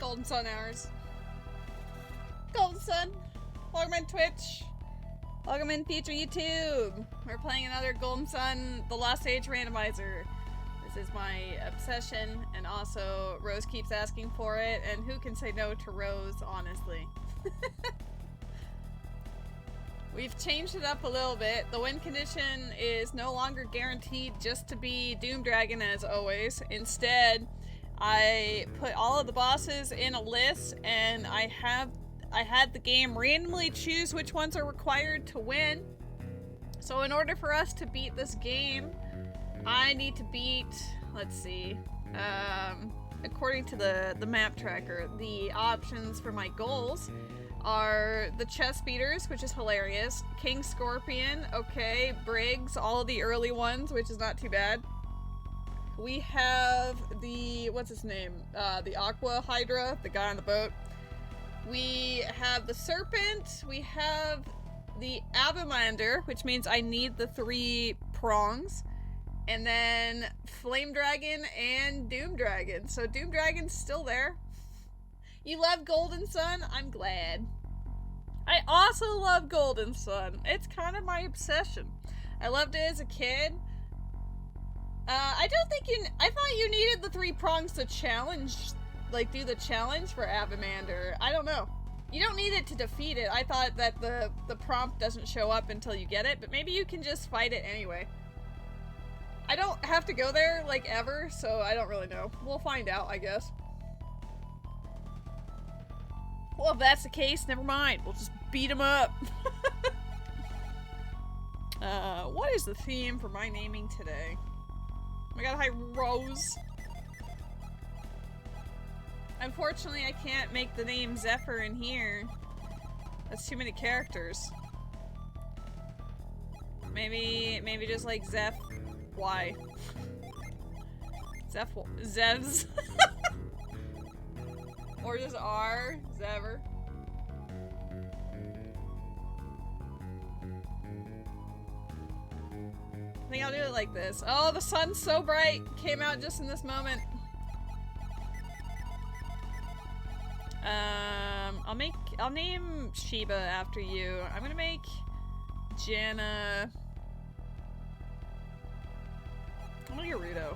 Golden Sun hours. Golden Sun! Welcome in Twitch. Welcome in future YouTube. We're playing another Golden Sun The Lost Age Randomizer. This is my obsession, and also Rose keeps asking for it, and who can say no to Rose, honestly? We've changed it up a little bit. The win condition is no longer guaranteed just to be Doom Dragon as always. Instead, I put all of the bosses in a list, and I had the game randomly choose which ones are required to win. So in order for us to beat this game, I need to beat, let's see, according to the map tracker, the options for my goals are the chest beaters, which is hilarious, King Scorpion, okay, Briggs, all of the early ones, which is not too bad. We have the, what's his name, the Aqua Hydra, the guy on the boat. We have the Serpent, we have the Abamander, which means I need the 3 prongs, and then Flame Dragon and Doom Dragon. So Doom Dragon's still there. You love Golden Sun? I'm glad. I also love Golden Sun. It's kind of my obsession. I loved it as a kid. I thought you needed the 3 prongs to challenge, like do the challenge for Abamander. I don't know. You don't need it to defeat it. I thought that the prompt doesn't show up until you get it, but maybe you can just fight it anyway. I don't have to go there, like, ever, so I don't really know. We'll find out, I guess. Well, if that's the case, never mind. We'll just beat him up. What is the theme for my naming today? Oh my god, hi, Rose. Unfortunately, I can't make the name Zephyr in here. That's too many characters. Maybe just like Zeph. Why? Zevs. Or just R. Zever. I think I'll do it like this. Oh, the sun's so bright. Came out just in this moment. I'll name Sheba after you. I'm gonna make Janna. I'm gonna get Rudo.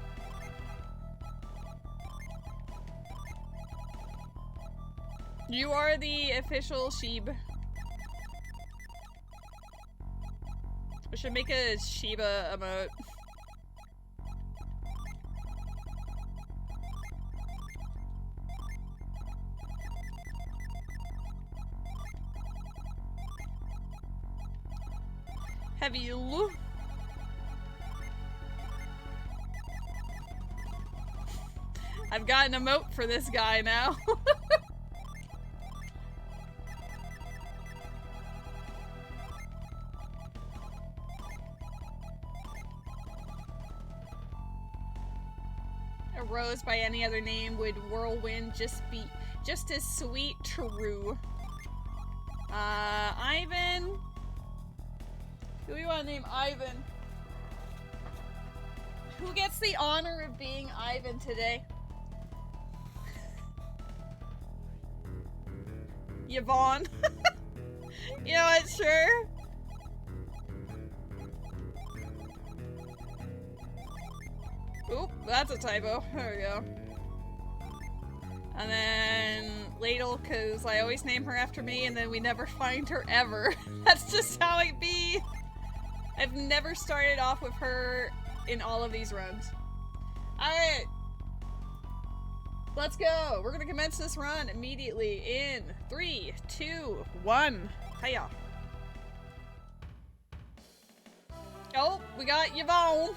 You are the official Sheeb. We should make a Sheba emote. Have you? I've got an emote for this guy now. A rose by any other name would Whirlwind just be just as sweet. True. Ivan. Who do you want to name Ivan? Who gets the honor of being Ivan today? Yvonne. You know what, sure. Oop, that's a typo. There we go. And then Ladle, because I always name her after me and then we never find her ever. That's just how it be. I've never started off with her in all of these runs. Alright. Let's go. We're gonna commence this run immediately in 3, 2, 1. Hiya. Oh, we got Yvonne.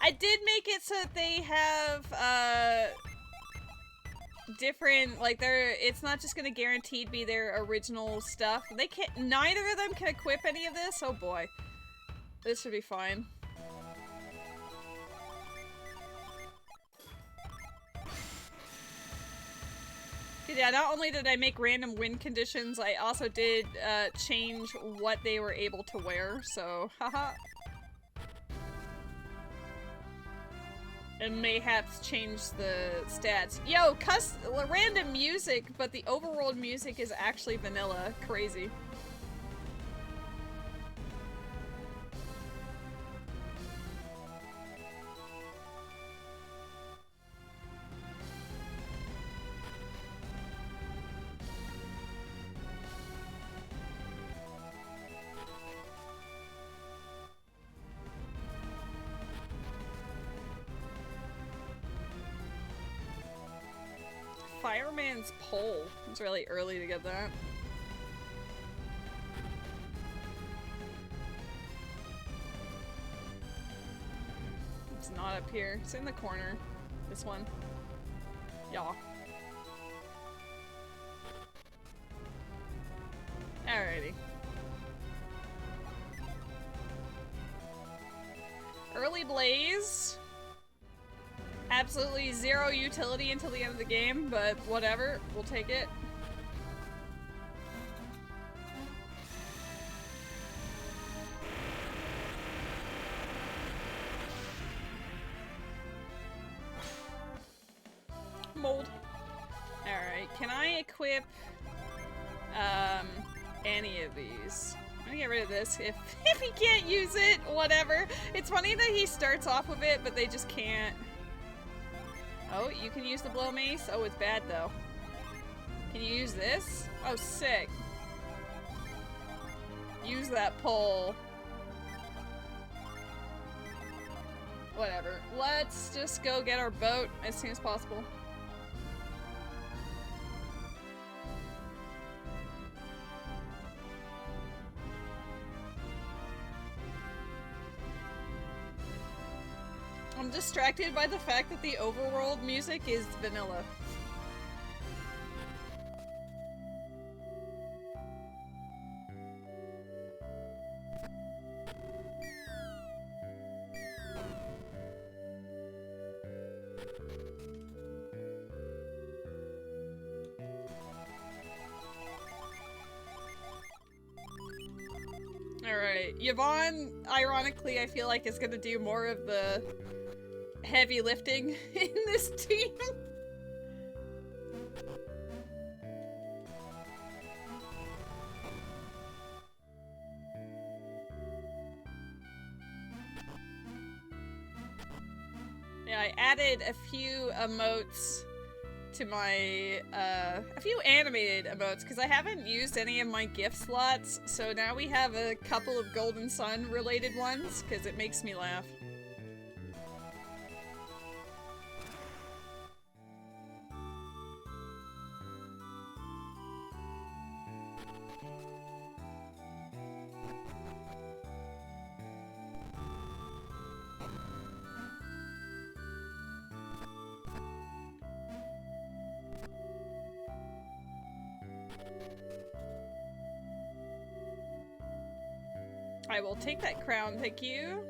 I did make it so that they have, different, like, it's not just gonna guaranteed be their original stuff. They can't, neither of them can equip any of this? Oh boy. This should be fine. Yeah, not only did I make random win conditions, I also did, change what they were able to wear, so, haha. And mayhaps change the stats. Yo, random music, but the overworld music is actually vanilla. Crazy. Fireman's pole. It's really early to get that. It's not up here. It's in the corner. This one. Y'all. Alrighty. Early Blaze. Absolutely zero utility until the end of the game, but whatever. We'll take it. Mold. Alright, can I equip any of these? I'm gonna get rid of this if he can't use it, whatever. It's funny that he starts off with it, but they just can't. Oh, you can use the blow mace? Oh, it's bad though. Can you use this? Oh, sick. Use that pole. Whatever. Let's just go get our boat as soon as possible. I'm distracted by the fact that the overworld music is vanilla. Alright, Yvonne, ironically, I feel like is gonna do more of the heavy lifting in this team. Yeah, I added a few emotes to my, a few animated emotes, because I haven't used any of my gift slots, so now we have a couple of Golden Sun related ones, because it makes me laugh. I will take that crown, thank you.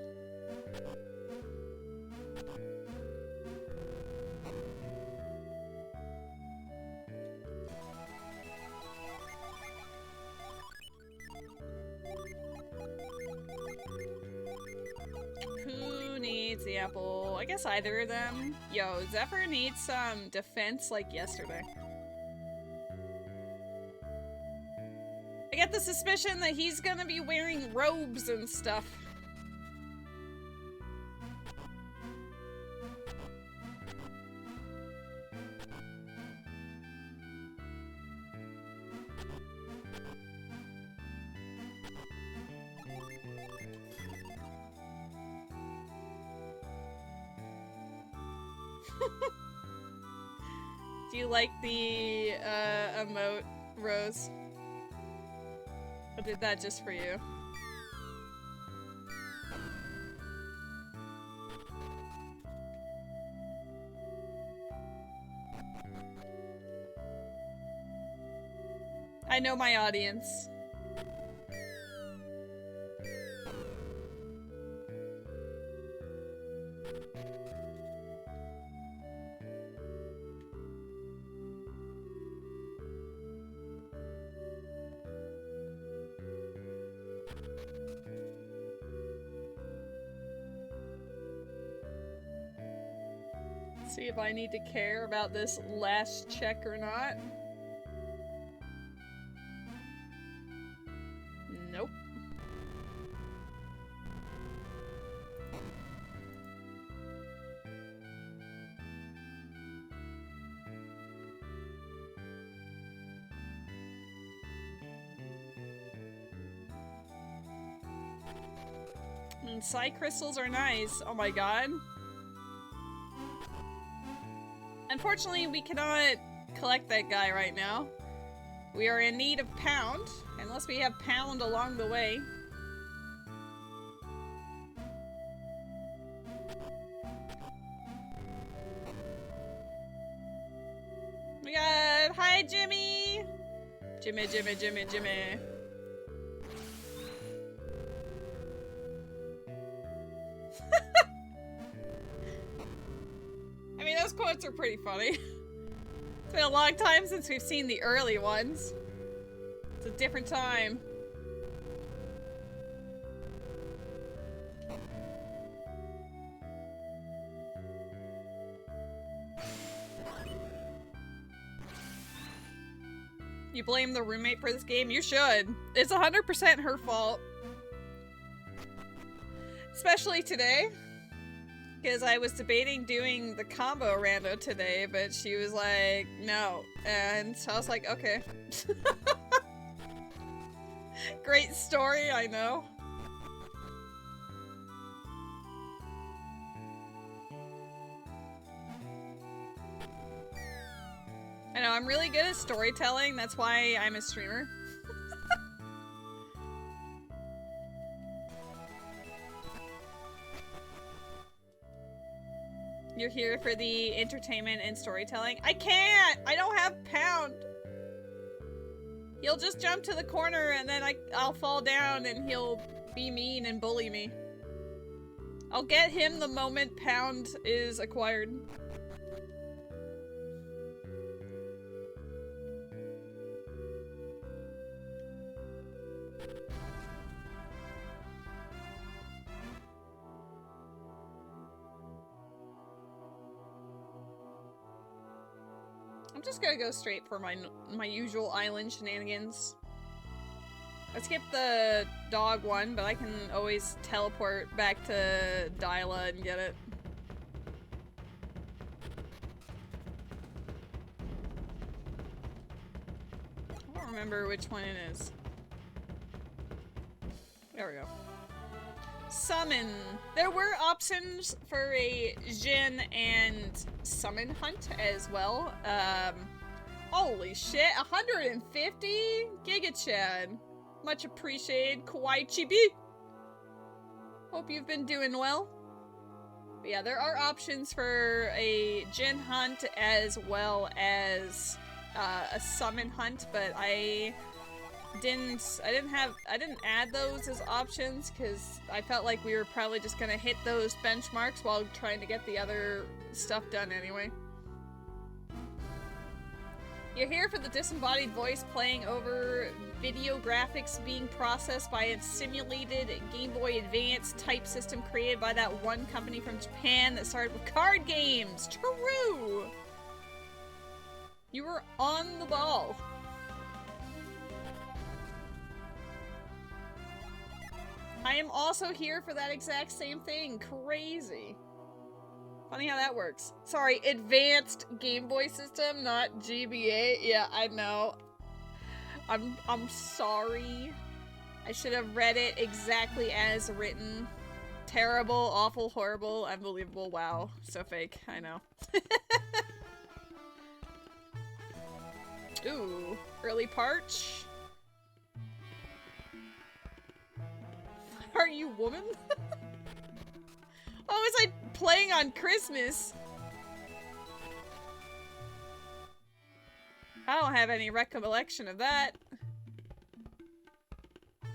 Who needs the apple? I guess either of them. Yo, Zephyr needs some defense like yesterday. I get the suspicion that he's gonna be wearing robes and stuff. Do you like the emote, Rose? I did that just for you. I know my audience. See if I need to care about this last check or not. Nope. And psi crystals are nice. Oh my god. Unfortunately, we cannot collect that guy right now. We are in need of pound, unless we have pound along the way. Oh my god! Hi, Jimmy! Jimmy, Jimmy, Jimmy, Jimmy. I mean, those quotes are pretty funny. It's been a long time since we've seen the early ones. It's a different time. You blame the roommate for this game? You should. It's 100% her fault. Especially today. Because I was debating doing the combo rando today, but she was like, no. And so I was like, okay. Great story, I know. I know, I'm really good at storytelling, that's why I'm a streamer. You're here for the entertainment and storytelling. I can't! I don't have pound! He'll just jump to the corner and then I'll fall down and he'll be mean and bully me. I'll get him the moment pound is acquired. I'm just gonna go straight for my usual island shenanigans. I skipped the dog one, but I can always teleport back to Dyla and get it. I don't remember which one it is. There we go. Summon. There were options for a Jin and summon hunt as well. Holy shit, 150? Giga Chad. Much appreciated, Kawaii Chibi. Hope you've been doing well. But yeah, there are options for a Jin hunt as well as a summon hunt, but I didn't add those as options because I felt like we were probably just gonna hit those benchmarks while trying to get the other stuff done anyway. You're here for the disembodied voice playing over video graphics being processed by a simulated Game Boy Advance type system created by that one company from Japan that started with card games. True! You were on the ball. I am also here for that exact same thing. Crazy. Funny how that works. Sorry, advanced Game Boy system, not GBA. Yeah, I know. I'm sorry. I should have read it exactly as written. Terrible, awful, horrible, unbelievable. Wow. So fake. I know. Ooh. Early parch. Are you woman? Oh, was I playing on Christmas? I don't have any recollection of that.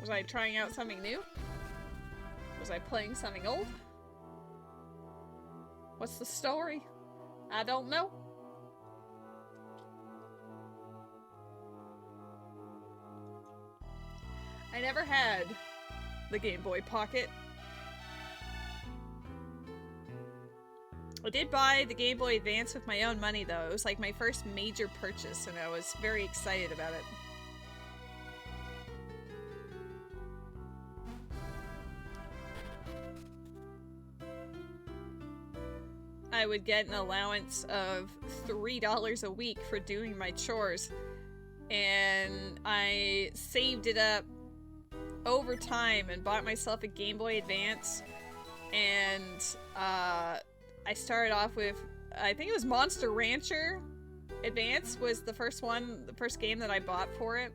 Was I trying out something new? Was I playing something old? What's the story? I don't know. I never had the Game Boy Pocket. I did buy the Game Boy Advance with my own money, though. It was like my first major purchase, and I was very excited about it. I would get an allowance of $3 a week for doing my chores, and I saved it up over time and bought myself a Game Boy Advance, and I started off with, I think it was Monster Rancher Advance was the first one, the first game that I bought for it.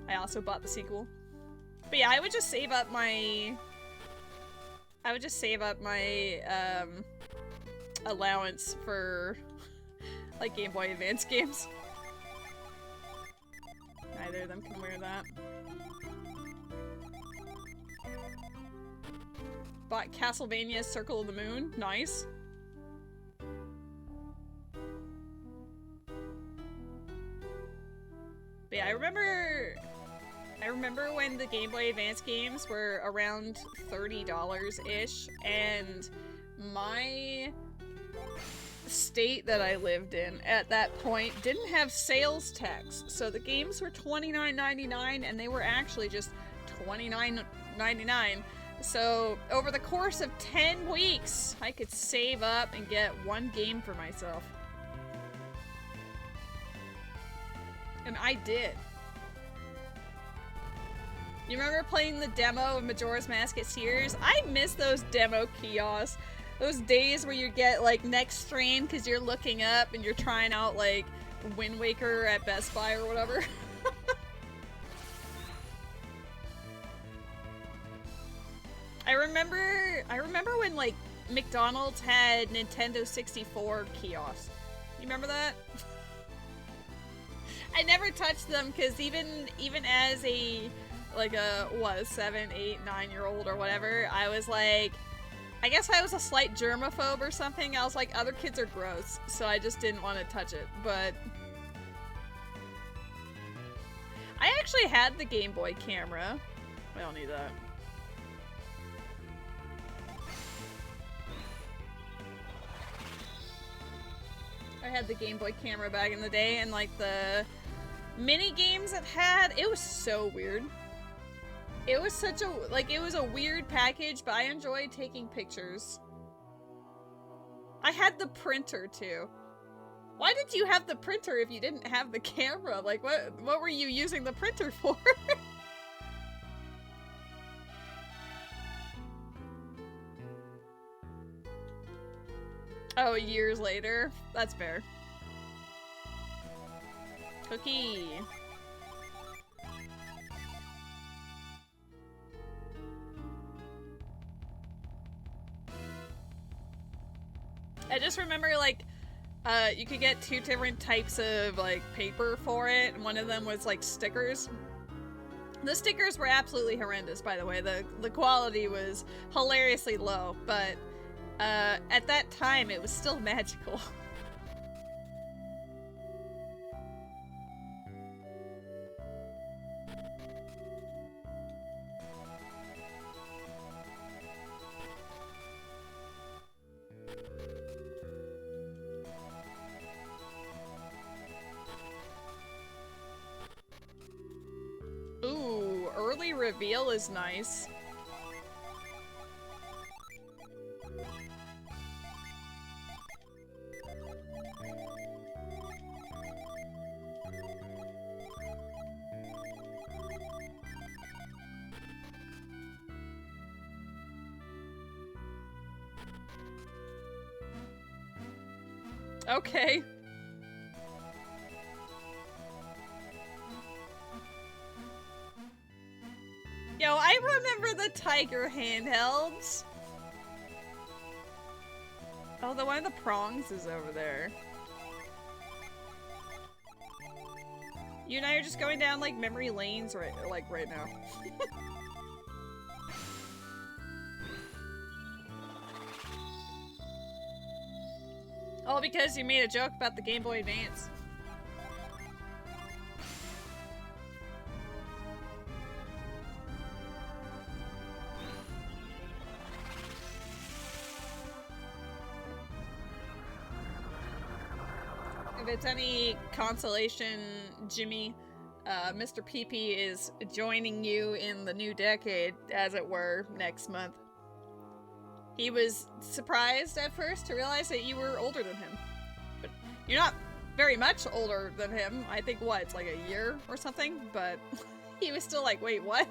I also bought the sequel. But yeah, I would just save up my allowance for like Game Boy Advance games. Neither of them can wear that. Bought Castlevania Circle of the Moon. Nice. But yeah, I remember when the Game Boy Advance games were around $30-ish, and my state that I lived in at that point didn't have sales tax, so the games were $29.99 and they were actually just $29.99. So over the course of 10 weeks, I could save up and get one game for myself. And I did. You remember playing the demo of Majora's Mask at Sears? I miss those demo kiosks. Those days where you get, like, next strain because you're looking up and you're trying out, like, Wind Waker at Best Buy or whatever. I remember when, like, McDonald's had Nintendo 64 kiosks. You remember that? I never touched them because even as a, like a, what, 7, 8, 9-year-old or whatever, I was like, I guess I was a slight germaphobe or something. I was like, other kids are gross, so I just didn't want to touch it, but I actually had the Game Boy camera. I don't need that. I had the Game Boy camera back in the day, and like the mini games it had, it was so weird. It was such a, like, it was a weird package, but I enjoyed taking pictures. I had the printer too. Why did you have the printer if you didn't have the camera? Like, what were you using the printer for? Oh, years later? That's fair. Cookie. I just remember, like, you could get 2 different types of, like, paper for it, and one of them was, like, stickers. The stickers were absolutely horrendous, by the way. The quality was hilariously low, but at that time, it was still magical. Ooh, early reveal is nice. Okay. Yo, I remember the Tiger handhelds. Oh, the one of the prongs is over there. You and I are just going down, like, memory lanes right now. All because you made a joke about the Game Boy Advance. If it's any consolation, Jimmy, Mr. PP is joining you in the new decade, as it were, next month. He was surprised at first to realize that you were older than him. But you're not very much older than him. I think, what, it's like a year or something? But he was still like, wait, what?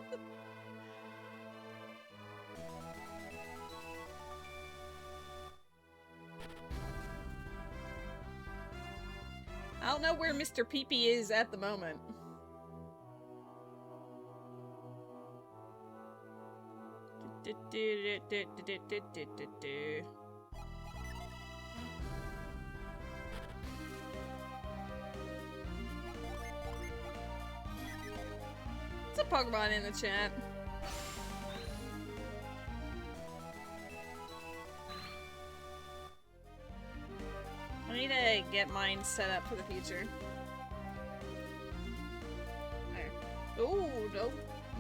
I don't know where Mr. PP is at the moment. It's a Pokemon in the chat. I need to get mine set up for the future. There. Oh, nope.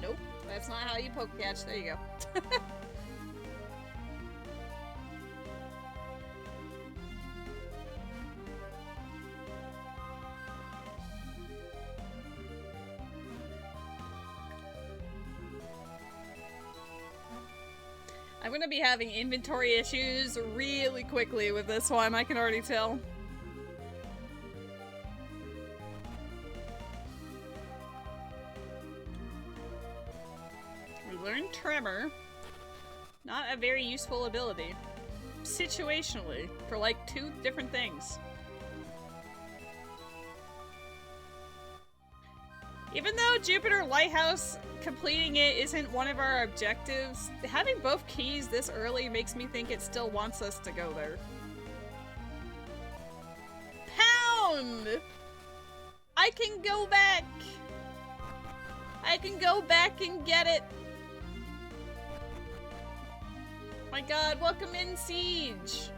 Nope. That's not how you poke catch. There you go. I'm gonna be having inventory issues really quickly with this one, I can already tell. We learned Tremor. Not a very useful ability. Situationally, for like 2 different things. Even though Jupiter Lighthouse completing it isn't one of our objectives, having both keys this early makes me think it still wants us to go there. Pound! I can go back! I can go back and get it! My god, welcome in, Siege!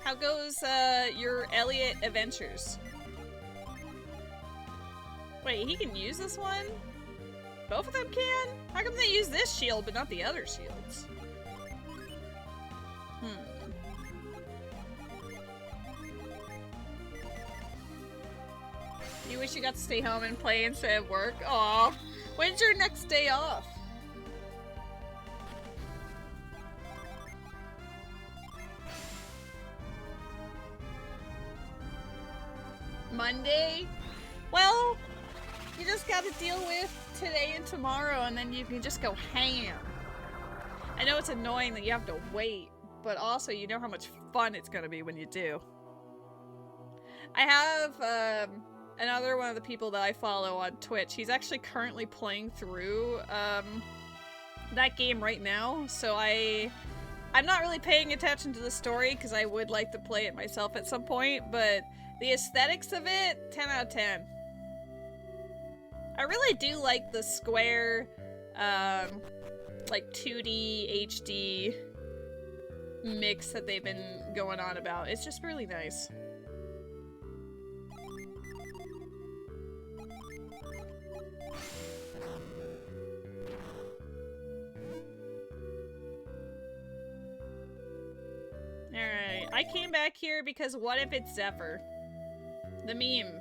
How goes, your Elliot adventures? Wait, he can use this one? Both of them can? How come they use this shield but not the other shields? You wish you got to stay home and play instead of work? Aw. When's your next day off? Monday? Well, you just gotta deal with today and tomorrow and then you can just go ham. I know it's annoying that you have to wait, but also you know how much fun it's gonna be when you do. I have another one of the people that I follow on Twitch. He's actually currently playing through that game right now, so I'm not really paying attention to the story because I would like to play it myself at some point, but the aesthetics of it, 10 out of 10. I really do like the square, like 2D, HD mix that they've been going on about. It's just really nice. Alright, I came back here because what if it's Zephyr? The meme.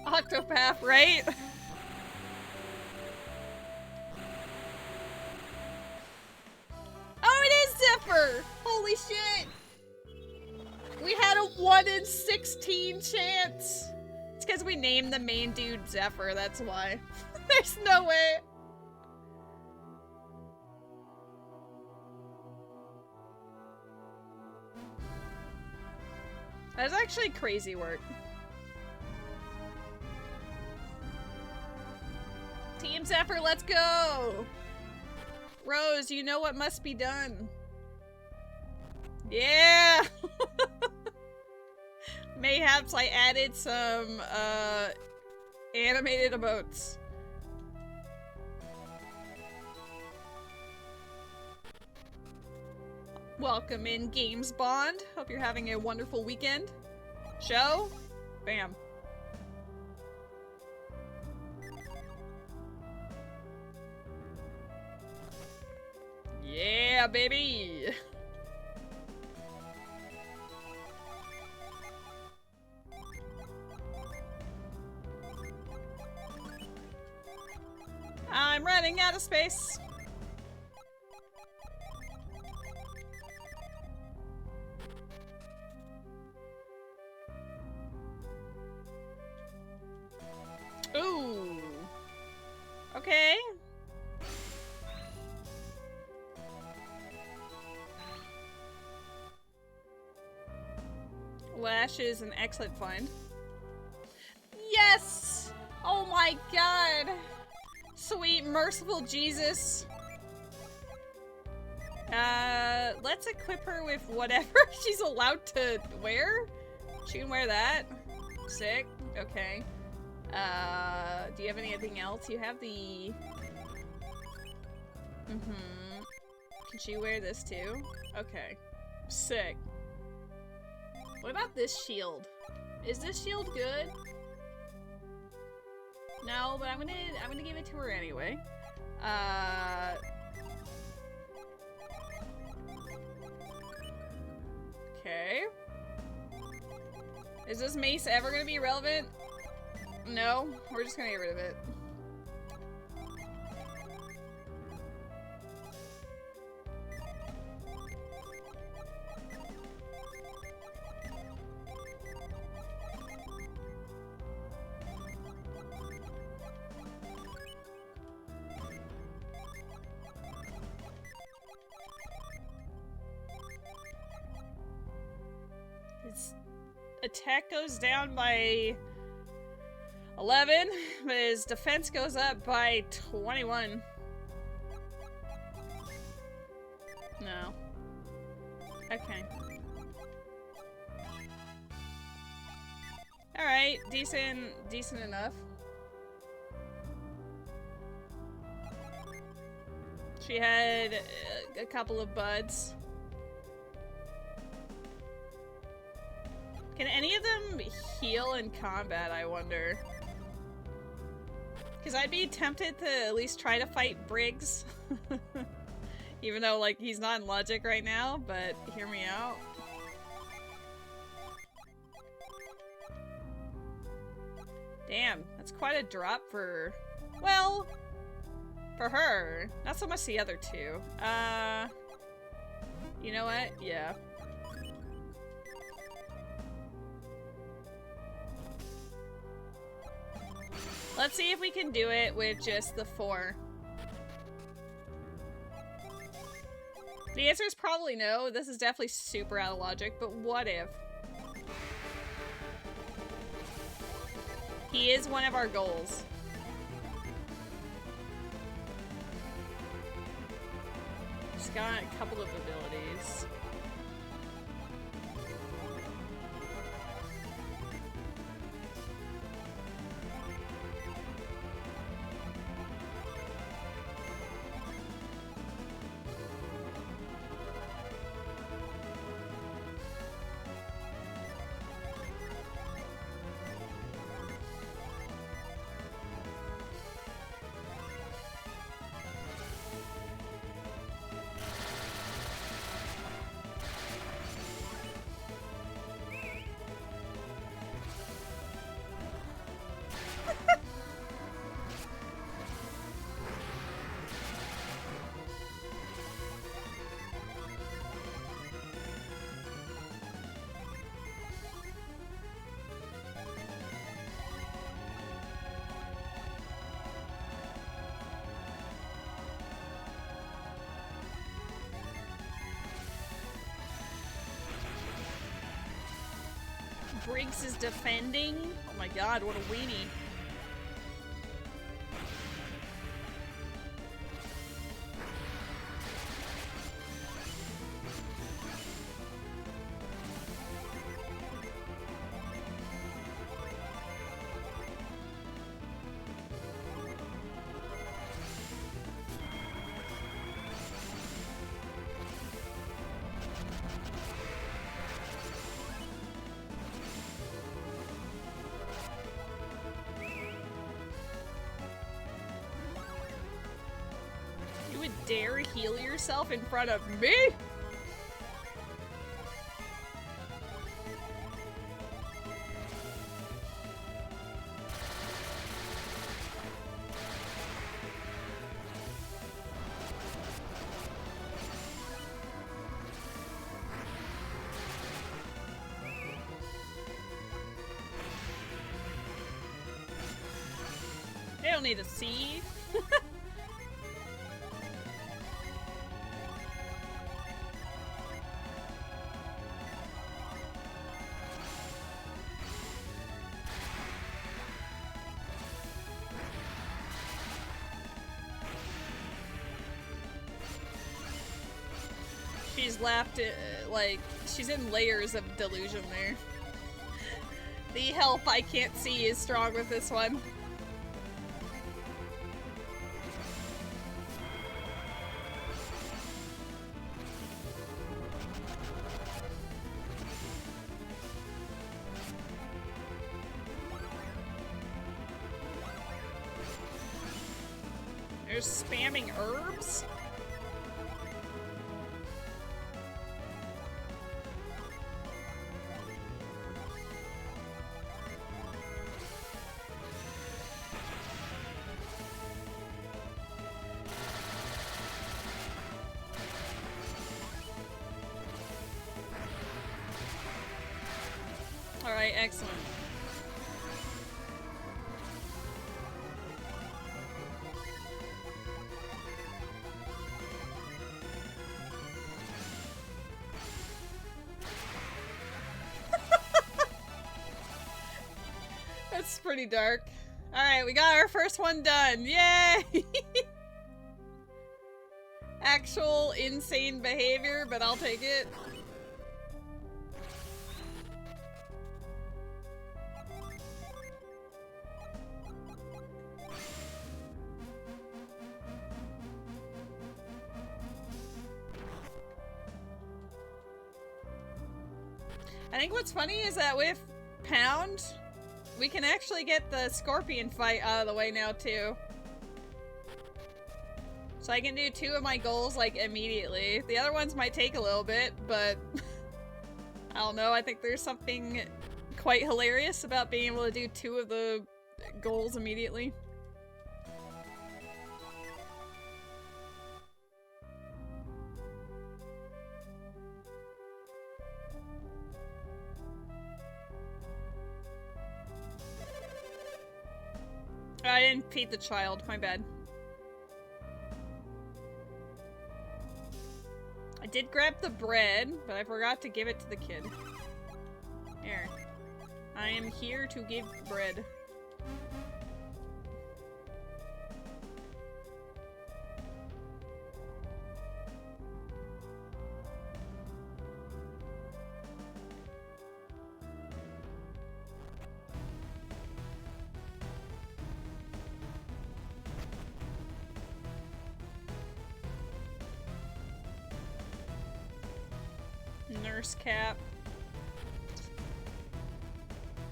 Octopath, right? Oh, it is Zephyr! Holy shit! We had a 1 in 16 chance! It's because we named the main dude Zephyr, that's why. There's no way! That's actually crazy work. Team Zephyr, let's go! Rose, you know what must be done. Yeah! Mayhaps I added some, animated emotes. Welcome in, Games Bond. Hope you're having a wonderful weekend. Show? Bam. Yeah, baby! I'm running out of space. Ooh. Okay. Lash is an excellent find. Yes! Oh my god! Sweet, merciful Jesus. Let's equip her with whatever she's allowed to wear. She can wear that. Sick. Okay. Do you have anything else? You have the... Can she wear this too? Okay. Sick. What about this shield? Is this shield good? No, but I'm gonna give it to her anyway. Okay. Is this mace ever gonna be relevant? No, we're just gonna get rid of it. His attack goes down by 11, but his defense goes up by 21. No. Okay. Alright, decent enough. She had a couple of buds. Can any of them heal in combat, I wonder? Because I'd be tempted to at least try to fight Briggs. Even though, like, he's not in logic right now, but hear me out. Damn, that's quite a drop for... Well, for her. Not so much the other two. You know what? Yeah. Let's see if we can do it with just the 4. The answer is probably no. This is definitely super out of logic, but what if? He is one of our goals. He's got a couple of abilities. Briggs is defending. Oh my god, what a weenie. dare heal yourself in front of me? They don't need to see. She's laughed at, like, she's in layers of delusion there. The help I can't see is strong with this one. There's spamming herbs? Alright, excellent. That's pretty dark. Alright, we got our first one done. Yay! Actual insane behavior, but I'll take it. I think what's funny is that with Pound, we can actually get the scorpion fight out of the way now, too. So I can do 2 of my goals, like, immediately. The other ones might take a little bit, but I don't know, I think there's something quite hilarious about being able to do 2 of the goals immediately. I didn't feed the child, my bad. I did grab the bread, but I forgot to give it to the kid. Here. I am here to give bread. Nurse cap.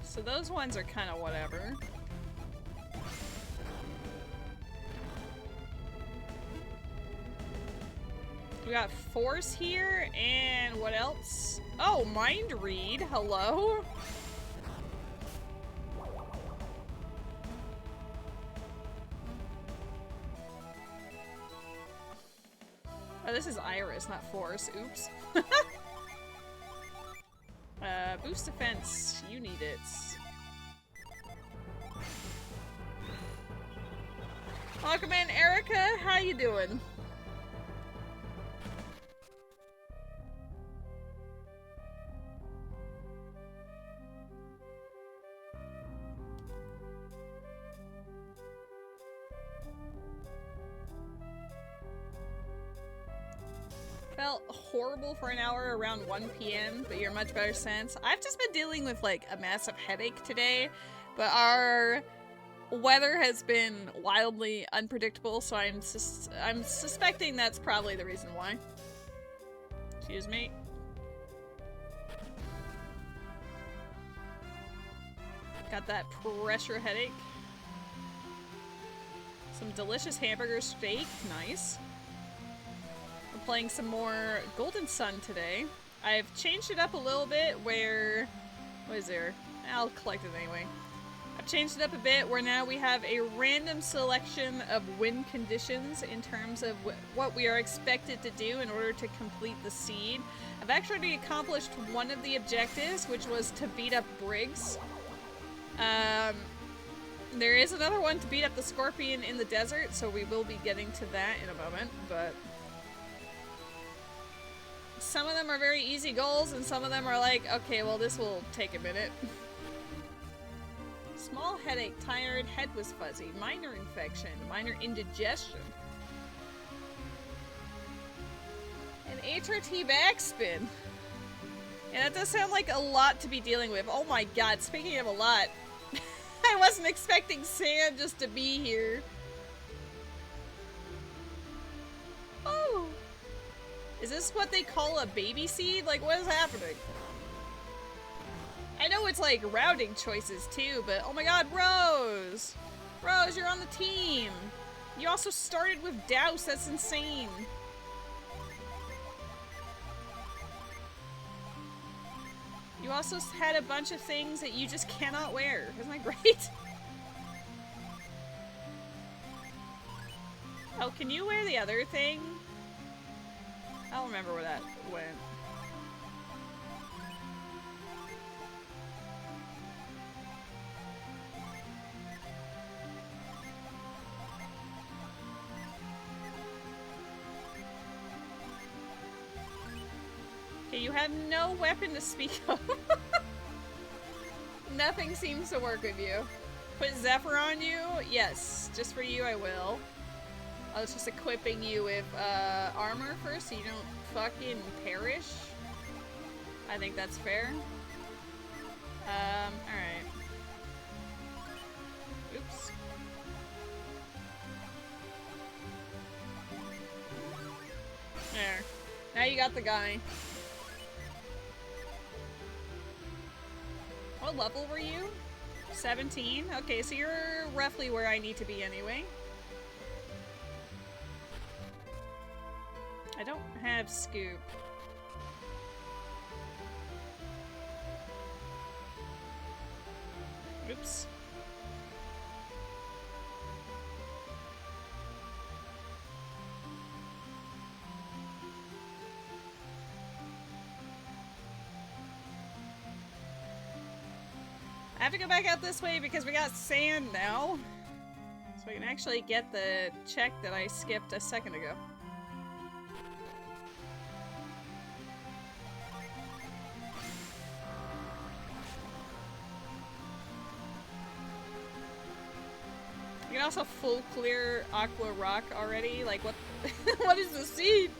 So those ones are kind of whatever. We got force here, and what else? Oh, mind read. Hello? Oh, this is Iris, not force. Oops. Boost defense. You need it. Welcome in, Erica. How you doing? Felt horrible for an hour around 1 p.m., but you're much better since. I've just been dealing with like a massive headache today, but our weather has been wildly unpredictable, so I'm suspecting that's probably the reason why. Excuse me. Got that pressure headache. Some delicious hamburger steak, nice. playing some more Golden Sun today. I've changed it up a little bit where... What is there? I'll collect it anyway. I've changed it up a bit where now we have a random selection of win conditions in terms of what we are expected to do in order to complete the seed. I've actually accomplished one of the objectives, which was to beat up Briggs. There is another one to beat up the Scorpion in the desert, so we will be getting to that in a moment, but... Some of them are very easy goals, and some of them are like, okay, well, this will take a minute. Small headache, tired, head was fuzzy, minor infection, minor indigestion. An HRT backspin. Yeah, that does sound like a lot to be dealing with. Oh my god, speaking of a lot, I wasn't expecting Sam just to be here. Oh! Is this what they call a baby seed? Like, what is happening? I know it's like routing choices too, but oh my god, Rose! Rose, you're on the team! You also started with Douse, that's insane. You also had a bunch of things that you just cannot wear. Isn't that great? Oh, can you wear the other thing? I don't remember where that went. Okay, you have no weapon to speak of. Nothing seems to work with you. Put Zephyr on you? Yes, just for you I will. I was just equipping you with armor first so you don't fucking perish. I think that's fair. Alright. Oops. There. Now you got the guy. What level were you? 17? Okay, so you're roughly where I need to be anyway. I don't have Scoop. Oops. I have to go back out this way because we got sand now. So I can actually get the check that I skipped a second ago. You can also full clear Aqua Rock already. Like, what? What is the seed?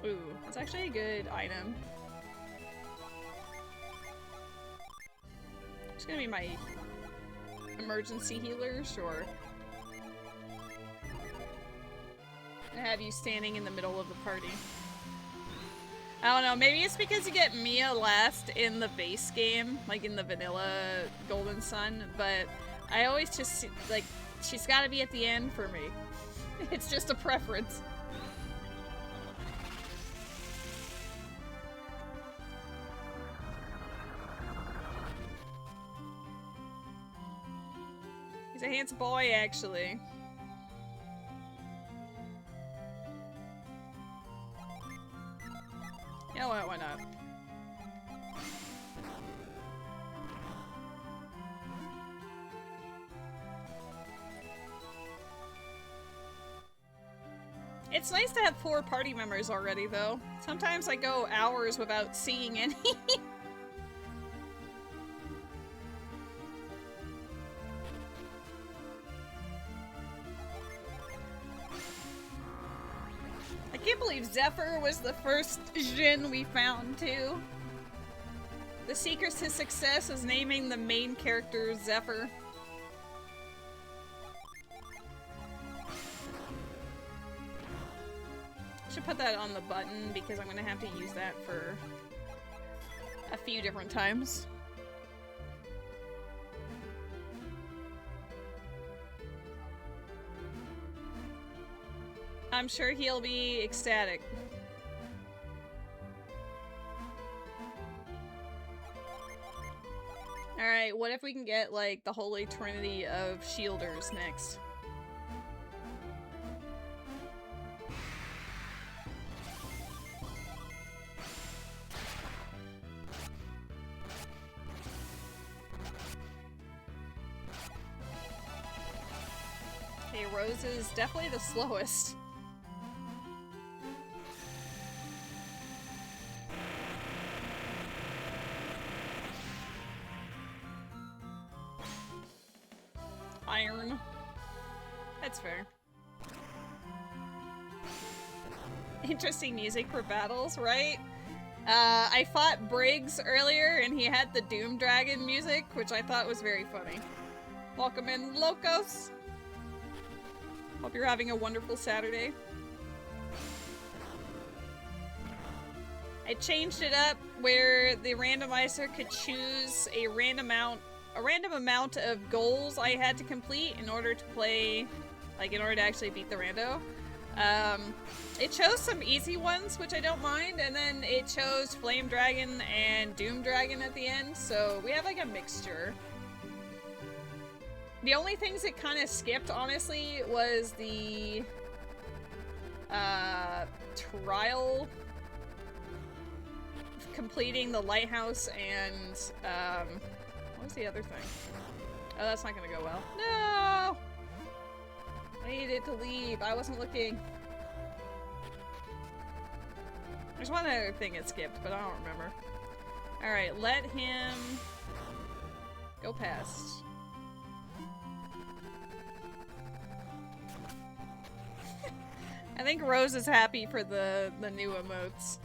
Ooh, that's actually a good item. It's gonna be my emergency healer, sure. I have you standing in the middle of the party. I don't know, maybe it's because you get Mia last in the base game, like in the vanilla Golden Sun, but I always just, like, she's gotta be at the end for me. It's just a preference. He's a handsome boy, actually. You know what, why not? It's nice to have 4 party members already, though. Sometimes I go hours without seeing any. I can't believe Zephyr was the first Jin we found, too. The secret to success is naming the main character Zephyr. I should put that on the button because I'm gonna have to use that for a few different times. I'm sure he'll be ecstatic. Alright, what if we can get, like, the holy trinity of shielders next? Okay, Rose is definitely the slowest. Iron. That's fair. Interesting music for battles, right? I fought Briggs earlier and he had the Doom Dragon music, which I thought was very funny. Welcome in, Locos! Hope you're having a wonderful Saturday. I changed it up where the randomizer could choose a random amount of goals I had to complete in order to play, like in order to actually beat the rando. It chose some easy ones, which I don't mind, and then it chose Flame Dragon and Doom Dragon at the end, so we have like a mixture. The only things it kind of skipped, honestly, was the trial of completing the lighthouse and what was the other thing? Oh, that's not gonna go well. No! I needed to leave. I wasn't looking. There's one other thing it skipped, but I don't remember. Alright, let him go past. I think Rose is happy for the new emotes.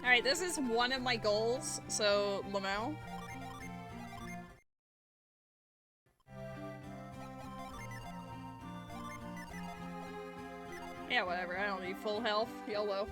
Alright, this is one of my goals, so Lamau. Yeah, whatever, I don't need full health. YOLO.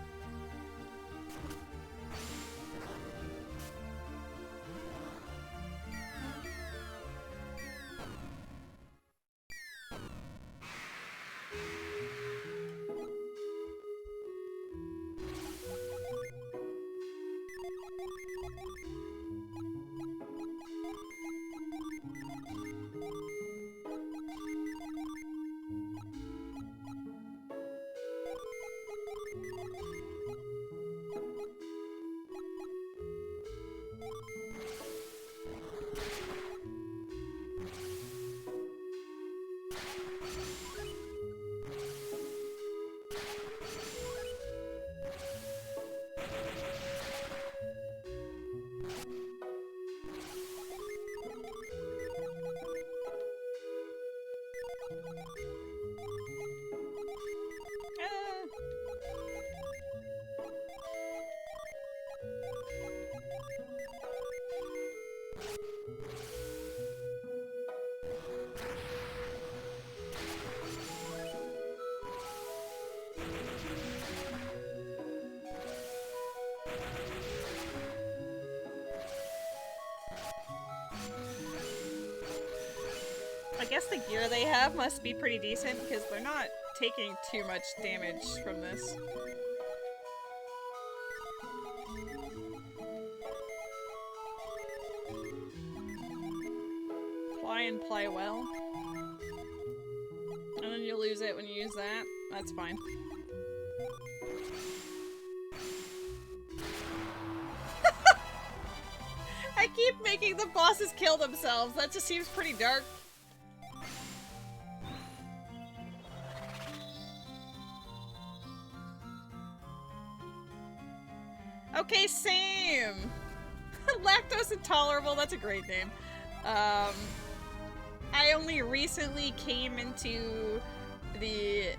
I guess the gear they have must be pretty decent because they're not taking too much damage from this. Ply and ply well. And then you lose it when you use that. That's fine. I keep making the bosses kill themselves. That just seems pretty dark. Okay, same! Lactose intolerable, that's a great name. I only recently came into the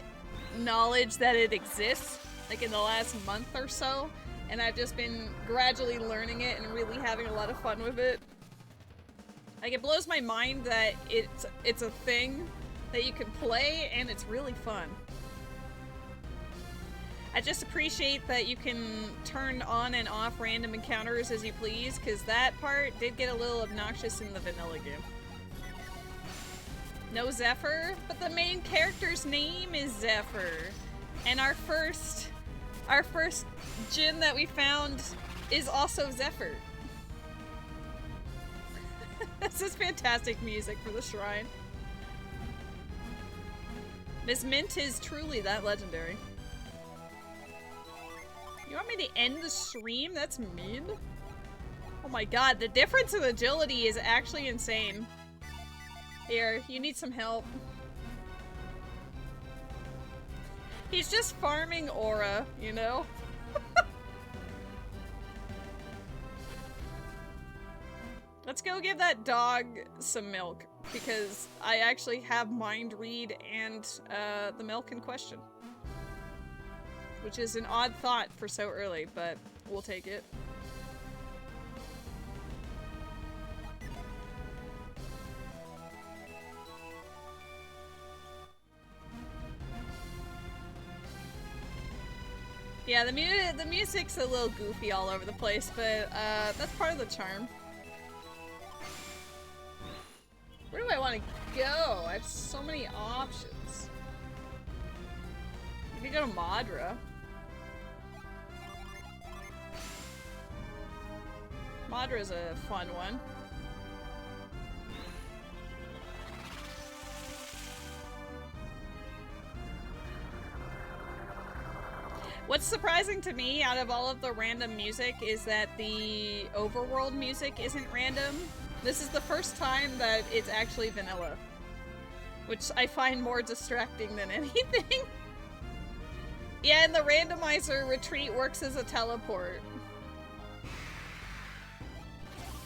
knowledge that it exists, like in the last month or so, and I've just been gradually learning it and really having a lot of fun with it. Like, it blows my mind that it's a thing that you can play, and it's really fun. I just appreciate that you can turn on and off random encounters as you please, because that part did get a little obnoxious in the vanilla game. No Zephyr, but the main character's name is Zephyr. And our first djinn that we found is also Zephyr. This is fantastic music for the shrine. Miss Mint is truly that legendary. You want me to end the stream? That's mean. Oh my god, the difference in agility is actually insane. Here, you need some help. He's just farming aura, you know? Let's go give that dog some milk, because I actually have mind read and the milk in question. Which is an odd thought for so early, but we'll take it. Yeah, the music's a little goofy all over the place, but that's part of the charm. Where do I want to go? I have so many options. We could go to Madra. Madra's a fun one. What's surprising to me out of all of the random music is that the overworld music isn't random. This is the first time that it's actually vanilla, which I find more distracting than anything. Yeah, and the randomizer retreat works as a teleport.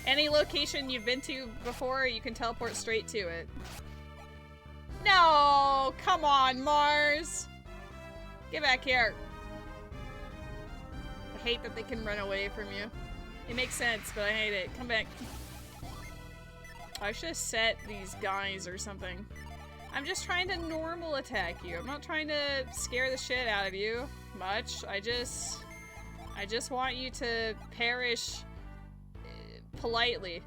Any location you've been to before, you can teleport straight to it. No! Come on, Mars! Get back here. I hate that they can run away from you. It makes sense, but I hate it. Come back. I should have set these guys or something. I'm just trying to normal attack you. I'm not trying to scare the shit out of you much. I just want you to perish politely.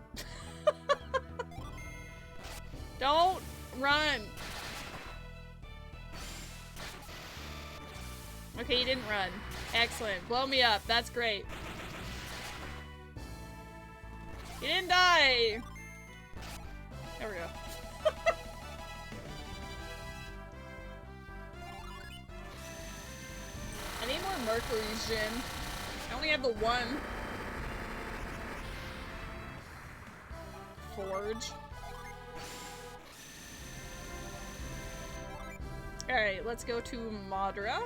Don't run. Okay, you didn't run. Excellent. Blow me up. That's great. You didn't die. There we go. I need more Mercury's Djinn. I only have the one. Forge. Alright, let's go to Madra.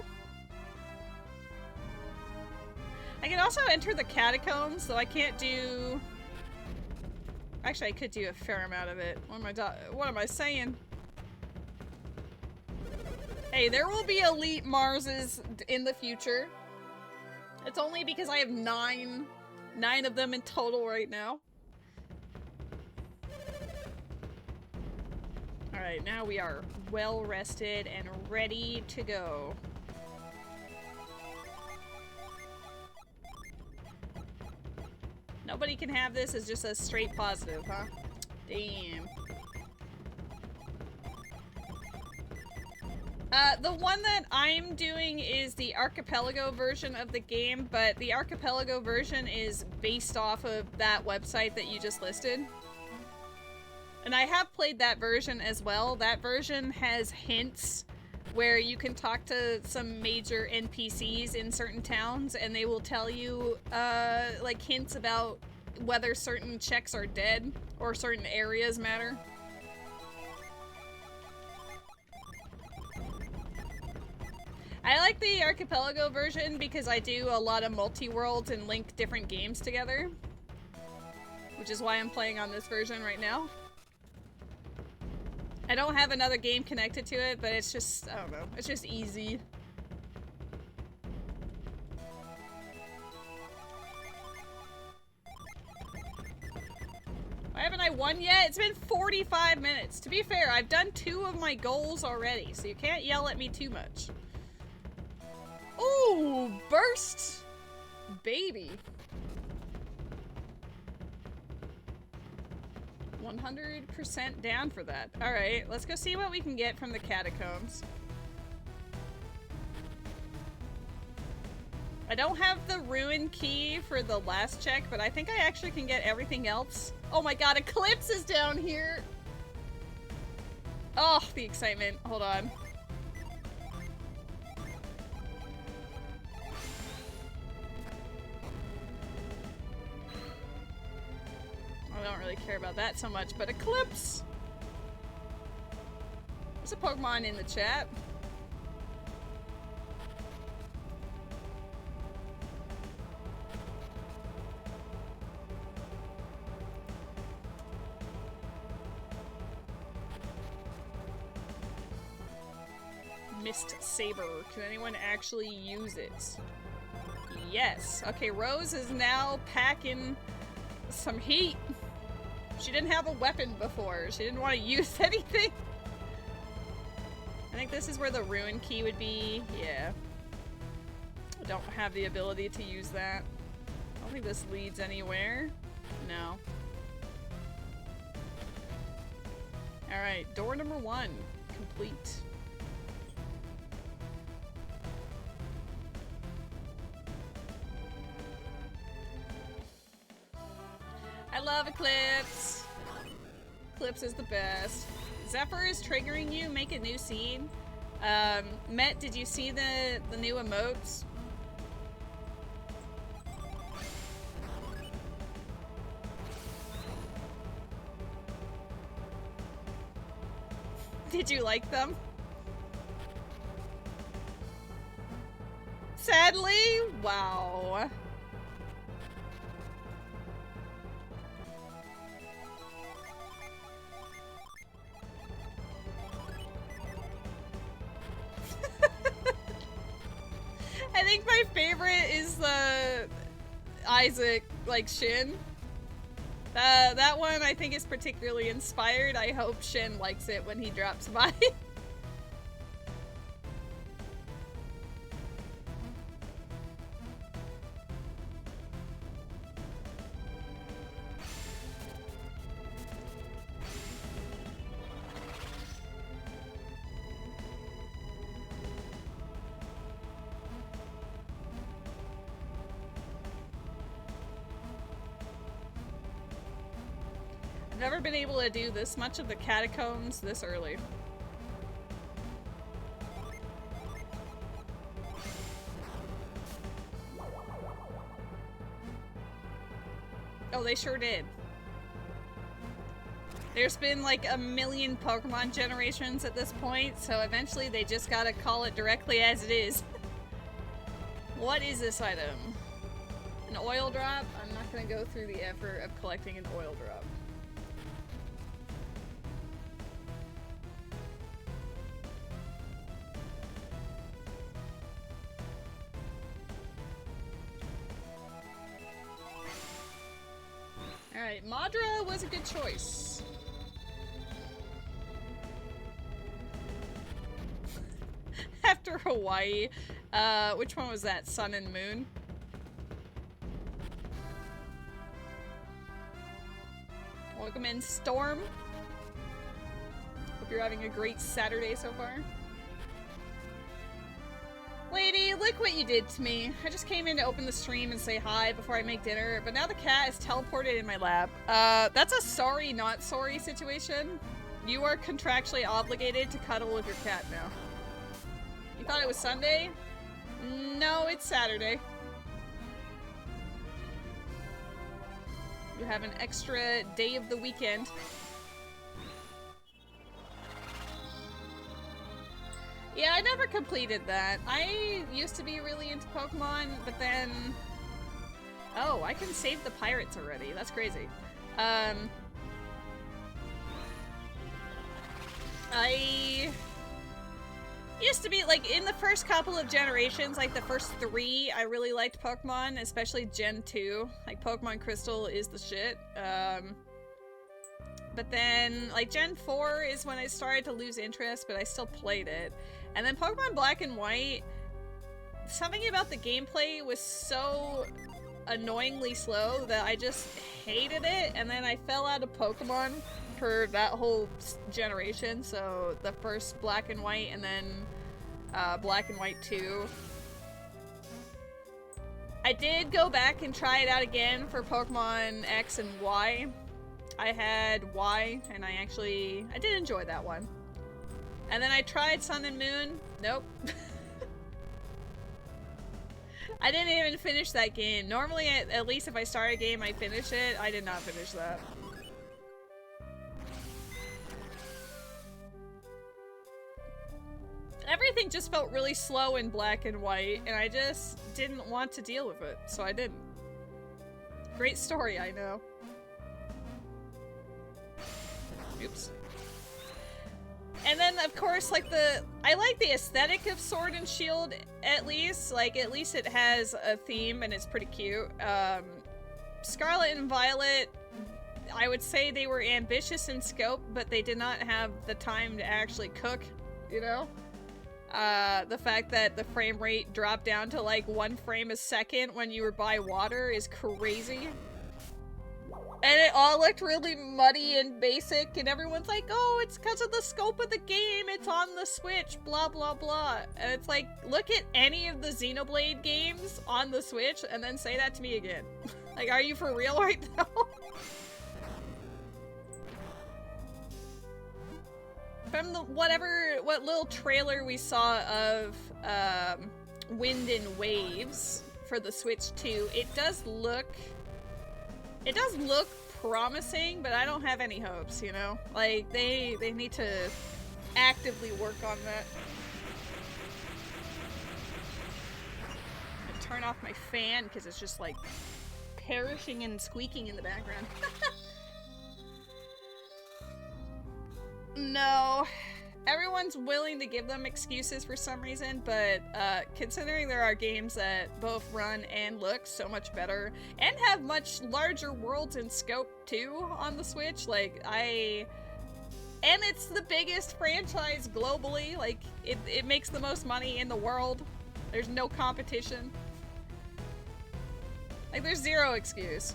I can also enter the catacombs, though I can't do... Actually, I could do a fair amount of it. What am I saying? Hey, there will be elite Marses in the future. It's only because I have nine of them in total right now. Alright, now we are well rested and ready to go. Nobody can have this as just a straight positive, huh? Damn. The one that I'm doing is the Archipelago version of the game, but the Archipelago version is based off of that website that you just listed. And I have played that version as well. That version has hints where you can talk to some major NPCs in certain towns and they will tell you, like, hints about whether certain checks are dead or certain areas matter. I like the Archipelago version because I do a lot of multi-worlds and link different games together, which is why I'm playing on this version right now. I don't have another game connected to it, but it's just, I don't know, it's just easy. Why haven't I won yet? It's been 45 minutes. To be fair, I've done 2 of my goals already, so you can't yell at me too much. Ooh, Ooh, burst, baby. 100% down for that. Alright, let's go see what we can get from the catacombs. I don't have the ruin key for the last check, but I think I actually can get everything else. Oh my god, Eclipse is down here! Oh, the excitement. Hold on. I don't really care about that so much, but Eclipse! There's a Pokemon in the chat. Mist Saber. Can anyone actually use it? Yes. Okay, Rose is now packing some heat. She didn't have a weapon before. She didn't want to use anything. I think this is where the ruin key would be. Yeah. I don't have the ability to use that. I don't think this leads anywhere. No. Alright, door number 1. Complete. I love Eclipse. Eclipse is the best. Zephyr is triggering you. Make a new scene. Met, did you see the new emotes? Did you like them? Sadly? Wow. I think my favorite is the Isaac, like, Shin. That one I think is particularly inspired. I hope Shin likes it when he drops by. Never been able to do this much of the catacombs this early. Oh, they sure did. There's been like a million Pokemon generations at this point, so eventually they just gotta call it directly as it is. What is this item? An oil drop? I'm not gonna go through the effort of collecting an oil drop. Alright, Madra was a good choice. After Hawaii, which one was that? Sun and Moon? Welcome in, Storm. Hope you're having a great Saturday so far. Lady, look what you did to me. I just came in to open the stream and say hi before I make dinner, but now the cat is teleported in my lap. That's a sorry, not sorry situation. You are contractually obligated to cuddle with your cat now. You thought it was Sunday? No, it's Saturday. You have an extra day of the weekend. Yeah, I never completed that. I used to be really into Pokemon, but then... Oh, I can save the pirates already. That's crazy. I used to be, like, in the first couple of generations, like the first 3, I really liked Pokemon, especially Gen 2. Like, Pokemon Crystal is the shit. But then, like, Gen 4 is when I started to lose interest, but I still played it. And then Pokemon Black and White, something about the gameplay was so annoyingly slow that I just hated it, and then I fell out of Pokemon for that whole generation, so the first Black and White and then Black and White 2. I did go back and try it out again for Pokemon X and Y. I had Y, and I did enjoy that one. And then I tried Sun and Moon. Nope. I didn't even finish that game. Normally, at least if I start a game, I finish it. I did not finish that. Everything just felt really slow in Black and White, and I just didn't want to deal with it, so I didn't. Great story, I know. Oops. And then, of course, like I like the aesthetic of Sword and Shield, at least. Like, at least it has a theme, and it's pretty cute. Scarlet and Violet, I would say they were ambitious in scope, but they did not have the time to actually cook, you know? The fact that the frame rate dropped down to like 1 frame a second when you were by water is crazy. And it all looked really muddy and basic, and everyone's like, oh, it's because of the scope of the game, it's on the Switch, blah blah blah. And it's like, look at any of the Xenoblade games on the Switch and then say that to me again. Like, are you for real right now? From the what little trailer we saw of Wind and Waves for the Switch 2, it does look promising, but I don't have any hopes, you know? Like, they need to actively work on that. I turn off my fan because it's just like perishing and squeaking in the background. No. Everyone's willing to give them excuses for some reason, but considering there are games that both run and look so much better and have much larger worlds and scope too on the Switch, like and it's the biggest franchise globally, like it makes the most money in the world. There's no competition. Like, there's zero excuse.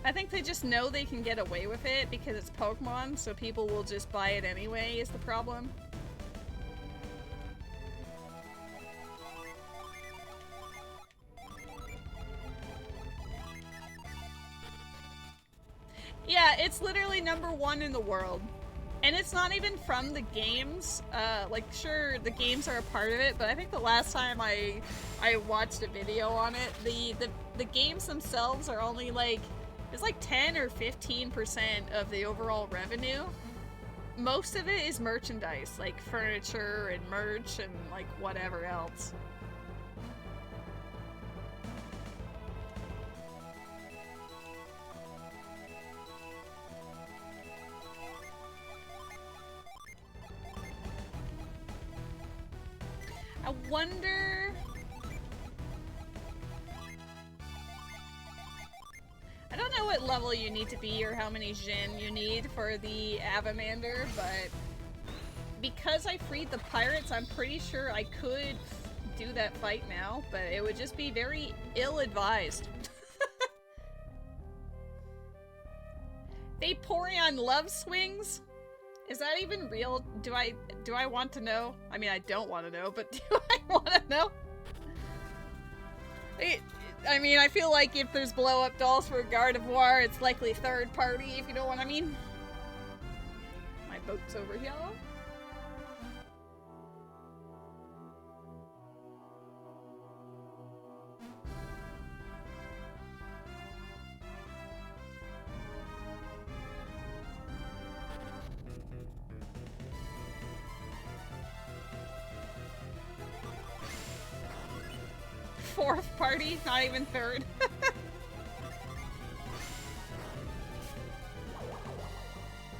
I think they just know they can get away with it because it's Pokemon, so people will just buy it anyway, is the problem. Yeah, it's literally #1 in the world. And it's not even from the games. Like, sure, the games are a part of it, but I think the last time I watched a video on it, the games themselves are only like, it's like 10 or 15% of the overall revenue. Most of it is merchandise, like furniture and merch and like whatever else. I wonder... I don't know what level you need to be or how many Jin you need for the Avamander, but because I freed the pirates, I'm pretty sure I could do that fight now, but it would just be very ill-advised. Vaporeon love swings? Is that even real? Do I want to know? I mean, I don't want to know, but do I want to know? I mean, I feel like if there's blow-up dolls for Gardevoir, it's likely third party, if you know what I mean. My boat's over here. Fourth party, not even third.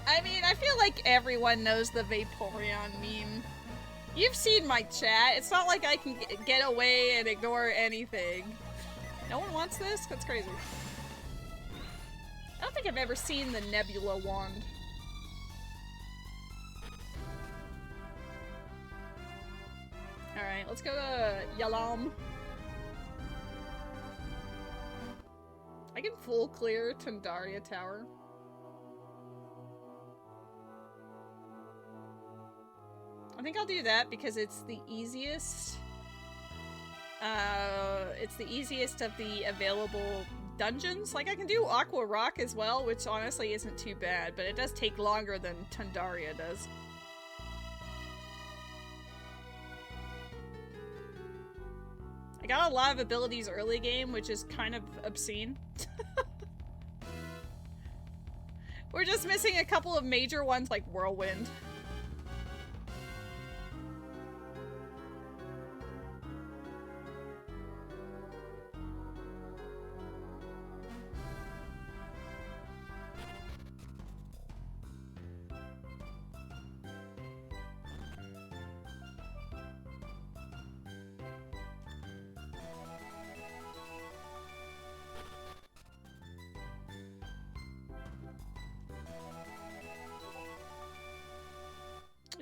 I mean, I feel like everyone knows the Vaporeon meme. You've seen my chat. It's not like I can get away and ignore anything. No one wants this? That's crazy. I don't think I've ever seen the Nebula wand. Alright, let's go to Yalam. I can full clear Tandaria Tower. I think I'll do that because it's the easiest. It's the easiest of the available dungeons. Like, I can do Aqua Rock as well, which honestly isn't too bad, but it does take longer than Tandaria does. I got a lot of abilities early game, which is kind of obscene. We're just missing a couple of major ones like Whirlwind.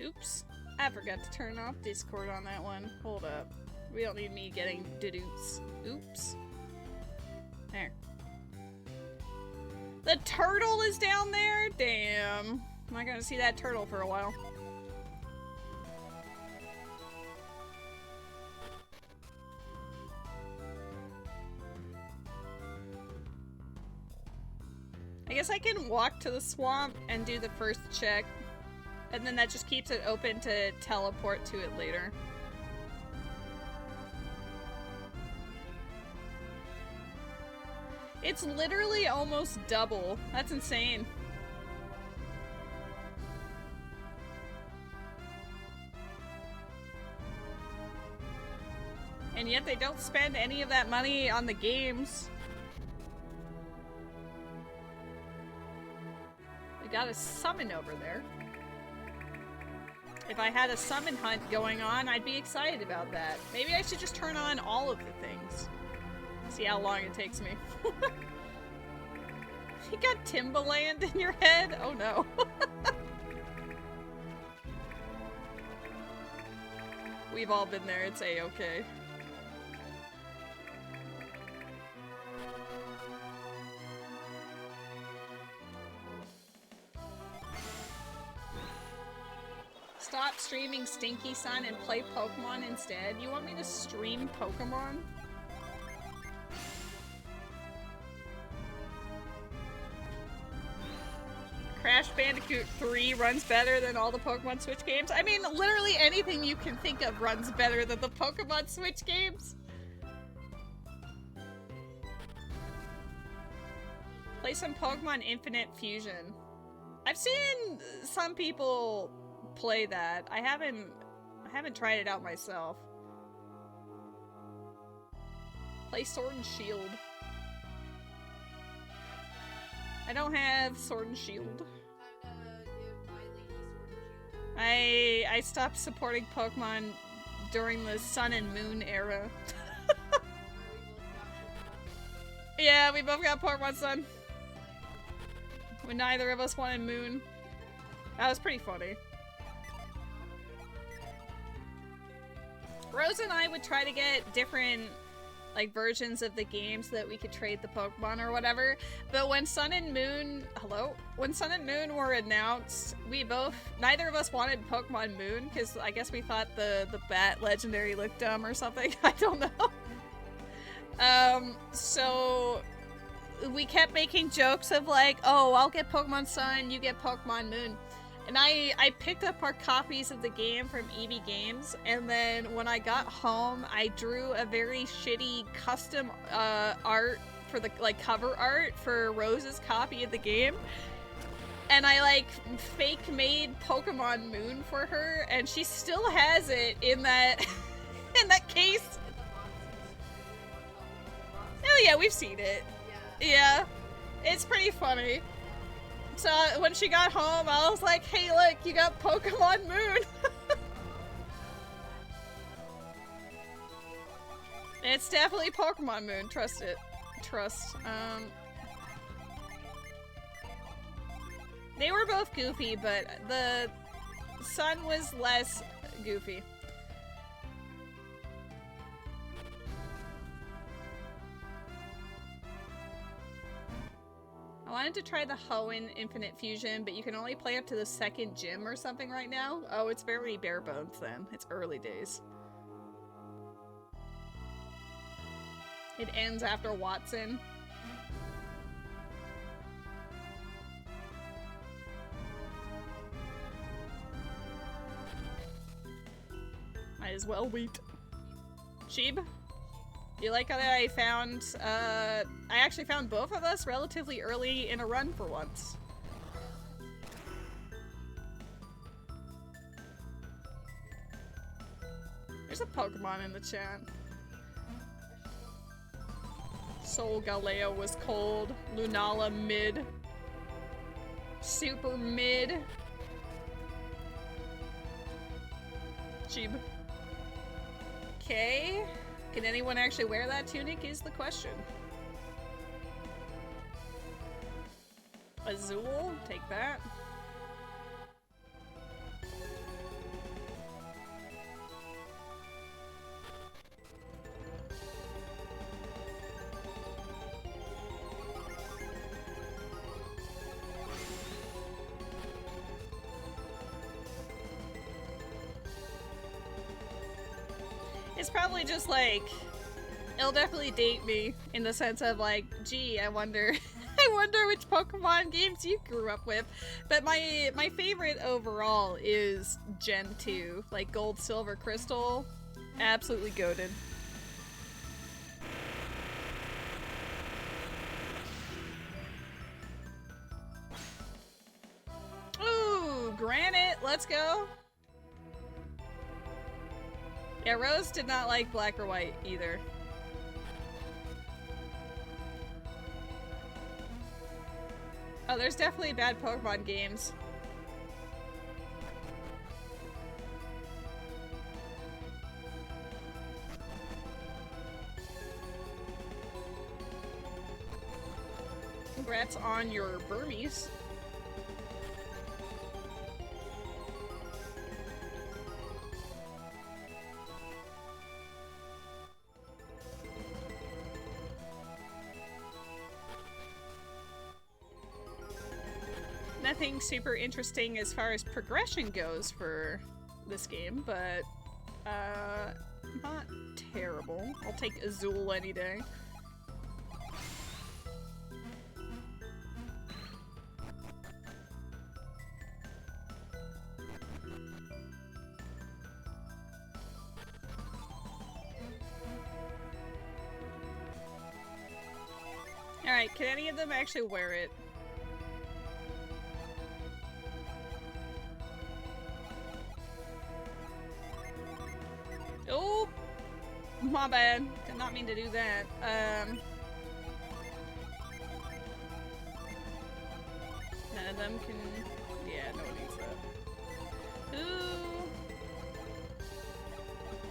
Oops. I forgot to turn off Discord on that one. Hold up. We don't need me getting doo-doots. Oops. There. The turtle is down there? Damn. I'm not gonna see that turtle for a while. I guess I can walk to the swamp and do the first check. And then that just keeps it open to teleport to it later. It's literally almost double. That's insane. And yet they don't spend any of that money on the games. We got a summon over there. If I had a summon hunt going on, I'd be excited about that. Maybe I should just turn on all of the things. See how long it takes me. You got Timbaland in your head? Oh no. We've all been there, it's a-okay. Stop streaming Stinky Sun and play Pokemon instead? You want me to stream Pokemon? Crash Bandicoot 3 runs better than all the Pokemon Switch games? I mean, literally anything you can think of runs better than the Pokemon Switch games. Play some Pokemon Infinite Fusion. I've seen some people play that. I haven't tried it out myself. Play Sword and Shield. I don't have Sword and Shield. I stopped supporting Pokemon during the Sun and Moon era. Yeah, we both got Pokemon Sun. When neither of us wanted Moon. That was pretty funny. Rose and I would try to get different like versions of the game so that we could trade the Pokemon or whatever. But when Sun and Moon, when Sun and Moon were announced, neither of us wanted Pokemon Moon because I guess we thought the bat legendary looked dumb or something. I don't know. So we kept making jokes of like, oh, I'll get Pokemon Sun, you get Pokemon Moon. And I picked up our copies of the game from EB Games, and then when I got home, I drew a very shitty custom art for the cover art for Rose's copy of the game. And I like fake made Pokemon Moon for her, and she still has it in that in that case. Oh yeah, we've seen it. Yeah, it's pretty funny. So when she got home, I was like, hey look, you got Pokemon Moon! It's definitely Pokemon Moon, trust it. Trust. They were both goofy, but the Sun was less goofy. wanted to try the Hoenn Infinite Fusion, but you can only play up to the 2nd gym or something right now. Oh, it's very bare bones then. It's early days. It ends after Watson. Might as well wait. Sheeb? You like how I found, I actually found both of us relatively early in a run for once. There's a Pokemon in the chat. Soul Galeo was cold. Lunala mid. Super mid. Cheeb. Okay. Can anyone actually wear that tunic is the question. Azul, take that. It's probably just like, it'll definitely date me in the sense of like, gee, I wonder I wonder which Pokemon games you grew up with. But my favorite overall is Gen 2, like Gold, Silver, Crystal. Absolutely goated. Ooh, Granite, let's go. Yeah, Rose did not like black or white either. Oh, there's definitely bad Pokemon games. Congrats on your Burmese. Nothing super interesting as far as progression goes for this game, but not terrible. I'll take Azul any day. Alright, can any of them actually wear it? Oh, my bad. Did not mean to do that. None of them can. Yeah, no one needs that. Ooh,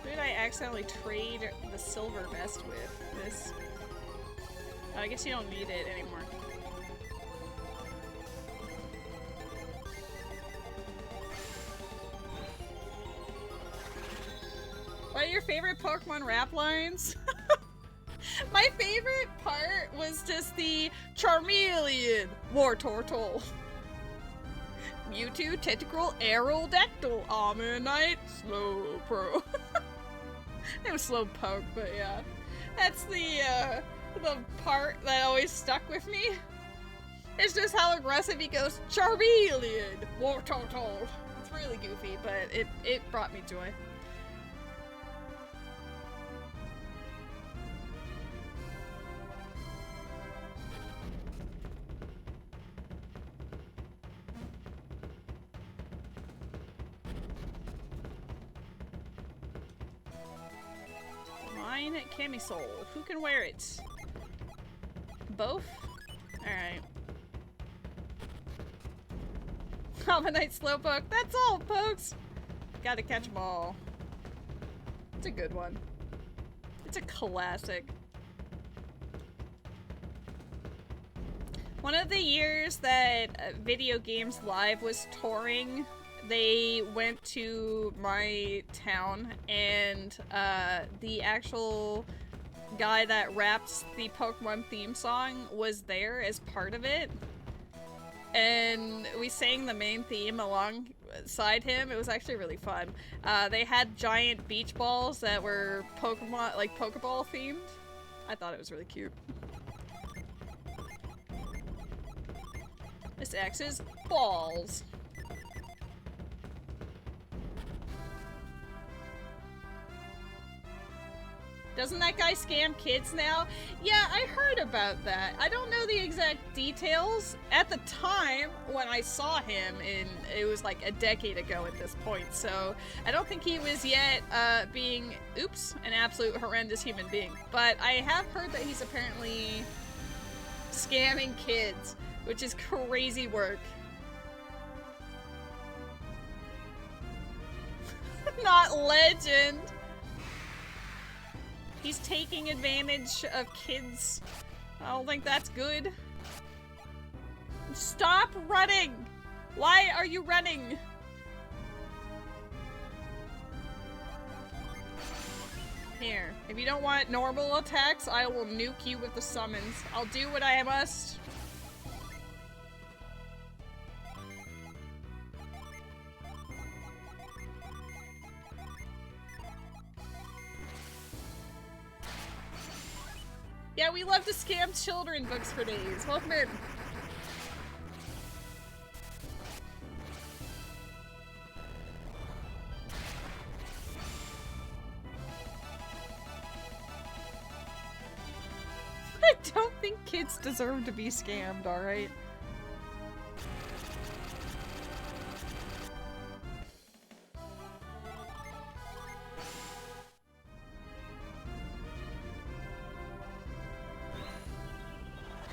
who did I accidentally trade the silver vest with? This. Oh, I guess you don't need it anymore. What are your favorite Pokemon rap lines? My favorite part was just the Charmeleon, Wartortle, Mewtwo, Tentacruel, Aerodactyl, Ammonite, Slowpoke. It was Slowpoke, but yeah. That's the part that always stuck with me. It's just how aggressive he goes, Charmeleon, Wartortle. It's really goofy, but it brought me joy. Camisole. Who can wear it? Both? Alright. Ammonite Slowpoke. That's all, folks! Gotta catch them all. It's a good one. It's a classic. One of the years that Video Games Live was touring, they went to my town, and the actual guy that raps the Pokemon theme song was there as part of it. and we sang the main theme alongside him. It was actually really fun. They had giant beach balls that were Pokemon, like Pokeball themed. I thought it was really cute. This X is balls. Doesn't that guy scam kids now? Yeah, I heard about that. I don't know the exact details. At the time when I saw him, it was like a decade ago at this point, so I don't think he was yet being, oops, an absolute horrendous human being. But I have heard that he's apparently scamming kids, which is crazy work. Not legend. He's taking advantage of kids. I don't think that's good. Stop running! Why are you running? Here, if you don't want normal attacks, I will nuke you with the summons. I'll do what I must. Yeah, we love to scam children books for days. Welcome in. I don't think kids deserve to be scammed, alright?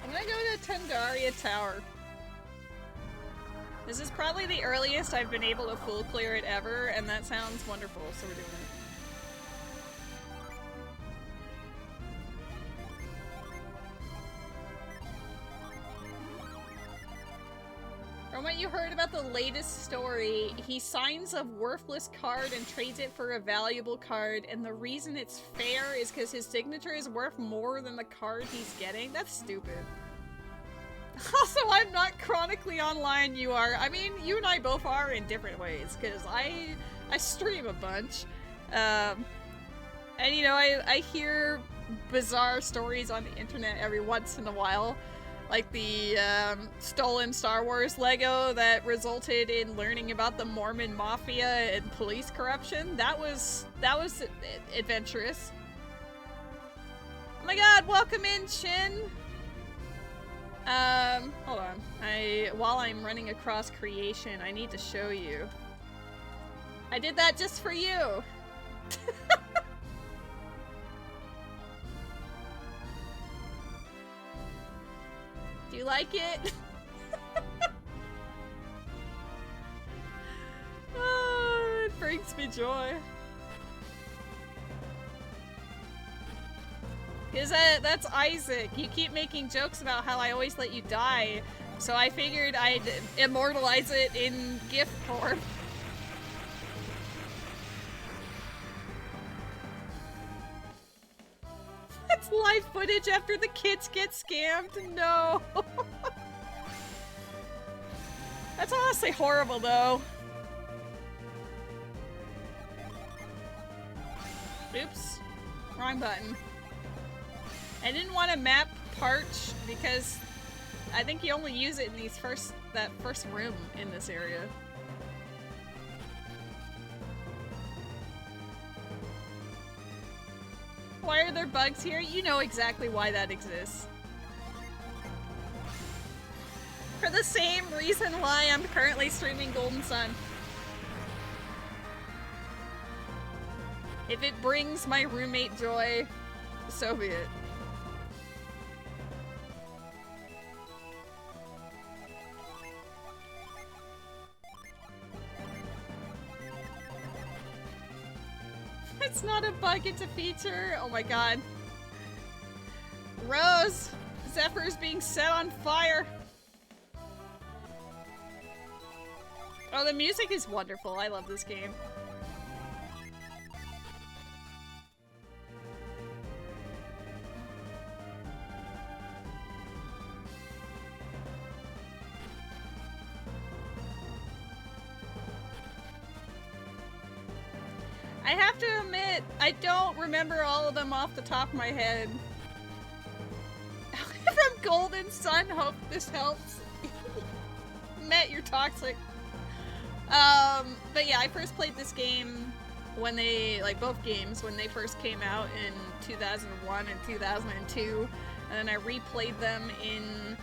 I'm gonna go to Tendaria Tower. This is probably the earliest I've been able to full clear it ever, and that sounds wonderful, so we're doing it. From what you heard about the latest story, he signs a worthless card and trades it for a valuable card, and the reason it's fair is because his signature is worth more than the card he's getting? That's stupid. Also, I'm not chronically online, you are. I mean, you and I both are in different ways, because I stream a bunch. And you know, I hear bizarre stories on the internet every once in a while. Like the stolen Star Wars Lego that resulted in learning about the Mormon Mafia and police corruption. That was adventurous. Oh my god, welcome in, Shin! Hold on. While I'm running across creation, I need to show you. I did that just for you! Do you like it? Oh, it brings me joy. Because that's Isaac. You keep making jokes about how I always let you die, so I figured I'd immortalize it in GIF form. It's live footage after the kids get scammed? No! That's honestly horrible, though. Oops. Wrong button. I didn't want to map Parch because I think you only use it in these that first room in this area. Why are there bugs here? You know exactly why that exists. For the same reason why I'm currently streaming Golden Sun. If it brings my roommate joy, so be it. It's not a bug, it's a feature. Oh my god. Rose! Zephyr's being set on fire! Oh, the music is wonderful. I love this game. I have to admit, I don't remember all of them off the top of my head. From Golden Sun, hope this helps. Met, you're toxic. But yeah, I first played this game when they, like both games, when they first came out in 2001 and 2002. And then I replayed them in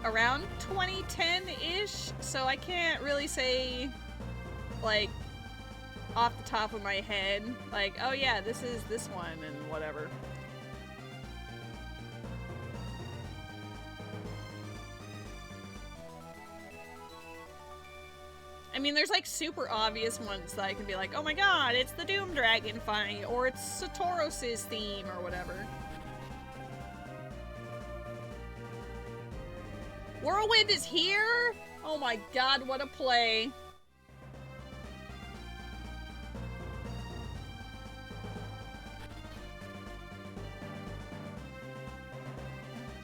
around 2010-ish. So I can't really say, like, off the top of my head, like, oh yeah, this is this one and whatever. I mean, there's like super obvious ones that I can be like, oh my god, it's the Doom Dragon fight, or it's Satoros' theme, or whatever. Whirlwind is here? Oh my god, what a play.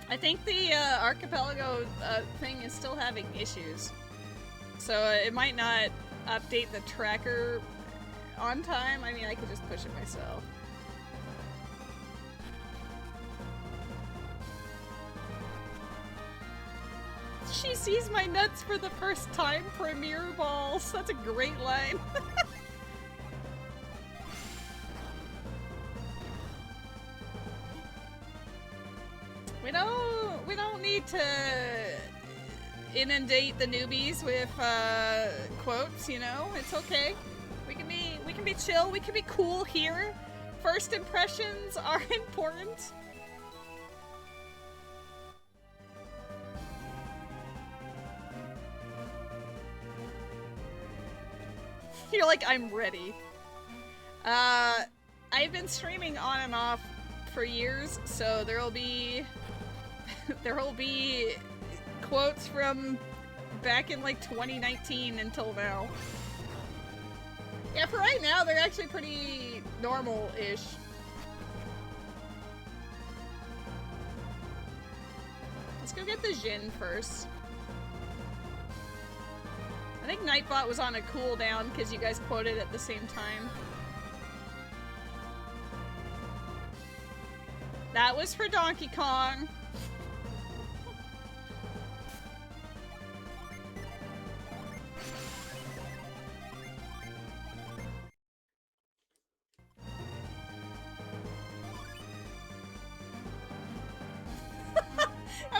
I think the Archipelago thing is still having issues. So it might not update the tracker on time. I mean, I could just push it myself. She sees my nuts for the first time, premiere balls. That's a great line. We don't need to inundate the newbies with quotes, you know? It's okay. We can be chill, we can be cool here. First impressions are important. You're like, I'm ready. I've been streaming on and off for years, so there will be quotes from back in like 2019 until now. Yeah, for right now, they're actually pretty normal-ish. Let's go get the Jin first. I think Nightbot was on a cooldown because you guys quoted at the same time. That was for Donkey Kong.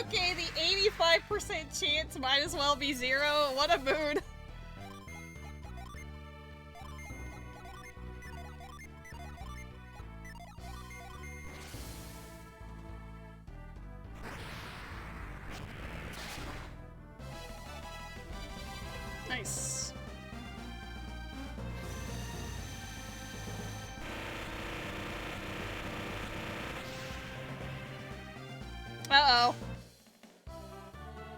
Okay, the 85% chance might as well be 0. What a mood. Nice. Uh-oh.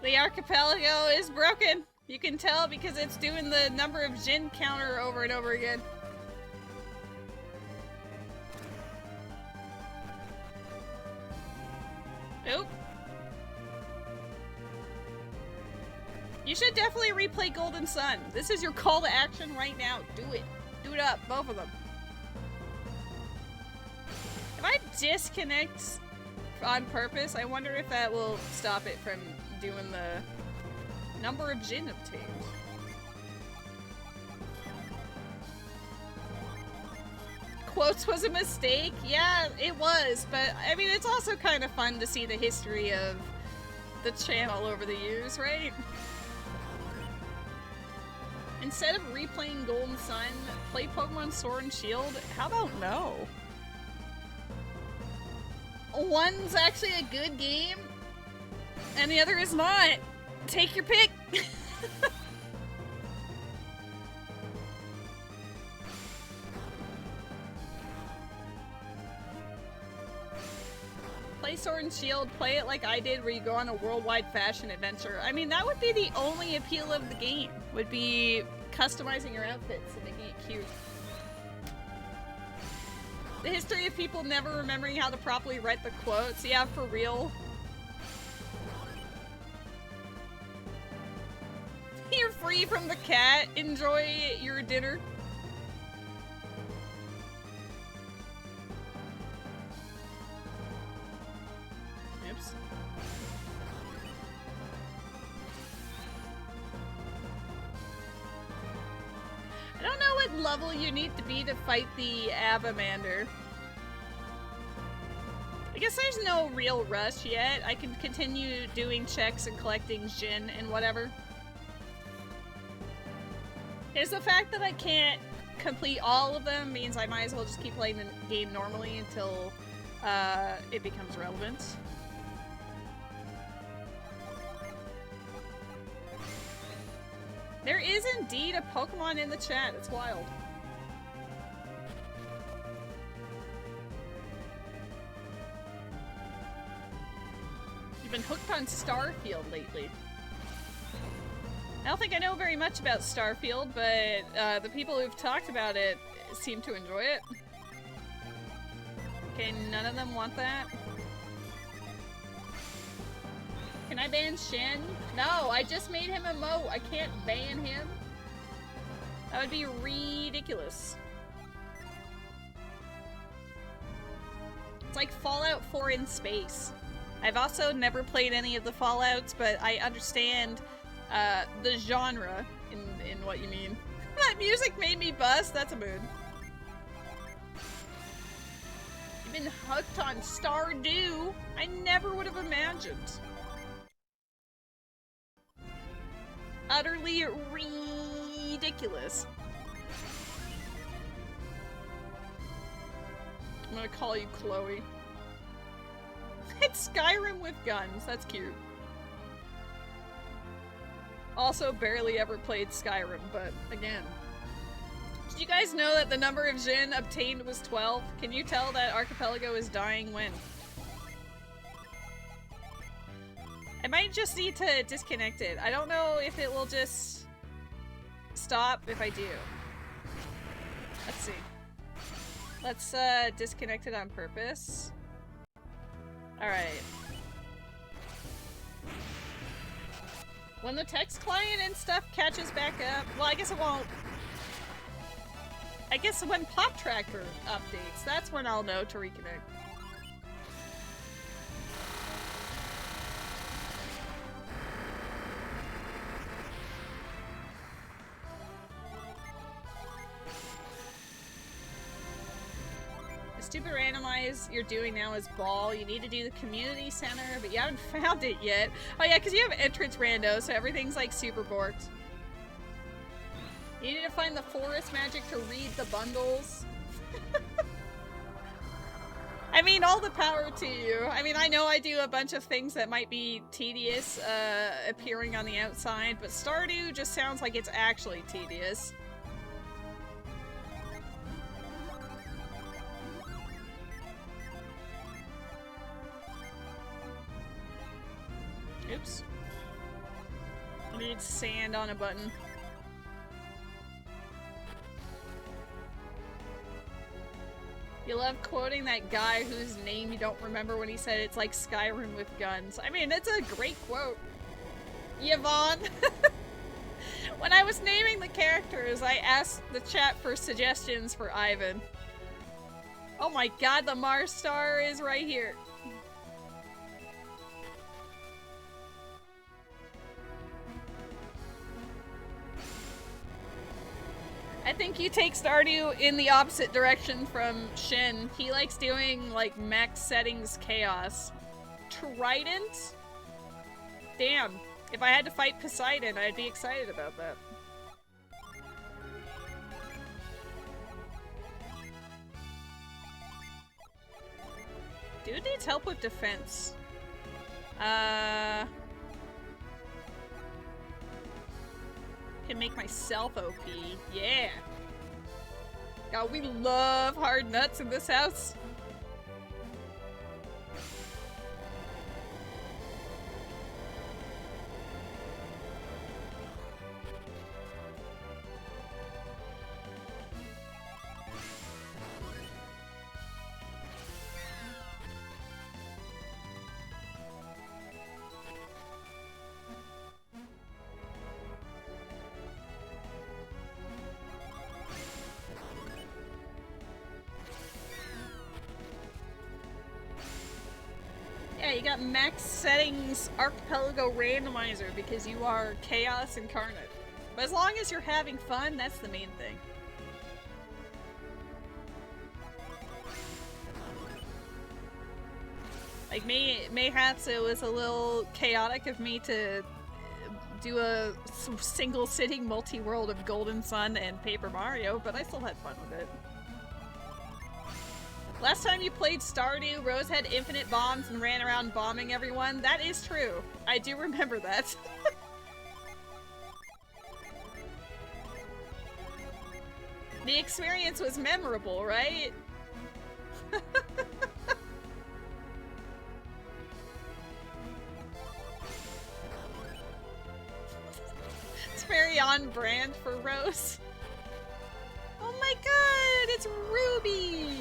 The Archipelago is broken. You can tell because it's doing the number of Jin counter over and over again. Nope. You should definitely replay Golden Sun. This is your call to action right now. Do it. Do it up, both of them. If I disconnect on purpose, I wonder if that will stop it from doing the number of Jin obtained. Quotes was a mistake? Yeah, it was, but I mean, it's also kind of fun to see the history of the channel over the years, right? Instead of replaying Golden Sun, play Pokemon Sword and Shield? How about no? One's actually a good game, and the other is not. Take your pick. Play Sword and Shield, play it like I did, where you go on a worldwide fashion adventure. I mean, that would be the only appeal of the game, would be customizing your outfits and making it cute. The history of people never remembering how to properly write the quotes. Yeah, for real. You're free from the cat. Enjoy your dinner. level you need to be to fight the Avamander? I guess there's no real rush yet. I can continue doing checks and collecting Jin and whatever. It's the fact that I can't complete all of them means I might as well just keep playing the game normally until it becomes relevant. There is indeed a Pokemon in the chat. It's wild. You've been hooked on Starfield lately. I don't think I know very much about Starfield, but the people who've talked about it seem to enjoy it. Okay, none of them want that. Can I ban Shin? No, I just made him a moat. I can't ban him. That would be ridiculous. It's like Fallout 4 in space. I've also never played any of the Fallouts, but I understand the genre in what you mean. That music made me bust. That's a mood. You've been hooked on Stardew. I never would have imagined. Utterly ridiculous. I'm gonna call you Chloe. It's Skyrim with guns. That's cute. Also barely ever played Skyrim, but again. Did you guys know that the number of Jin obtained was 12? Can you tell that Archipelago is dying when? I might just need to disconnect it. I don't know if it will just stop if I do. Let's see. Let's disconnect it on purpose. Alright. When the text client and stuff catches back up, well, I guess it won't. I guess when Pop Tracker updates, that's when I'll know to reconnect. Stupid randomize you're doing now is ball. You need to do the community center, but you haven't found it yet. Oh yeah, because you have entrance rando, so everything's like super borked. You need to find the forest magic to read the bundles. I mean, all the power to you. I mean, I know I do a bunch of things that might be tedious appearing on the outside, but Stardew just sounds like it's actually tedious. Oops. I need sand on a button. You love quoting that guy whose name you don't remember when he said it's like Skyrim with guns. I mean, it's a great quote. Yvonne. When I was naming the characters, I asked the chat for suggestions for Ivan. Oh my god, the Mars star is right here. I think you take Stardew in the opposite direction from Shin. He likes doing, like, max settings chaos. Trident? Damn. If I had to fight Poseidon, I'd be excited about that. Dude needs help with defense. Can make myself OP. Yeah. God, we love hard nuts in this house. You got max settings Archipelago Randomizer because you are chaos incarnate. But as long as you're having fun, that's the main thing. Like, mayhaps it was a little chaotic of me to do a single sitting multi-world of Golden Sun and Paper Mario, but I still had fun with it. Last time you played Stardew, Rose had infinite bombs and ran around bombing everyone. That is true. I do remember that. The experience was memorable, right? It's very on brand for Rose. Oh my god, it's Ruby!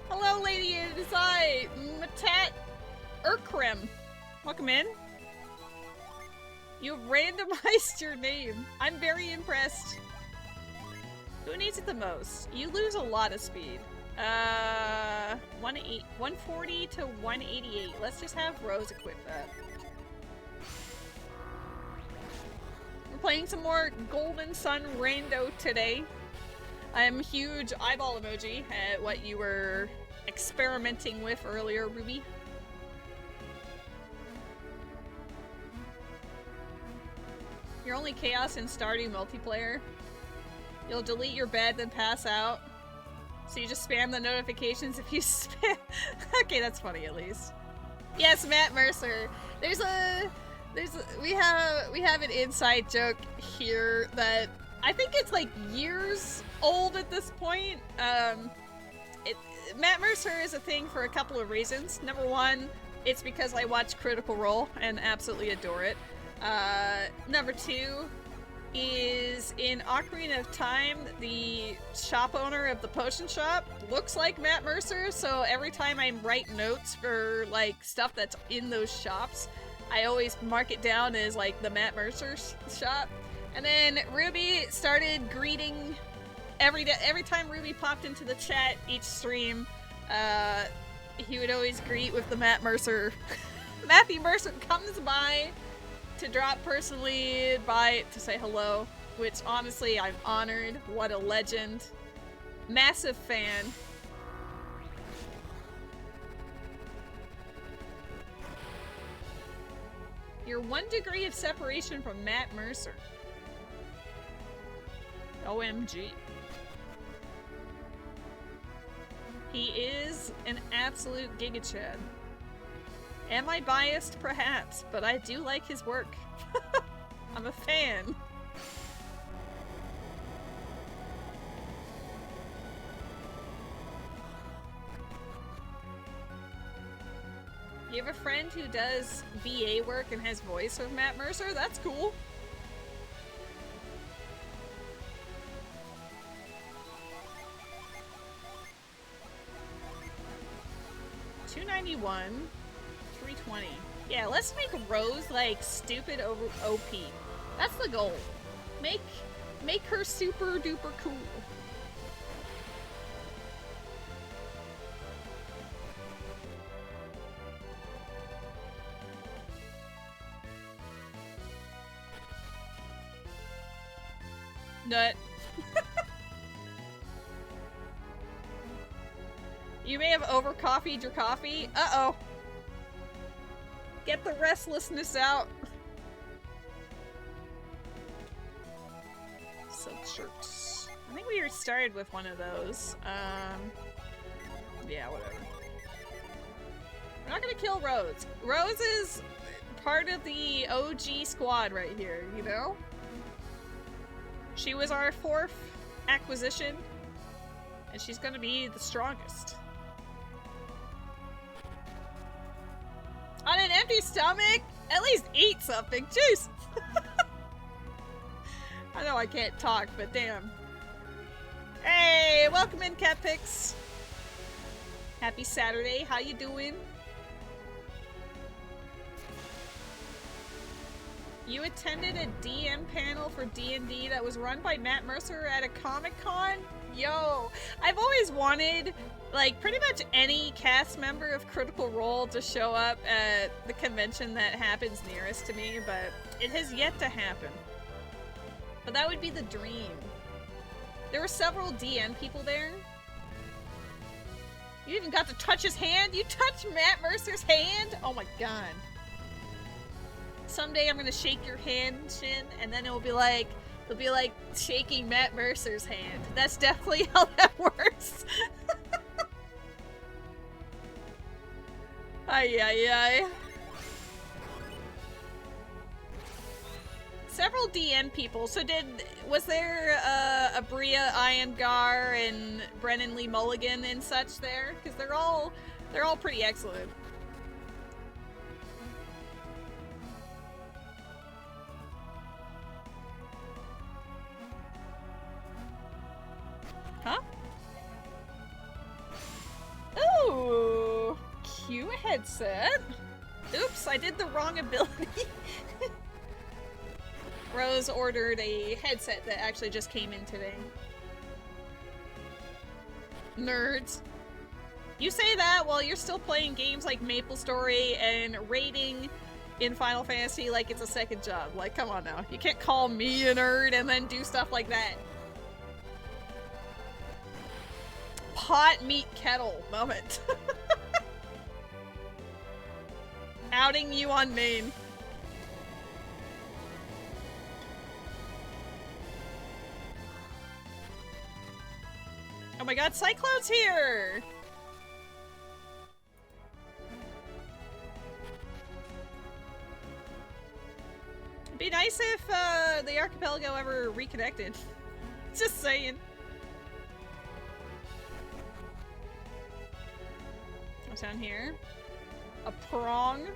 Hello, lady, it is I, Matat Urkrim. Welcome in. You randomized your name. I'm very impressed. Who needs it the most? You lose a lot of speed. 140 to 188. Let's just have Rose equip that. We're playing some more Golden Sun Rando today. I'm huge eyeball emoji at what you were experimenting with earlier, Ruby. You're only chaos in Stardew multiplayer. You'll delete your bed, then pass out. So you just spam the notifications if you spam. Okay, that's funny at least. Yes, Matt Mercer. We have an inside joke here that I think it's like years old at this point. Matt Mercer is a thing for a couple of reasons. Number one, it's because I watch Critical Role and absolutely adore it. Number two is in Ocarina of Time, the shop owner of the potion shop looks like Matt Mercer, so every time I write notes for like stuff that's in those shops, I always mark it down as like the Matt Mercer shop. And then Ruby started greeting every time Ruby popped into the chat each stream, he would always greet with the Matt Mercer. Matthew Mercer comes by to drop personally by to say hello, which honestly I'm honored. What a legend. Massive fan. You're 1 degree of separation from Matt Mercer. OMG. He is an absolute Giga Chad. Am I biased? Perhaps, but I do like his work. I'm a fan. You have a friend who does VA work and has voice of Matt Mercer? That's cool. $291. 320. Yeah, let's make Rose like stupid over OP. That's the goal. Make her super duper cool. Nut. You may have over-coffeed your coffee. Uh-oh. Get the restlessness out. Silk shirts. I think we started with one of those. Yeah, whatever. We're not gonna kill Rose. Rose is part of the OG squad right here, you know? She was our 4th acquisition, and she's gonna be the strongest. On an empty stomach? At least eat something. Jeez! I know I can't talk, but damn. Hey, welcome in, Catpix. Happy Saturday. How you doing? You attended a DM panel for D&D that was run by Matt Mercer at a Comic-Con? Yo, I've always wanted, like, pretty much any cast member of Critical Role to show up at the convention that happens nearest to me, but it has yet to happen. But that would be the dream. There were several DM people there. You even got to touch his hand? You touched Matt Mercer's hand? Oh my god. Someday I'm gonna shake your hand, Shin, and then it'll be like shaking Matt Mercer's hand. That's definitely how that works. Ay, ay, ay. Several DN people. So was there a Bria Iyengar and Brennan Lee Mulligan and such there? Because they're all pretty excellent. Huh? Ooh, cute headset. Oops, I did the wrong ability. Rose ordered a headset that actually just came in today. Nerds. You say that while you're still playing games like MapleStory and raiding in Final Fantasy like it's a second job. Like, come on now. You can't call me a nerd and then do stuff like that. Pot meat kettle moment. Outing you on main. Oh my god, Cyclone's here! It'd be nice if the Archipelago ever reconnected. Just saying. What's down here? A prong?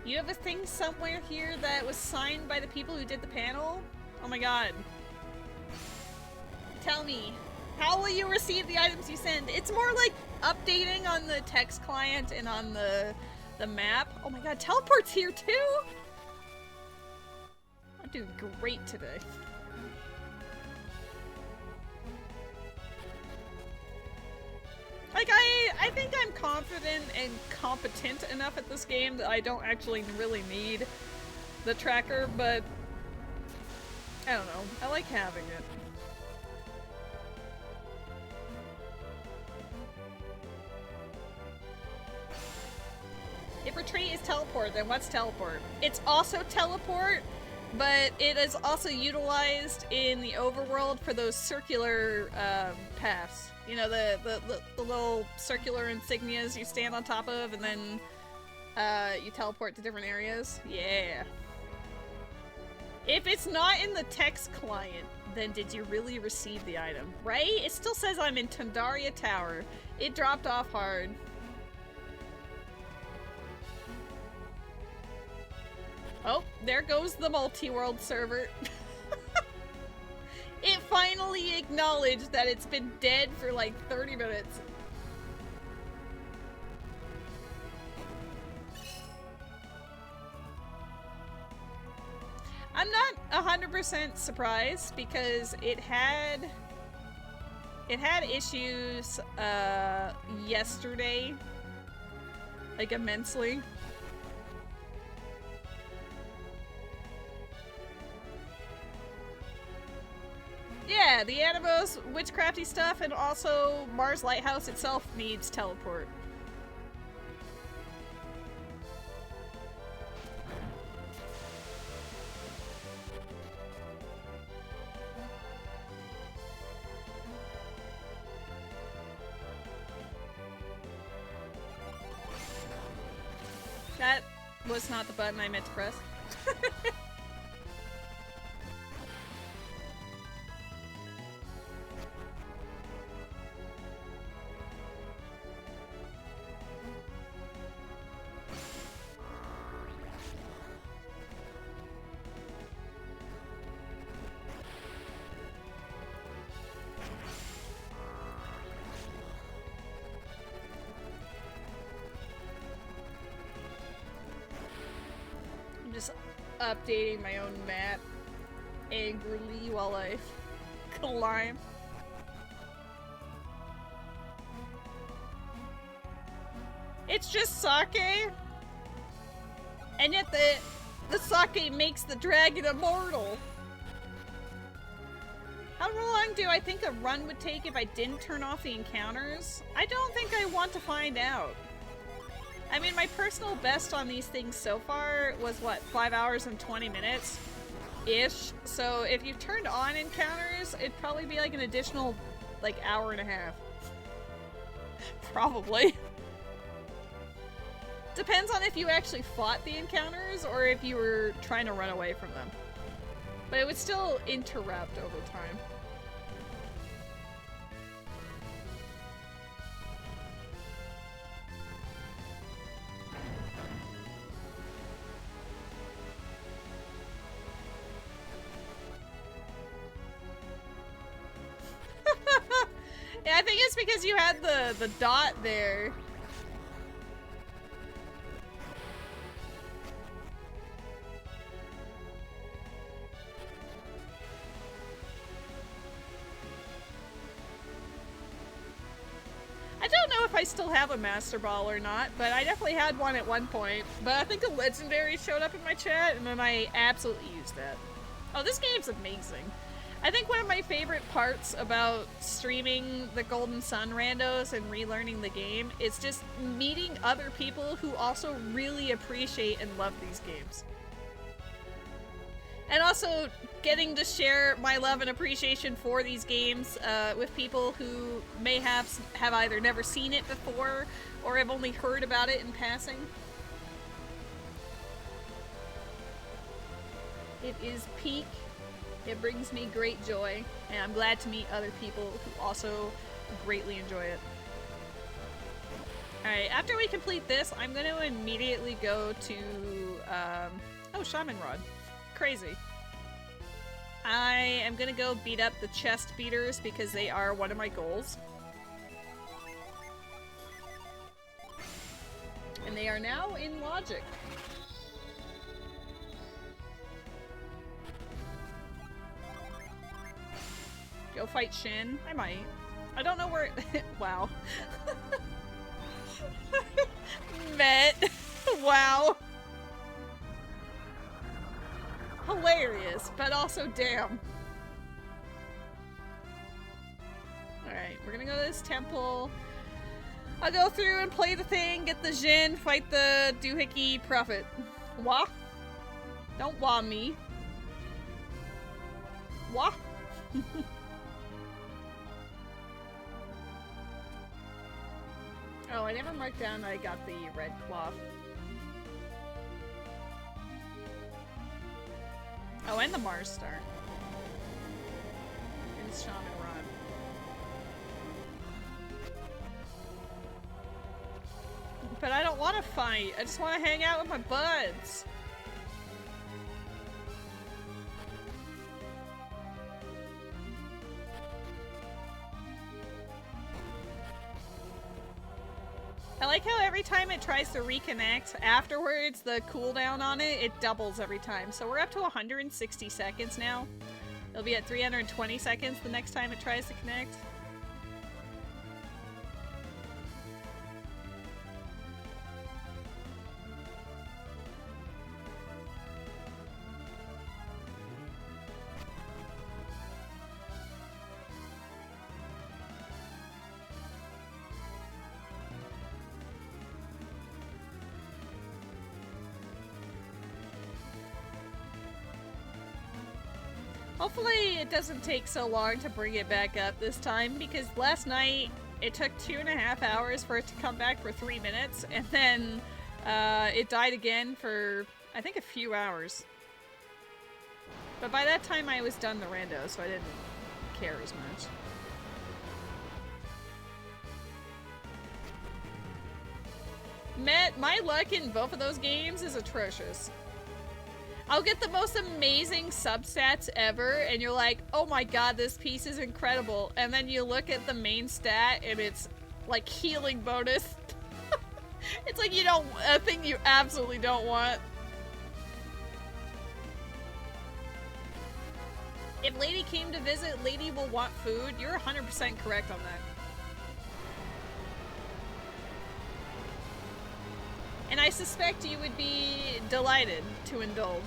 You have a thing somewhere here that was signed by the people who did the panel? Oh my god. Tell me, how will you receive the items you send? It's more like updating on the text client and on the map. Oh my god, teleport's here too? I'm doing great today. Like, I think I'm confident and competent enough at this game that I don't actually really need the tracker, but I don't know. I like having it. If retreat is teleport, then what's teleport? It's also teleport, but it is also utilized in the overworld for those circular paths. You know, the little circular insignias you stand on top of and then you teleport to different areas. Yeah. If it's not in the text client, then did you really receive the item? Right? It still says I'm in Tandaria Tower. It dropped off hard. Oh, there goes the multi-world server. It finally acknowledged that it's been dead for like 30 minutes. I'm not 100% surprised because it had issues yesterday, like immensely. Yeah, the Animos, witchcrafty stuff, and also Mars Lighthouse itself needs teleport. That was not the button I meant to press. Updating my own map angrily while I climb. It's just sake, and yet the sake makes the dragon immortal. How long do I think a run would take if I didn't turn off the encounters? I don't think I want to find out. I mean, my personal best on these things so far was, what, 5 hours and 20 minutes-ish? So if you turned on encounters, it'd probably be like an additional, like, hour and a half. Probably. Depends on if you actually fought the encounters or if you were trying to run away from them. But it would still interrupt over time. Yeah, I think it's because you had the dot there. I don't know if I still have a Master Ball or not, but I definitely had one at one point. But I think a Legendary showed up in my chat, and then I absolutely used that. Oh, this game's amazing. I think one of my favorite parts about streaming the Golden Sun randos and relearning the game is just meeting other people who also really appreciate and love these games. And also getting to share my love and appreciation for these games with people who may have either never seen it before or have only heard about it in passing. It is peak. It brings me great joy, and I'm glad to meet other people who also greatly enjoy it. Alright, after we complete this, I'm going to immediately go to, oh, Shaman Rod. Crazy. I am going to go beat up the chest beaters because they are one of my goals. And they are now in logic. Go fight Shin? I might. I don't know where wow. Met. Wow. Hilarious, but also damn. Alright, we're gonna go to this temple. I'll go through and play the thing, get the Jin, fight the doohickey prophet. Wah? Don't wah me. Wah? Oh, I never marked down that I got the red cloth. Oh, and the Mars Star. And Shaman Rod. But I don't want to fight. I just want to hang out with my buds. I like how every time it tries to reconnect, afterwards the cooldown on it, it doubles every time. So we're up to 160 seconds now. It'll be at 320 seconds the next time it tries to connect. Hopefully it doesn't take so long to bring it back up this time, because last night it took 2.5 hours for it to come back for 3 minutes, and then it died again for, I think, a few hours. But by that time I was done the rando, so I didn't care as much. My luck in both of those games is atrocious. I'll get the most amazing substats ever, and you're like, oh my god, this piece is incredible. And then you look at the main stat, and it's like healing bonus. It's like a thing you absolutely don't want. If Lady came to visit, Lady will want food. You're 100% correct on that. And I suspect you would be delighted to indulge.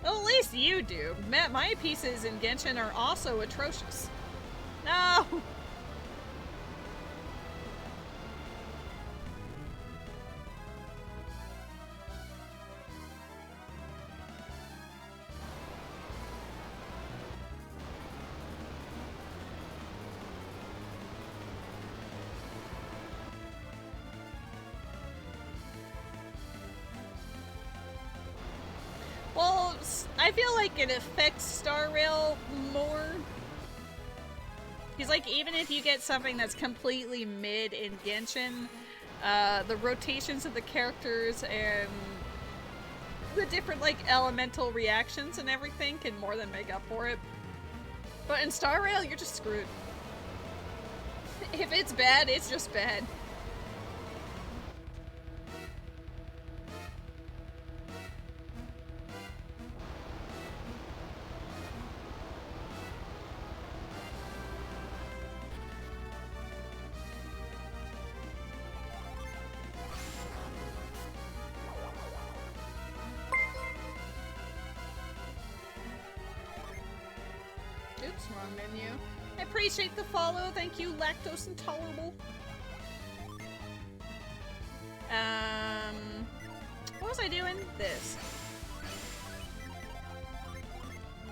Well, at least you do. My pieces in Genshin are also atrocious. No! Well, I feel like it affects Star Rail more. Because, like, even if you get something that's completely mid in Genshin, the rotations of the characters and the different, like, elemental reactions and everything can more than make up for it. But in Star Rail, you're just screwed. If it's bad, it's just bad. Oops, wrong menu. I appreciate the follow. Thank you, Lactose Intolerable. What was I doing? This.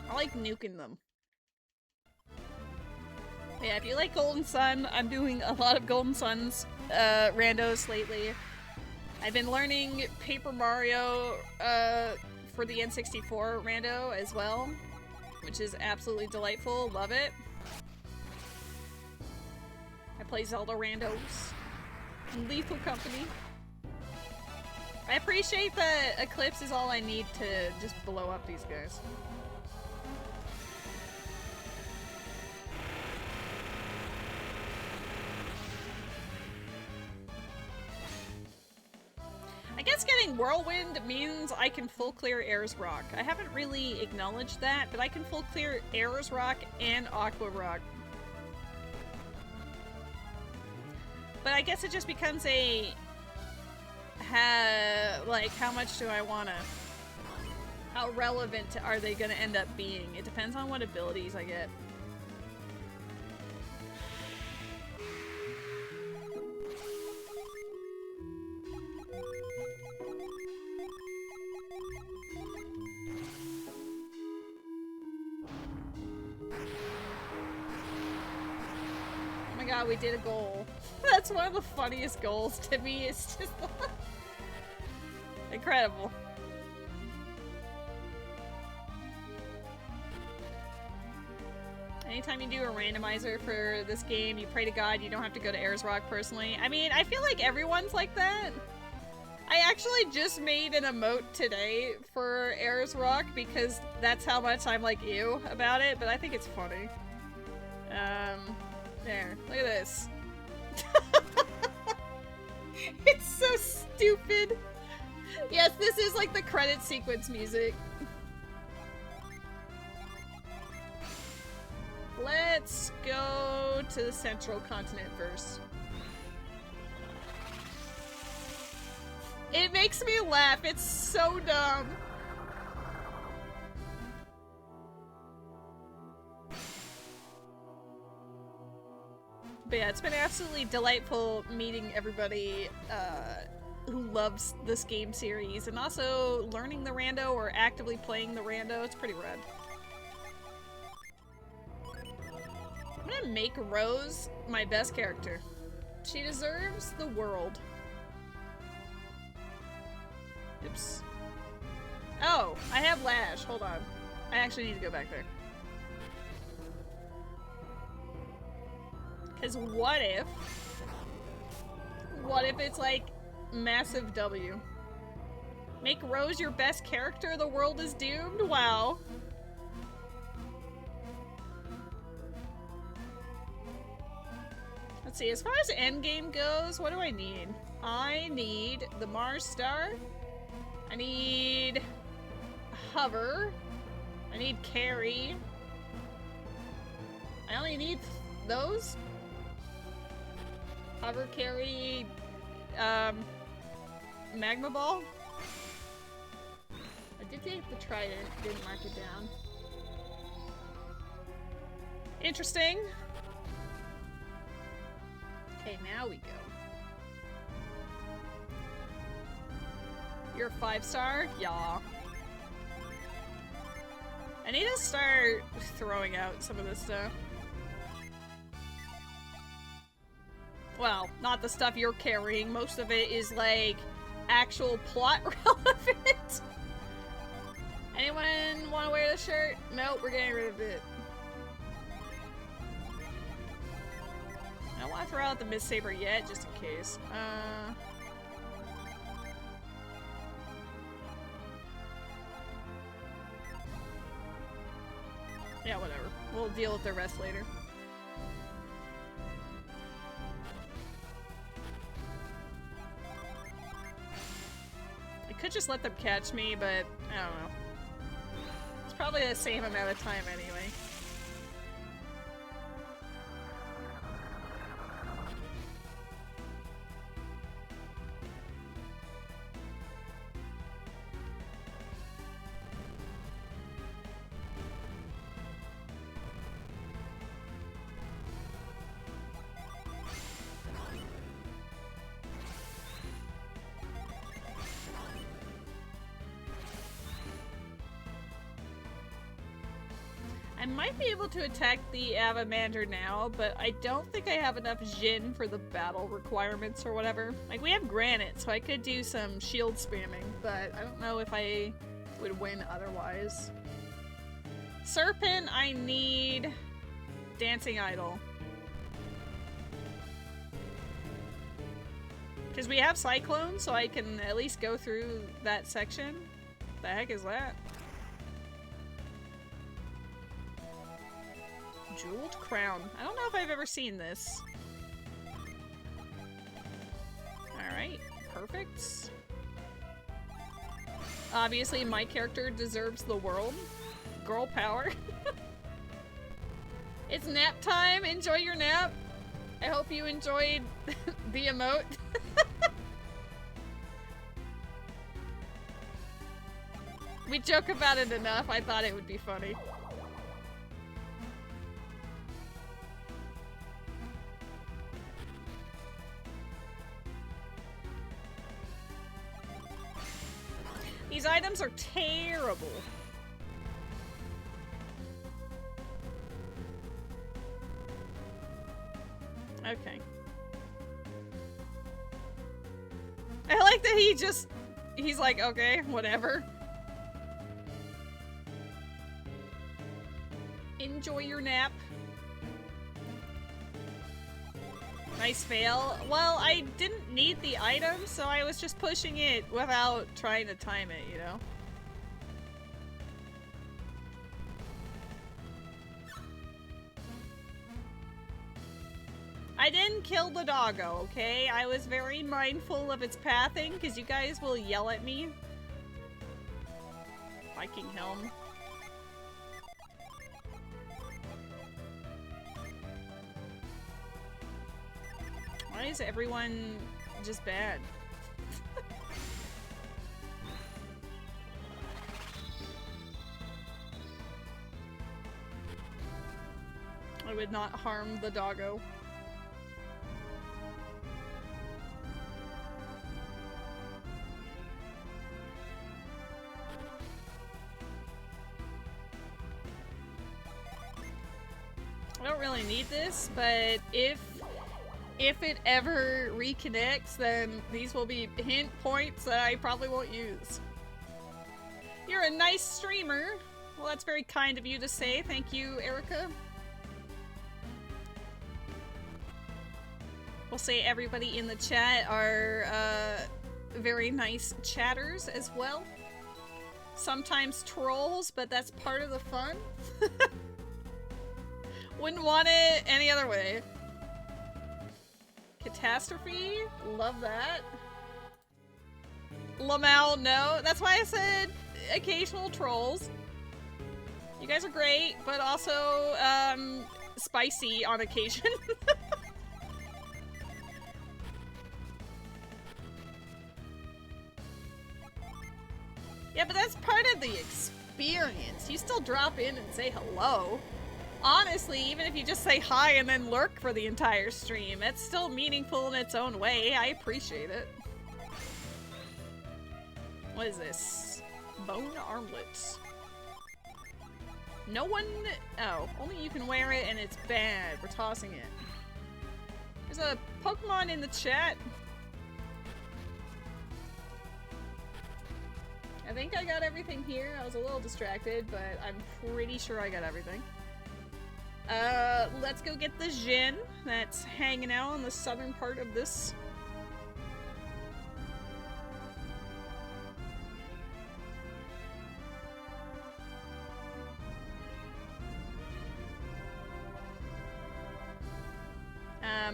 I like nuking them. Yeah, if you like Golden Sun, I'm doing a lot of Golden Suns randos lately. I've been learning Paper Mario for the N64 rando as well, which is absolutely delightful. Love it. I play Zelda randos. Lethal Company. I appreciate that Eclipse is all I need to just blow up these guys. I guess getting Whirlwind means I can full clear Air's Rock. I haven't really acknowledged that, but I can full clear Air's Rock and Aqua Rock. But I guess it just becomes a... like, how much do I wanna... How relevant are they gonna end up being? It depends on what abilities I get. Oh my god, we did a goal. That's one of the funniest goals to me. It's just incredible. Anytime you do a randomizer for this game, you pray to God you don't have to go to Air's Rock personally. I mean, I feel like everyone's like that. I actually just made an emote today for Air's Rock because that's how much I'm like ew about it, but I think it's funny. There. Look at this. It's so stupid. Yes, this is like the credit sequence music. Let's go to the Central Continent first. It makes me laugh. It's so dumb. But yeah, it's been absolutely delightful meeting everybody who loves this game series and also learning the rando or actively playing the rando. It's pretty rad. I'm gonna make Rose my best character. She deserves the world. Oops. Oh, I have Lash. Hold on. I actually need to go back there. Because what if it's like massive W? Make Rose your best character, the world is doomed? Wow. Let's see, as far as endgame goes, what do I need? I need the Mars Star. I need Hover. I need Carry. I only need those. Hover, Carry, Magma Ball. I did take the trident, didn't mark it down. Interesting. Okay, now we go. You're a 5-star? Yeah. I need to start throwing out some of this stuff. Well, not the stuff you're carrying. Most of it is, like, actual plot relevant. Anyone want to wear this shirt? Nope, we're getting rid of it. I don't want to throw out the Mist Saber yet, just in case. Yeah, whatever. We'll deal with the rest later. I could just let them catch me, but I don't know. It's probably the same amount of time anyway. I might be able to attack the Avamander now, but I don't think I have enough Jin for the battle requirements or whatever. Like, we have Granite, so I could do some shield spamming, but I don't know if I would win otherwise. Serpent, I need Dancing Idol. Because we have Cyclone, so I can at least go through that section. The heck is that? Jeweled Crown. I don't know if I've ever seen this. Alright, perfect. Obviously, my character deserves the world. Girl power. It's nap time. Enjoy your nap. I hope you enjoyed the emote. We joke about it enough. I thought it would be funny. These items are terrible. Okay. I like that he's like, okay, whatever. Enjoy your nap. Nice fail. Well, I didn't need the item, so I was just pushing it without trying to time it, you know? I didn't kill the doggo, okay? I was very mindful of its pathing, because you guys will yell at me. Viking Helm. Why is everyone just bad? I would not harm the doggo. I don't really need this, but if it ever reconnects, then these will be hint points that I probably won't use. You're a nice streamer. Well, that's very kind of you to say. Thank you, Erica. We'll say everybody in the chat are very nice chatters as well. Sometimes trolls, but that's part of the fun. Wouldn't want it any other way. Catastrophe? Love that. Lamau, no. That's why I said occasional trolls. You guys are great, but also spicy on occasion. Yeah, but that's part of the experience. You still drop in and say hello. Honestly, even if you just say hi and then lurk for the entire stream, it's still meaningful in its own way. I appreciate it. What is this? Bone armlets. No one... Oh, only you can wear it and it's bad. We're tossing it. There's a Pokemon in the chat. I think I got everything here. I was a little distracted, but I'm pretty sure I got everything. Let's go get the Jin that's hanging out on the southern part of this.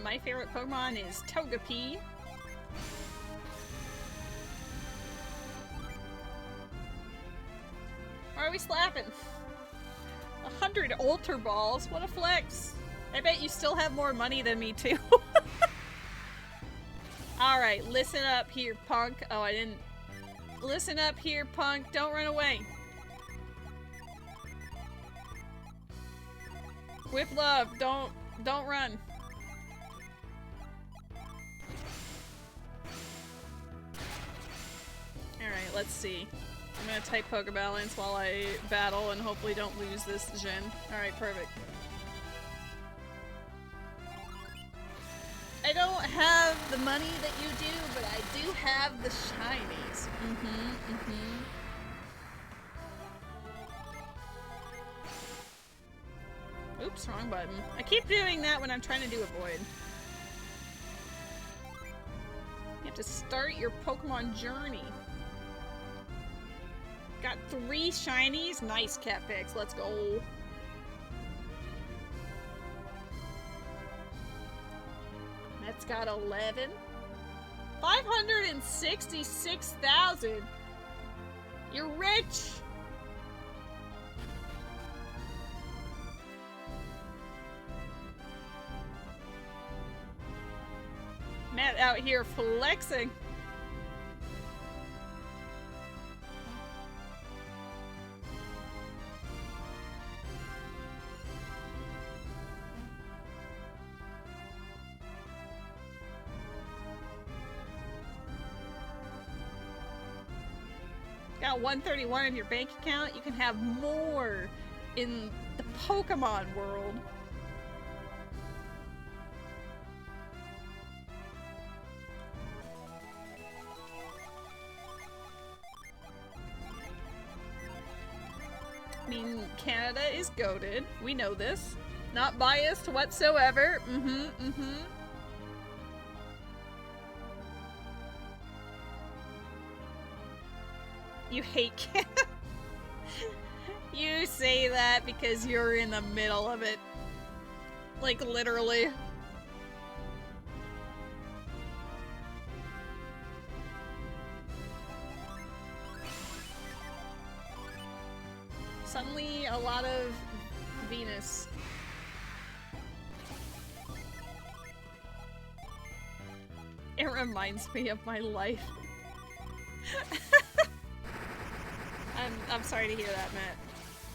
My favorite Pokemon is Togepi. Why are we slapping? 100 Ultra Balls? What a flex! I bet you still have more money than me too. Alright, listen up here, punk. Oh, I didn't... Listen up here, punk. Don't run away. With love, don't run. Alright, let's see. I'm gonna type Pokebalance while I battle and hopefully don't lose this Jin. Alright, perfect. I don't have the money that you do, but I do have the shinies. Oops, wrong button. I keep doing that when I'm trying to do a void. You have to start your Pokemon journey. Got 3 shinies. Nice, Catfix. Let's go. That's got 11. 566,000. You're rich. Matt out here flexing. Got 131 in your bank account. You can have more in the Pokemon world. I mean, Canada is goated. We know this. Not biased whatsoever. You hate Canada. You say that because you're in the middle of it. Like, literally. Suddenly, a lot of Venus. It reminds me of my life. I'm sorry to hear that, Matt.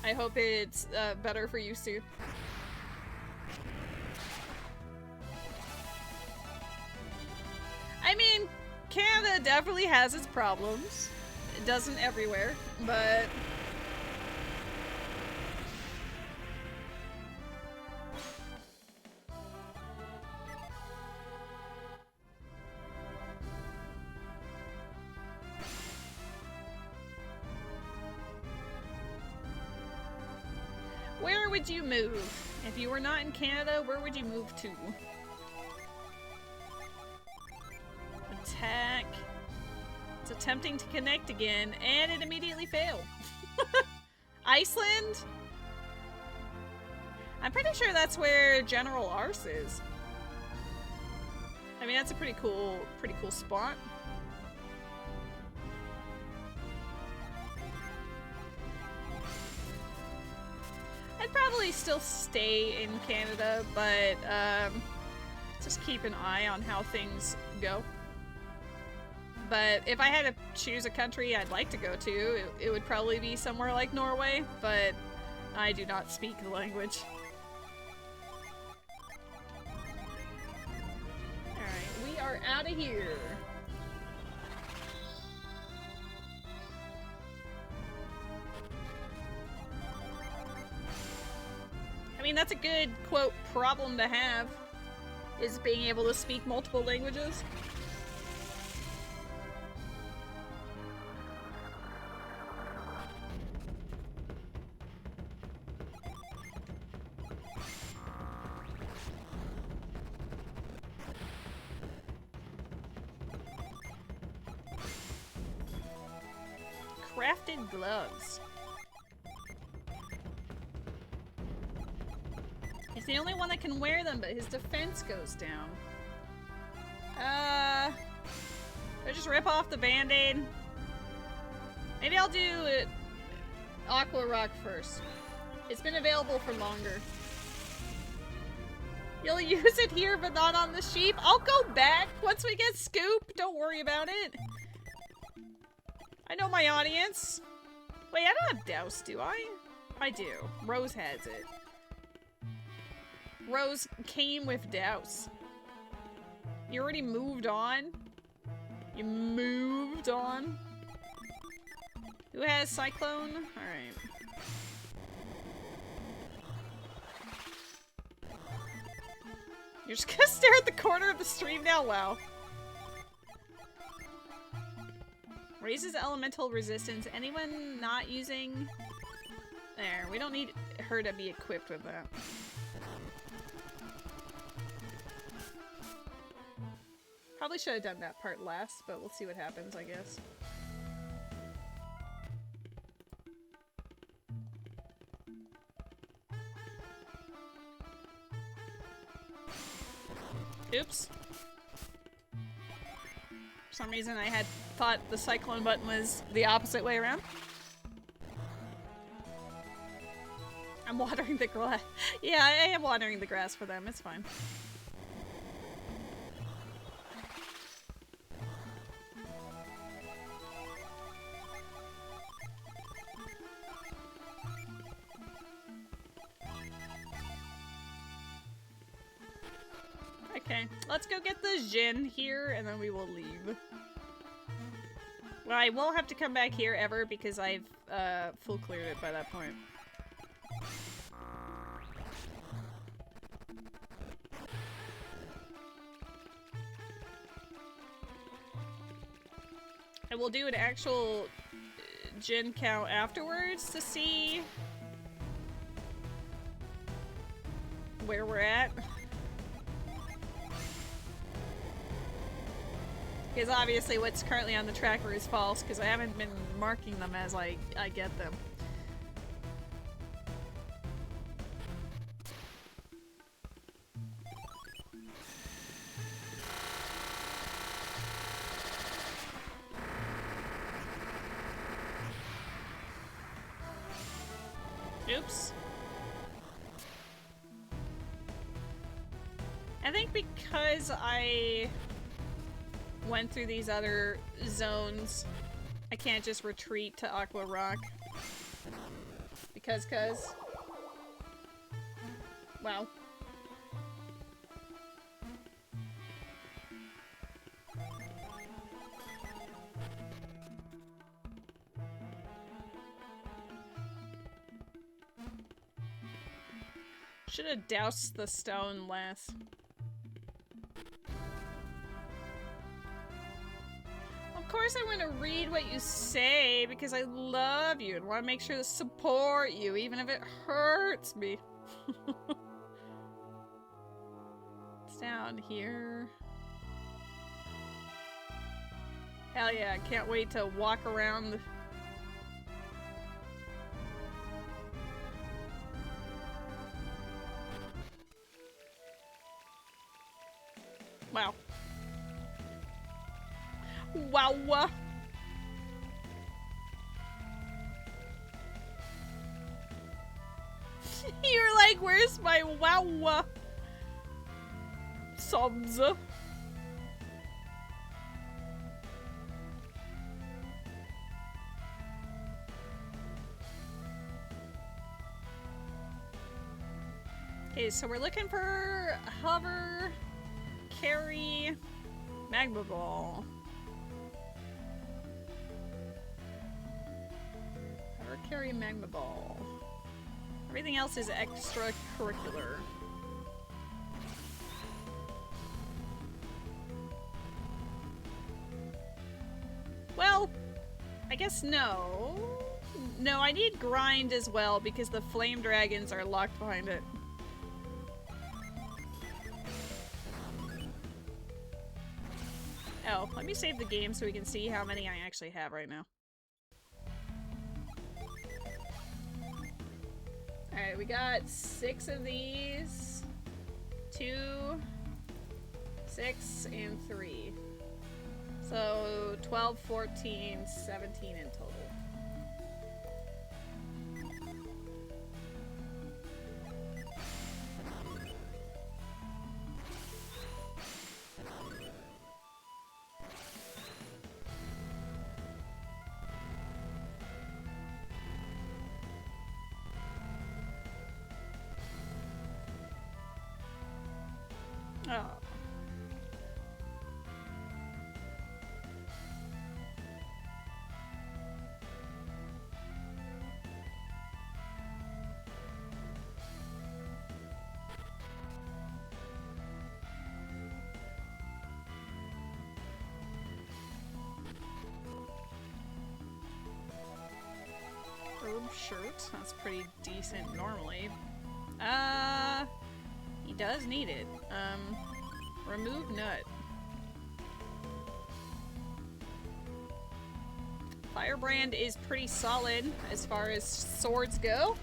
I hope it's better for you soon. I mean, Canada definitely has its problems. It doesn't everywhere, but... Where would you move? If you were not in Canada, where would you move to? Attack. It's attempting to connect again, and it immediately failed. Iceland? I'm pretty sure that's where General Arce is. I mean, that's a pretty cool spot. I'd probably still stay in Canada, but just keep an eye on how things go. But if I had to choose a country I'd like to go to, it would probably be somewhere like Norway, but I do not speak the language. Alright, we are out of here. I mean, that's a good, quote, problem to have, is being able to speak multiple languages. Crafted gloves. He's the only one that can wear them, but his defense goes down. Do I just rip off the band-aid? Maybe I'll do Aqua Rock first. It's been available for longer. You'll use it here, but not on the sheep? I'll go back once we get Scoop. Don't worry about it. I know my audience. Wait, I don't have Douse, do I? I do. Rose has it. Rose came with Douse. You already moved on? You moved on? Who has Cyclone? Alright. You're just gonna stare at the corner of the stream now? Wow. Raises elemental resistance. Anyone not using... There, we don't need her to be equipped with that. Probably should have done that part last, but we'll see what happens, I guess. Oops. For some reason I had thought the cyclone button was the opposite way around. I'm watering the grass. Yeah, I am watering the grass for them. It's fine. Okay, let's go get the Jin here, and then we will leave. Well, I won't have to come back here ever because I've full cleared it by that point. I will do an actual Jin count afterwards to see where we're at. Because obviously what's currently on the tracker is false, because I haven't been marking them as I get them. Oops. I think because I went through these other zones, I can't just retreat to Aqua Rock. Because. Wow. Should have doused the stone last. Of course I want to read what you say because I love you and want to make sure to support you even if it hurts me. It's down here. Hell yeah, I can't wait to walk around. Wow. Wow. You're like, where's my wow? Sobs. Okay, so we're looking for hover, carry, magma ball. Hover, carry, magma ball. Everything else is extracurricular. Well, I guess no. No, I need grind as well because the flame dragons are locked behind it. Oh, let me save the game so we can see how many I actually have right now. Alright, we got 6 of these. 2, 6, and 3. So 12, 14, 17 in total. Oh. Herb shirt. That's pretty decent normally. He does need it. Remove nut. Firebrand is pretty solid as far as swords go.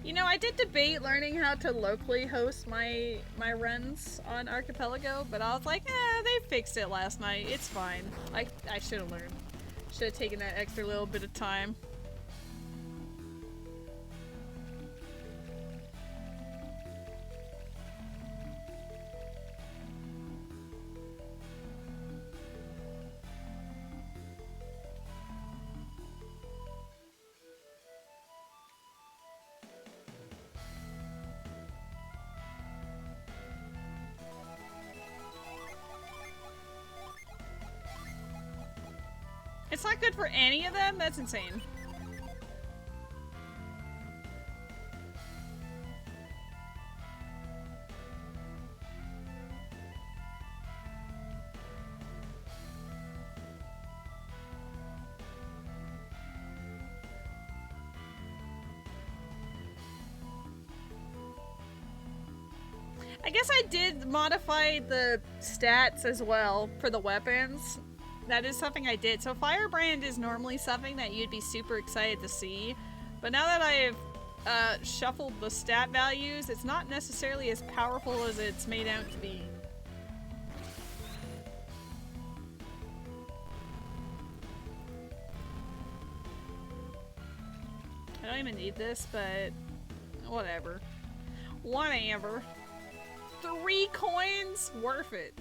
You know, I did debate learning how to locally host my runs on Archipelago, but I was like, they fixed it last night. It's fine. I should have learned. Should have taken that extra little bit of time. It's not good for any of them? That's insane. I guess I did modify the stats as well for the weapons. That is something I did. So Firebrand is normally something that you'd be super excited to see. But now that I've shuffled the stat values, it's not necessarily as powerful as it's made out to be. I don't even need this, but whatever. Whatever. 3 coins? Worth it.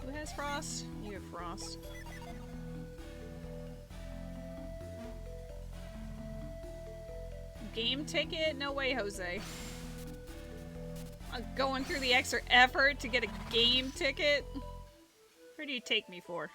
Who has frost? You have frost. Game ticket? No way, Jose. I'm going through the extra effort to get a game ticket? Where do you take me for?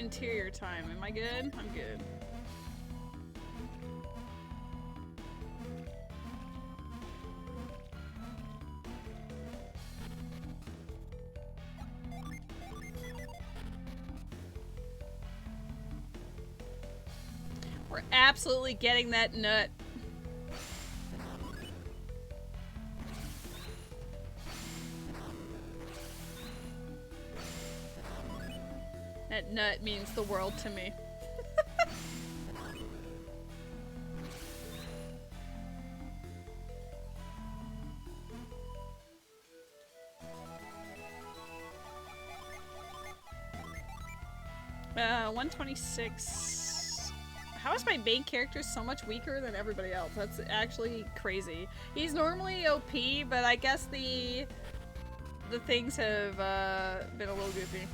interior time. Am I good? I'm good. We're absolutely getting that nut. That nut means the world to me. Uh, 126. How is my main character so much weaker than everybody else? That's actually crazy. He's normally OP, but I guess the things have been a little goofy.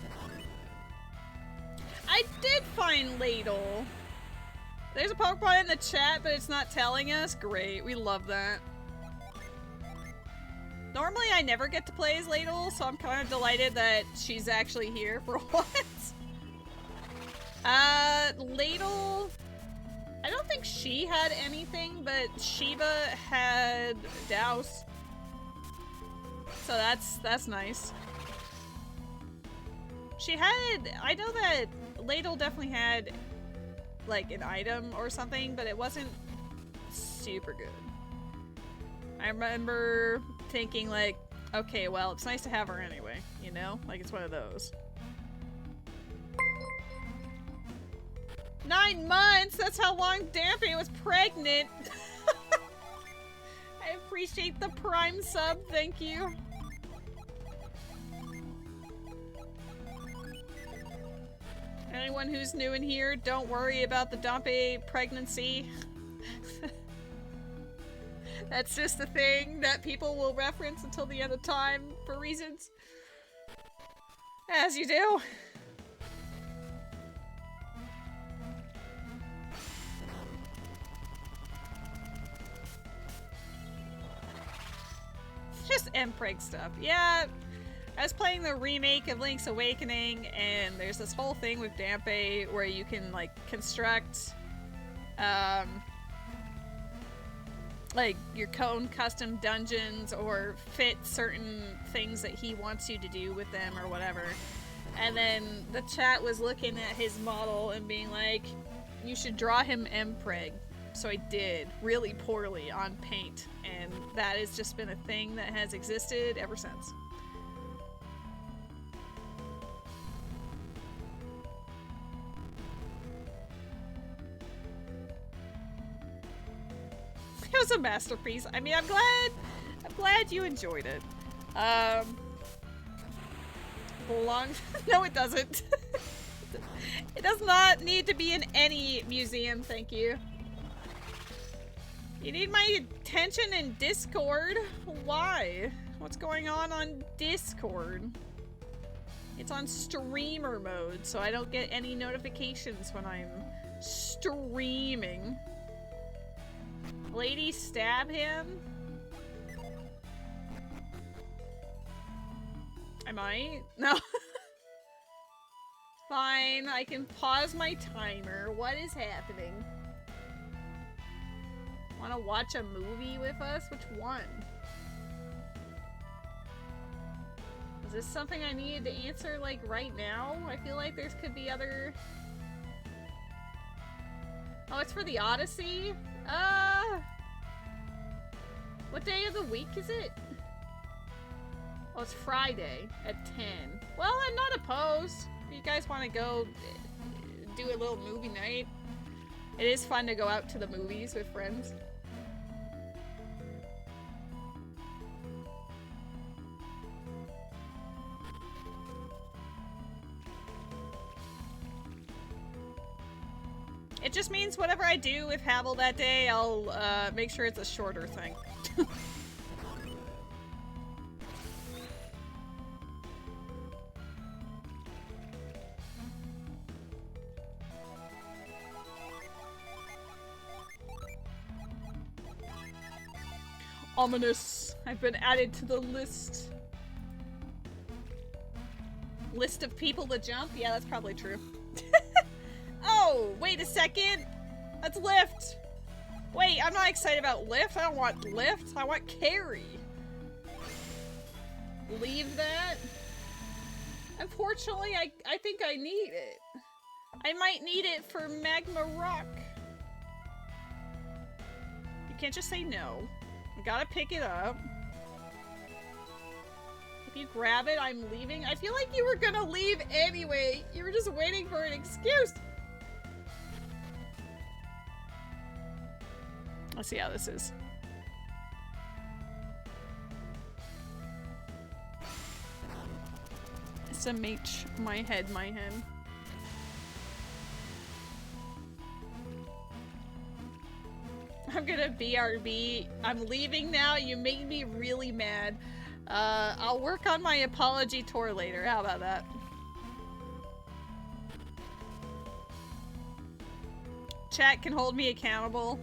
I did find Ladle. There's a Pokemon in the chat, but it's not telling us. Great, we love that. Normally I never get to play as Ladle, so I'm kind of delighted that she's actually here for once. Ladle, I don't think she had anything, but Shiba had Douse. So that's nice. She had, I know that Ladle definitely had like an item or something, but it wasn't super good. I remember thinking like, okay, well, it's nice to have her anyway, you know? Like, it's one of those. 9 months? That's how long Dampy was pregnant. I appreciate the Prime sub, thank you. Anyone who's new in here, don't worry about the Dampé pregnancy. That's just a thing that people will reference until the end of time for reasons. As you do. Just Mpreg stuff. Yeah, I was playing the remake of Link's Awakening, and there's this whole thing with Dampé where you can, like, construct, like, your own custom dungeons or fit certain things that he wants you to do with them or whatever. And then the chat was looking at his model and being like, you should draw him Mpreg. So I did, really poorly on paint, and that has just been a thing that has existed ever since. It was a masterpiece. I mean, I'm glad you enjoyed it. No, it doesn't. It does not need to be in any museum, thank you. You need my attention in Discord? Why? What's going on Discord? It's on streamer mode, so I don't get any notifications when I'm streaming. Lady, stab him? I might? No. Fine, I can pause my timer. What is happening? Want to watch a movie with us? Which one? Is this something I needed to answer, like, right now? I feel like there could be other... Oh, it's for the Odyssey? What day of the week is it? Oh, it's Friday at 10. Well, I'm not opposed. If you guys want to go do a little movie night. It is fun to go out to the movies with friends. It just means whatever I do with Havel that day, I'll make sure it's a shorter thing. Ominous. I've been added to the list. List of people to jump? Yeah, that's probably true. No! Wait a second! That's lift! Wait, I'm not excited about lift. I don't want lift. I want carry. Leave that. Unfortunately, I think I need it. I might need it for Magma Rock. You can't just say no. You gotta pick it up. If you grab it, I'm leaving. I feel like you were gonna leave anyway. You were just waiting for an excuse. Let's see how this is. SMH, my head. I'm gonna BRB. I'm leaving now. You made me really mad. I'll work on my apology tour later. How about that? Chat can hold me accountable.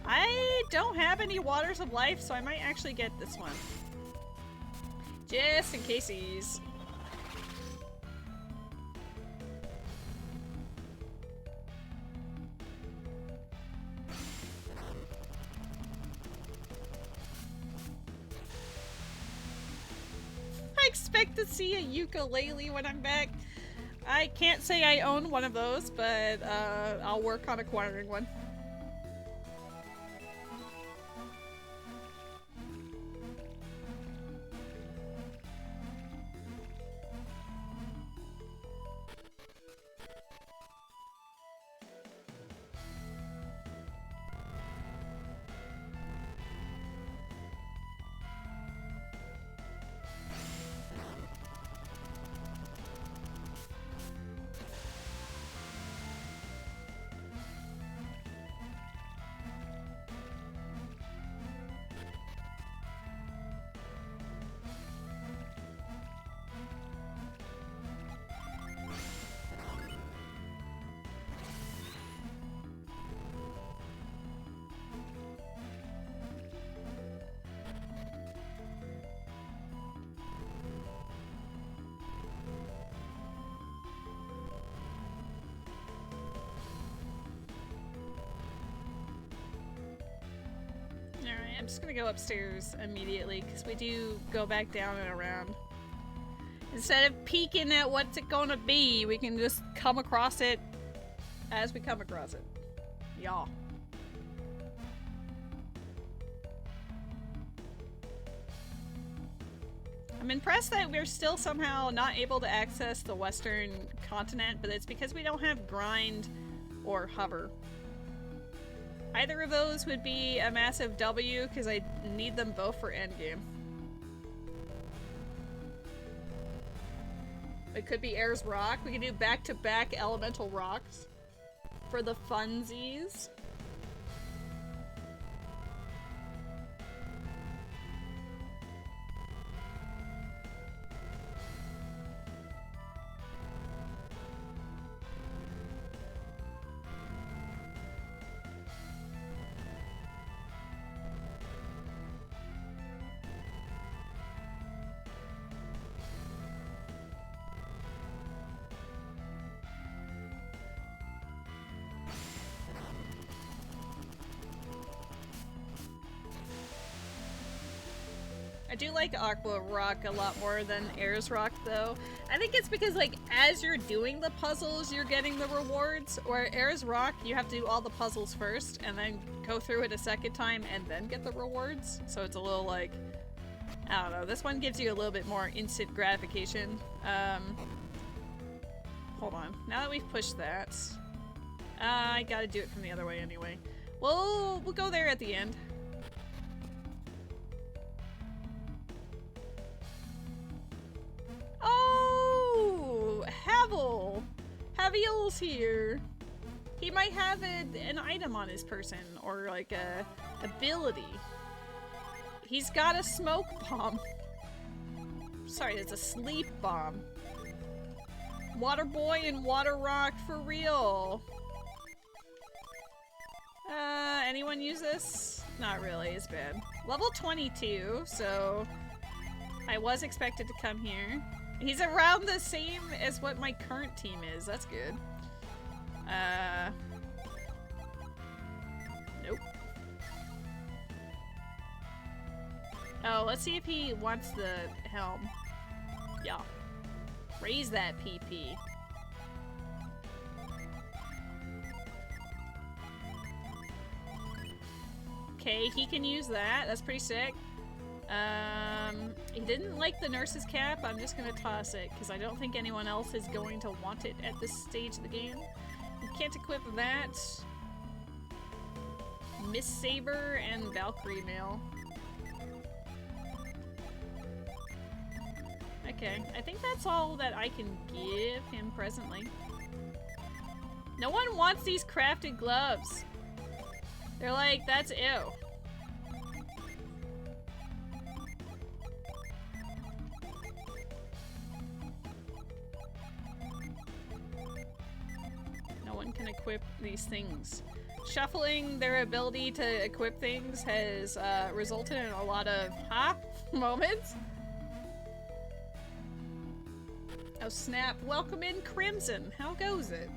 I don't have any Waters of Life, so I might actually get this one. Just in caseies. I expect to see a ukulele when I'm back. I can't say I own one of those, but I'll work on acquiring one. I'm just gonna go upstairs immediately because we do go back down and around. Instead of peeking at what's it gonna be, we can just come across it as we come across it. Y'all. I'm impressed that we're still somehow not able to access the western continent, but it's because we don't have grind or hover. Either of those would be a massive W because I need them both for endgame. It could be Air's Rock. We can do back-to-back elemental rocks for the funsies. I do like Aqua Rock a lot more than Air's Rock, though. I think it's because, like, as you're doing the puzzles, you're getting the rewards, or Air's Rock, you have to do all the puzzles first, and then go through it a second time, and then get the rewards. So it's a little, like, I don't know. This one gives you a little bit more instant gratification. Hold on. Now that we've pushed that, I gotta do it from the other way anyway. We'll go there at the end. Oh, Havel! Havel's here. He might have an item on his person, or like a ability. He's got a smoke bomb. Sorry, it's a sleep bomb. Water Boy and Water Rock for real. Anyone use this? Not really, it's bad. Level 22, so I was expected to come here. He's around the same as what my current team is, that's good. Nope. Oh, let's see if he wants the helm. Yeah. Raise that PP. Okay, he can use that. That's pretty sick. He didn't like the nurse's cap. I'm just gonna toss it, because I don't think anyone else is going to want it at this stage of the game. You can't equip that. Miss Saber and Valkyrie Mail. Okay, I think that's all that I can give him presently. No one wants these crafted gloves. They're like, that's ew. No one can equip these things. Shuffling their ability to equip things has resulted in a lot of moments. Oh snap, welcome in Crimson. How goes it?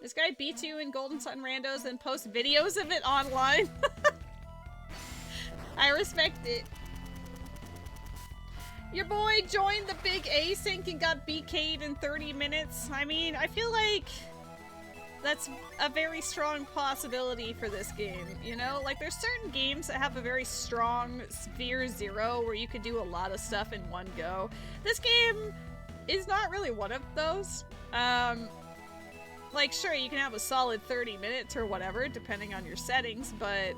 This guy beats you in Golden Sun Randos and posts videos of it online. I respect it. Your boy joined the big async and got BK'd in 30 minutes. I mean, I feel like that's a very strong possibility for this game, you know? Like, there's certain games that have a very strong Sphere Zero where you can do a lot of stuff in one go. This game is not really one of those. Like, sure, you can have a solid 30 minutes or whatever, depending on your settings, but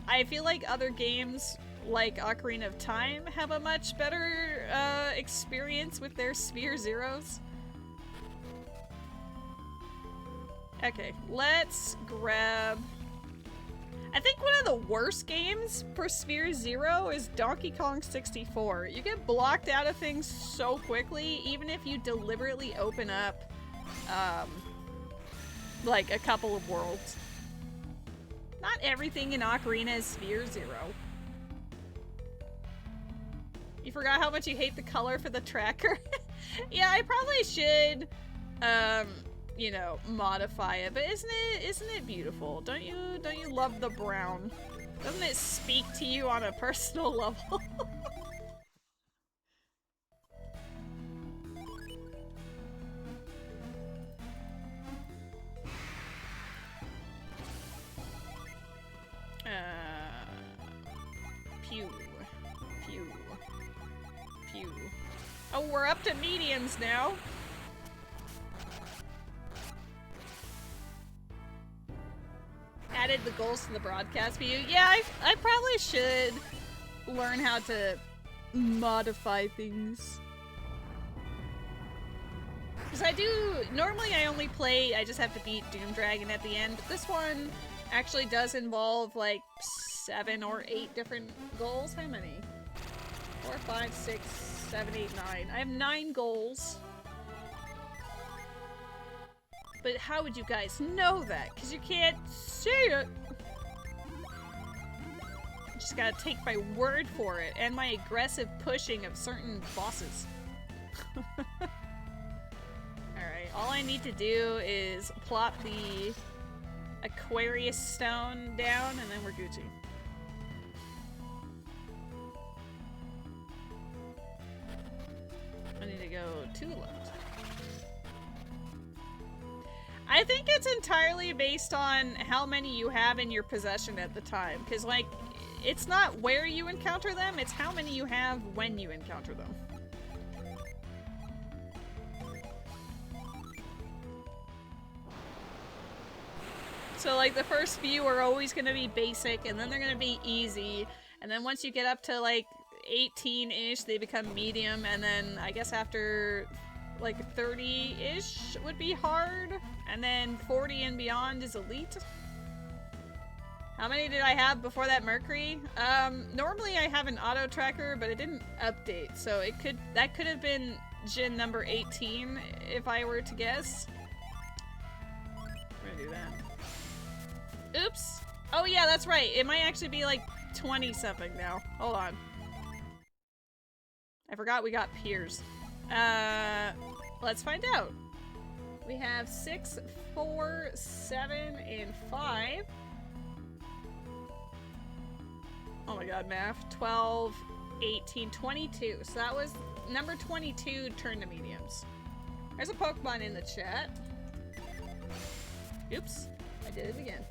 I feel like other games, like Ocarina of Time, have a much better experience with their Sphere Zeros. Okay, let's grab... I think one of the worst games for Sphere Zero is Donkey Kong 64. You get blocked out of things so quickly, even if you deliberately open up, like, a couple of worlds. Not everything in Ocarina is Sphere Zero. You forgot how much you hate the color for the tracker? Yeah, I probably should, you know, modify it, but isn't it beautiful? Don't you love the brown? Doesn't it speak to you on a personal level? Pew. Pew. Pew. Oh, we're up to mediums now. Added the goals to the broadcast view. Yeah, I probably should learn how to modify things. Because I do, normally I only play, I just have to beat Doom Dragon at the end, but this one actually does involve like 7 or 8 different goals. How many? 4, 5, 6, 7, 8, 9. I have 9 goals. But how would you guys know that? Because you can't see it. You just gotta take my word for it and my aggressive pushing of certain bosses. Alright, all I need to do is plop the Aquarius stone down and then we're Gucci. I need to go 2 left. I think it's entirely based on how many you have in your possession at the time. Because, like, it's not where you encounter them, it's how many you have when you encounter them. So, like, the first few are always going to be basic, and then they're going to be easy. And then once you get up to, like, 18-ish, they become medium, and then I guess after like 30-ish would be hard, and then 40 and beyond is elite. How many did I have before that Mercury? Normally I have an auto tracker, but it didn't update, so that could have been Jin number 18 if I were to guess. I'm gonna do that. Oops. Oh yeah, that's right. It might actually be like 20 something now. Hold on. I forgot we got peers. Let's find out. We have 6, 4, 7, and 5. Oh my god, math. 12, 18, 22. So that was number 22 turned to mediums. There's a Pokemon in the chat. Oops, I did it again.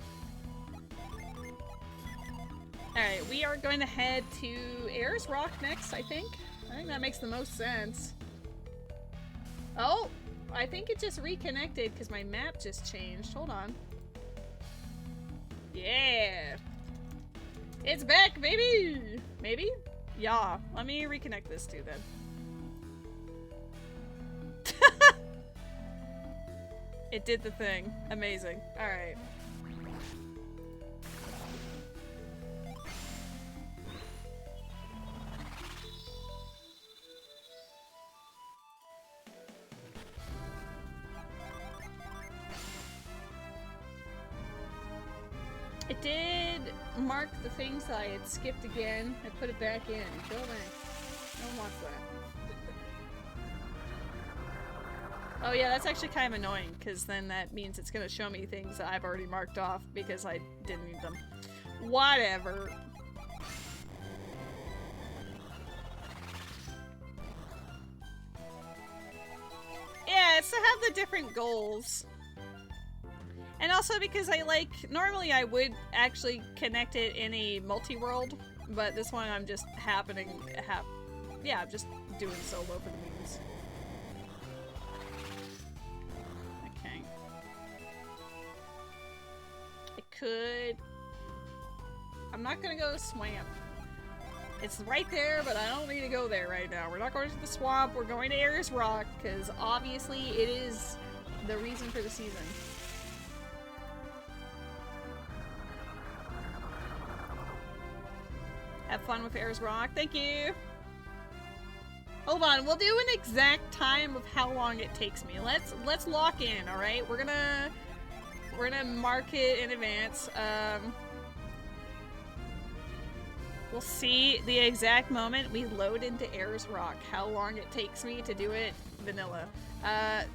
Alright, we are going to head to Ayers Rock next, I think. I think that makes the most sense. Oh, I think it just reconnected because my map just changed. Hold on. Yeah. It's back, baby! Maybe? Yeah. Let me reconnect this too, then. It did the thing. Amazing. Alright. It did mark the things that I had skipped again. I put it back in. Go away. No one wants that. Oh yeah, that's actually kind of annoying, because then that means it's going to show me things that I've already marked off because I didn't need them. Whatever. Yeah, it's to have the different goals. And also because I like, normally I would actually connect it in a multi-world, but this one I'm just yeah, I'm just doing solo for the memes. Okay. I'm not gonna go to Swamp. It's right there, but I don't need to go there right now. We're not going to the Swamp, we're going to Ayers Rock, because obviously it is the reason for the season. Have fun with Ayers Rock. Thank you. Hold on, we'll do an exact time of how long it takes me. Let's lock in, all right? We're gonna mark it in advance. We'll see the exact moment we load into Ayers Rock, how long it takes me to do it vanilla.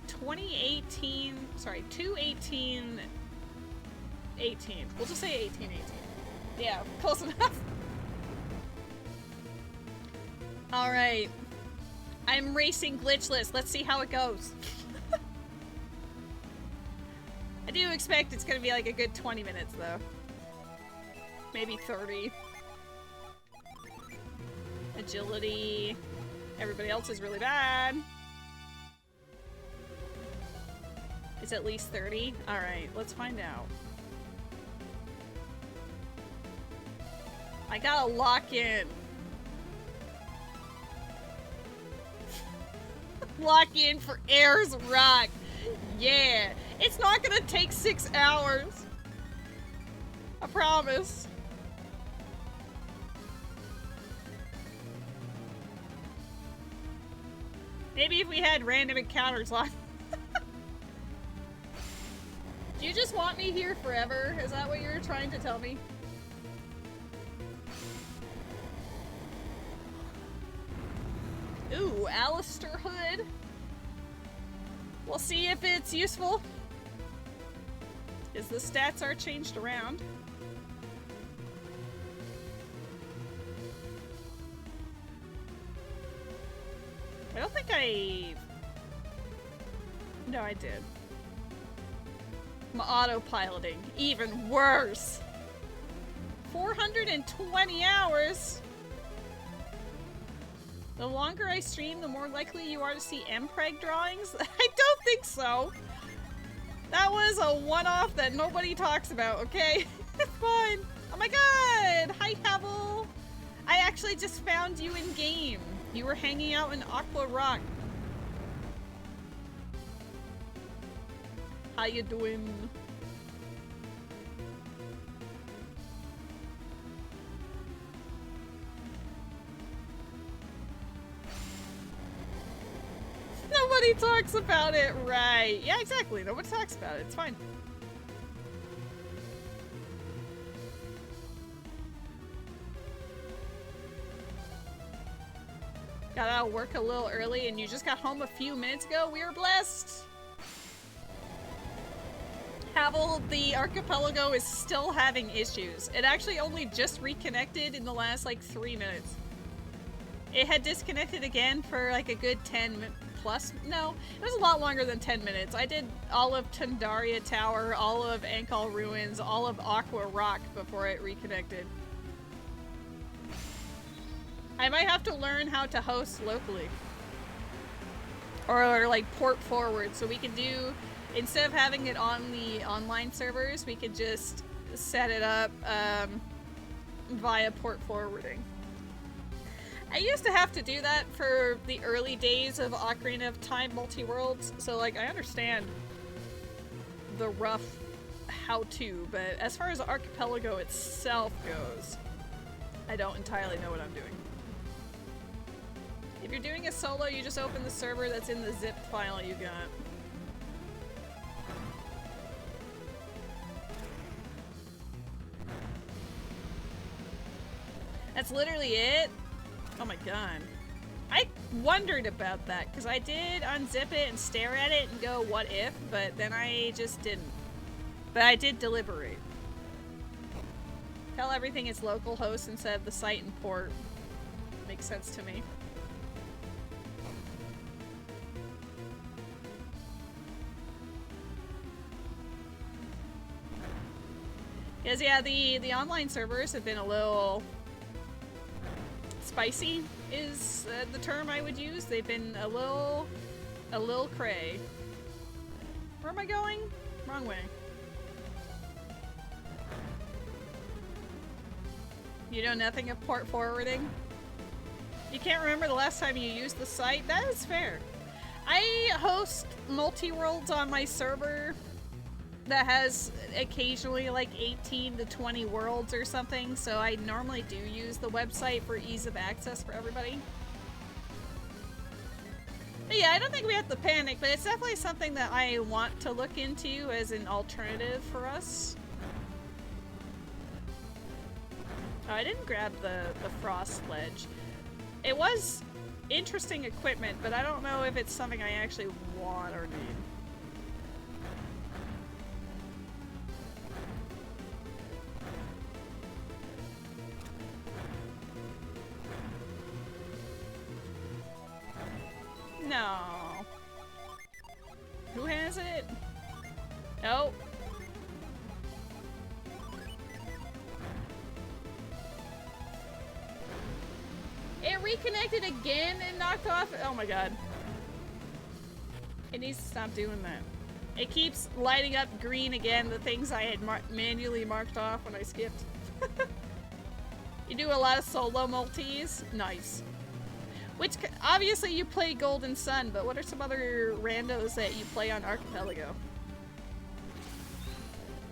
2018, sorry, 2/18/18. We'll just say 18/18. Yeah, close enough. Alright. I'm racing glitchless. Let's see how it goes. I do expect it's gonna be like a good 20 minutes though. Maybe 30. Agility. Everybody else is really bad. It's at least 30? Alright, let's find out. I gotta lock in. Lock in for Ayers Rock. Yeah. It's not gonna take 6 hours. I promise. Maybe if we had random encounters locked. Do you just want me here forever? Is that what you're trying to tell me? Ooh, Alistair Hood. We'll see if it's useful. As the stats are changed around. I don't think I... No, I did. My autopiloting. Even worse. 420 hours? The longer I stream, the more likely you are to see MPreg drawings? I don't think so. That was a one-off that nobody talks about, okay? It's fine. Oh my god! Hi, Havel! I actually just found you in-game. You were hanging out in Aqua Rock. How you doing? Nobody talks about it, right? Yeah, exactly. Nobody talks about it. It's fine. got out of work a little early and you just got home a few minutes ago, we are blessed! Havel, the Archipelago is still having issues. It actually only just reconnected in the last like 3 minutes. It had disconnected again for like a good 10 plus. No, it was a lot longer than 10 minutes. I did all of Tundaria Tower, all of Ankal Ruins, all of Aqua Rock before it reconnected. I might have to learn how to host locally. Or like port forward so we can do, instead of having it on the online servers, we could just set it up via port forwarding. I used to have to do that for the early days of Ocarina of Time Multi-Worlds, so like I understand the rough how-to, but as far as the Archipelago itself goes, I don't entirely know what I'm doing. If you're doing a solo, you just open the server that's in the zip file you got. That's literally it? Oh my god. I wondered about that, because I did unzip it and stare at it and go, what if? But then I just didn't. But I did deliberate. Tell everything it's localhost instead of the site and port. Makes sense to me. Because yeah, the online servers have been a little spicy is the term I would use. They've been a little cray. Where am I going? Wrong way. You know nothing of port forwarding? You can't remember the last time you used the site? That is fair. I host multi-worlds on my server that has occasionally like 18 to 20 worlds or something, so I normally do use the website for ease of access for everybody. But yeah, I don't think we have to panic, but it's definitely something that I want to look into as an alternative for us. Oh, I didn't grab the frost ledge. It was interesting equipment, but I don't know if it's something I actually want or need. No. Who has it? Oh. It reconnected again and knocked off. Oh my god. It needs to stop doing that. It keeps lighting up green again, the things I had manually marked off when I skipped. You do a lot of solo multis? Nice. Which, obviously you play Golden Sun, but what are some other randos that you play on Archipelago?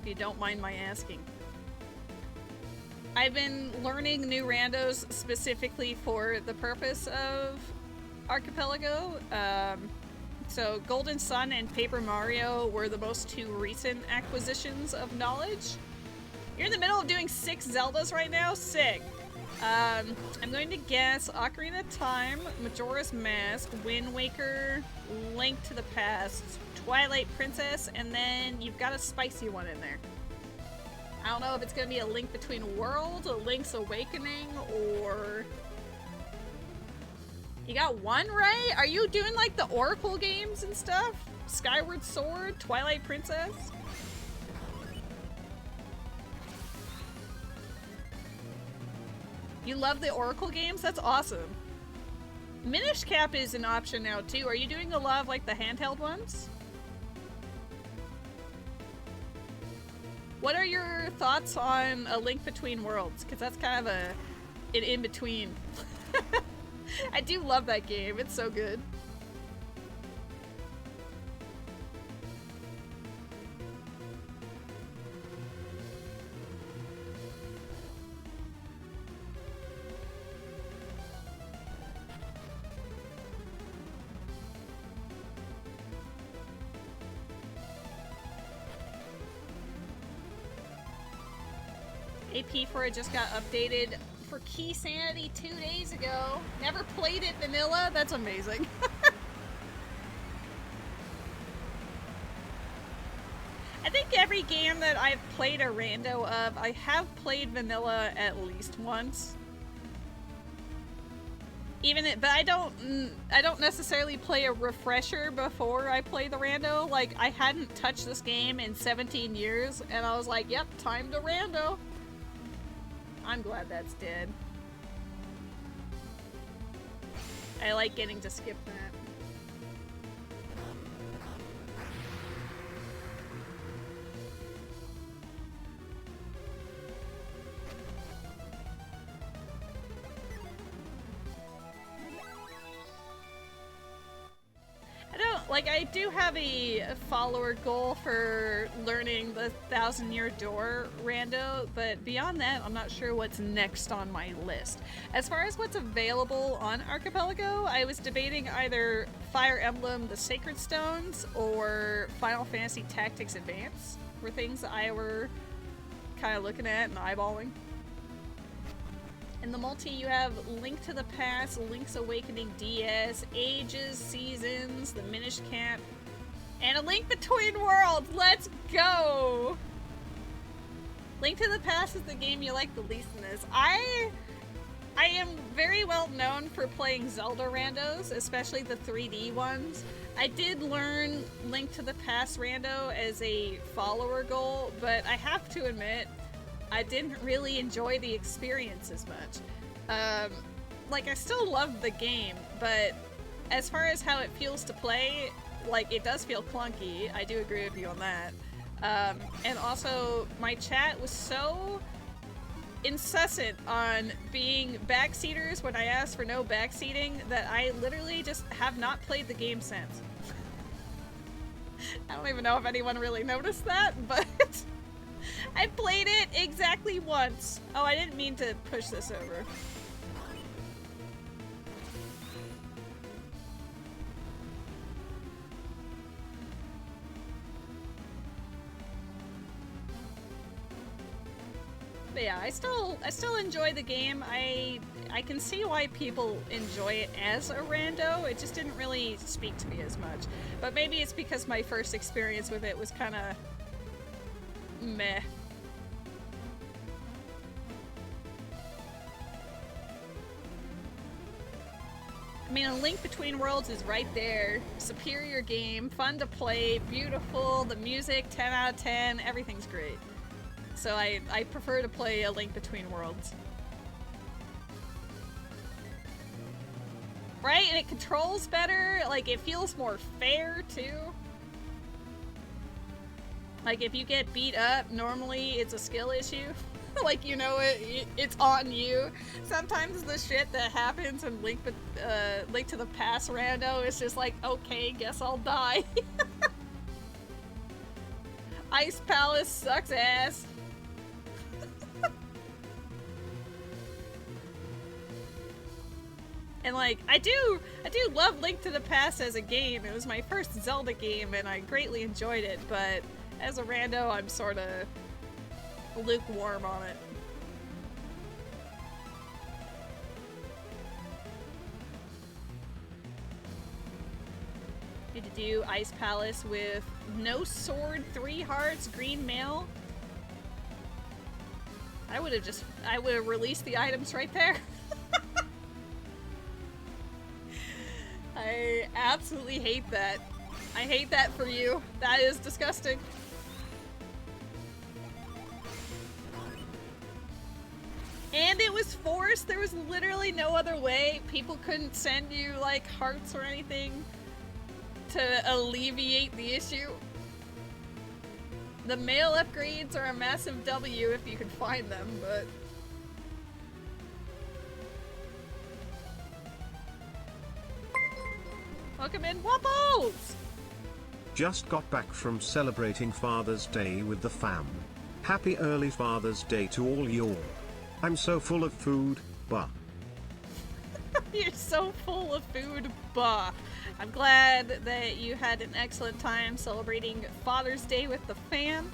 If you don't mind my asking. I've been learning new randos specifically for the purpose of Archipelago. So Golden Sun and Paper Mario were the most two recent acquisitions of knowledge. You're in the middle of doing 6 Zeldas right now? Sick. I'm going to guess Ocarina of Time, Majora's Mask, Wind Waker, Link to the Past, Twilight Princess, and then you've got a spicy one in there. I don't know if it's going to be a Link Between Worlds, a Link's Awakening, or... You got one, right? Are you doing like the Oracle games and stuff? Skyward Sword, Twilight Princess? You love the Oracle games? That's awesome. Minish Cap is an option now too. Are you doing a lot of like the handheld ones? What are your thoughts on A Link Between Worlds? Because that's kind of an in-between. I do love that game. It's so good. AP for it just got updated for Key Sanity 2 days ago. Never played it vanilla. That's amazing. I think every game that I've played a rando of, I have played vanilla at least once. But I don't necessarily play a refresher before I play the rando. Like, I hadn't touched this game in 17 years, and I was like, yep, time to rando. I'm glad that's dead. I like getting to skip that. I do have a follower goal for learning the 1,000-Year Door rando, but beyond that, I'm not sure what's next on my list. As far as what's available on Archipelago, I was debating either Fire Emblem The Sacred Stones or Final Fantasy Tactics Advance were things that I were kind of looking at and eyeballing. In the multi, you have Link to the Past, Link's Awakening DS, Ages, Seasons, The Minish Cap, and A Link Between Worlds! Let's go! Link to the Past is the game you like the least in this. I am very well known for playing Zelda randos, especially the 3D ones. I did learn Link to the Past rando as a follower goal, but I have to admit, I didn't really enjoy the experience as much. Like, I still love the game, but as far as how it feels to play, like, it does feel clunky. I do agree with you on that. And also, my chat was so incessant on being backseaters when I asked for no backseating that I literally just have not played the game since. I don't even know if anyone really noticed that, but I played it exactly once. Oh, I didn't mean to push this over. But yeah, I still enjoy the game. I can see why people enjoy it as a rando. It just didn't really speak to me as much. But maybe it's because my first experience with it was kind of meh. I mean, A Link Between Worlds is right there. Superior game, fun to play, beautiful, the music, 10 out of 10, everything's great. So I prefer to play A Link Between Worlds. Right? And it controls better, like, it feels more fair, too. Like, if you get beat up, normally it's a skill issue. Like, you know, it's on you. Sometimes the shit that happens in Link to the Past rando is just like, okay, guess I'll die. Ice Palace sucks ass. And like, I do love Link to the Past as a game. It was my first Zelda game and I greatly enjoyed it, but as a rando, I'm sort of lukewarm on it. Need to do Ice Palace with no sword, 3 hearts, green mail. I would have released the items right there. I absolutely hate that. I hate that for you. That is disgusting. And it was forced. There was literally no other way. People couldn't send you, like, hearts or anything to alleviate the issue. The mail upgrades are a massive W if you can find them, but... Welcome in, Wapples! Just got back from celebrating Father's Day with the fam. Happy early Father's Day to all y'all. I'm so full of food, bah. You're so full of food, bah. I'm glad that you had an excellent time celebrating Father's Day with the fam.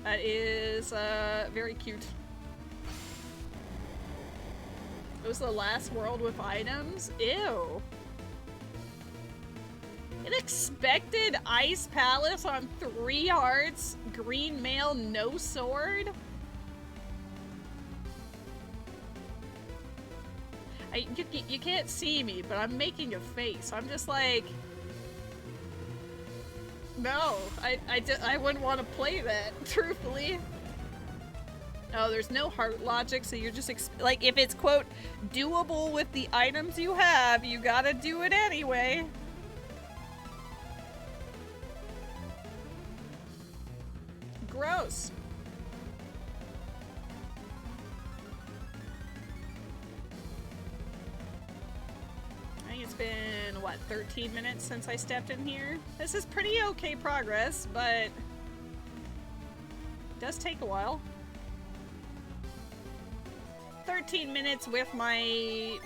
That is very cute. It was the last world with items? Ew. An expected ice palace on 3 hearts, green male, no sword? You can't see me, but I'm making a face. I'm just like... No, I wouldn't want to play that, truthfully. Oh, there's no heart logic, so you're just like, if it's, quote, doable with the items you have, you gotta do it anyway. Gross. I think it's been, what, 13 minutes since I stepped in here? This is pretty okay progress, but it does take a while. 13 minutes with my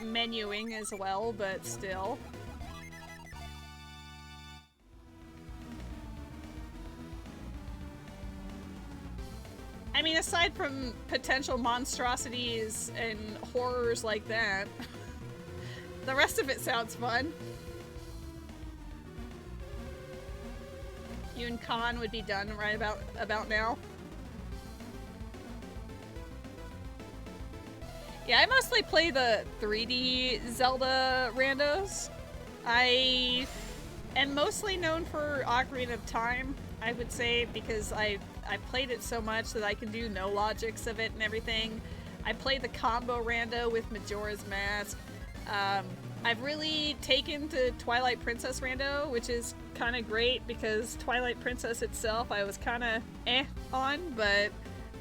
menuing as well, but still. I mean, aside from potential monstrosities and horrors like that, the rest of it sounds fun. You and Khan would be done right about now. Yeah, I mostly play the 3D Zelda randos. I am mostly known for Ocarina of Time, I would say, because I played it so much that I can do no logics of it and everything. I played the combo rando with Majora's Mask. I've really taken to Twilight Princess rando, which is kind of great because Twilight Princess itself I was kind of on, but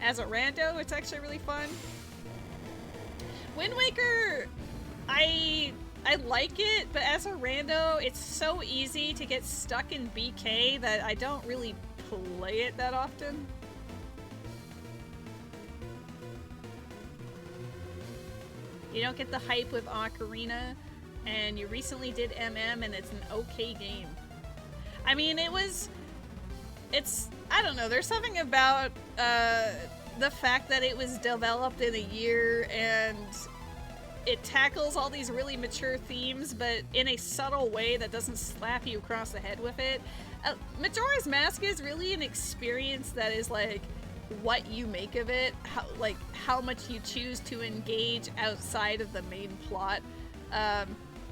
as a rando, it's actually really fun. Wind Waker, I like it, but as a rando, it's so easy to get stuck in BK that I don't really play it that often. You don't get the hype with Ocarina, and you recently did MM, and it's an okay game. I mean, I don't know, there's something about, the fact that it was developed in a year and it tackles all these really mature themes, but in a subtle way that doesn't slap you across the head with it. Majora's Mask is really an experience that is like what you make of it, how much you choose to engage outside of the main plot.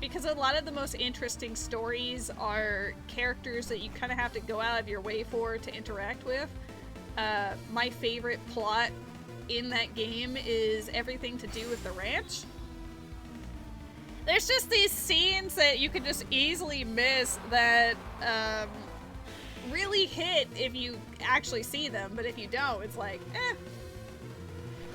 Because a lot of the most interesting stories are characters that you kind of have to go out of your way for to interact with. My favorite plot in that game is everything to do with the ranch. There's just these scenes that you can just easily miss that really hit if you actually see them, but if you don't, it's like, eh.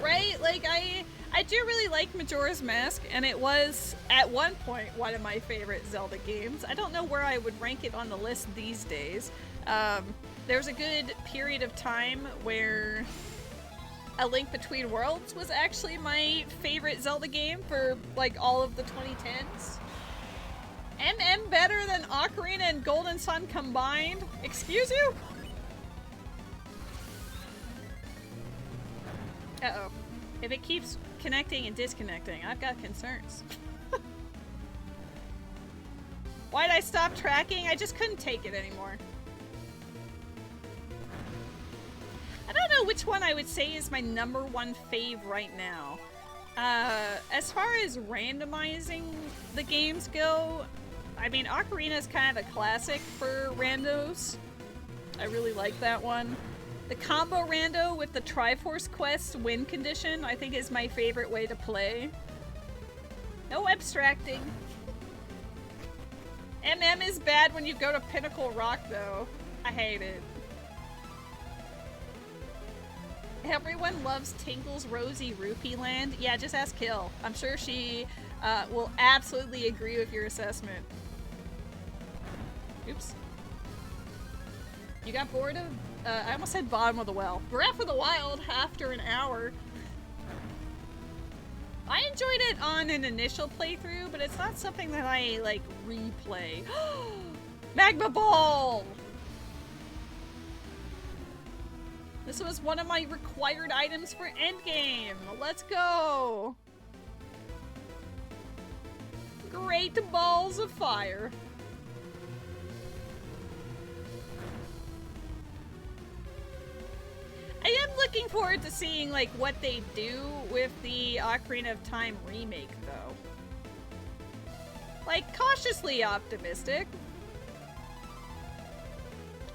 Right? Like, I do really like Majora's Mask, and it was, at one point, one of my favorite Zelda games. I don't know where I would rank it on the list these days. There's a good period of time where A Link Between Worlds was actually my favorite Zelda game for, like, all of the 2010s. MM better than Ocarina and Golden Sun combined? Excuse you? Uh-oh. If it keeps connecting and disconnecting, I've got concerns. Why'd I stop tracking? I just couldn't take it anymore. I don't know which one I would say is my #1 fave right now. As far as randomizing the games go, I mean, Ocarina is kind of a classic for randos. I really like that one. The combo rando with the Triforce Quest win condition, I think, is my favorite way to play. No abstracting. MM is bad when you go to Pinnacle Rock, though. I hate it. Everyone loves Tinkle's Rosy Rupee Land. Yeah, just ask Kill. I'm sure she will absolutely agree with your assessment. Oops. You got bored of... I almost said bottom of the well. Breath of the Wild after an hour. I enjoyed it on an initial playthrough, but it's not something that I, like, replay. Magma Ball! This was one of my required items for endgame. Let's go. Great balls of fire. I am looking forward to seeing like what they do with the Ocarina of Time remake though. Like cautiously optimistic.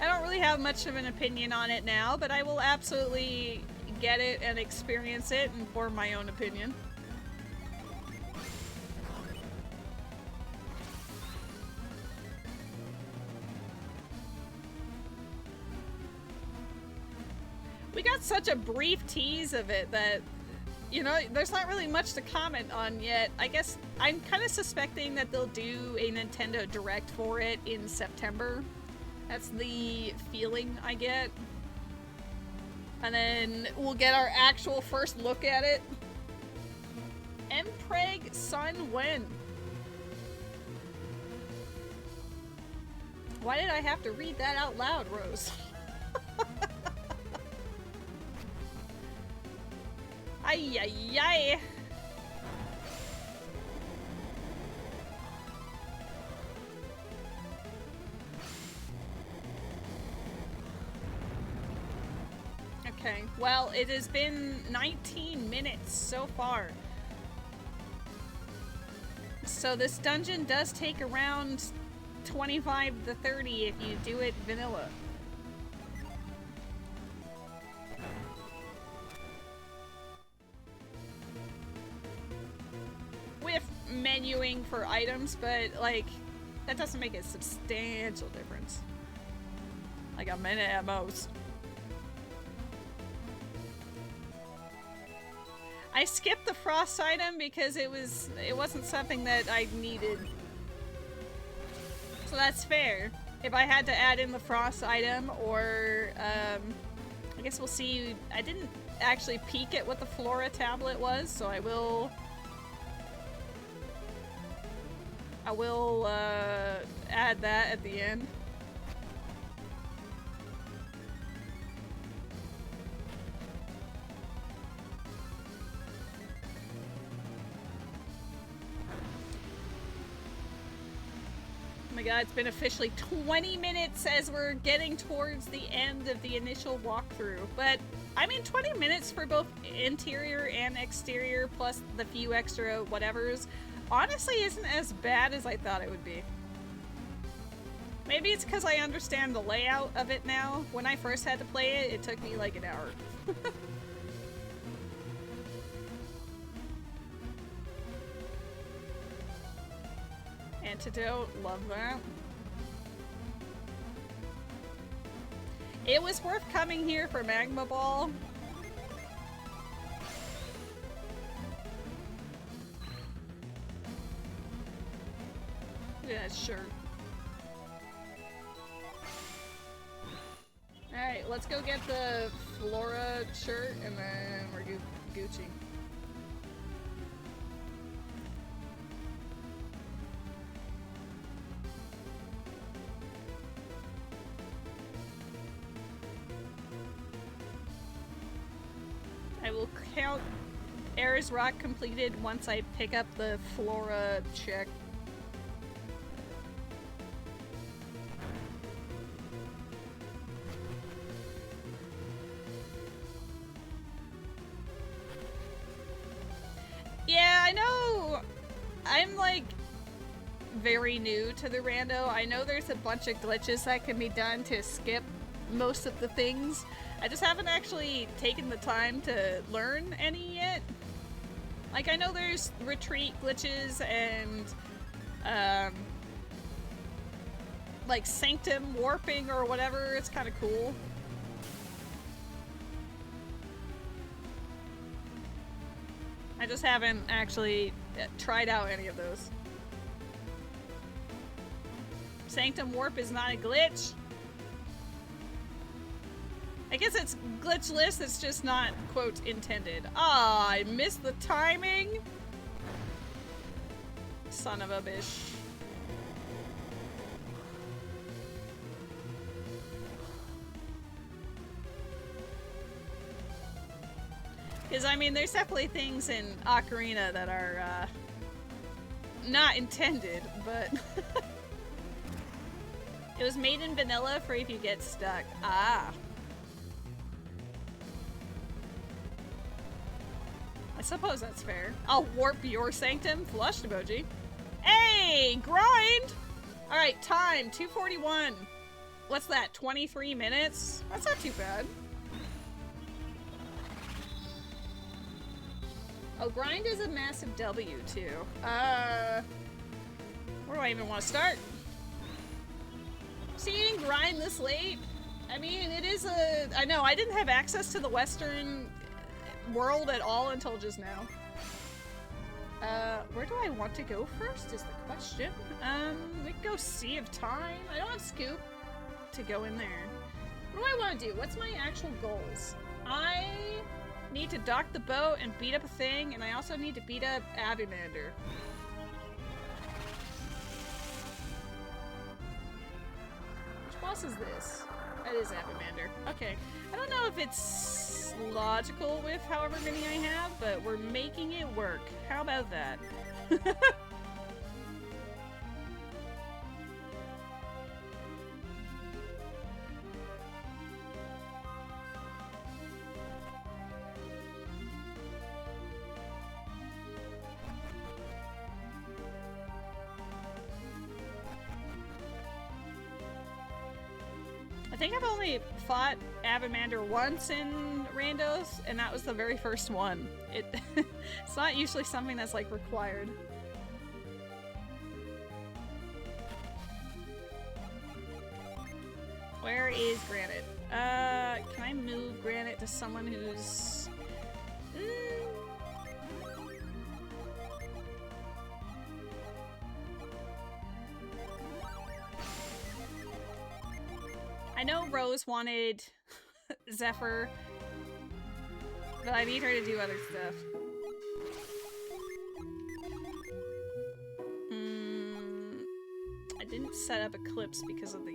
I don't really have much of an opinion on it now, but I will absolutely get it and experience it and form my own opinion. We got such a brief tease of it that, you know, there's not really much to comment on yet. I guess I'm kind of suspecting that they'll do a Nintendo Direct for it in September. That's the feeling I get. And then we'll get our actual first look at it. Mpreg Sun Wen. Why did I have to read that out loud, Rose? Ay, ay, ay. Okay, well, it has been 19 minutes so far. So this dungeon does take around 25 to 30 if you do it vanilla. With menuing for items, but like, that doesn't make a substantial difference. Like a minute at most. I skipped the frost item because it wasn't something that I needed. So that's fair. If I had to add in the frost item, or I guess we'll see. I didn't actually peek at what the Flora tablet was, so I will add that at the end. Oh my god, it's been officially 20 minutes as we're getting towards the end of the initial walkthrough. But, I mean, 20 minutes for both interior and exterior, plus the few extra whatevers, honestly isn't as bad as I thought it would be. Maybe it's because I understand the layout of it now. When I first had to play it, it took me like an hour. Antidote, love that. It was worth coming here for Magma Ball. Yeah, sure. Alright, let's go get the Flora shirt and then we're Gucci. I will count Ares Rock completed once I pick up the Flora check. Yeah, I know. I'm like very new to the rando. I know there's a bunch of glitches that can be done to skip most of the things. I just haven't actually taken the time to learn any yet. Like, I know there's retreat glitches and like sanctum warping or whatever. It's kind of cool. I just haven't actually tried out any of those. Sanctum warp is not a glitch. I guess it's glitchless, it's just not, quote, intended. Ah, I missed the timing! Son of a bitch. Because, I mean, there's definitely things in Ocarina that are, not intended, but... It was made in vanilla for if you get stuck. Ah. I suppose that's fair. I'll warp your sanctum. Flushed emoji. Hey! Grind! Alright, time. 2:41. What's that? 23 minutes? That's not too bad. Oh, grind is a massive W, too. Where do I even want to start? Seeing grind this late? I mean, it is a... I know, I didn't have access to the Western world at all until just now. Where do I want to go first is the question. We can go Sea of Time. I don't have Scoop to go in there. What do I want to do? What's my actual goals? I need to dock the boat and beat up a thing, and I also need to beat up Abimander. Which boss is this? That is Abimander. Okay. I don't know if it's logical with however many I have, but we're making it work. How about that? I think I've only fought Abimander once in Randos, and that was the very first one. It's not usually something that's like required. Where is Granite? Can I move Granite to someone who's... I know Rose wanted Zephyr, but I need her to do other stuff. I didn't set up Eclipse because of the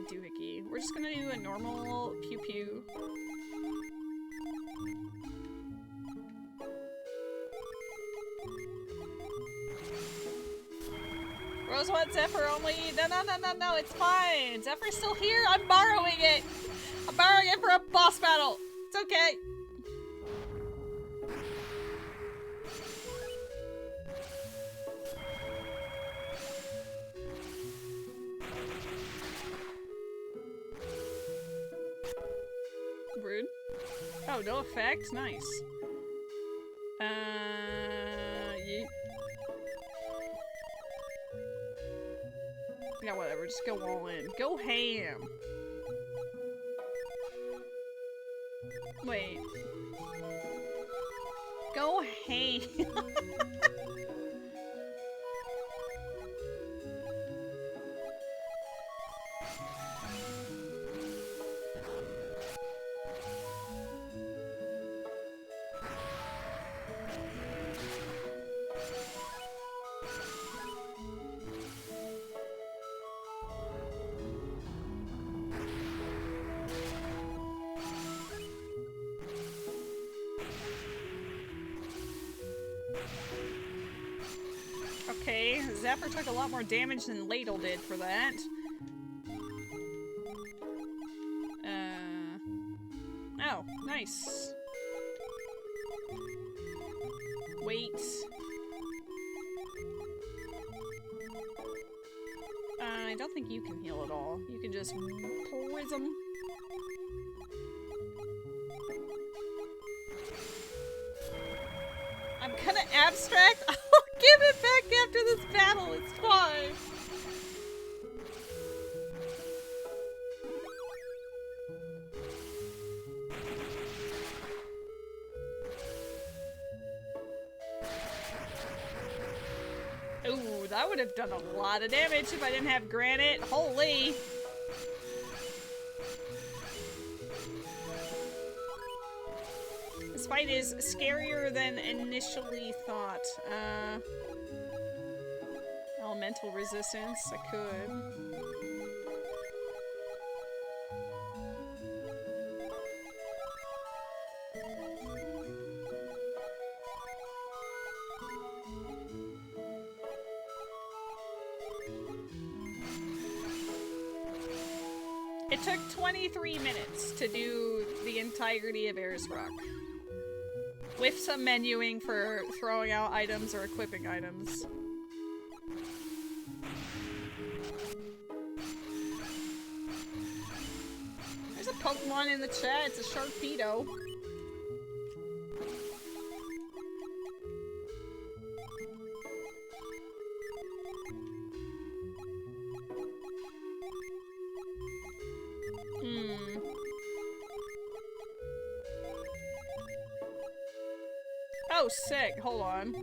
doohickey. We're just gonna do a normal pew pew. Rose wants Zephyr only. No, it's fine. Zephyr's still here. I'm borrowing it. I'm borrowing it for a boss battle. It's okay. Rude. Oh, no effect? Nice. Yeah, whatever, just go all in. Go ham! Wait. Go ham! Okay, Zephyr took a lot more damage than Ladle did for that. Oh, nice. Wait. I don't think you can heal at all. You can just prism. I'm gonna abstract. I'll give it back after this battle. It's fine. Ooh, that would have done a lot of damage if I didn't have Granite. Holy. This fight is scarier than initially thought. Elemental resistance, I could. 23 minutes to do the entirety of Ayers Rock. With some menuing for throwing out items or equipping items. There's a Pokemon in the chat, it's a Sharpedo. Oh, sick. Hold on.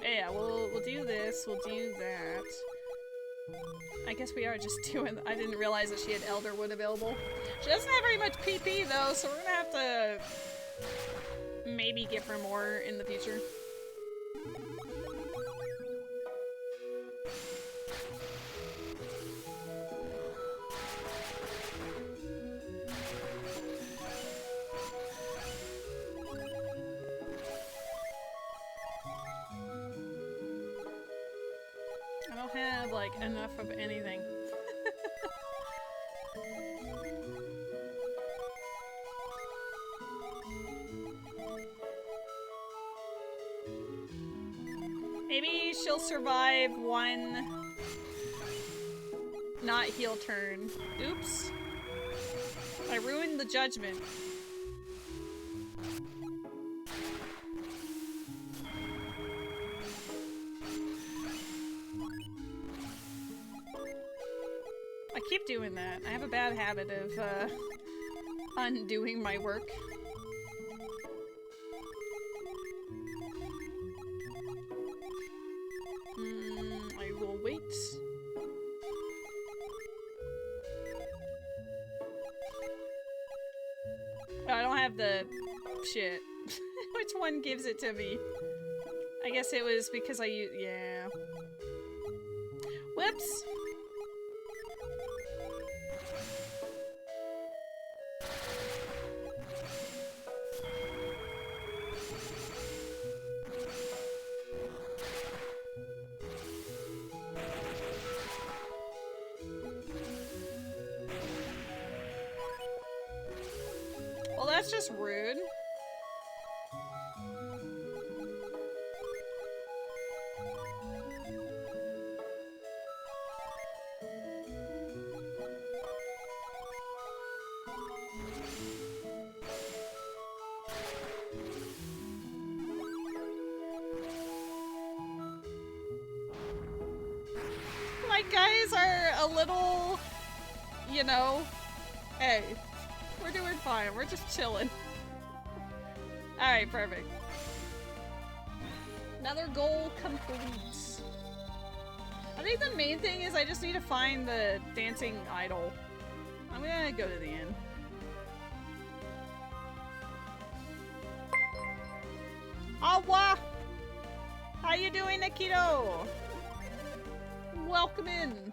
Yeah, we'll do this. We'll do that. I guess we are just doing... I didn't realize that she had Elderwood available. She doesn't have very much PP, though, so we're gonna have to... maybe give her more in the future. Enough of anything. Maybe she'll survive one not heal turn. Oops. I ruined the judgment. I keep doing that. I have a bad habit of, undoing my work. I will wait. Oh, I don't have the shit. Which one gives it to me? I guess it was because I used... yeah. Whoops! That's just rude. My guys are a little, you know, hey. We're doing fine. We're just chilling. Alright, perfect. Another goal complete. I think the main thing is I just need to find the dancing idol. I'm gonna go to the inn. Awa! How you doing, Nikito? Welcome in.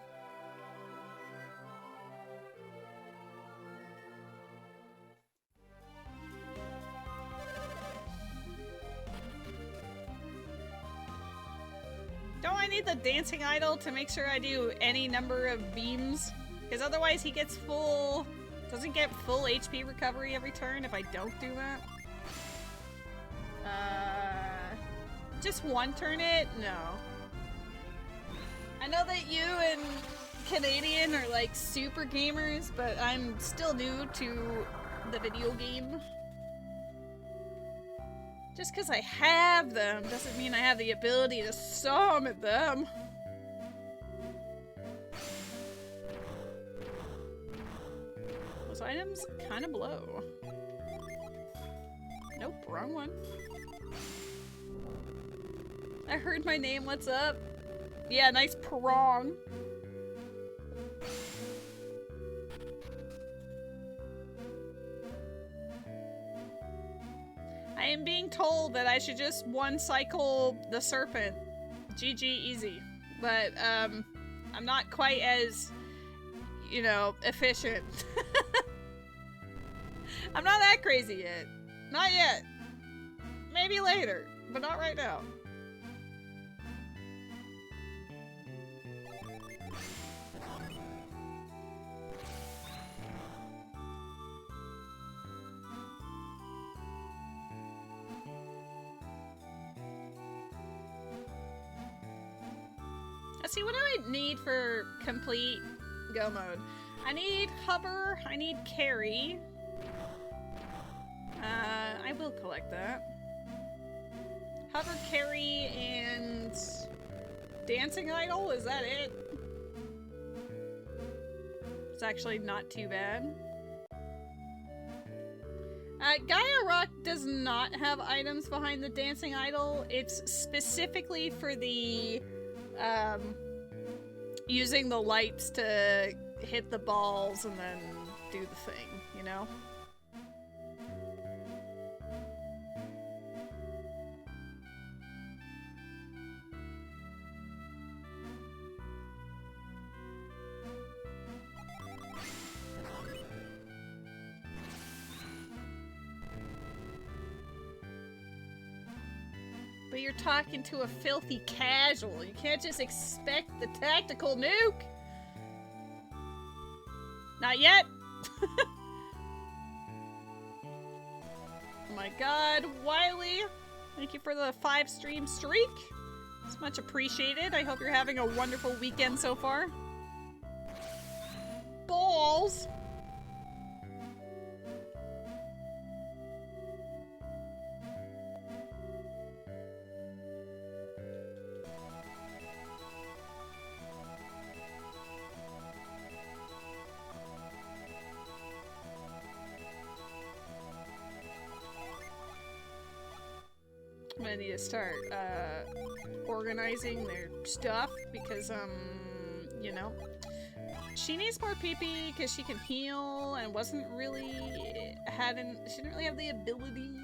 Don't I need the dancing idol to make sure I do any number of beams? Because otherwise he gets full... doesn't get full HP recovery every turn if I don't do that? Just one turn it? No. I know that you and Canadian are like super gamers, but I'm still new to the video game. Just because I have them doesn't mean I have the ability to summon them. Those items kind of blow. Nope, wrong one. I heard my name, what's up? Yeah, nice prong. I am being told that I should just one cycle the serpent. GG easy. But, I'm not quite as, you know, efficient. I'm not that crazy yet. Not yet. Maybe later, but not right now. see, what do I need for complete go mode? I need hover, I need carry. I will collect that. Hover, carry, and dancing idol, is that it? It's actually not too bad. Gaia Rock does not have items behind the dancing idol. It's specifically for the, using the lights to hit the balls and then do the thing, you know? But you're talking to a filthy casual. You can't just expect the tactical nuke. Not yet. Oh my god, Wiley. Thank you for the 5-stream streak. It's much appreciated. I hope you're having a wonderful weekend so far. Balls. I'm gonna need to start, organizing their stuff because, you know, she needs more PP because she can heal and she didn't really have the ability.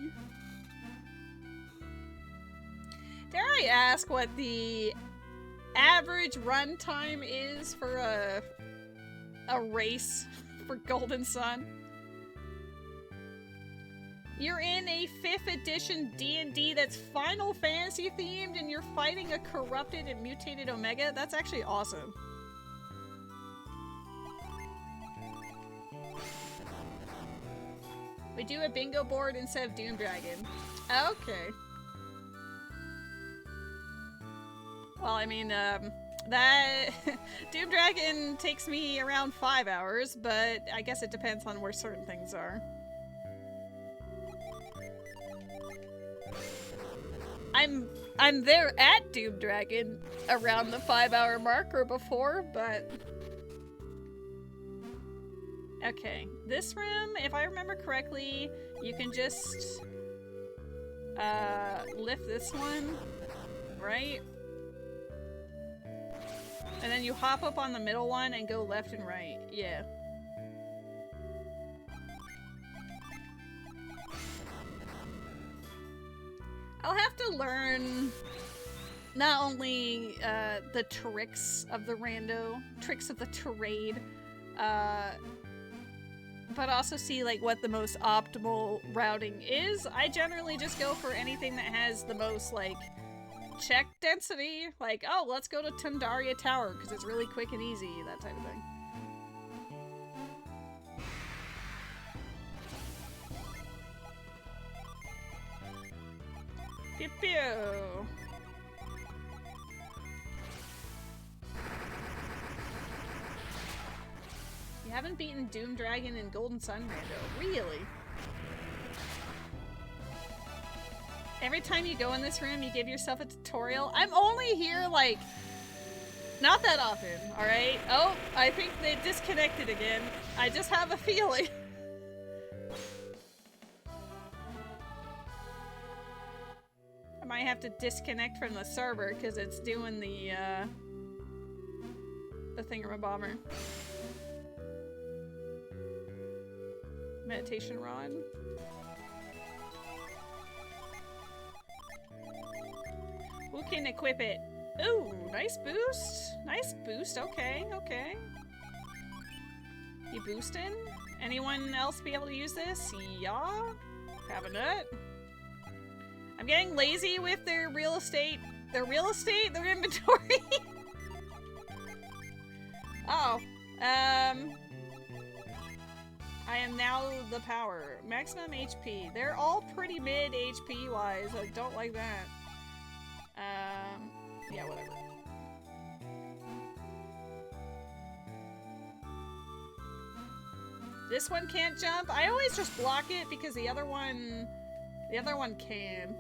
Dare I ask what the average run time is for a race for Golden Sun? You're in a 5th edition D&D that's Final Fantasy themed and you're fighting a corrupted and mutated Omega? That's actually awesome. We do a bingo board instead of Doom Dragon. Okay. Well, I mean, that Doom Dragon takes me around 5 hours, but I guess it depends on where certain things are. I'm there at Doom Dragon around the 5-hour mark or before, but... Okay, this room, if I remember correctly, you can just lift this one, right? And then you hop up on the middle one and go left and right. Yeah. I'll have to learn not only the tricks of the tricks of the trade, but also see like what the most optimal routing is. I generally just go for anything that has the most like check density. Like, oh, let's go to Tundaria Tower because it's really quick and easy, that type of thing. Pew pew! You haven't beaten Doom Dragon and Golden Sun, Rando. Really? Every time you go in this room, you give yourself a tutorial. I'm only here, like, not that often, alright? Oh, I think they disconnected again. I just have a feeling. I might have to disconnect from the server because it's doing the thingamabobber. Meditation rod. Who can equip it? Ooh, nice boost. Nice boost. Okay, okay. You boosting? Anyone else be able to use this? Yeah. Have a nut. I'm getting lazy with their real estate. Their inventory. Oh. I am now the power. Maximum HP. They're all pretty mid HP wise. I don't like that. Yeah, whatever. This one can't jump. I always just block it because the other one can.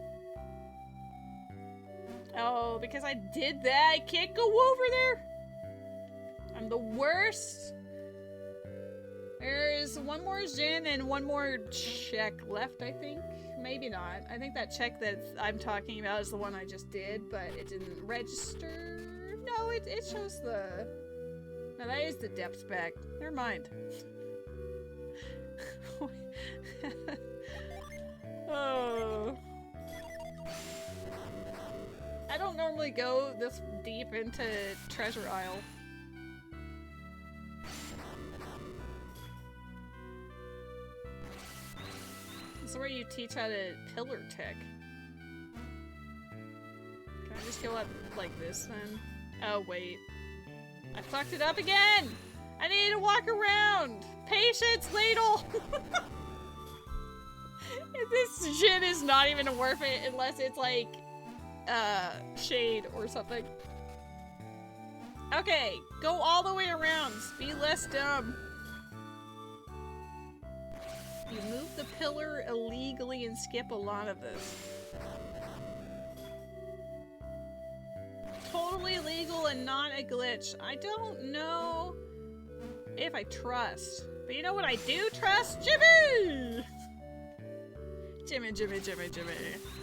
Oh, because I did that, I can't go over there. I'm the worst. There's one more Jin and one more check left, I think. Maybe not. I think that check that I'm talking about is the one I just did, but it didn't register. No, it shows the... No, that is the depth back. Never mind. Oh. I don't normally go this deep into Treasure Isle. This is where you teach how to pillar tech. Can I just go up like this then? Oh wait. I fucked it up again! I need to walk around! Patience, ladle! This shit is not even worth it unless it's like, shade or something. Okay, go all the way around. Be less dumb. You move the pillar illegally and skip a lot of this. Totally legal and not a glitch. I don't know if I trust. But you know what I do trust? Jimmy! Jimmy.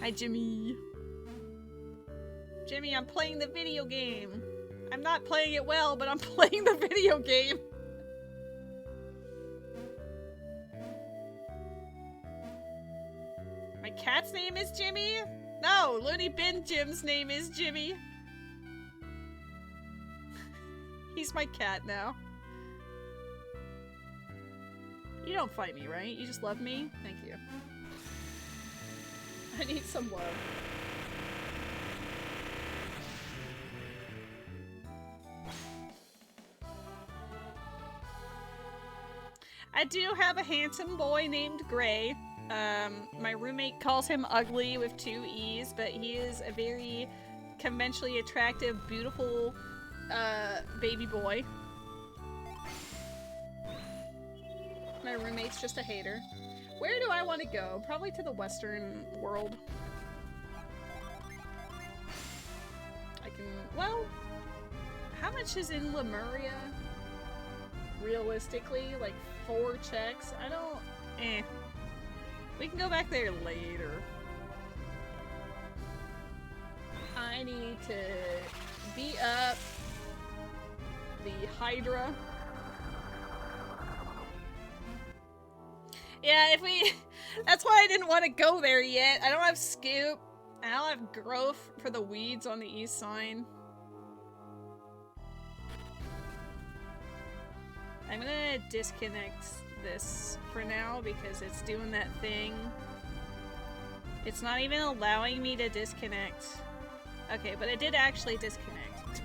Hi, Jimmy. Jimmy, I'm playing the video game. I'm not playing it well, but I'm playing the video game. My cat's name is Jimmy? No, Looney Bin Jim's name is Jimmy. He's my cat now. You don't fight me, right? You just love me? Thank you. I need some love. I do have a handsome boy named Gray. My roommate calls him Ugly with 2 E's, but he is a very conventionally attractive, beautiful, baby boy. My roommate's just a hater. Where do I want to go? Probably to the Western world. I can... Well... How much is in Lemuria? Realistically? Like 4 checks? I don't... Eh. We can go back there later. I need to beat up the Hydra. Yeah, if we... That's why I didn't want to go there yet. I don't have Scoop. I don't have Growth for the weeds on the east side. I'm gonna disconnect this for now because it's doing that thing. It's not even allowing me to disconnect. Okay, but it did actually disconnect.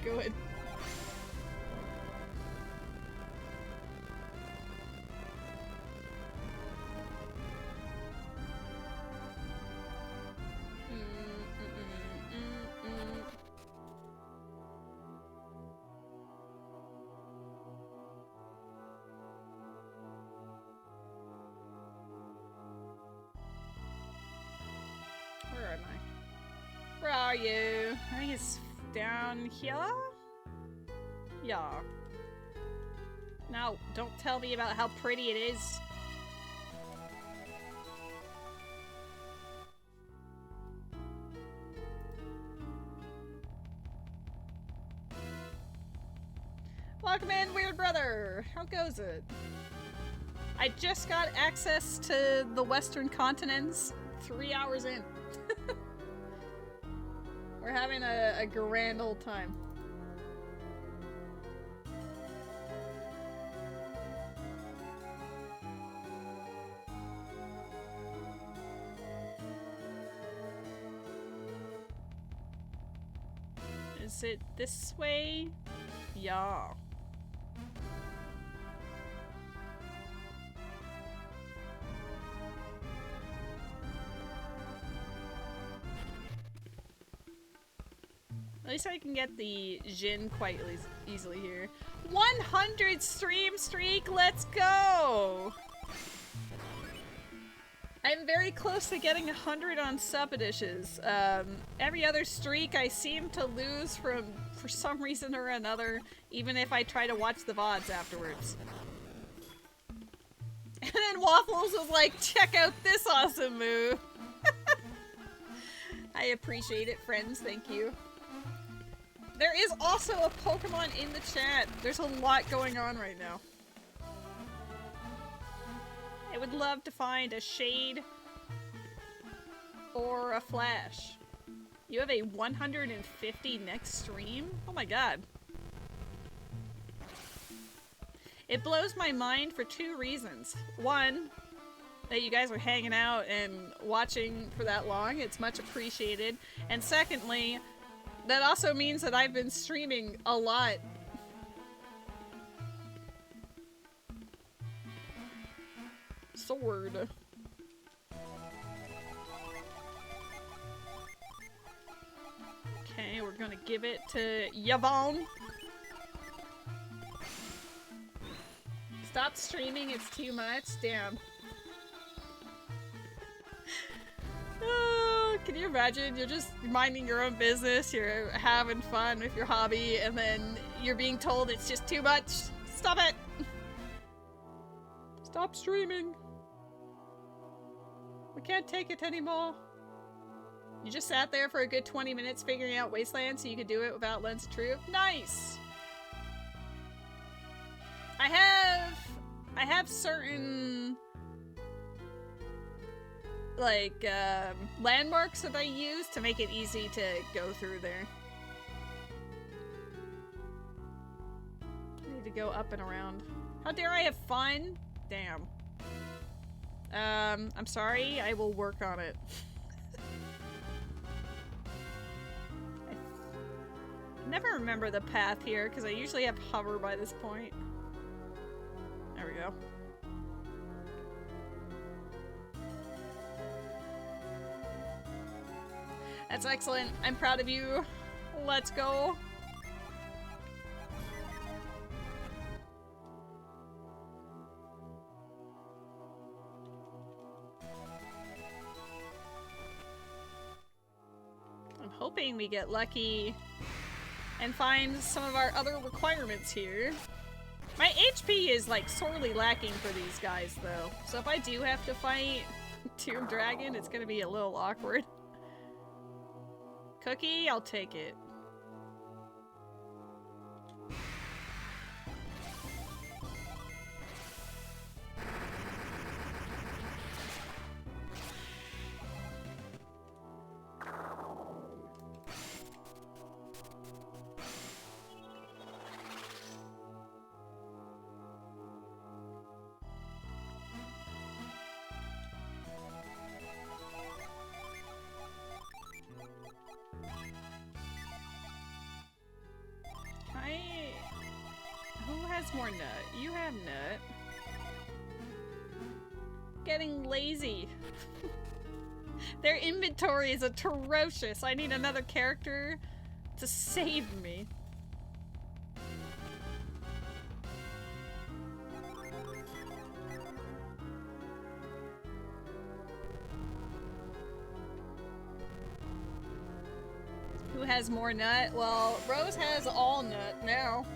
Good. Where are you? I think it's down here? Yeah. No, don't tell me about how pretty it is. Welcome in, weird brother! How goes it? I just got access to the Western continents 3 hours in. We're having a grand old time. Is it this way? Yeah. At least I can get the Jin quite easily here. 100 stream streak, let's go! I'm very close to getting 100 on sub dishes. Every other streak I seem to lose for some reason or another, even if I try to watch the VODs afterwards. And then Waffles was like, check out this awesome move! I appreciate it, friends, thank you. There is also a Pokemon in the chat. There's a lot going on right now. I would love to find a Shade or a Flash. You have a 150 next stream? Oh my god. It blows my mind for two reasons. One, that you guys are hanging out and watching for that long. It's much appreciated. And secondly, that also means that I've been streaming a lot. Sword. Okay, we're gonna give it to Yvonne. Stop streaming, it's too much. Damn. Can you imagine? You're just minding your own business, you're having fun with your hobby, and then you're being told it's just too much. Stop it! Stop streaming. We can't take it anymore. You just sat there for a good 20 minutes figuring out Wasteland so you could do it without Lens of Truth. Nice! I have certain like landmarks that I use to make it easy to go through there. I need to go up and around. How dare I have fun? Damn. I'm sorry, I will work on it. I never remember the path here because I usually have hover by this point. There we go. That's excellent. I'm proud of you. Let's go. I'm hoping we get lucky and find some of our other requirements here. My HP is like sorely lacking for these guys though. So if I do have to fight Tomb Dragon, it's gonna be a little awkward. Cookie, I'll take it. Who has more nut? You have nut. Getting lazy. Their inventory is atrocious. I need another character to save me. Who has more nut? Well, Rose has all nut now.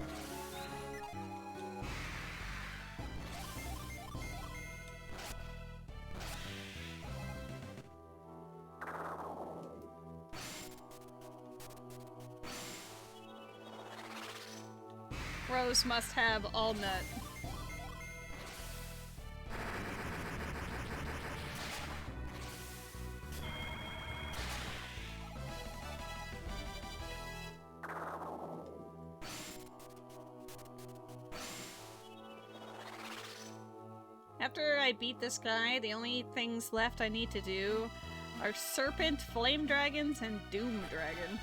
Rose must have all nut. After I beat this guy, the only things left I need to do are Serpent, Flame Dragons, and Doom Dragon.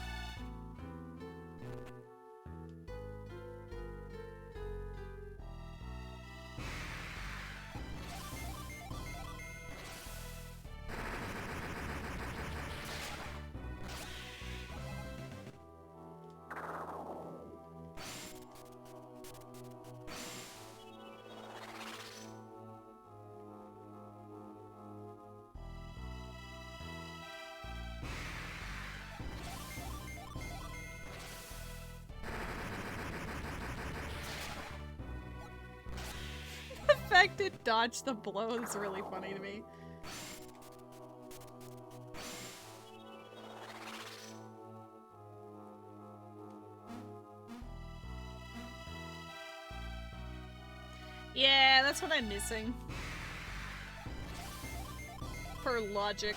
fact it dodged the blow is really funny to me. Yeah, that's what I'm missing. For logic.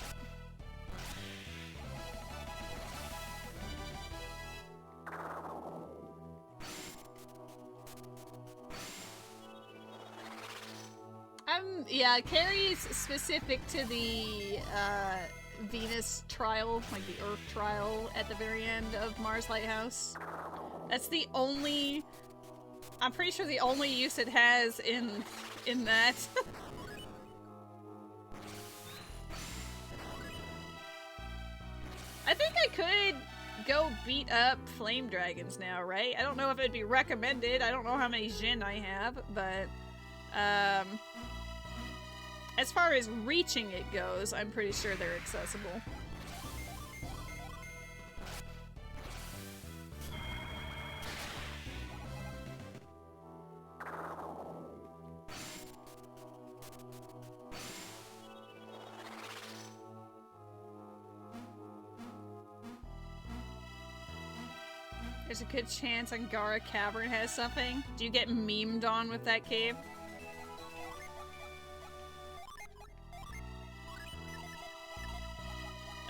Yeah, Carrie's specific to the Venus trial, like the Earth trial at the very end of Mars Lighthouse. That's the only, I'm pretty sure the only use it has in that. I think I could go beat up flame dragons now, right? I don't know if it'd be recommended. I don't know how many Jin I have, but as far as reaching it goes, I'm pretty sure they're accessible. There's a good chance Angara Cavern has something. Do you get memed on with that cave?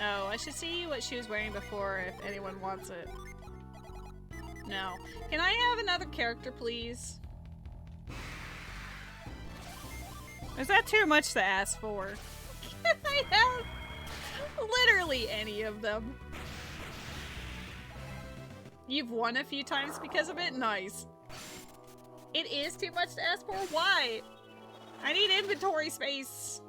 Oh, I should see what she was wearing before if anyone wants it. No. Can I have another character, please? Is that too much to ask for? Can I have literally any of them? You've won a few times because of it? Nice. It is too much to ask for? Why? I need inventory space.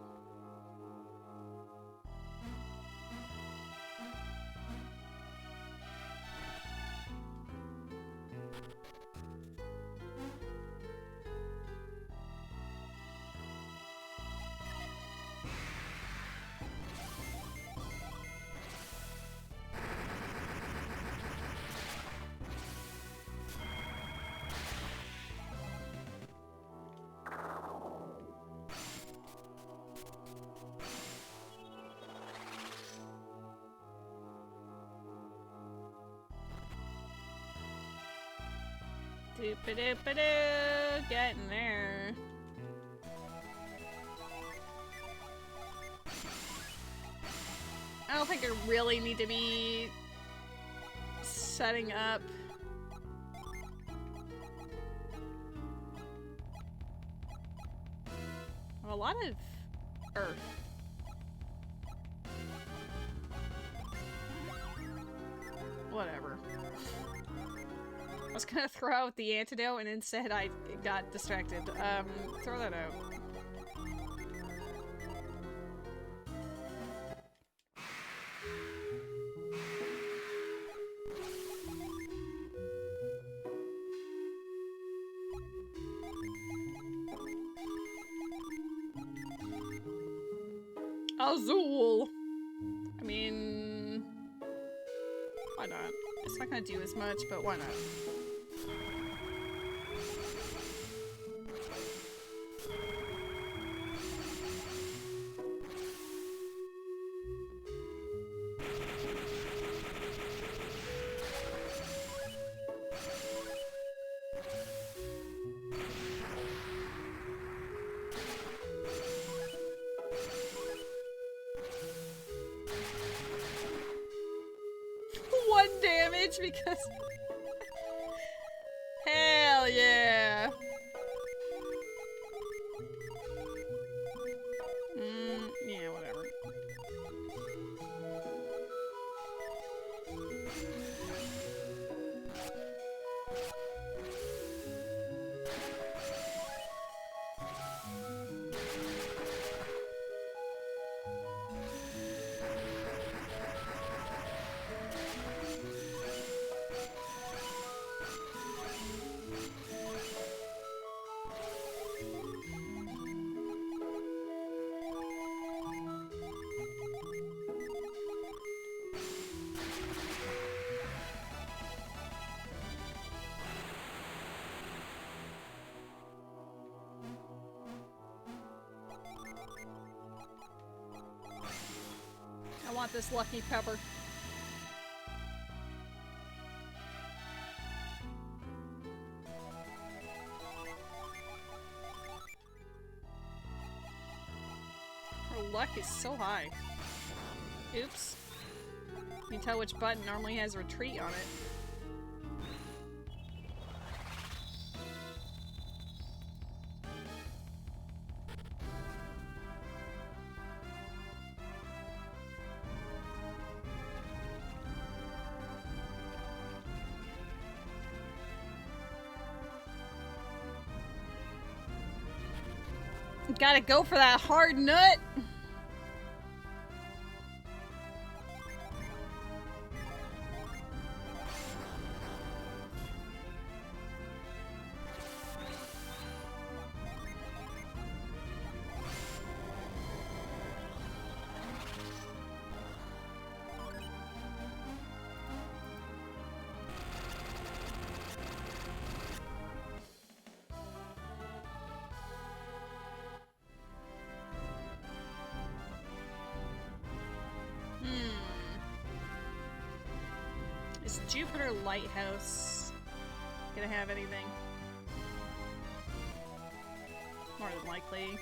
Doop-a-doop-a-doo, getting there. I don't think I really need to be setting up a lot of Earth. Whatever. I was gonna throw out the antidote and instead I got distracted. Throw that out. Azul! I mean, why not? It's not gonna do as much, but why not? Because hell yeah. Yeah, whatever. want this lucky pepper. Her luck is so high. Oops. You can tell which button normally has retreat on it. Gotta go for that hard nut. Is Jupiter Lighthouse gonna have anything? More than likely.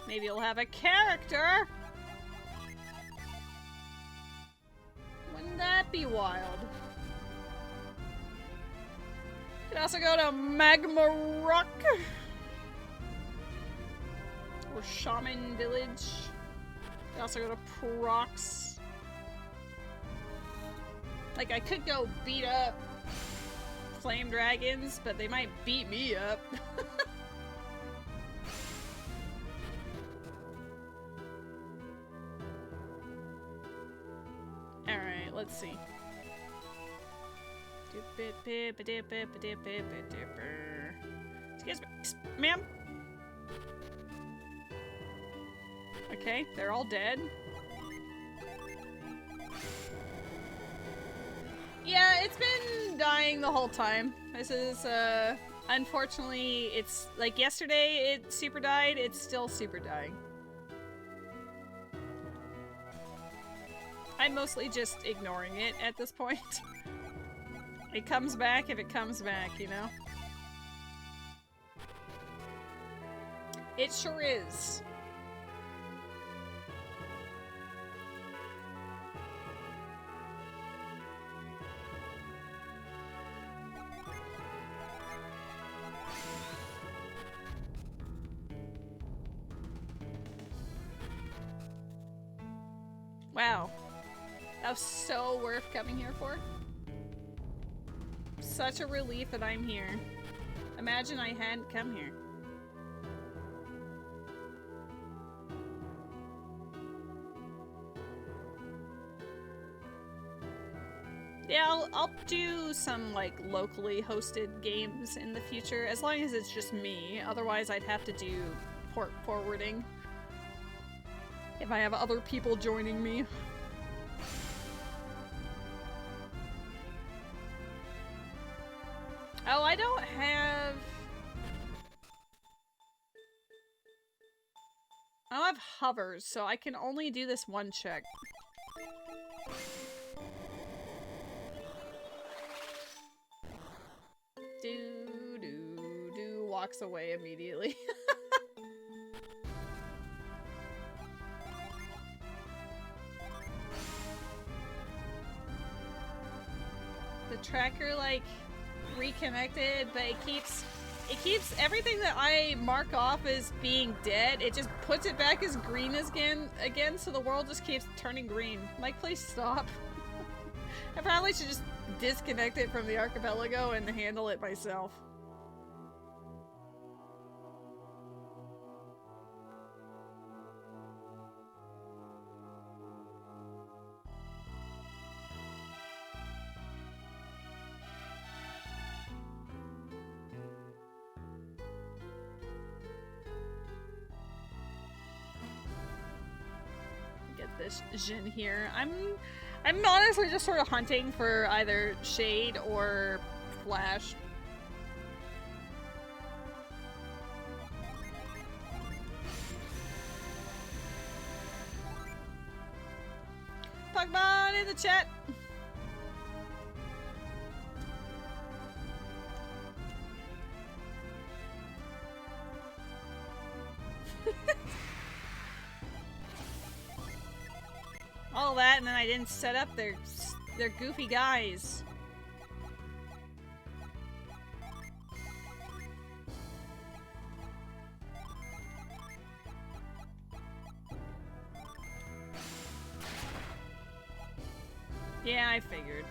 Maybe it'll have a character! Wouldn't that be wild? Could also go to Magma Rock! Or Shaman Village. Could also go to Prox. Like, I could go beat up flame dragons, but they might beat me up. Alright, let's see. Excuse me, ma'am? Okay, they're all dead. Yeah, it's been dying the whole time. This is, unfortunately, it's, like, yesterday it super died, it's still super dying. I'm mostly just ignoring it at this point. It comes back if it comes back, you know? It sure is. Wow. That was so worth coming here for. Such a relief that I'm here. Imagine I hadn't come here. Yeah, I'll do some, like, locally hosted games in the future, as long as it's just me. Otherwise, I'd have to do port forwarding. If I have other people joining me. Oh, I don't have hovers, so I can only do this one check. Walks away immediately. The tracker, like, reconnected, but it keeps everything that I mark off as being dead, it just puts it back as green again, so the world just keeps turning green. Like, please stop. I probably should just disconnect it from the archipelago and handle it myself. This Jin here. I'm honestly just sort of hunting for either Shade or Flash. Pokemon in the chat. All that, and then I didn't set up their goofy guys. Yeah, I figured.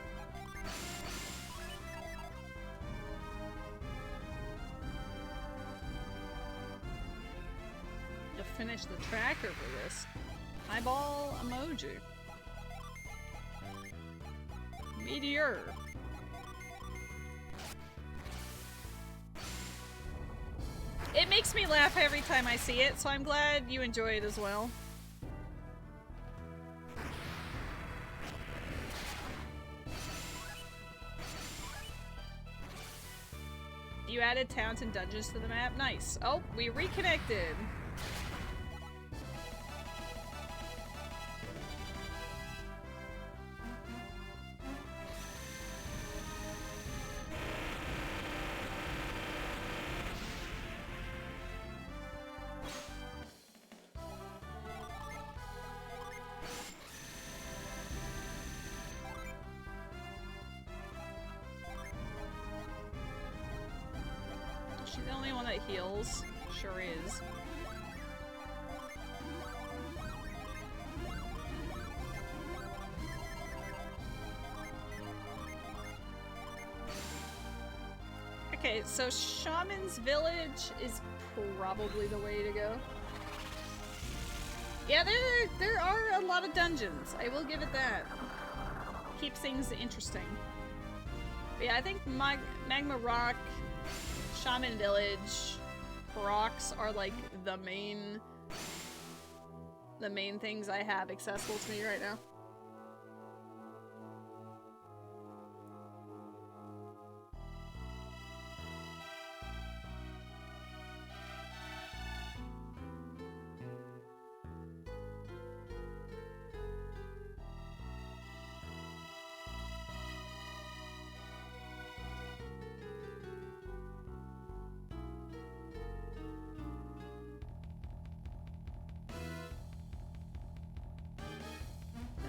You'll finish the tracker for this. Eyeball emoji. Meteor. It makes me laugh every time I see it, so I'm glad you enjoy it as well. You added towns and dungeons to the map? Nice. Oh, we reconnected. Heals. Sure is. Okay, so Shaman's Village is probably the way to go. Yeah, there are a lot of dungeons. I will give it that. Keeps things interesting. But yeah, I think Magma Rock, Shaman Village, rocks are like the main things I have accessible to me right now.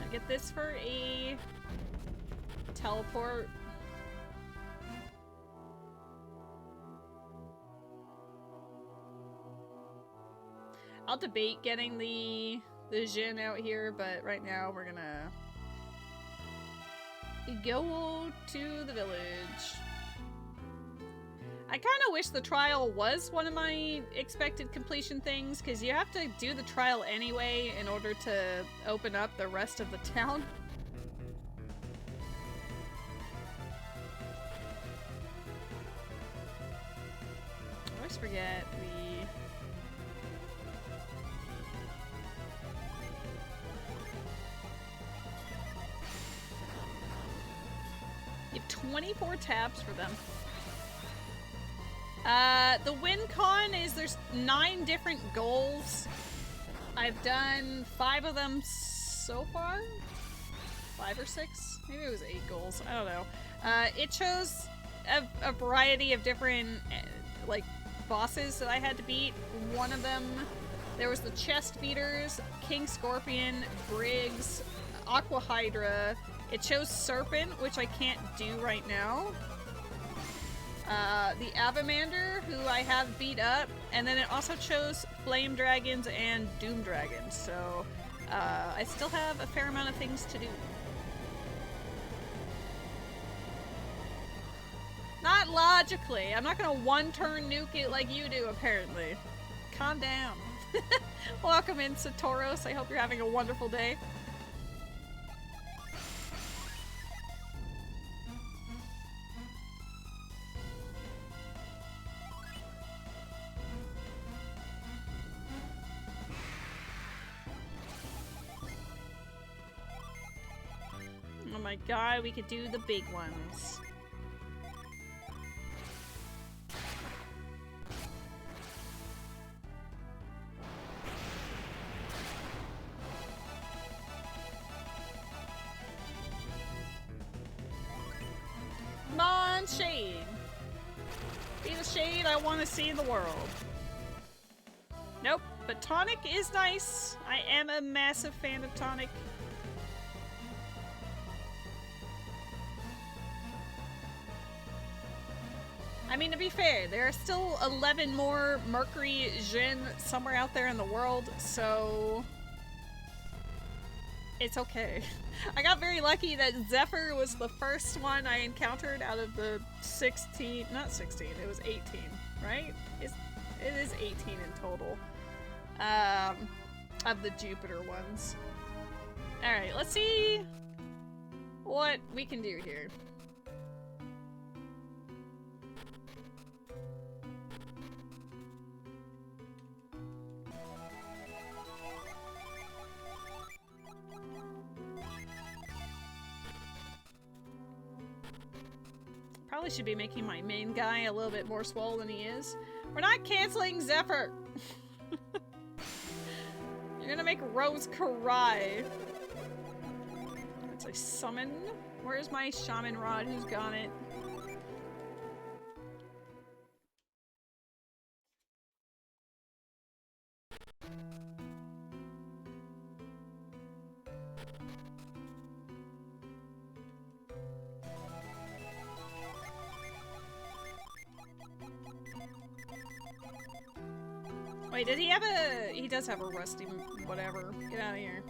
Get this for a teleport. I'll debate getting the Jin out here, but right now we're gonna go to the village. I kind of wish the trial was one of my expected completion things, because you have to do the trial anyway in order to open up the rest of the town. I always forget you have 24 tabs for them. The win con is there's 9 different goals. I've done 5 of them so far. 5 or 6? Maybe it was 8 goals. I don't know. It shows a variety of different, like, bosses that I had to beat. One of them, there was the Chest Beaters, King Scorpion, Briggs, Aqua Hydra. It shows Serpent, which I can't do right now. The Avamander, who I have beat up, and then it also chose Flame Dragons and Doom Dragons, so I still have a fair amount of things to do. Not logically. I'm not gonna one-turn nuke it like you do, apparently. Calm down. Welcome in, Satoros. I hope you're having a wonderful day. Oh my god, we could do the big ones. shade I want to see in the world. Nope, but tonic is nice. I am a massive fan of tonic. I mean, to be fair, there are still 11 more Mercury Jin somewhere out there in the world, so it's okay. I got very lucky that Zephyr was the first one I encountered out of the 16, not 16, it was 18, right? It is 18 in total, of the Jupiter ones. Alright, let's see what we can do here. Probably should be making my main guy a little bit more swole than he is. We're not canceling Zephyr! You're gonna make Rose cry. It's a summon. Where's my shaman rod? Who's got it? Wait, did he have a... He does have a rusty whatever. Get out of here.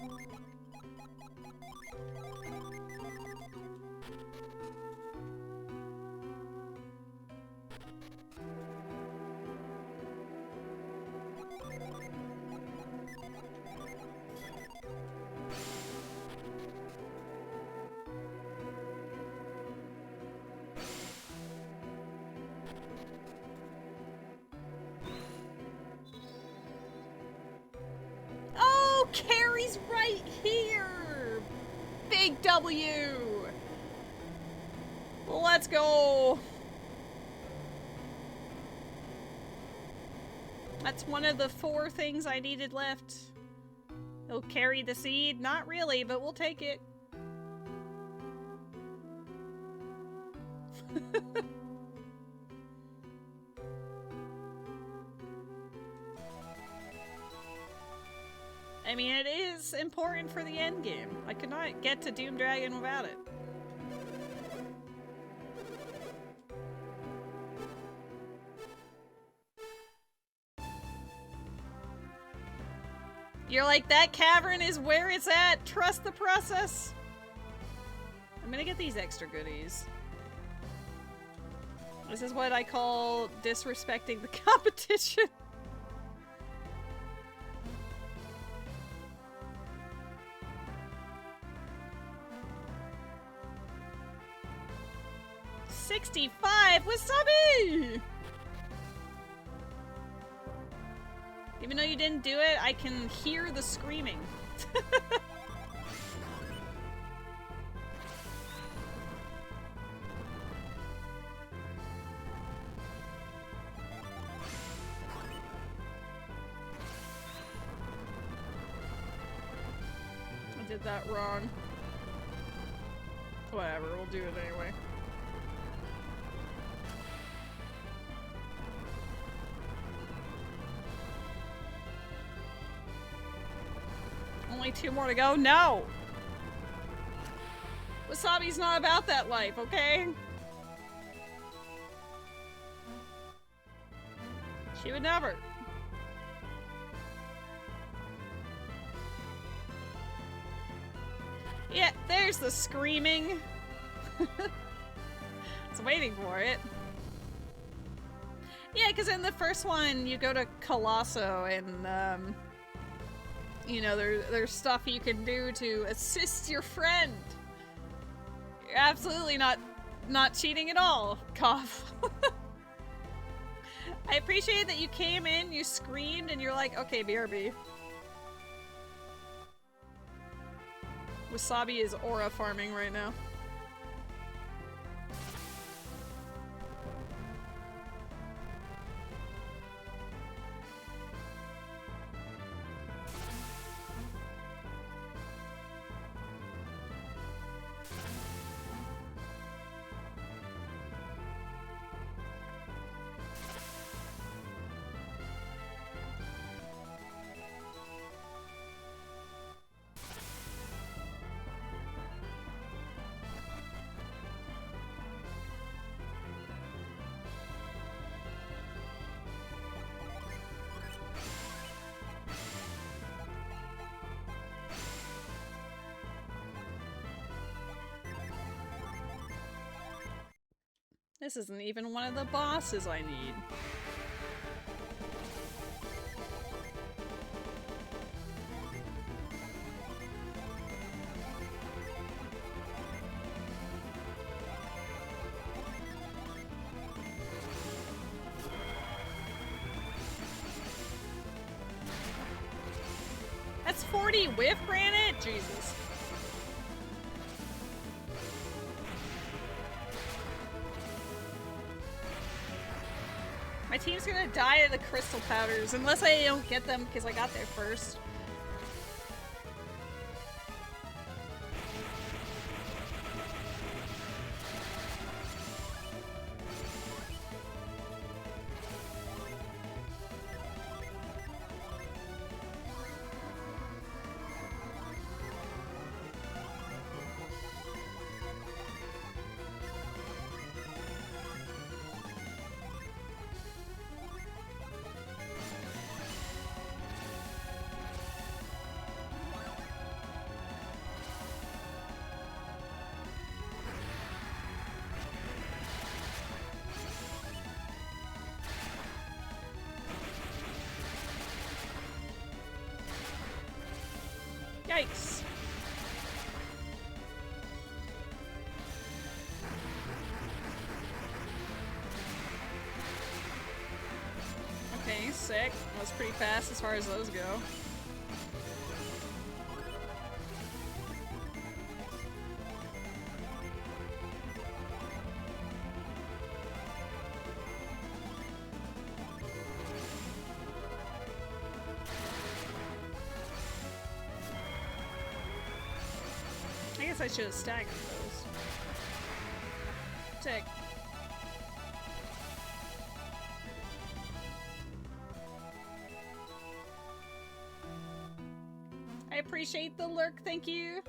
Carrie's right here! Big W! Let's go! That's one of the 4 things I needed left. He'll carry the seed? Not really, but we'll take it. I mean, it is important for the end game. I could not get to Doom Dragon without it. You're like, that cavern is where it's at. Trust the process. I'm gonna get these extra goodies. This is what I call disrespecting the competition. $65 wasabi! Even though you didn't do it, I can hear the screaming. I did that wrong. Whatever, we'll do it anyway. Only 2 more to go? No! Wasabi's not about that life, okay? She would never. Yeah, there's the screaming. I was waiting for it. Yeah, because in the first one, you go to Colosso and, you know, there's stuff you can do to assist your friend. You're absolutely not cheating at all, Cough. I appreciate that you came in, you screamed, and you're like, okay, BRB. Wasabi is aura farming right now. This isn't even one of the bosses I need. That's 40 whiff granite? Jesus. My team's gonna die of the crystal powders unless I don't get them because I got there first. Yikes. Okay, sick. That was pretty fast as far as those go. I guess I should have staggered those. Sick. I appreciate the lurk, thank you.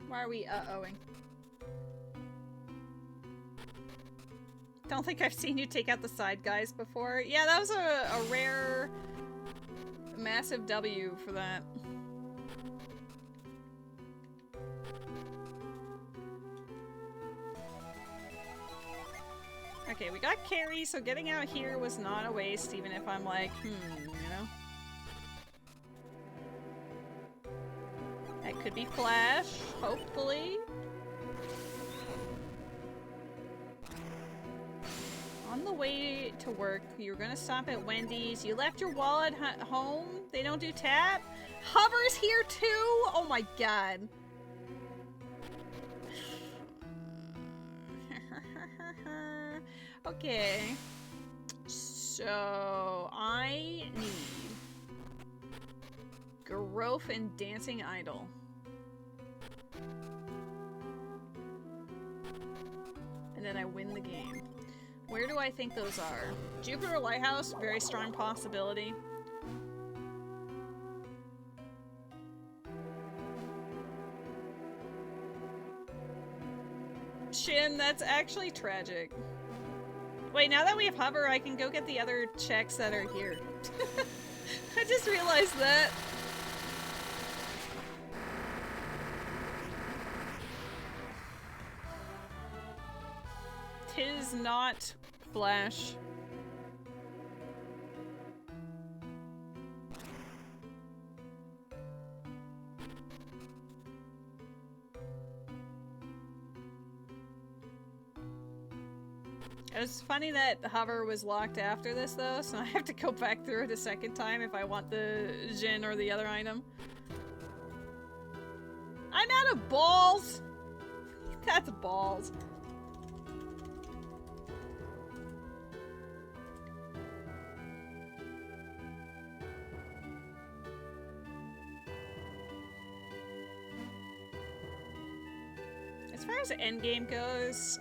Why are we uh-ohing? Don't think I've seen you take out the side guys before. Yeah, that was a rare, massive W for that. Okay, we got carry, so getting out here was not a waste, even if I'm like, you know? That could be Flash, hopefully. On the way to work, you were gonna stop at Wendy's. You left your wallet home? They don't do tap? Hover's here too? Oh my god. Okay. So, I need Growth and Dancing Idol. And then I win the game. Where do I think those are? Jupiter Lighthouse, very strong possibility. Shin, that's actually tragic. Wait, now that we have hover, I can go get the other checks that are here. I just realized that. Tis not Flash. It was funny that the hover was locked after this though, so I have to go back through it a second time if I want the Jin or the other item. I'm out of balls! That's balls. As far as the endgame goes,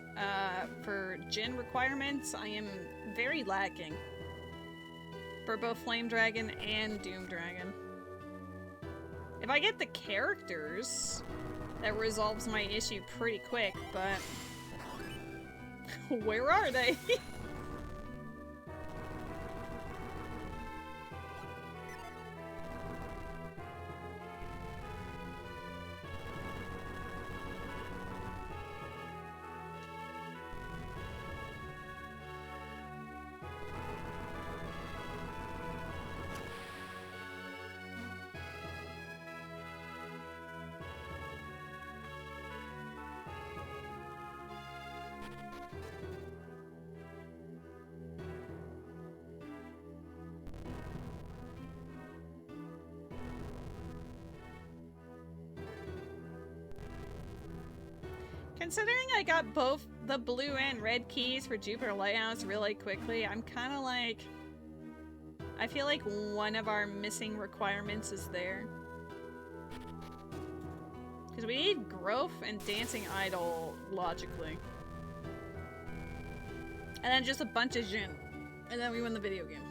for Jin requirements, I am very lacking. For both Flame Dragon and Doom Dragon. If I get the characters, that resolves my issue pretty quick, but... where are they? Considering I got both the blue and red keys for Jupiter Lighthouse really quickly, I'm kind of like... I feel like one of our missing requirements is there. Because we need growth and dancing idol, logically. And then just a bunch of Jin. And then we win the video game.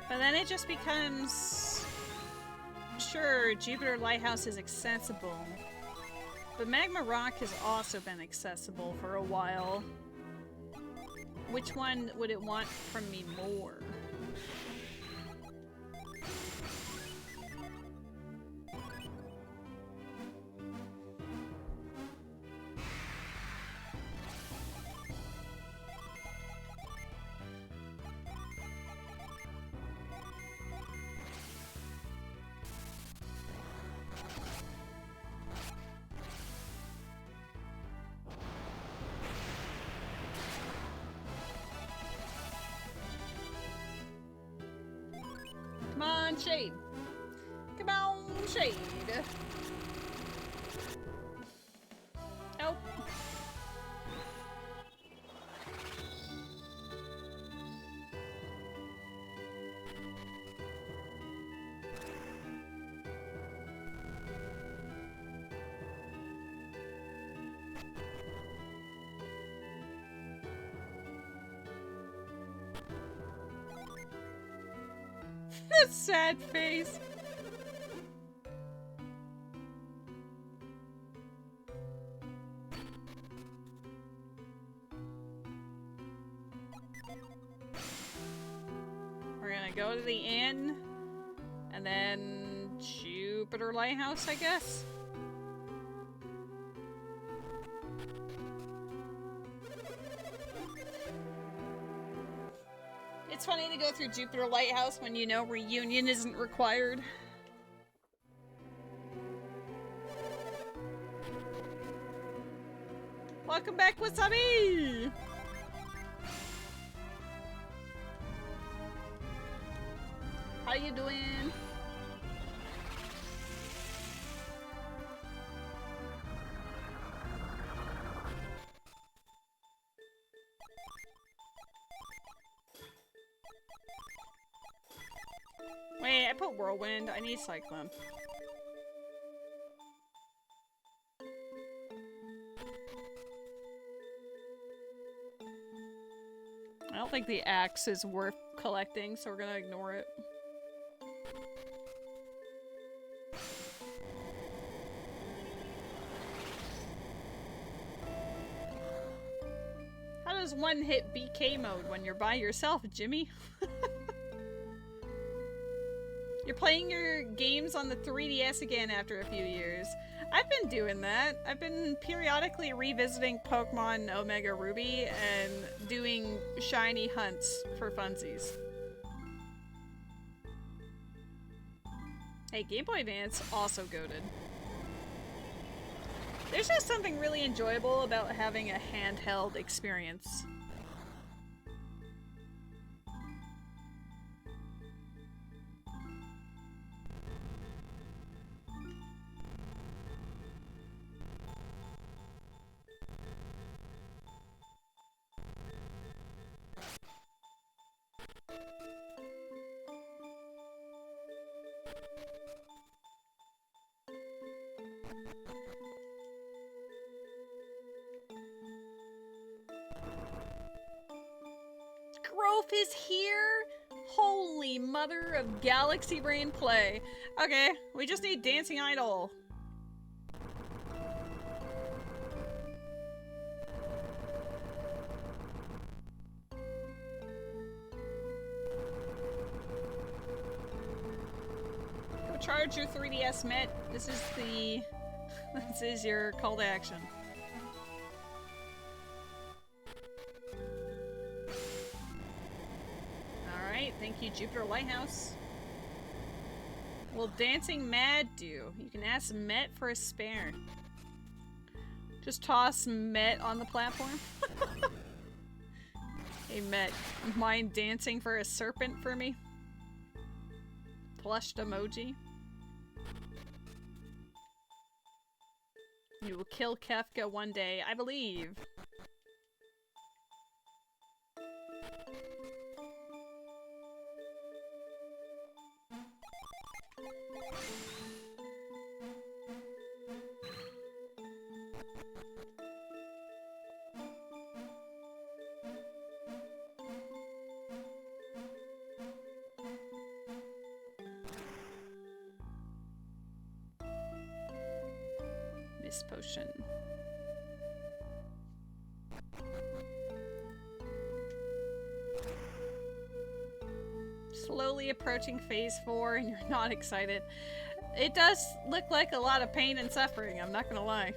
But then it just becomes... Sure, Jupiter Lighthouse is accessible. But Magma Rock has also been accessible for a while. Which one would it want from me more? Come on, Shade. Come on, Shade. Oh. The sad face. We're gonna go to the inn, and then Jupiter Lighthouse, I guess. It's funny to go through Jupiter Lighthouse when you know reunion isn't required. Welcome back, Wasabi! How you doing? Wait, I put Whirlwind. I need Cyclone. I don't think the axe is worth collecting, so we're gonna ignore it. How does one hit BK mode when you're by yourself, Jimmy? You're playing your games on the 3DS again after a few years. I've been doing that. I've been periodically revisiting Pokemon Omega Ruby and doing shiny hunts for funsies. Hey, Game Boy Advance also goated. There's just something really enjoyable about having a handheld experience. Growth is here? Holy mother of galaxy brain play. Okay, we just need Dancing Idol. Charge your 3DS Met. This is the... this is your call to action. Alright, thank you, Jupiter Lighthouse. Will Dancing Mad do? You can ask Met for a spare. Just toss Met on the platform. Hey Met, mind dancing for a serpent for me? Plushed emoji. You will kill Kefka one day, I believe. This potion. Slowly approaching phase 4 and you're not excited. It does look like a lot of pain and suffering, I'm not gonna lie.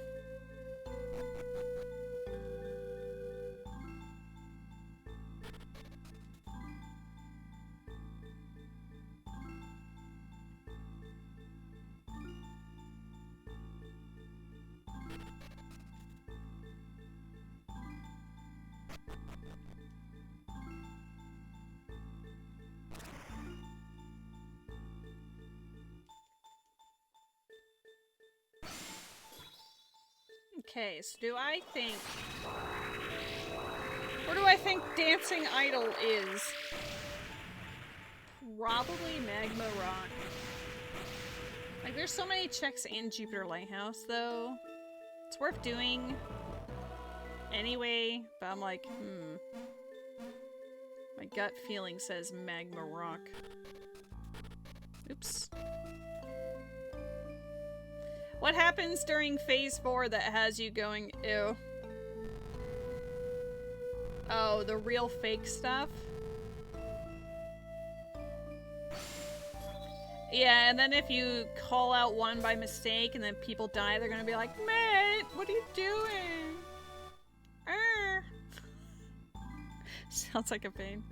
Okay, so do I think... Where do I think Dancing Idol is? Probably Magma Rock. Like, there's so many checks in Jupiter Lighthouse, though. It's worth doing anyway, but I'm like, My gut feeling says Magma Rock. Oops. What happens during phase 4 that has you going, ew? Oh, the real fake stuff? Yeah, and then if you call out one by mistake and then people die, they're gonna be like, Matt, what are you doing? Sounds like a pain.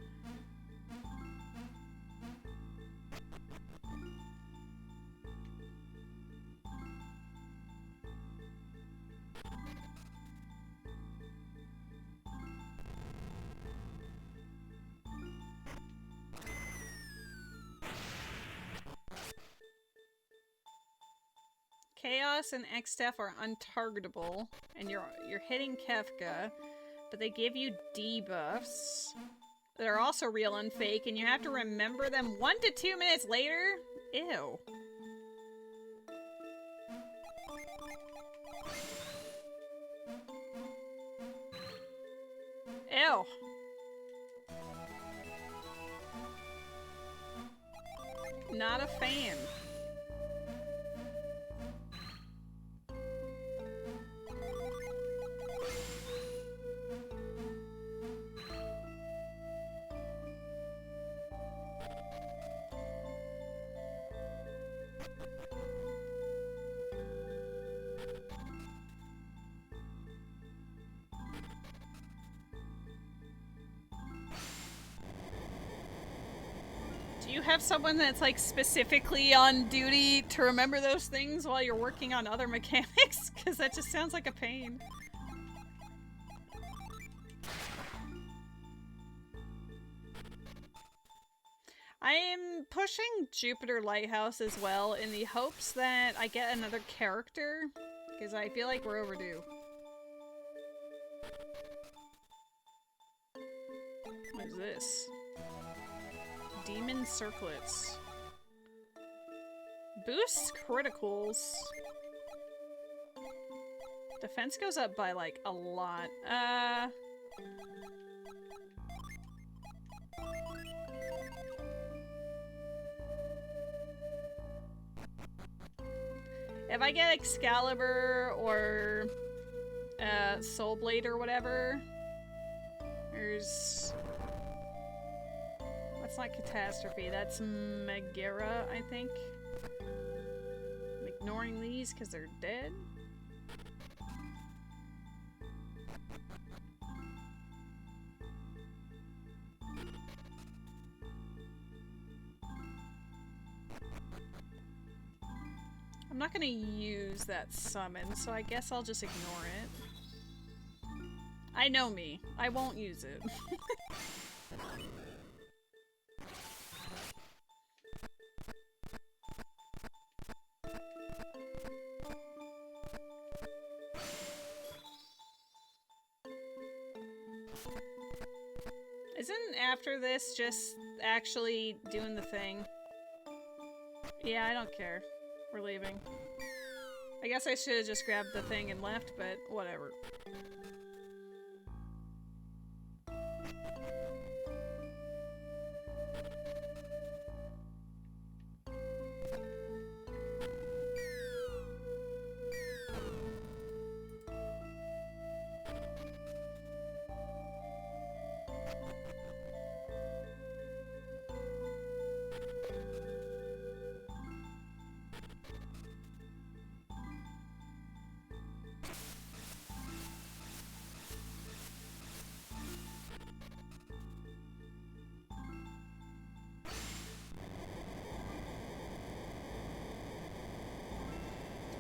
Chaos and Xtef are untargetable, and you're hitting Kefka, but they give you debuffs that are also real and fake, and you have to remember them 1 to 2 minutes later? Ew. Ew. Not a fan. You have someone that's like specifically on duty to remember those things while you're working on other mechanics? Because that just sounds like a pain. I am pushing Jupiter Lighthouse as well in the hopes that I get another character, because I feel like we're overdue. What is this? Demon Circlets. Boosts criticals. Defense goes up by like a lot. If I get Excalibur or Soul Blade or whatever, there's... That's not Catastrophe, that's Megara, I think. I'm ignoring these because they're dead. I'm not gonna use that summon, so I guess I'll just ignore it. I know me. I won't use it. Isn't after this just actually doing the thing? Yeah, I don't care. We're leaving. I guess I should have just grabbed the thing and left, but whatever.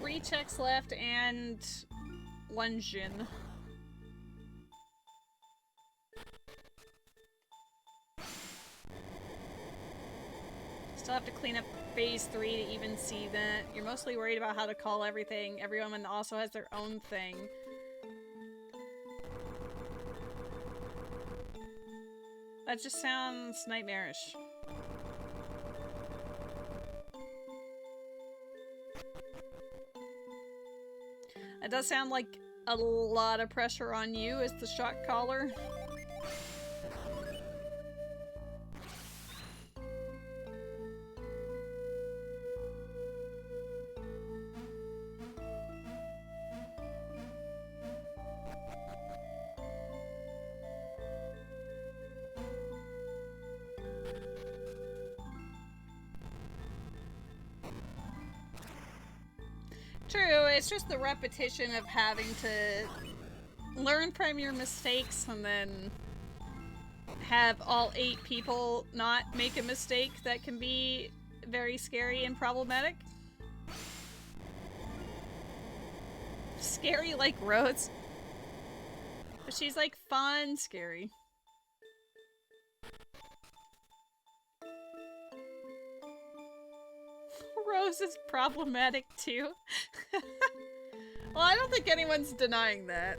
Three checks left and one Jin. Still have to clean up phase 3 to even see that. You're mostly worried about how to call everything. Everyone also has their own thing. That just sounds nightmarish. It does sound like a lot of pressure on you as the shot caller. True, it's just the repetition of having to learn from your mistakes and then have all 8 people not make a mistake that can be very scary and problematic. Scary like Rose. But she's like fun scary. Rose is problematic too. Well, I don't think anyone's denying that.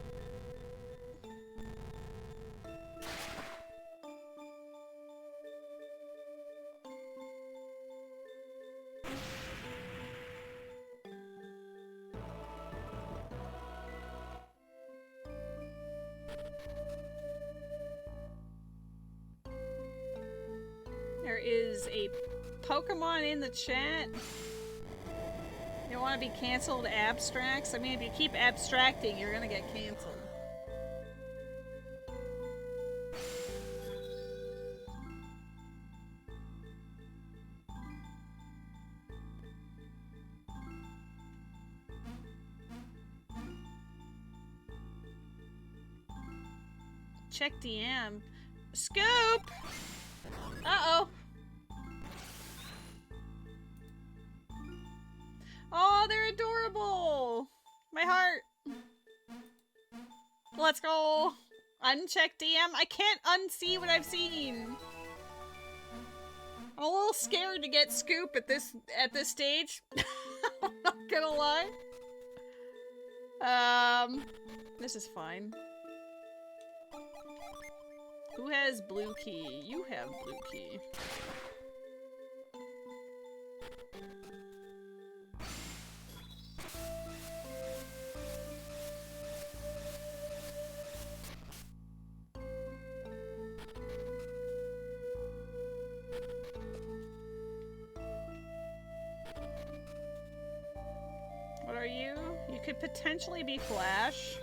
There is a Pokemon in the chat. You want to be canceled abstracts? I mean, if you keep abstracting, you're gonna get canceled. Check DM. Scoop! Uh-oh. Oh, they're adorable! My heart! Let's go! Uncheck DM? I can't unsee what I've seen! I'm a little scared to get Scoop at this stage. I'm not gonna lie. This is fine. Who has blue key? You have blue key. What are you? You could potentially be Flash.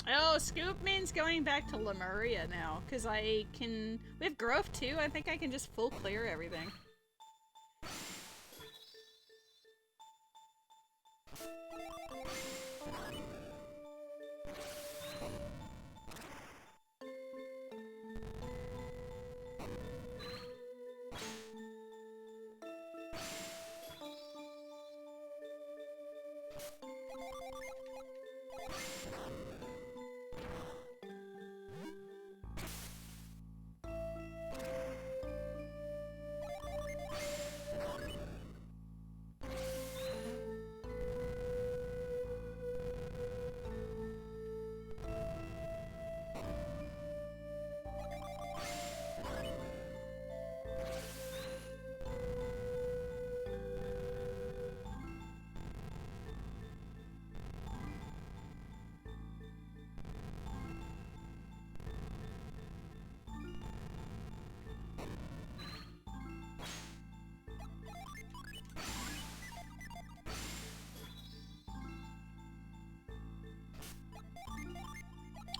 Oh, Scoop means going back to Lemuria now, because we have growth too. I think I can just full clear everything.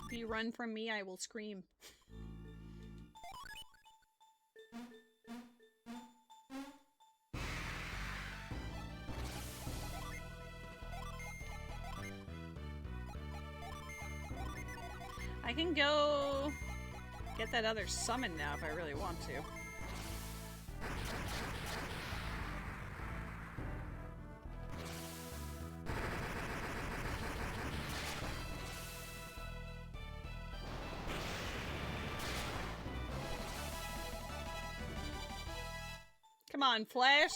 If you run from me, I will scream. I can go get that other summon now if I really want to. Come on, Flash!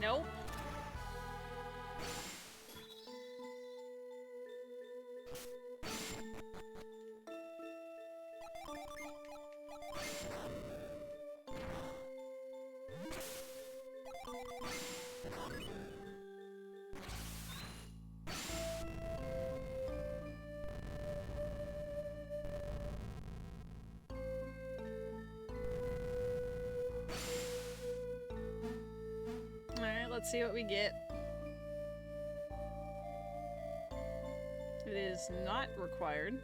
Nope. Alright, let's see what we get. It is not required.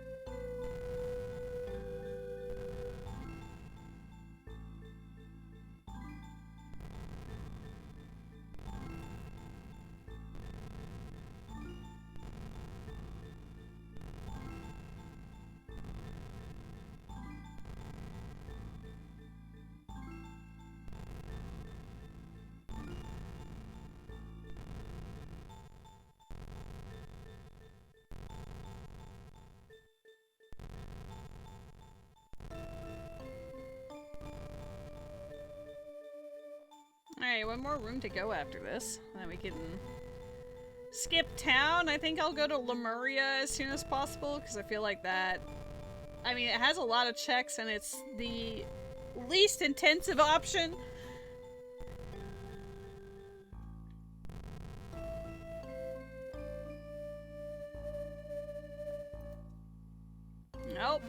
Alright, one more room to go after this. And then we can skip town. I think I'll go to Lemuria as soon as possible, because I feel like that... I mean, it has a lot of checks, and it's the least intensive option. Nope.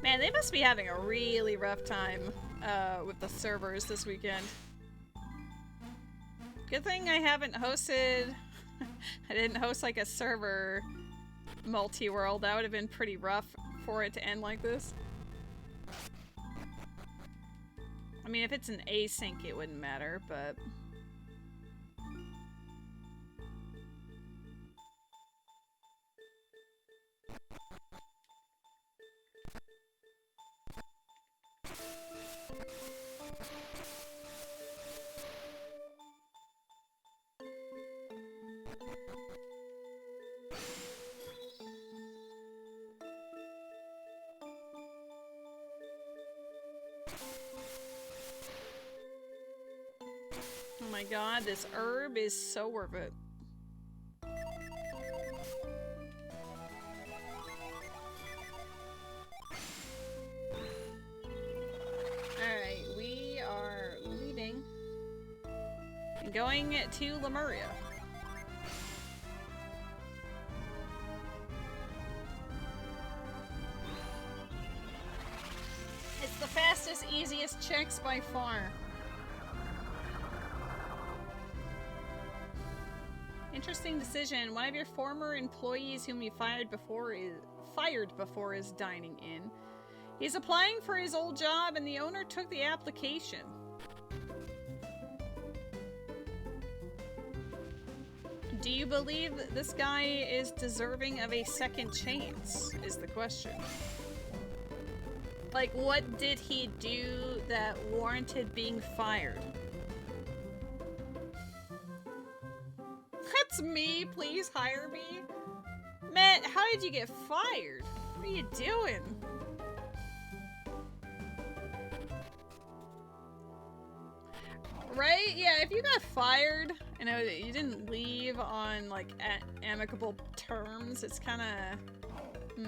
Man, they must be having a really rough time with the servers this weekend. Good thing I haven't hosted... I didn't host like a server multi-world. That would have been pretty rough for it to end like this. I mean, if it's an async, it wouldn't matter, but... Oh my god, this herb is so worth it. Alright, we are leaving and going to Lemuria. easiest checks by far. Interesting decision. One of your former employees whom you fired before is dining in. He's applying for his old job and the owner took the application. Do you believe this guy is deserving of a second chance, is the question. Like, what did he do that warranted being fired? That's me, please hire me. Matt, how did you get fired? What are you doing? Right? Yeah, if you got fired and you didn't leave on, like, amicable terms, it's kind of...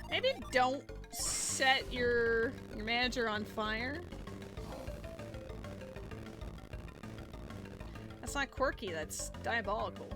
Maybe don't set your manager on fire. That's not quirky, that's diabolical.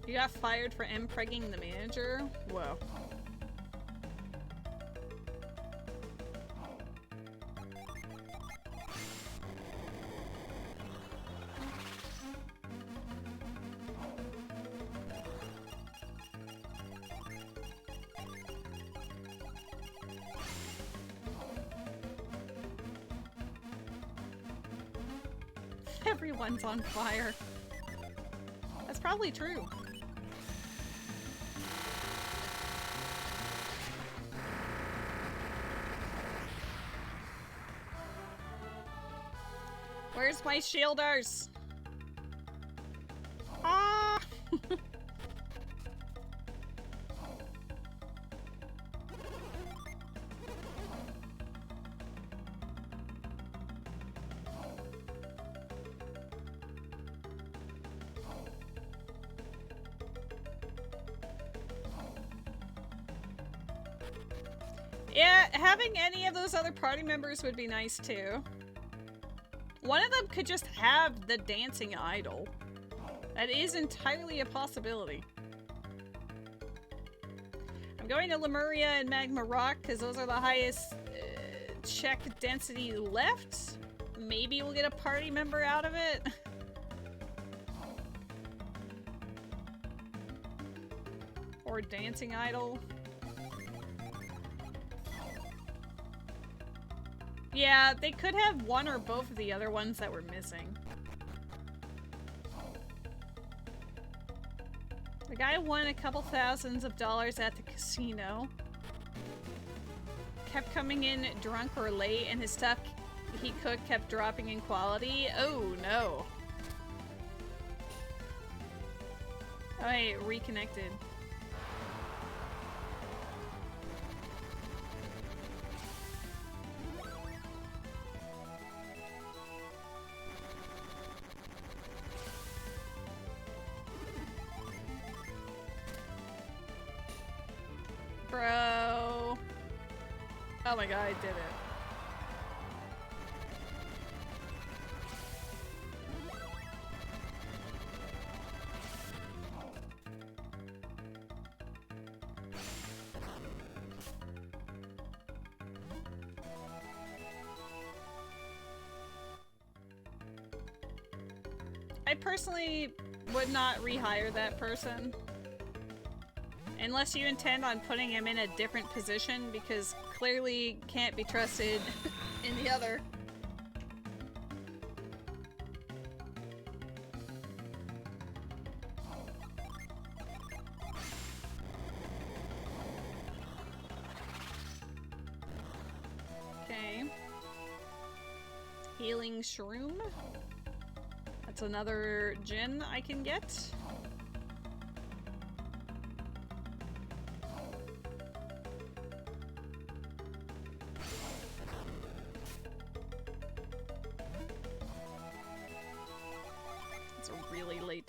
You got fired for M-pregging the manager? Whoa. Everyone's on fire. That's probably true. Where's my shielders? Ah! Yeah, having any of those other party members would be nice too. One of them could just have the dancing idol. That is entirely a possibility. I'm going to Lemuria and Magma Rock because those are the highest check density left. Maybe we'll get a party member out of it. Or dancing idol. Yeah, they could have one or both of the other ones that were missing. The guy won a couple thousands of dollars at the casino. Kept coming in drunk or late, and his stuff he cooked kept dropping in quality. Oh no. Oh, hey, reconnected. Bro. Oh my god, I did it. I personally would not rehire that person. Unless you intend on putting him in a different position, because clearly can't be trusted in the other. Okay. Healing Shroom. That's another gin I can get.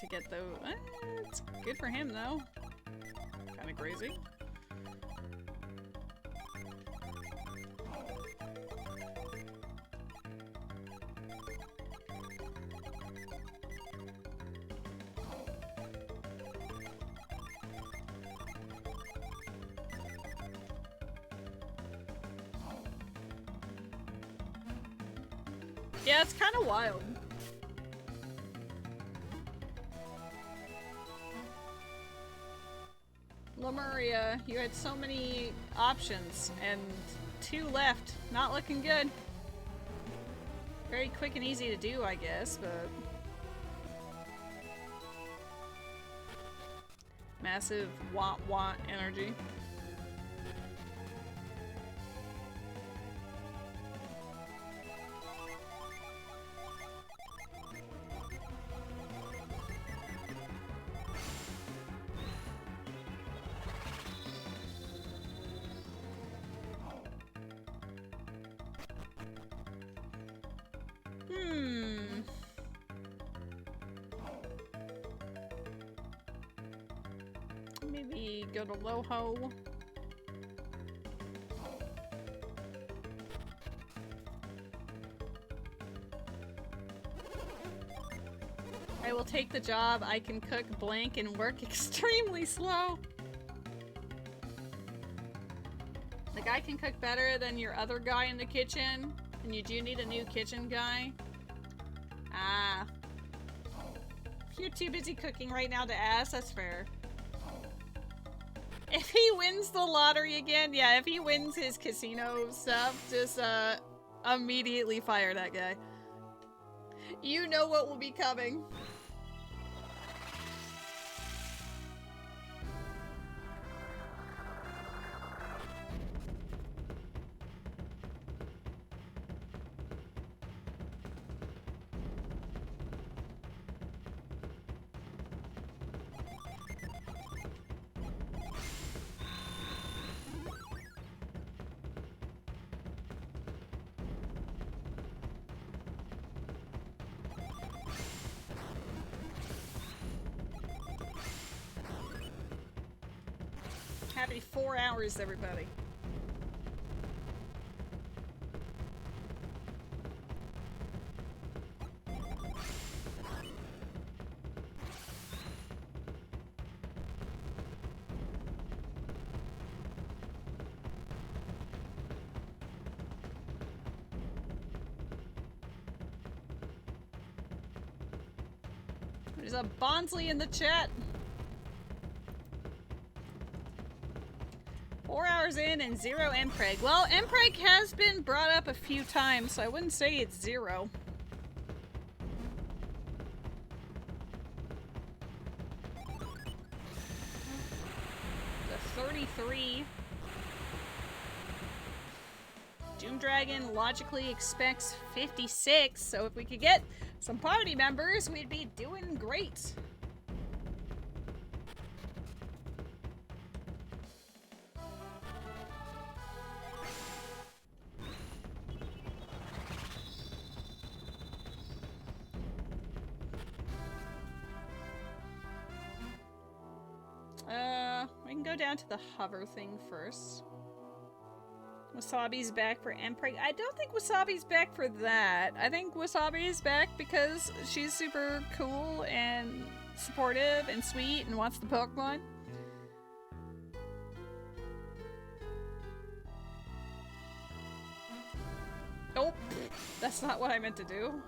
to get those. It's good for him though. Kind of crazy. Yeah, it's kind of wild. Lemuria, you had so many options, and 2 left. Not looking good. Very quick and easy to do, I guess, but... Massive want energy. Maybe go to Loho. I will take the job. I can cook blank and work extremely slow. Like, I can cook better than your other guy in the kitchen, and you do need a new kitchen guy. Ah. If you're too busy cooking right now to ask, that's fair. If he wins the lottery again, yeah, if he wins his casino stuff, just, immediately fire that guy. You know what will be coming. Happy 4 hours, everybody. There's a Bonsley in the chat. 4 hours in and 0 Mpreg. Well, Mpreg has been brought up a few times, so I wouldn't say it's 0. The 33. Doom Dragon logically expects 56, so if we could get some party members, we'd be doing great. We can go down to the hover thing first. Wasabi's back for Mpreg. I don't think Wasabi's back for that. I think Wasabi is back because she's super cool and supportive and sweet and wants the Pokemon. Oh, that's not what I meant to do.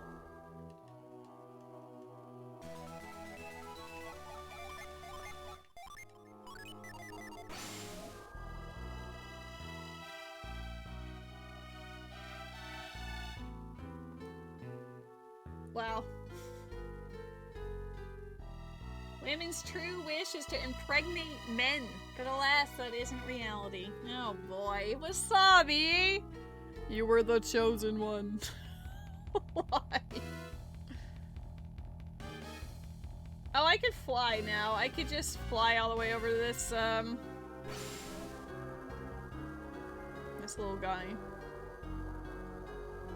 Wow. Women's true wish is to impregnate men, but alas, that isn't reality. Oh boy, Wasabi! You were the chosen one. Why? Oh, I could fly now. I could just fly all the way over to this, this little guy.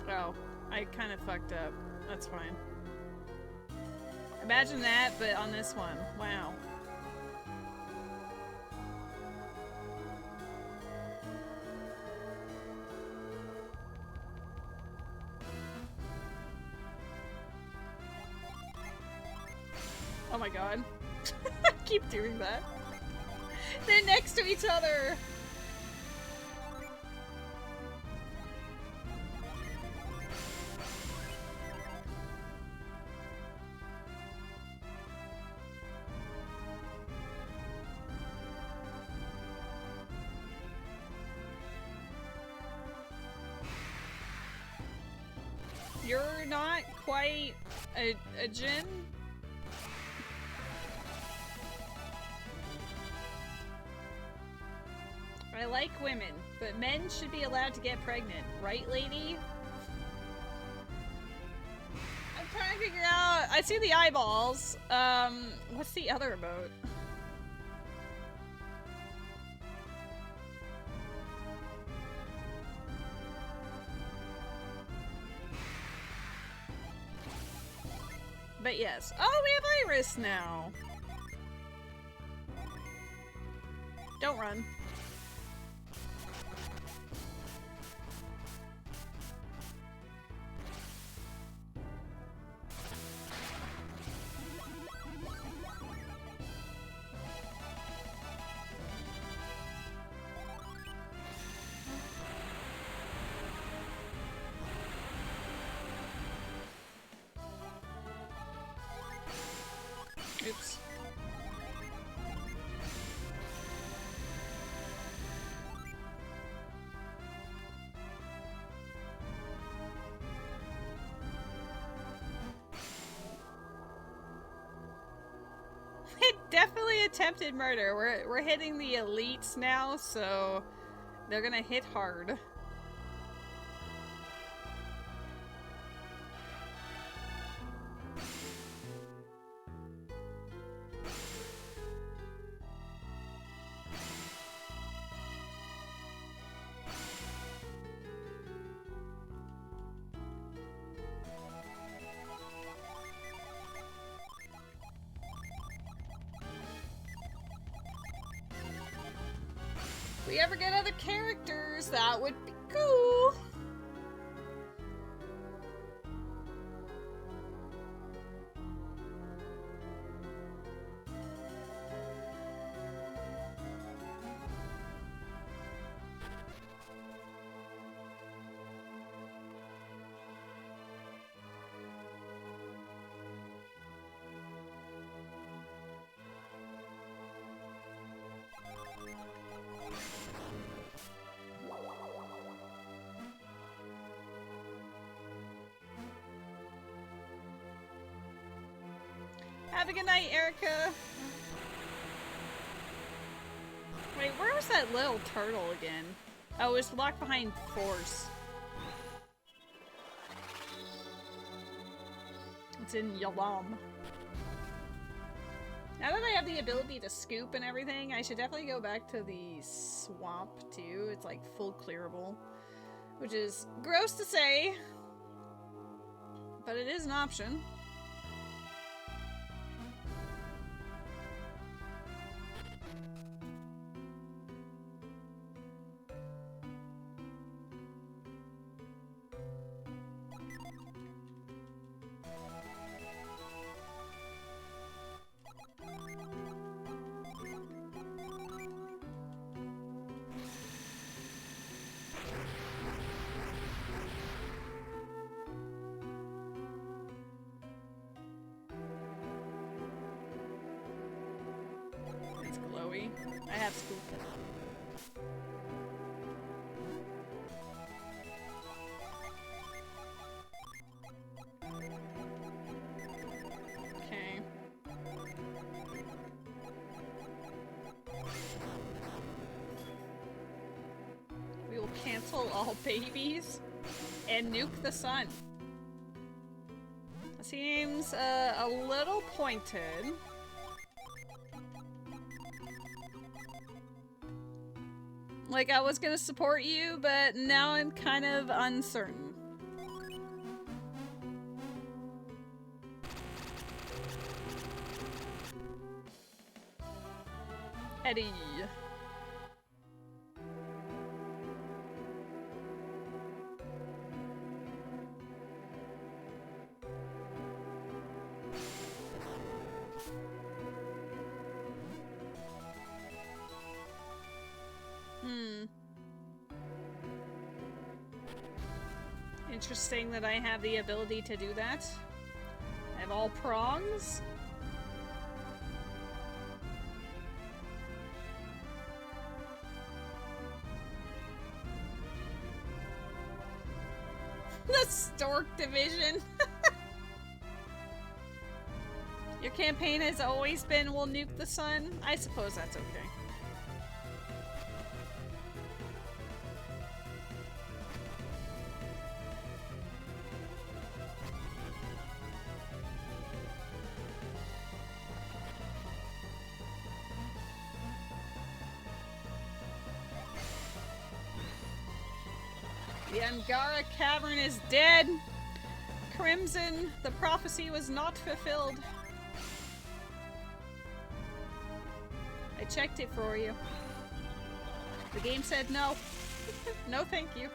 Oh, I kind of fucked up. That's fine. Imagine that, but on this one. Wow. Oh my god. I keep doing that. They're next to each other! You're not quite a djinn? I like women, but men should be allowed to get pregnant, right, lady? I'm trying to figure out. I see the eyeballs. What's the other emote? But yes. Oh, we have Iris now. Don't run. Oops. It definitely attempted murder. We're hitting the elites now, so they're gonna hit hard. If we ever get other characters, that would be cool. Have a good night, Erica. Wait, where was that little turtle again? Oh, it was locked behind Force. It's in Yalam. Now that I have the ability to scoop and everything, I should definitely go back to the swamp too. It's like full clearable, which is gross to say, but it is an option. I have scooped it. Okay. We will cancel all babies and nuke the sun. Seems a little pointed. Like, I was gonna support you, but now I'm kind of uncertain. Eddie. Interesting that I have the ability to do that. I have all prongs. The Stork Division. Your campaign has always been, we'll nuke the sun? I suppose that's okay. The Angara Cavern is dead! Crimson, the prophecy was not fulfilled. I checked it for you. The game said no. No thank you.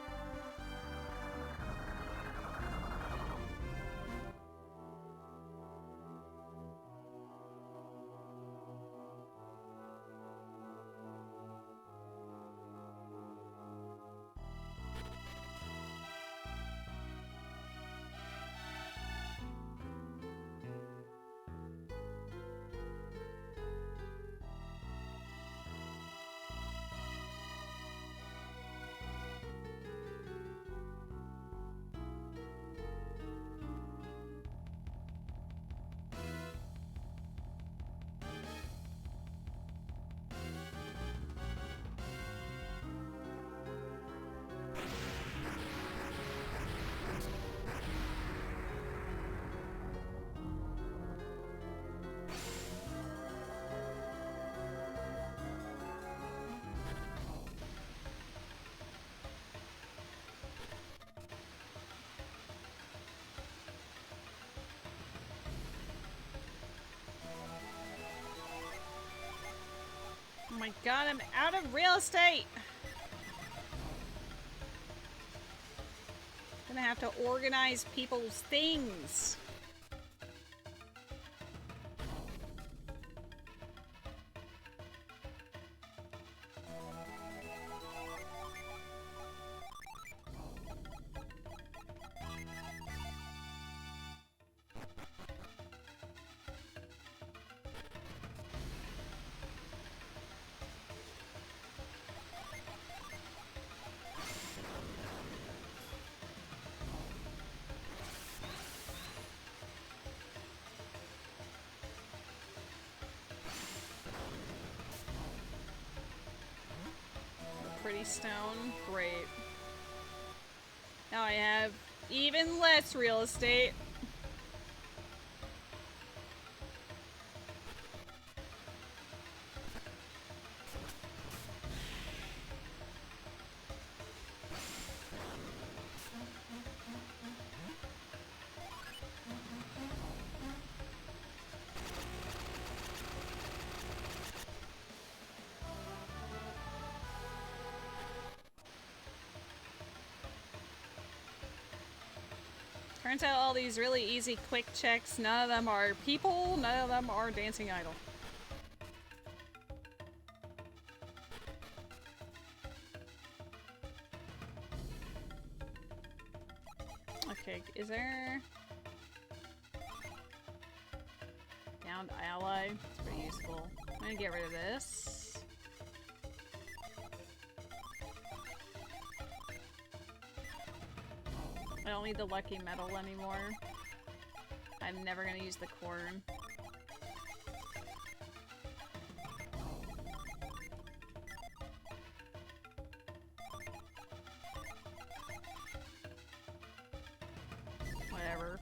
Oh my god, I'm out of real estate! Gonna have to organize people's things. Pretty stone. Great. Now I have even less real estate. Turns out all these really easy quick checks, none of them are people, none of them are dancing idol. Okay, is there... Downed ally? It's pretty useful. I'm gonna get rid of this. I don't need the lucky metal anymore. I'm never gonna use the corn. Whatever.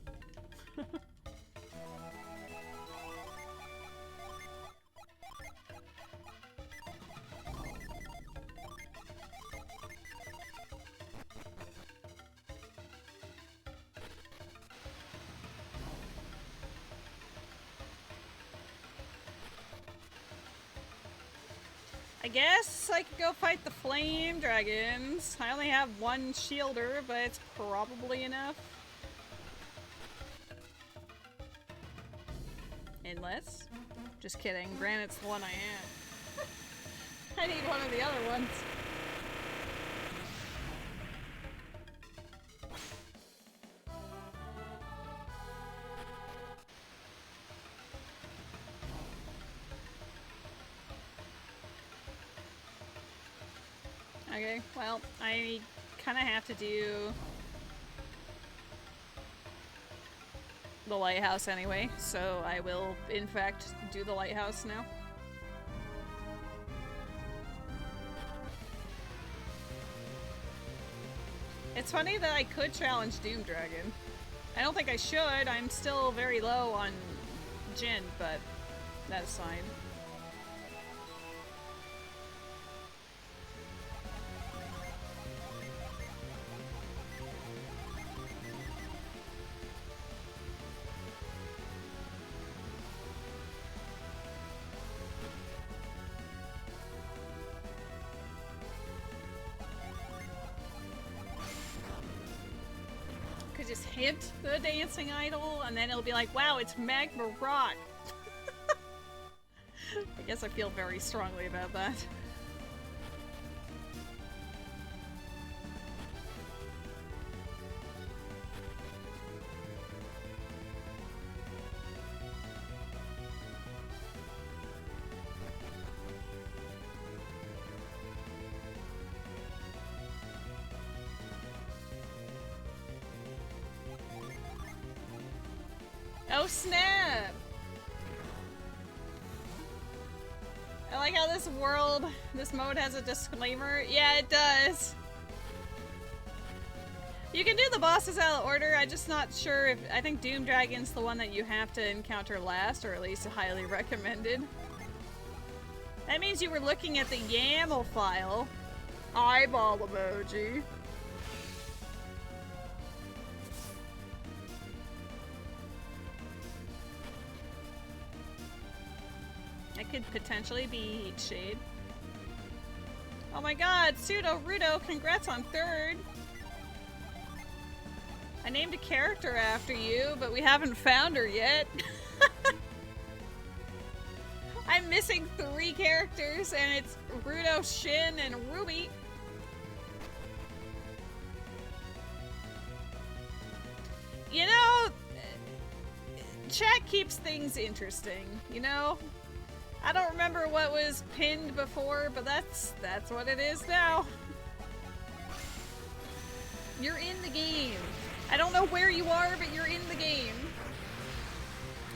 I guess I could go fight the flame dragons. I only have one shielder, but it's probably enough. Unless? Just kidding. Granite's the one I am. I need one of the other ones. Okay, well, I kind of have to do the lighthouse anyway, so I will, in fact, do the lighthouse now. It's funny that I could challenge Doom Dragon. I don't think I should. I'm still very low on Jin, but that's fine. Just hint the dancing idol, and then it'll be like, wow, it's magma rock. I guess I feel very strongly about that. Oh snap! I like how this mode has a disclaimer. Yeah, it does. You can do the bosses out of order. I'm just not sure if... I think Doom Dragon's the one that you have to encounter last, or at least highly recommended. That means you were looking at the YAML file. Eyeball emoji. Could potentially be Heat Shade. Oh my god, Pseudo Rudo, congrats on 3rd. I named a character after you, but we haven't found her yet. I'm missing 3 characters, and it's Rudo, Shin, and Ruby. You know, chat keeps things interesting, you know? I don't remember what was pinned before, but that's what it is now. You're in the game. I don't know where you are, but you're in the game.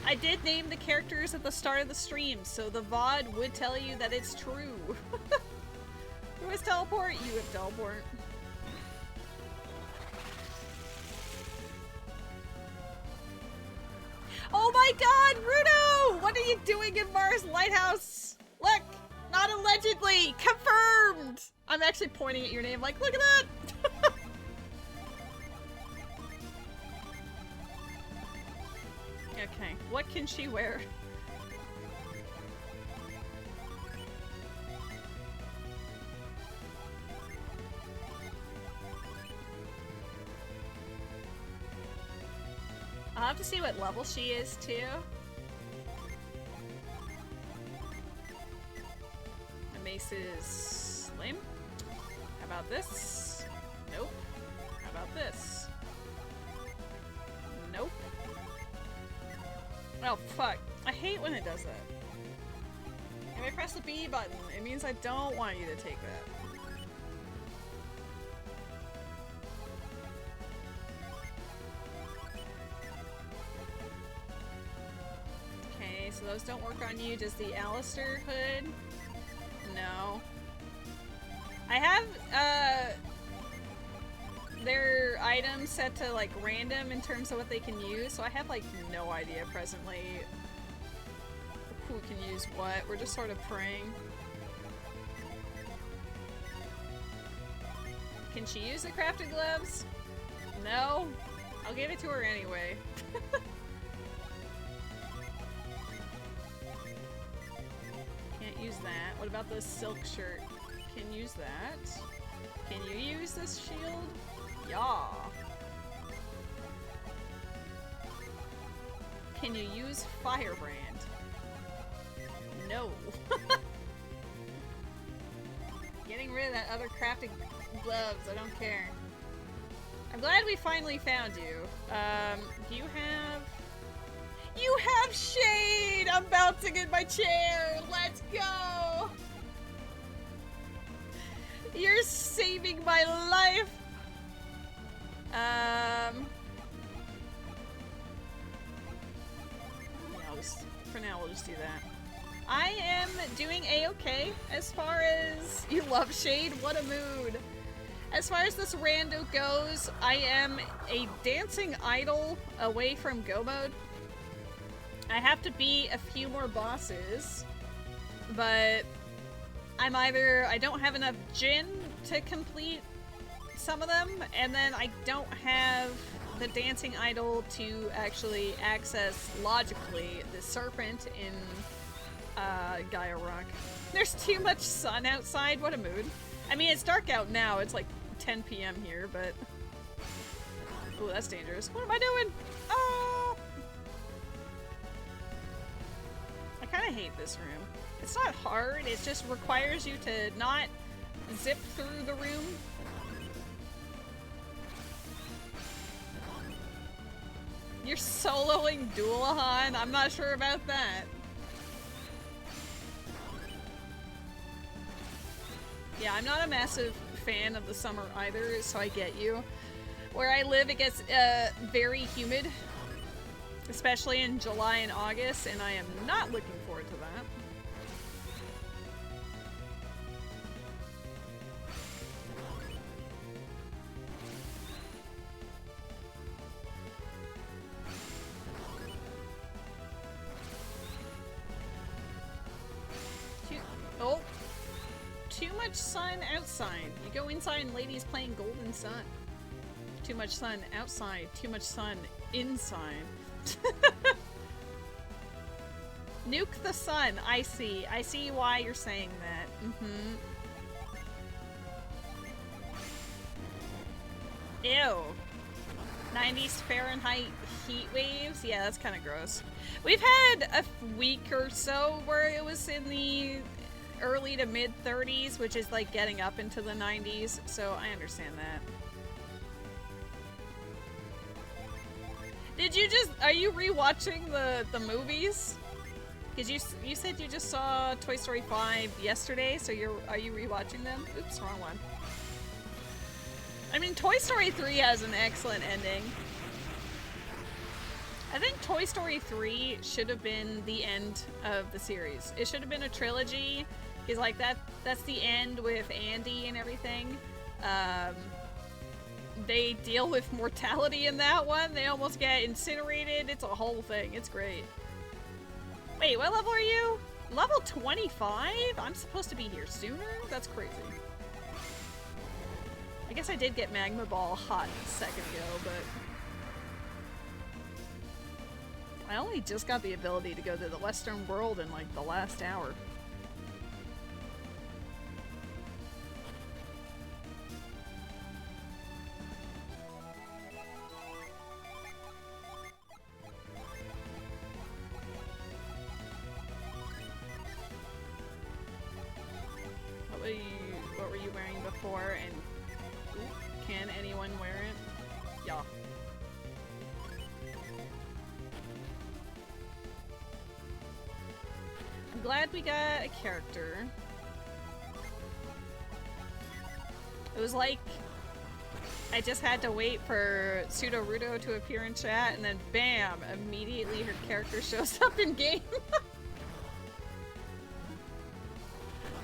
I did name the characters at the start of the stream, so the VOD would tell you that it's true. Who has teleport? You have teleport. Oh my god, Rudo! What are you doing in Mars Lighthouse? Look! Not allegedly! Confirmed! I'm actually pointing at your name like, look at that! Okay, what can she wear? I'll have to see what level she is, too. The mace is lame. How about this? Nope. How about this? Nope. Oh, fuck. I hate when it does that. If I press the B button, it means I don't want you to take that. So those don't work on you. Does the Alistair hood? No. I have their items set to like random in terms of what they can use, so I have like no idea presently who can use what. We're just sort of praying. Can she use the crafted gloves? No? I'll give it to her anyway. use that. What about this silk shirt? Can use that. Can you use this shield? Yeah. Can you use Firebrand? No. Getting rid of that other crafting gloves. I don't care. I'm glad we finally found you. Do you have... You have shade! I'm bouncing in my chair! Let's go! You're saving my life! Yeah, for now, we'll just do that. I am doing a-okay as far as you love shade. What a mood. As far as this rando goes, I am a dancing idol away from go mode. I have to beat a few more bosses, but I'm either I don't have enough Jin to complete some of them, and then I don't have the dancing idol to actually access logically the serpent in Gaia Rock. There's too much sun outside. What a mood. I mean, it's dark out now. It's like 10 p.m. here, but... Oh, that's dangerous. What am I doing? Oh! I kind of hate this room. It's not hard. It just requires you to not zip through the room. You're soloing Dualahan? I'm not sure about that. Yeah, I'm not a massive fan of the summer either, so I get you. Where I live, it gets very humid, especially in July and August, and I am not looking forward to that. Too much sun outside. You go inside and ladies playing Golden Sun. Too much sun outside. Too much sun inside. Nuke the sun. I see. I see why you're saying that. Mm-hmm. Ew. 90s Fahrenheit heat waves? Yeah, that's kind of gross. We've had a week or so where it was in the early to mid 30s, which is like getting up into the 90s, so I understand that. Did you just, are you rewatching the movies? Because you said you just saw Toy Story 5 yesterday, so are you rewatching them? Oops, wrong one. I mean, Toy Story 3 has an excellent ending. I think Toy Story 3 should have been the end of the series. It should have been a trilogy. Because like that's the end with Andy and everything. They deal with mortality in that one. They almost get incinerated. It's a whole thing. It's great. Wait, what level are you? Level 25? I'm supposed to be here sooner? That's crazy. I guess I did get Magma Ball hot a second ago, but... I only just got the ability to go to the Western world in like the last hour. What were you wearing before, and can anyone wear it? Yeah. I'm glad we got a character. It was like I just had to wait for Pseudo-Rudo to appear in chat, and then bam, immediately her character shows up in game.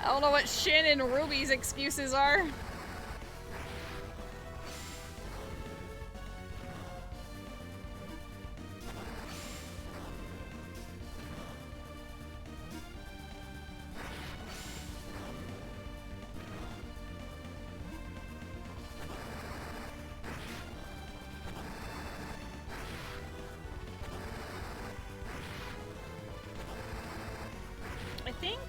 I don't know what Shin and Ruby's excuses are. I think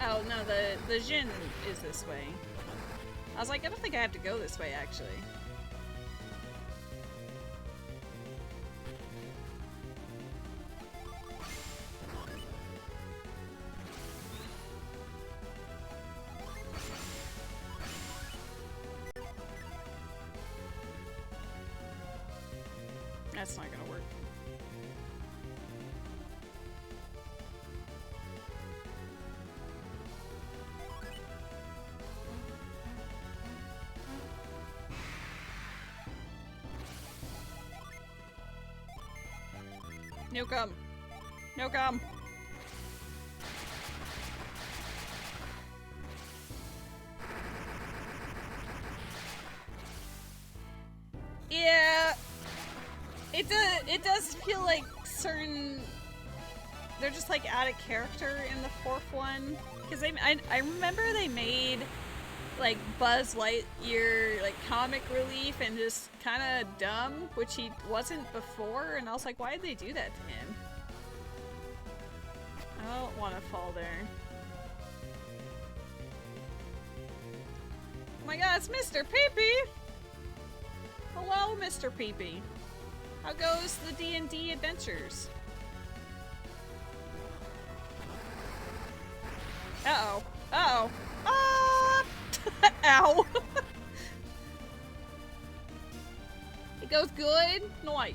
Oh, no, the Jin is this way. I was like, I don't think I have to go this way, actually. That's not gonna work. No gum. No gum. Yeah. It does feel like certain, they're just like out of character in the fourth one, because I remember they made like Buzz Lightyear like comic relief and just kind of dumb, which he wasn't before, and I was like, why did they do that to him? I don't want to fall there. Oh my god, it's Mr. Peepee! Hello, Mr. Peepee. How goes the D&D adventures? Uh-oh. Uh-oh. Ah! Ow! It goes good? Nice.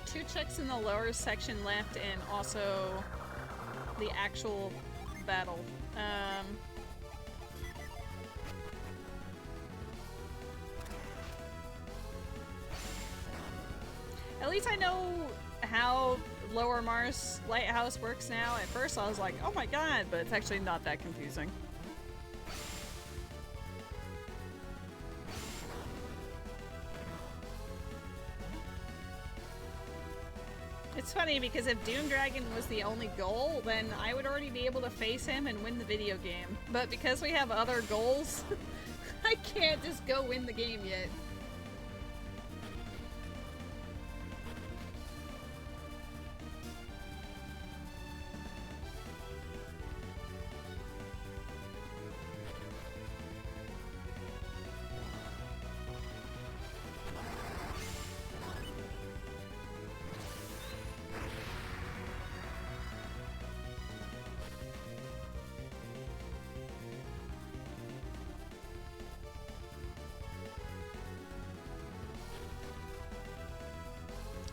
Two checks in the lower section left, and also the actual battle. At least I know how Lower Mars Lighthouse works now. At first I was like, oh my god, but it's actually not that confusing. It's funny because if Doom Dragon was the only goal, then I would already be able to face him and win the video game. But because we have other goals, I can't just go win the game yet.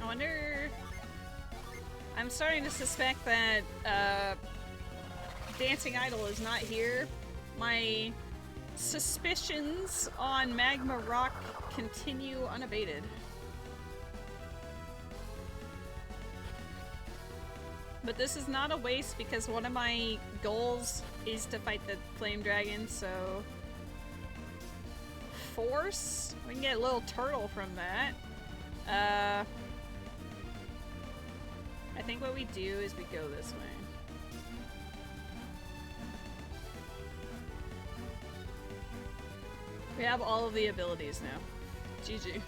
I wonder... I'm starting to suspect that Dancing Idol is not here. My suspicions on Magma Rock continue unabated. But this is not a waste because one of my goals is to fight the Flame Dragon, so... Force? We can get a little turtle from that. I think what we do is we go this way. We have all of the abilities now. GG.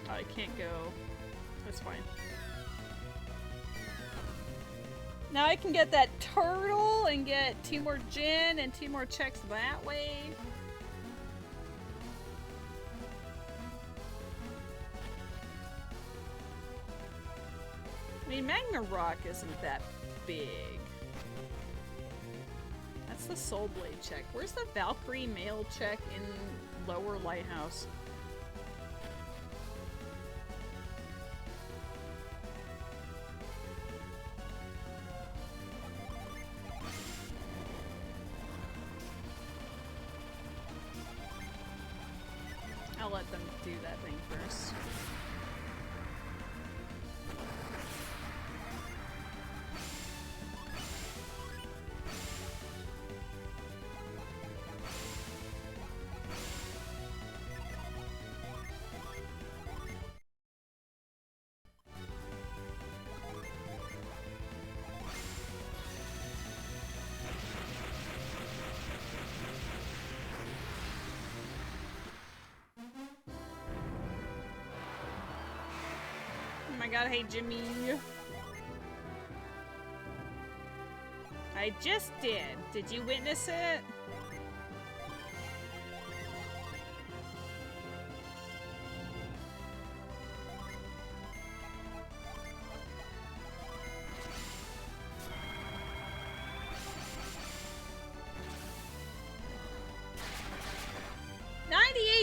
Oh, I can't go. That's fine. Now I can get that turtle and get 2 more gin and 2 more checks that way. I mean, Magma Rock isn't that big. That's the Soul Blade check. Where's the Valkyrie mail check in Lower Lighthouse? I'll let them do that thing first. my god, hey Jimmy. I just did. Did you witness it?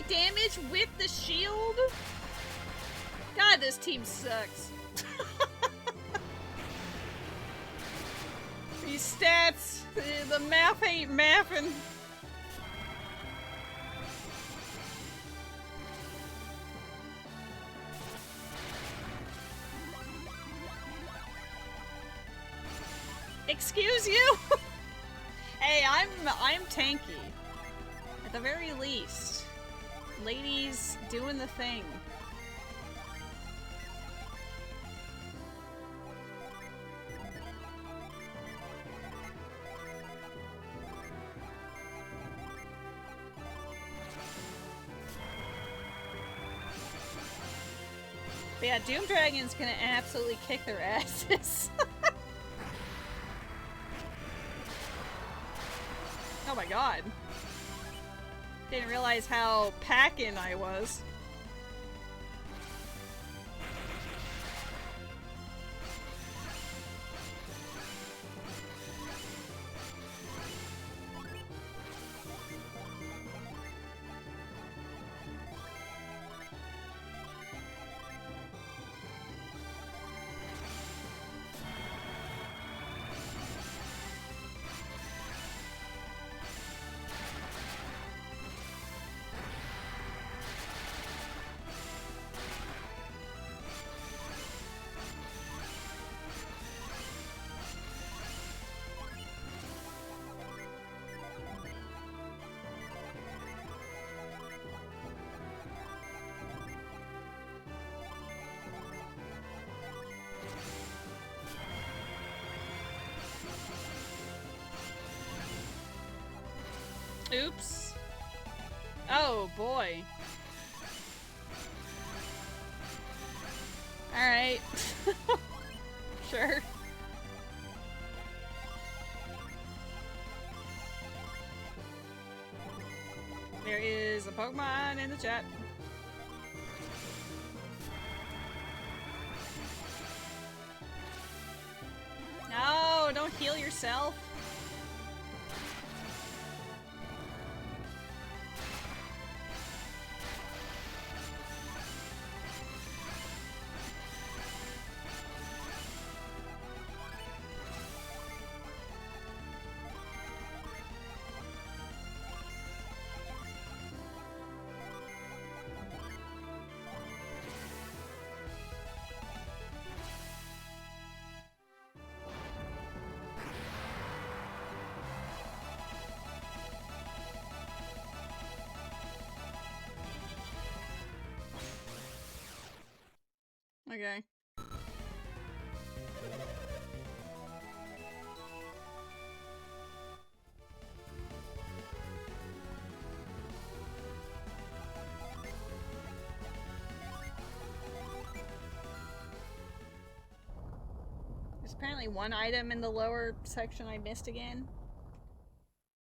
Damage with the shield? God, this team sucks. These stats, the math ain't mathing. Excuse you? Hey, I'm tanky. At the very least. Ladies doing the thing. But yeah, Doom Dragon's gonna absolutely kick their asses. Oh my god. Didn't realize how packin' I was. Oops. Oh boy. Alright. Sure. There is a Pokemon in the chat. No, don't heal yourself. Okay. There's apparently one item in the lower section I missed again.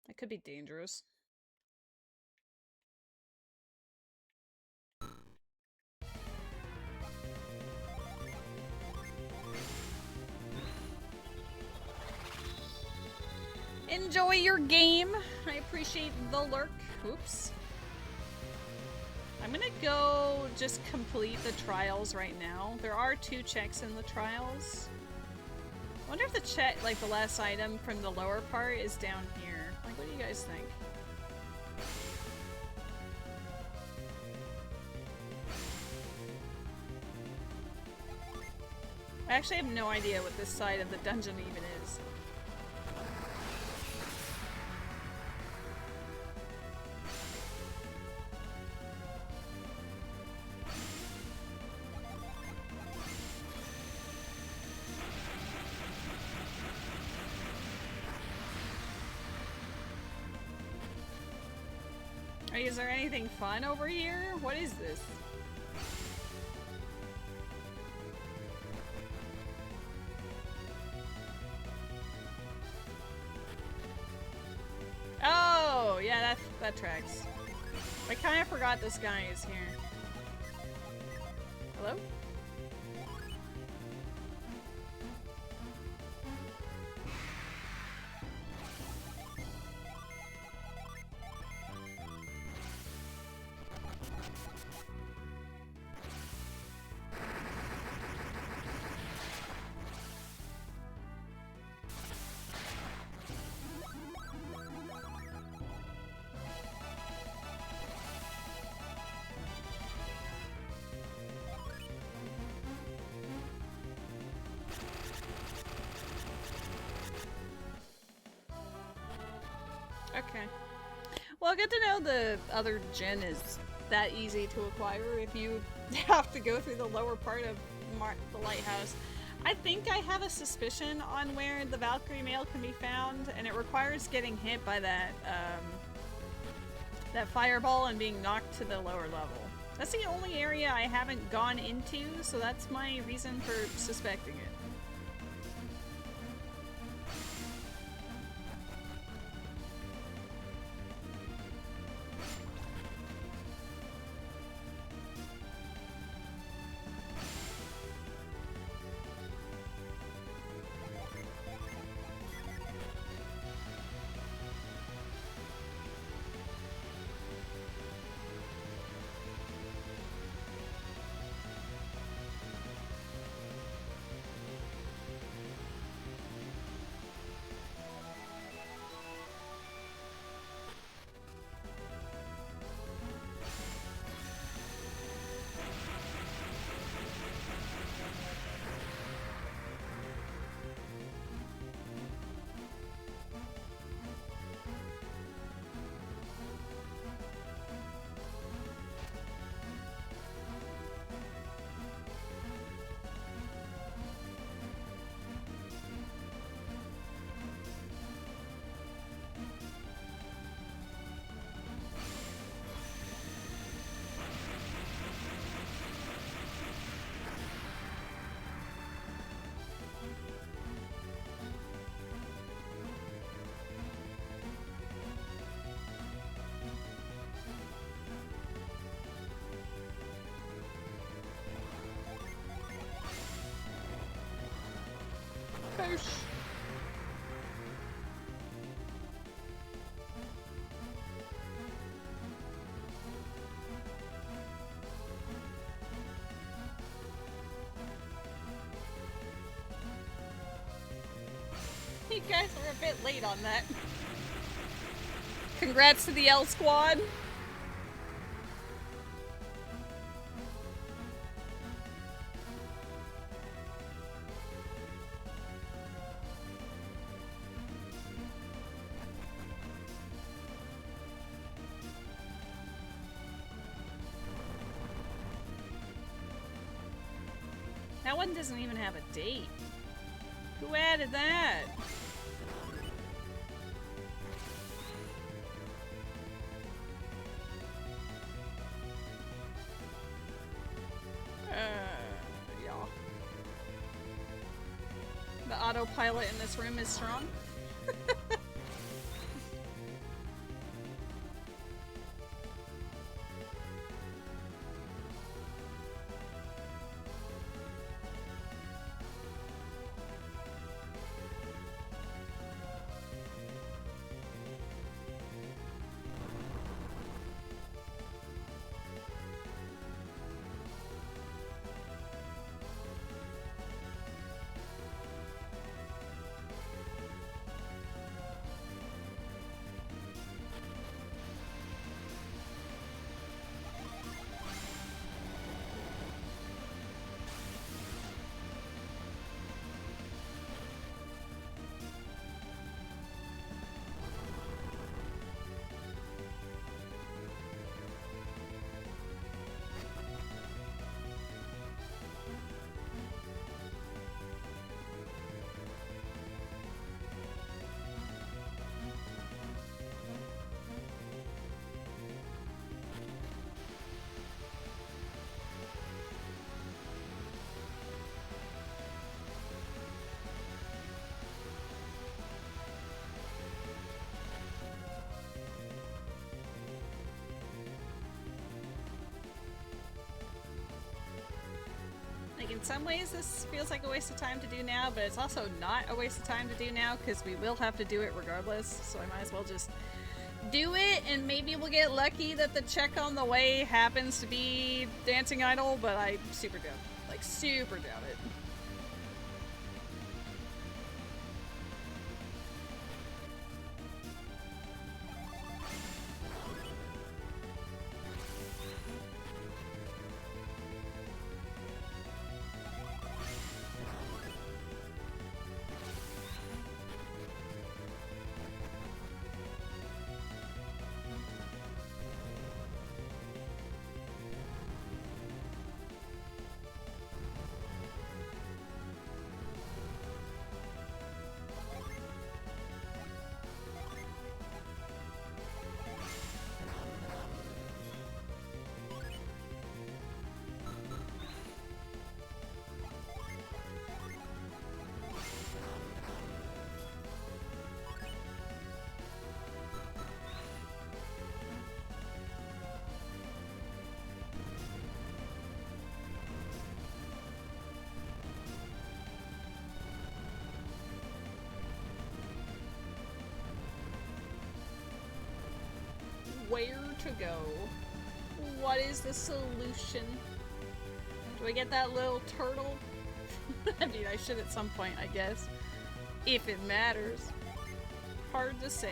That could be dangerous. Enjoy your game. I appreciate the lurk. Oops. I'm gonna go just complete the trials right now. There are 2 checks in the trials. I wonder if the check, like the last item from the lower part, is down here. Like, what do you guys think? I actually have no idea what this side of the dungeon even is. Is there anything fun over here? What is this? that tracks. I kind of forgot this guy is here. Hello? Okay. Well, good to know the other gen is that easy to acquire if you have to go through the lower part of the lighthouse. I think I have a suspicion on where the Valkyrie mail can be found, and it requires getting hit by that that fireball and being knocked to the lower level. That's the only area I haven't gone into, so that's my reason for suspecting it. Fish. You guys are a bit late on that. Congrats to the L Squad. That one doesn't even have a date. Who added that? Yeah. The autopilot in this room is strong. in some ways this feels like a waste of time to do now, but it's also not a waste of time to do now because we will have to do it regardless, so I might as well just do it, and maybe we'll get lucky that the check on the way happens to be Dancing Idol, but I super doubt it. Like, super doubt it. Where to go? What is the solution? Do I get that little turtle? I mean, I should at some point, I guess. If it matters. Hard to say.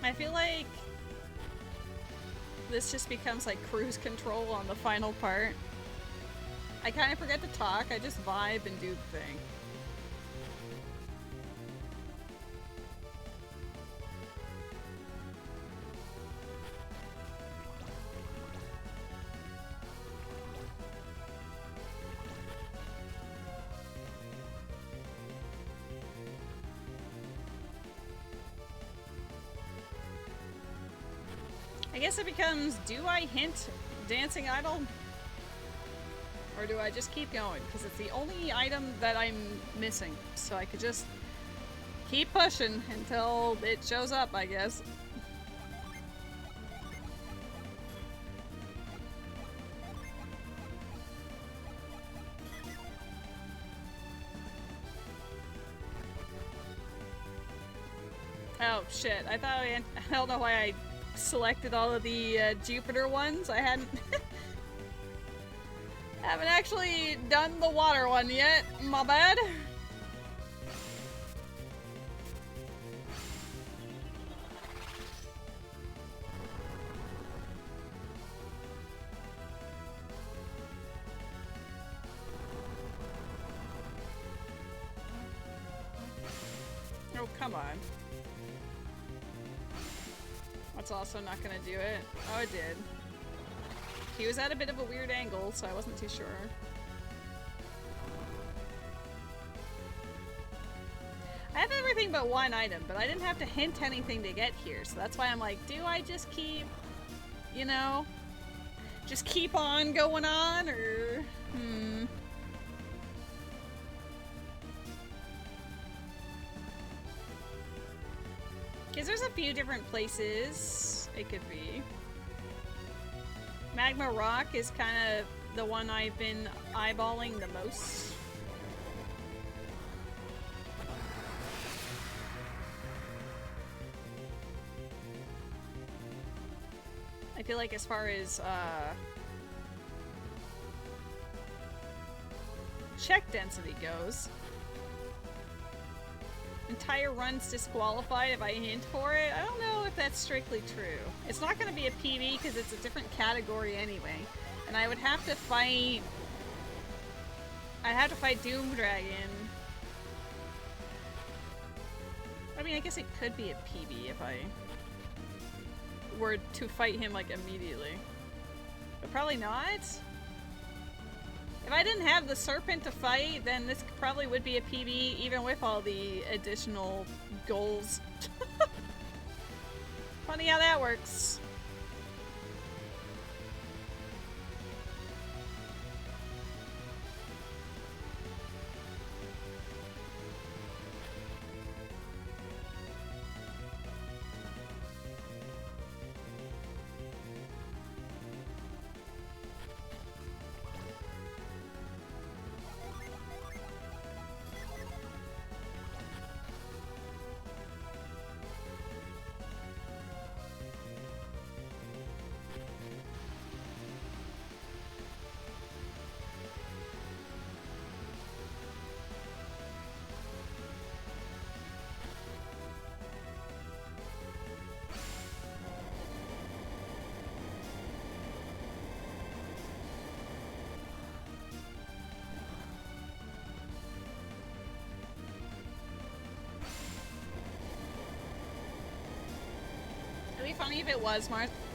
I feel like this just becomes like cruise control on the final part. I kind of forget to talk, I just vibe and do the thing. I guess it becomes, do I hint Dancing Idol? Or do I just keep going? Because it's the only item that I'm missing. So I could just keep pushing until it shows up, I guess. Oh shit, I thought I don't know why I selected all of the Jupiter ones. I haven't actually done the water one yet. My bad. Oh, come on. That's also not gonna do it. Oh, it did. He was at a bit of a weird angle, so I wasn't too sure. I have everything but one item, but I didn't have to hint anything to get here, so that's why I'm like, do I just keep, you know, just keep on going on, or, Because there's a few different places it could be. Magma Rock is kind of the one I've been eyeballing the most. I feel like as far as check density goes, entire run's disqualified if I hint for it. I don't know if that's strictly true. It's not going to be a PB because it's a different category anyway. And I would have to fight... I'd have to fight Doom Dragon. I mean, I guess it could be a PB if I were to fight him, like, immediately. But probably not. If I didn't have the Serpent to fight, then this probably would be a PB, even with all the additional goals. Funny how that works. It'd be funny if it was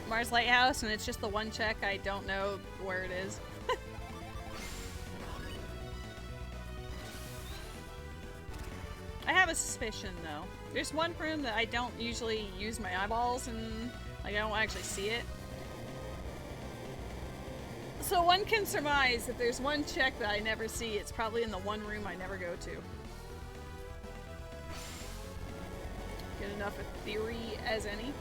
Mars Lighthouse and it's just the one check I don't know where it is. I have a suspicion though. There's one room that I don't usually use my eyeballs and like I don't actually see it. So one can surmise if there's one check that I never see, it's probably in the one room I never go to. Good enough a theory as any.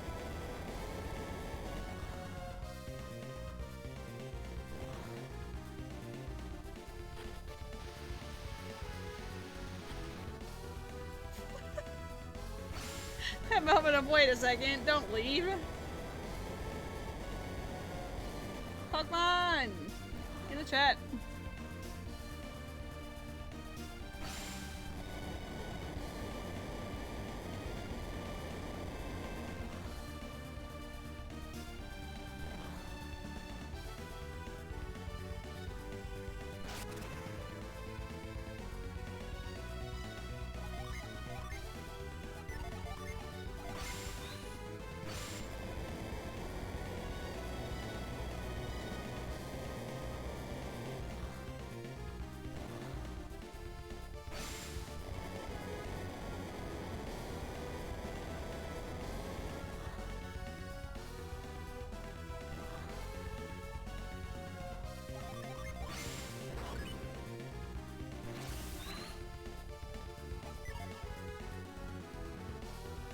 That moment of wait a second, don't leave. Pokemon! In the chat.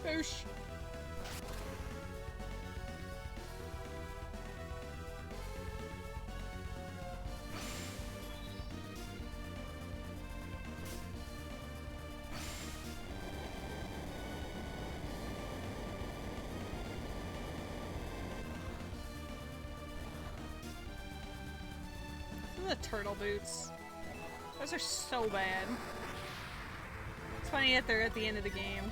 Boosh. The turtle boots. Those are so bad. It's funny that they're at the end of the game.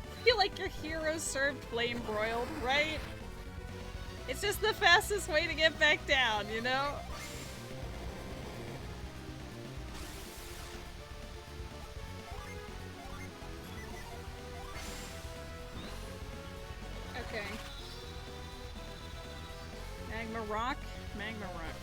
I feel like your heroes served flame broiled, right? It's just the fastest way to get back down, you know? Okay. Magma rock, magma rock.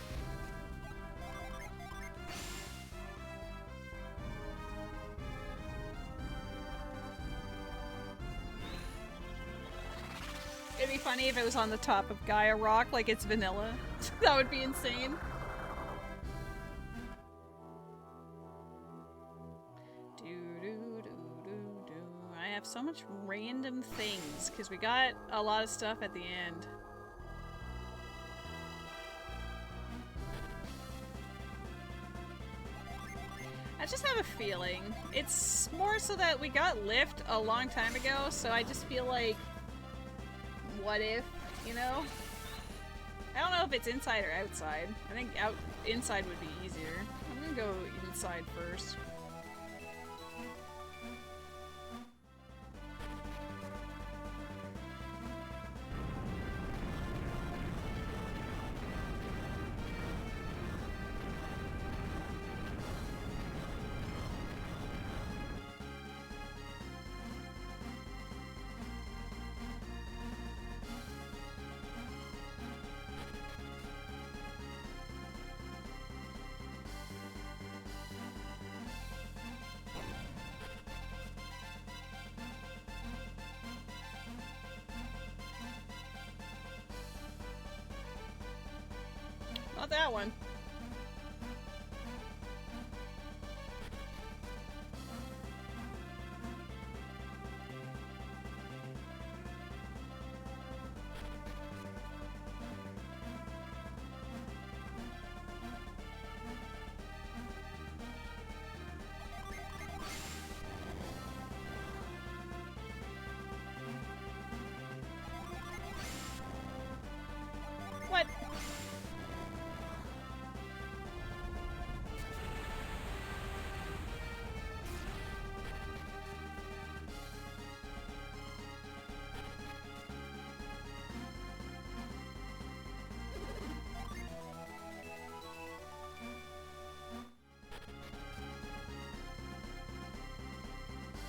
It'd be funny if it was on the top of Gaia Rock, like it's vanilla. That would be insane. I have so much random things, because we got a lot of stuff at the end. I just have a feeling. It's more so that we got Lift a long time ago, so I just feel like what if, you know? I don't know if it's inside or outside. I think inside would be easier. I'm gonna go inside first. about that one? What?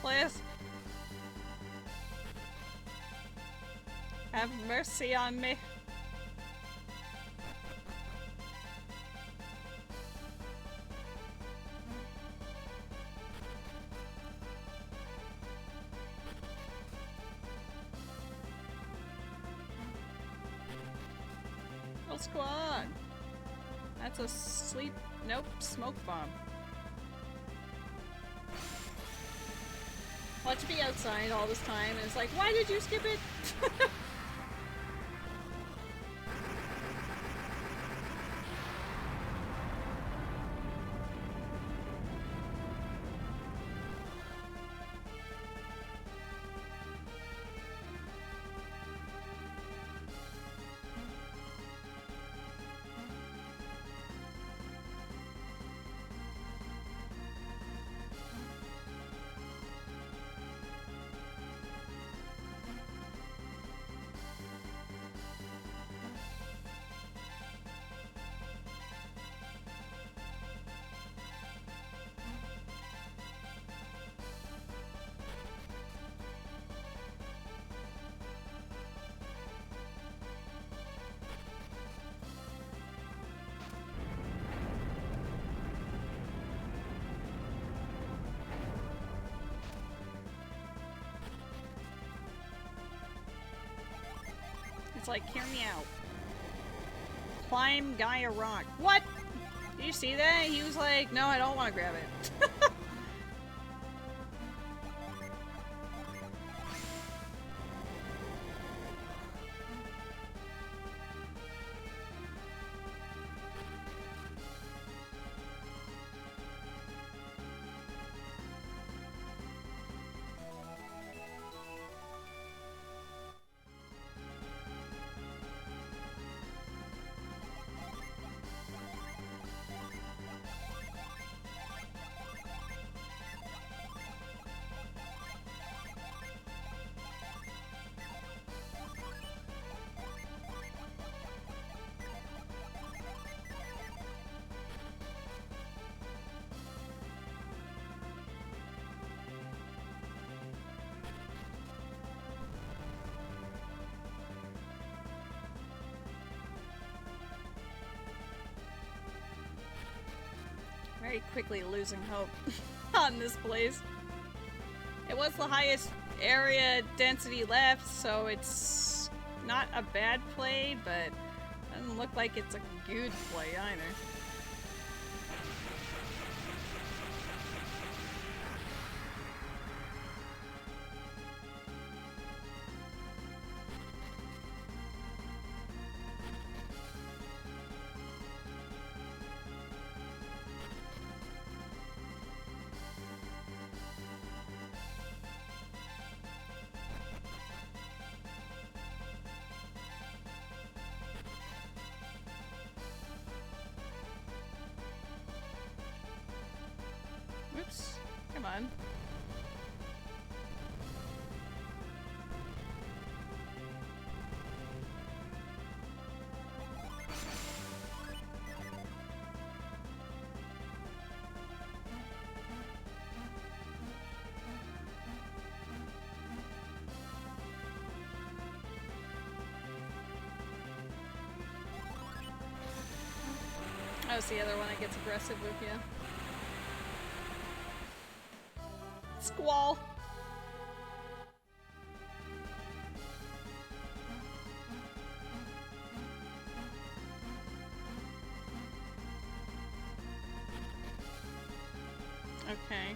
Please. Have mercy on me. Oh, squad. That's a sleep. Nope, smoke bomb. Watch me outside all this time, and it's like, why did you skip it? It's like, hear me out. Climb Gaia Rock. What? Did you see that? He was like, no, I don't want to grab it. Very quickly losing hope on this place. It was the highest area density left, so it's not a bad play, but doesn't look like it's a good play either. Oops. Come on. Oh, it's the other one that gets aggressive with you. Squall. Okay.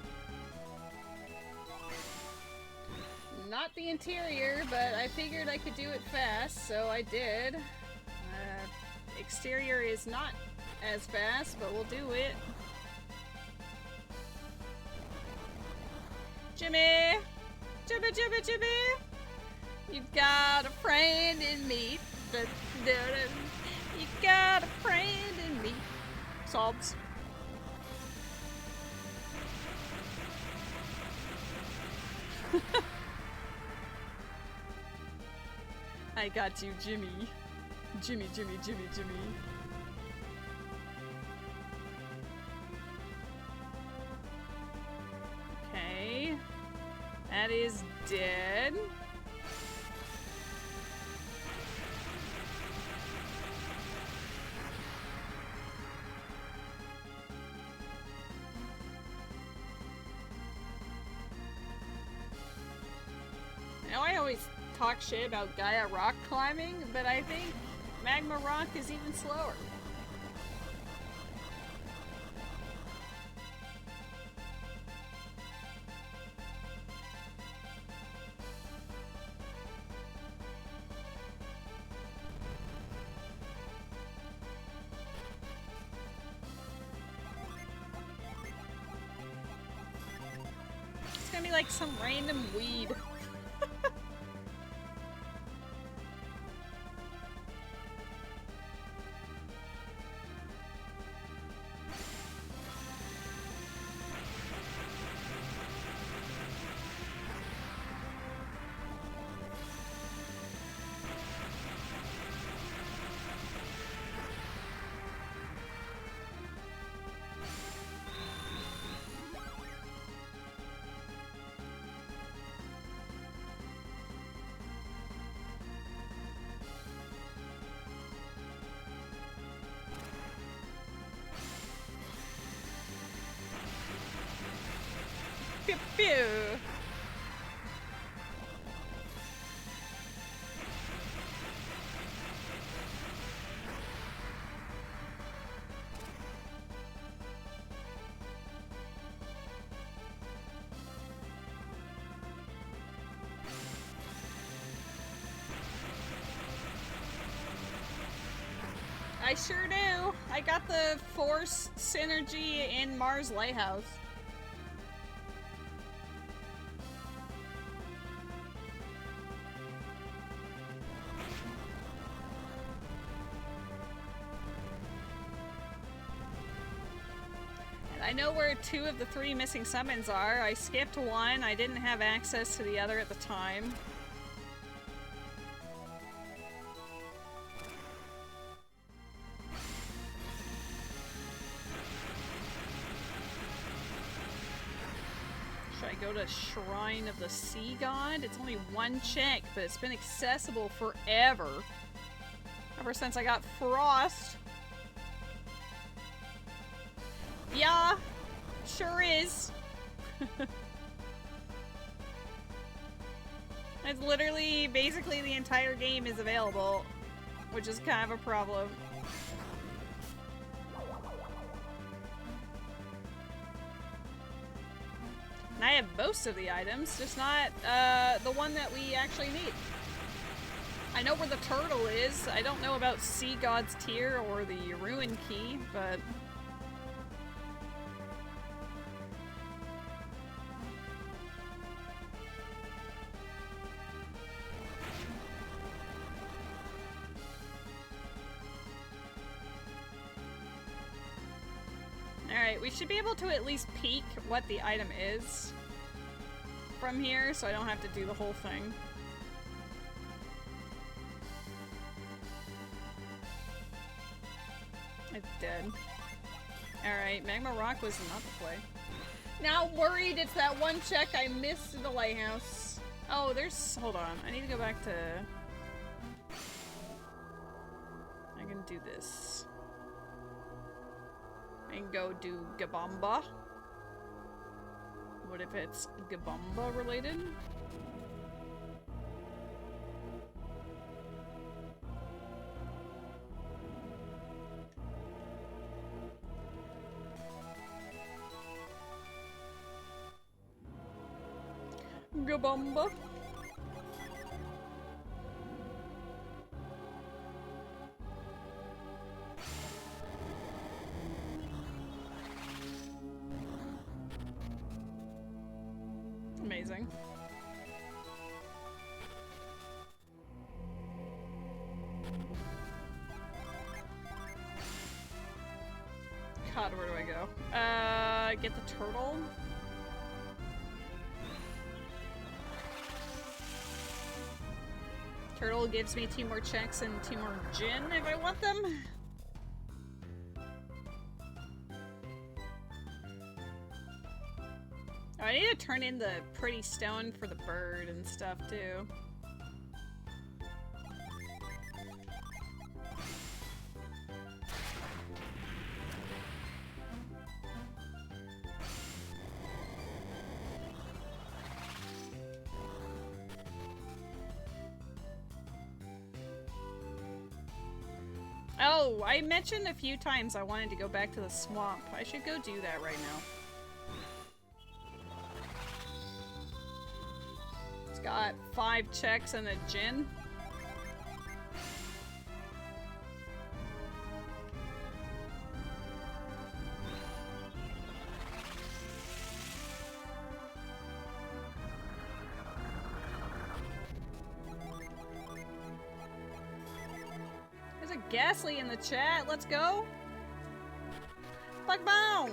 Not the interior, but I figured I could do it fast, so I did. Exterior is not as fast, but we'll do it. Jimmy! Jimmy, Jimmy, Jimmy! You've got a friend in me. You got a friend in me. Sobs. I got you, Jimmy. Jimmy, Jimmy, Jimmy, Jimmy. Okay. That is dead. Now I always talk shit about Gaia rock climbing, but I think Magma Rock is even slower. It's gonna be like some random weed. Pew pew. I sure do. I got the Force synergy in Mars Lighthouse. I know where 2 of the 3 missing summons are. I skipped one. I didn't have access to the other at the time. Should I go to Shrine of the Sea God? It's only 1 check, but it's been accessible forever. Ever since I got Frost. Yeah, sure is. It's literally, basically the entire game is available, which is kind of a problem. And I have most of the items, just not the one that we actually need. I know where the turtle is. I don't know about Sea God's Tear or the Ruin Key, but... Alright, we should be able to at least peek what the item is from here, so I don't have to do the whole thing. It's dead. Alright, Magma Rock was not the play. Now worried it's that 1 check I missed in the lighthouse. Oh, there's... hold on. I need to go back to... I can do this. And go do Gabamba. What if it's Gabamba related? Chugabumba. Amazing. God, where do I go? Get the turtle. Turtle gives me 2 more checks and 2 more gin if I want them. Oh, I need to turn in the pretty stone for the bird and stuff too. Oh, I mentioned a few times I wanted to go back to the swamp. I should go do that right now. It's got 5 checks and a gin. Ghastly in the chat, let's go! Fuck boom!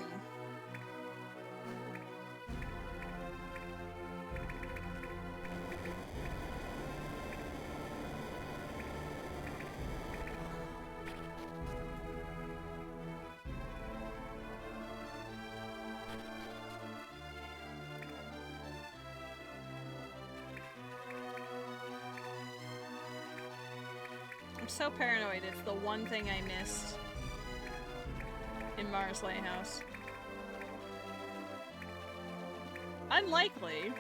I'm so paranoid, it's the one thing I missed in Mars Lighthouse. Unlikely,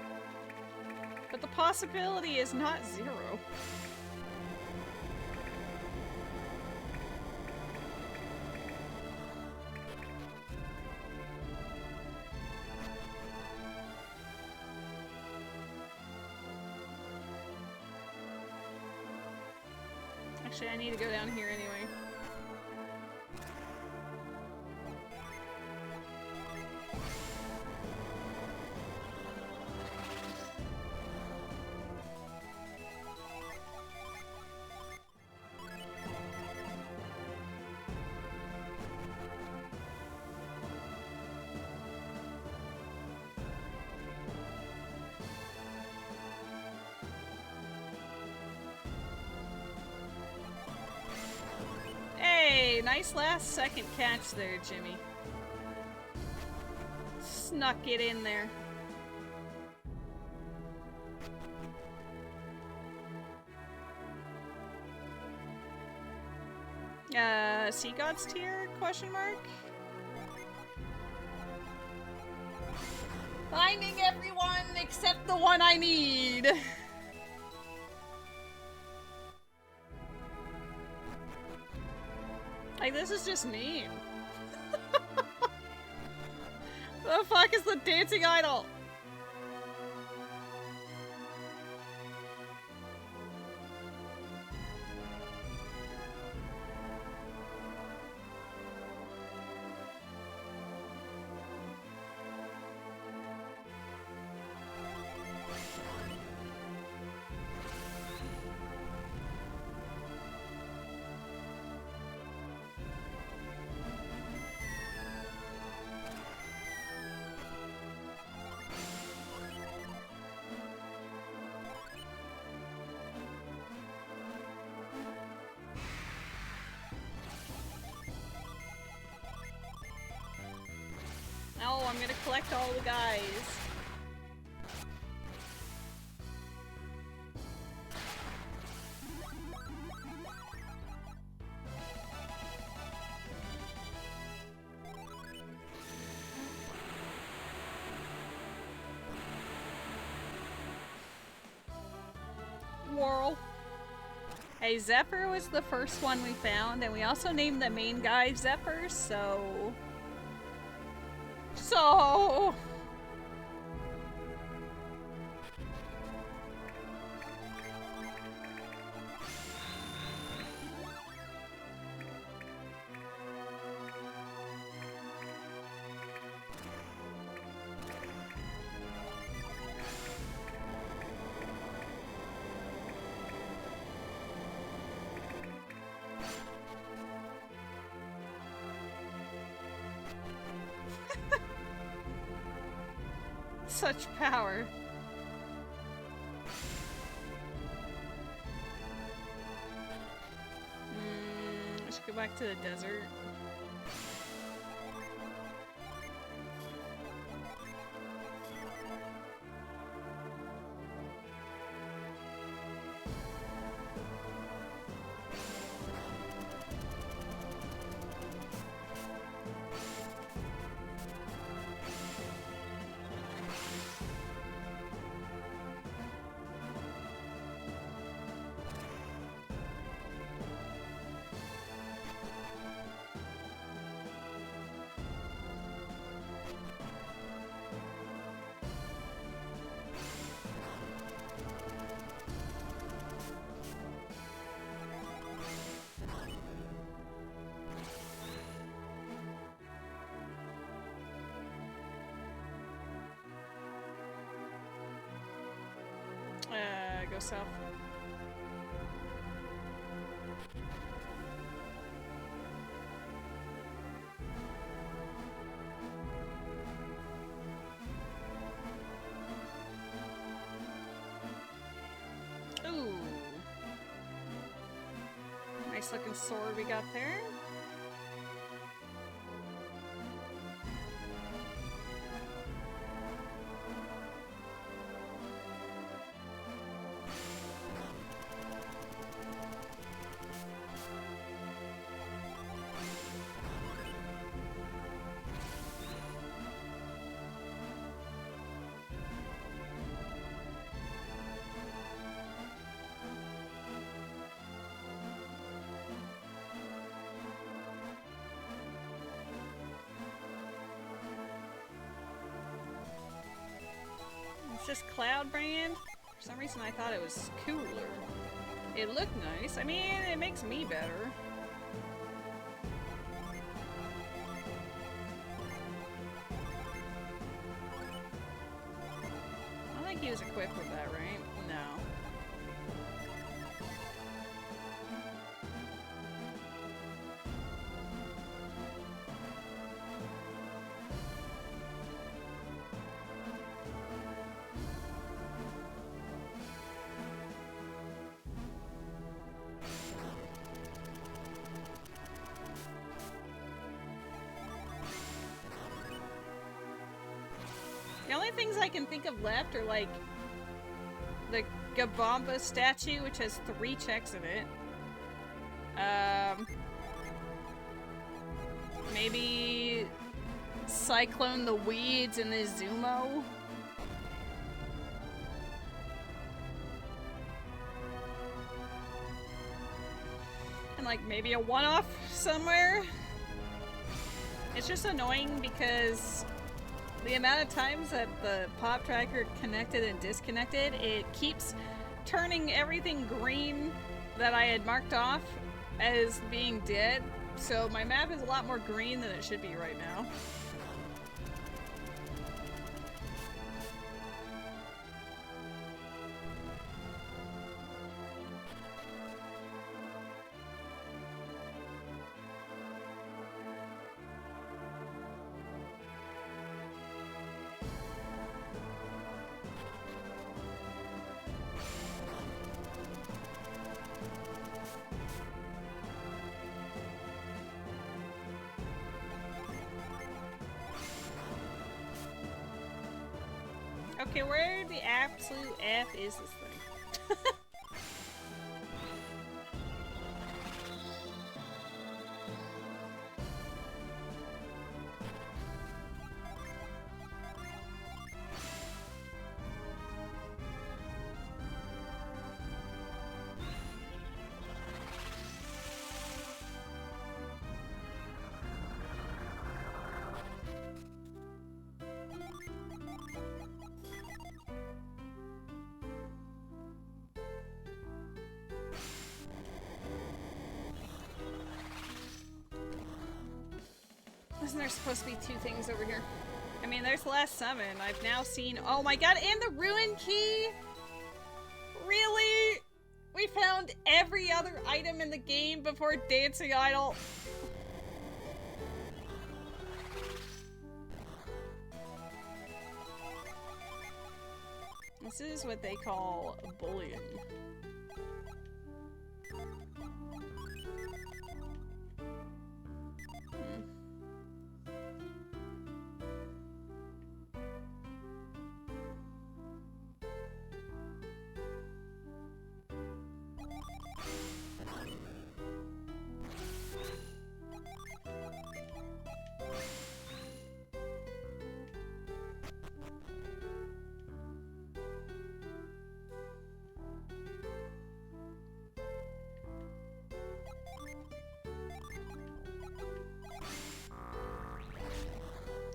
but the possibility is not 0. Actually, I need to go down here anyway. Nice last second catch there, Jimmy. Snuck it in there. Sea God's Tier? Question mark? Finding everyone except the one I need. Like, this is just mean. The fuck is the dancing idol? Oh, I'm gonna collect all the guys. Whirl. Hey, Zephyr was the first one we found, and we also named the main guy Zephyr, so... such power. I should go back to the desert. Go south. Ooh. Nice looking sword we got there. It's just Cloud Brand. For some reason I thought it was cooler. It looked nice. I mean, it makes me better. I don't think he was equipped with that, right? No. The only things I can think of left are like the Gabamba statue, which has 3 checks in it. Maybe Cyclone the Weeds and the Zumo. And like maybe a one-off somewhere. It's just annoying because the amount of times that the pop tracker connected and disconnected, it keeps turning everything green that I had marked off as being dead. So my map is a lot more green than it should be right now. Okay, where the absolute F is this thing? Isn't there supposed to be 2 things over here? I mean, there's the last summon. I've now seen— oh my god, and the ruin key! Really? We found every other item in the game before Dancing Idol. This is what they call bullying.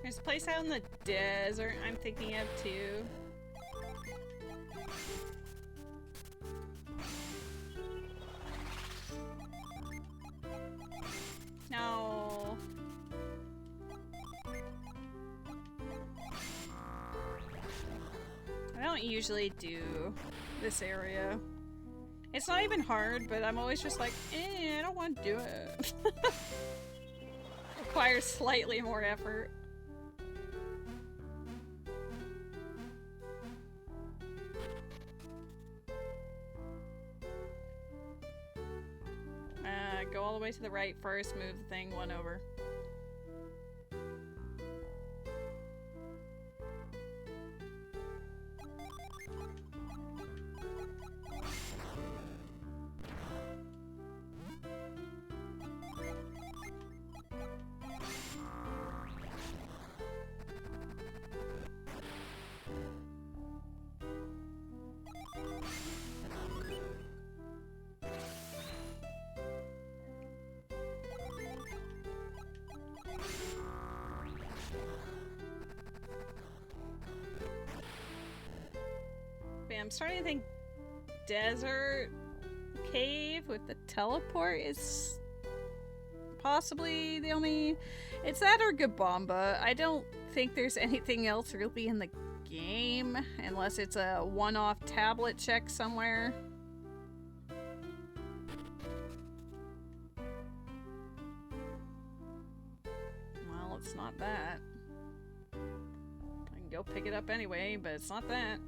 There's a place out in the desert I'm thinking of too. No. I don't usually do this area. It's not even hard, but I'm always just like, I don't want to do it. Requires slightly more effort. Go all the way to the right first, move the thing one over. I'm starting to think desert cave with the teleport is possibly the only... It's that or Gabamba. I don't think there's anything else really in the game unless it's a one-off tablet check somewhere. Well, it's not that. I can go pick it up anyway, but it's not that.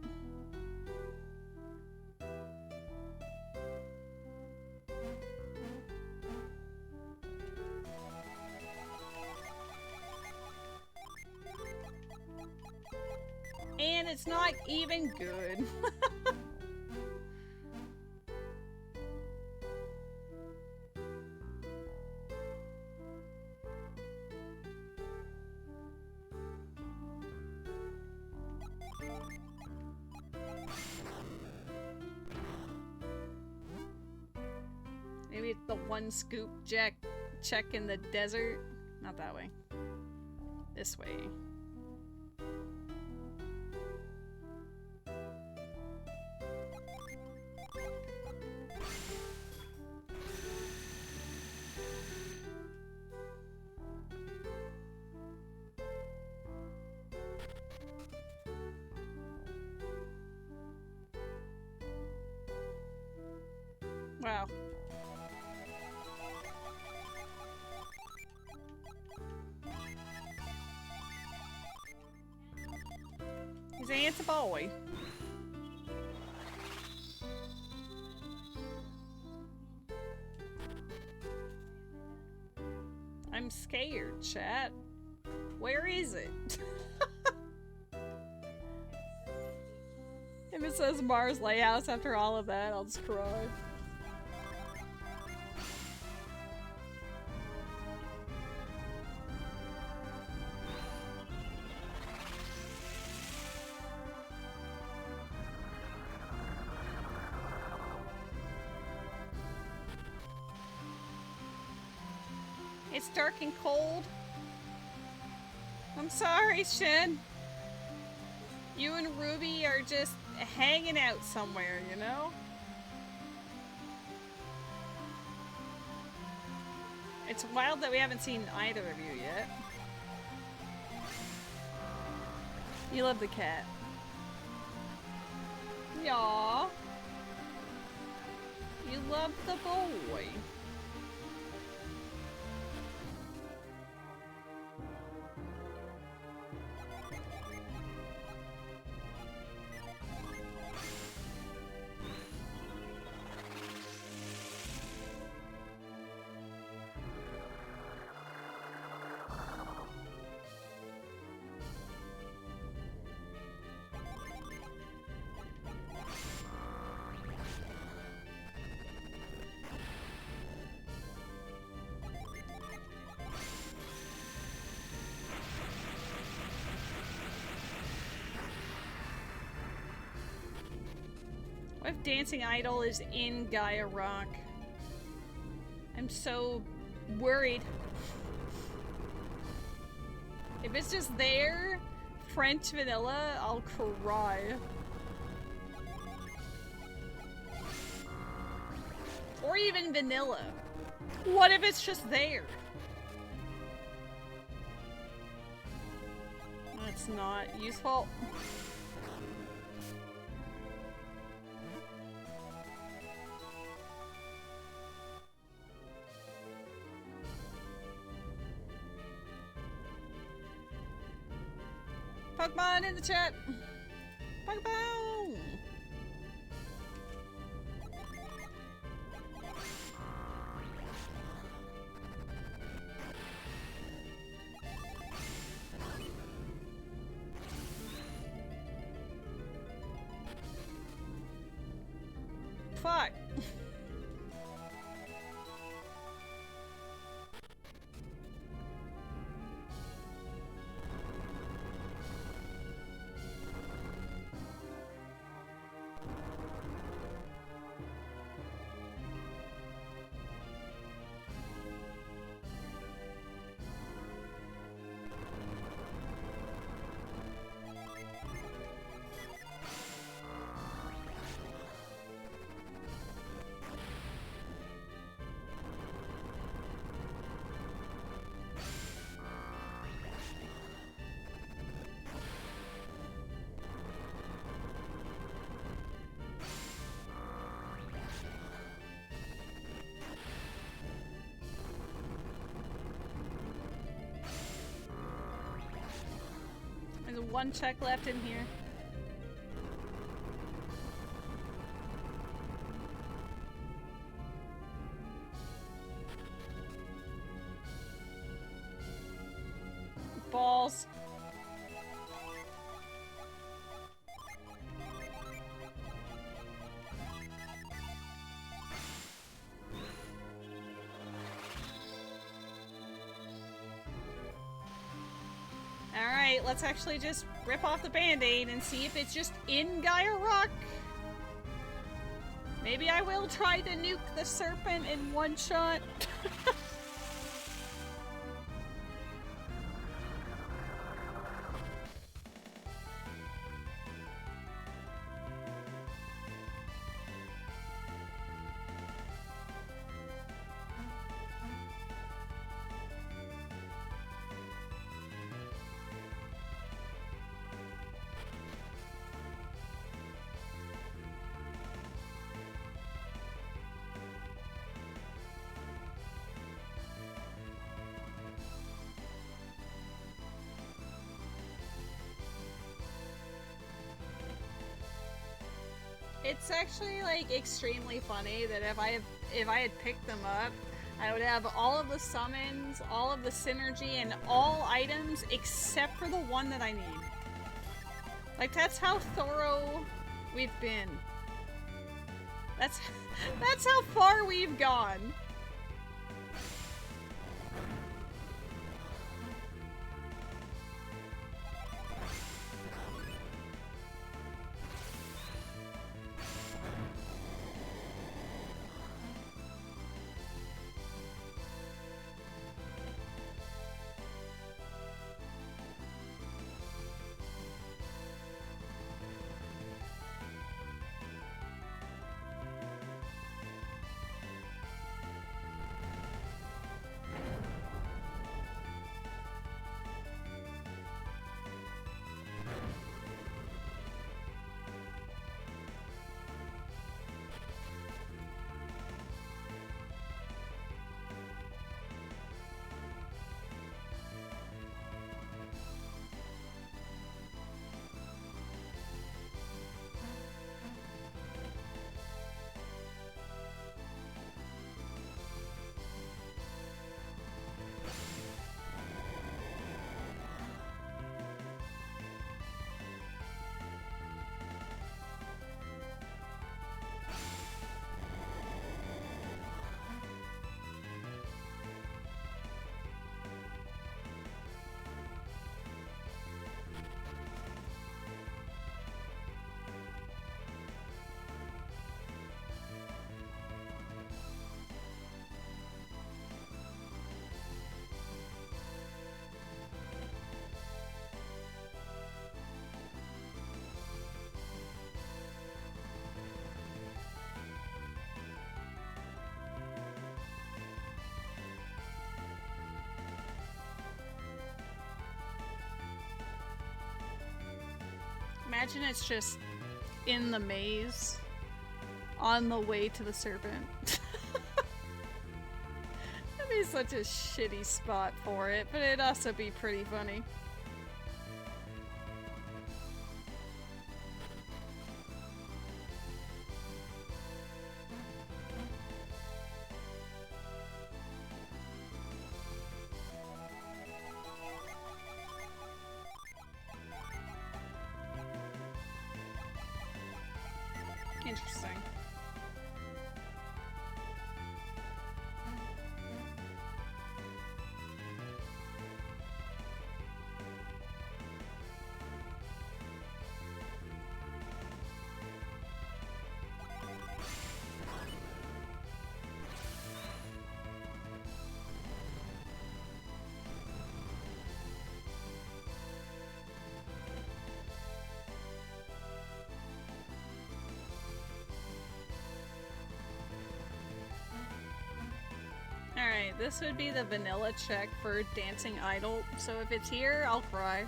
And it's not even good. Maybe it's the one scoop check in the desert. Not that way. This way. Wow. His aunt's a boy. I'm scared, chat. Where is it? If it says Mars Lighthouse after all of that, I'll just cry. It's dark and cold. I'm sorry, Shin. You and Ruby are just hanging out somewhere, you know? It's wild that we haven't seen either of you yet. You love the cat. Yaw. You love the boy. What if Dancing Idol is in Gaia Rock? I'm so worried. If it's just there, French vanilla, I'll cry. Or even vanilla. What if it's just there? That's not useful. Pokemon in the chat! Pokemon! Fuck! There's one check left in here. Balls. Alright, let's actually just rip off the band-aid and see if it's just in Gaia Rock. Maybe I will try to nuke the serpent in one shot. It's actually like extremely funny that if I had picked them up, I would have all of the summons, all of the synergy, and all items except for the one that I need. Like, that's how thorough we've been. That's how far we've gone. Imagine it's just in the maze on the way to the serpent. That'd be such a shitty spot for it, but it'd also be pretty funny. Interesting. Alright, this would be the vanilla check for Dancing Idol, so if it's here, I'll cry.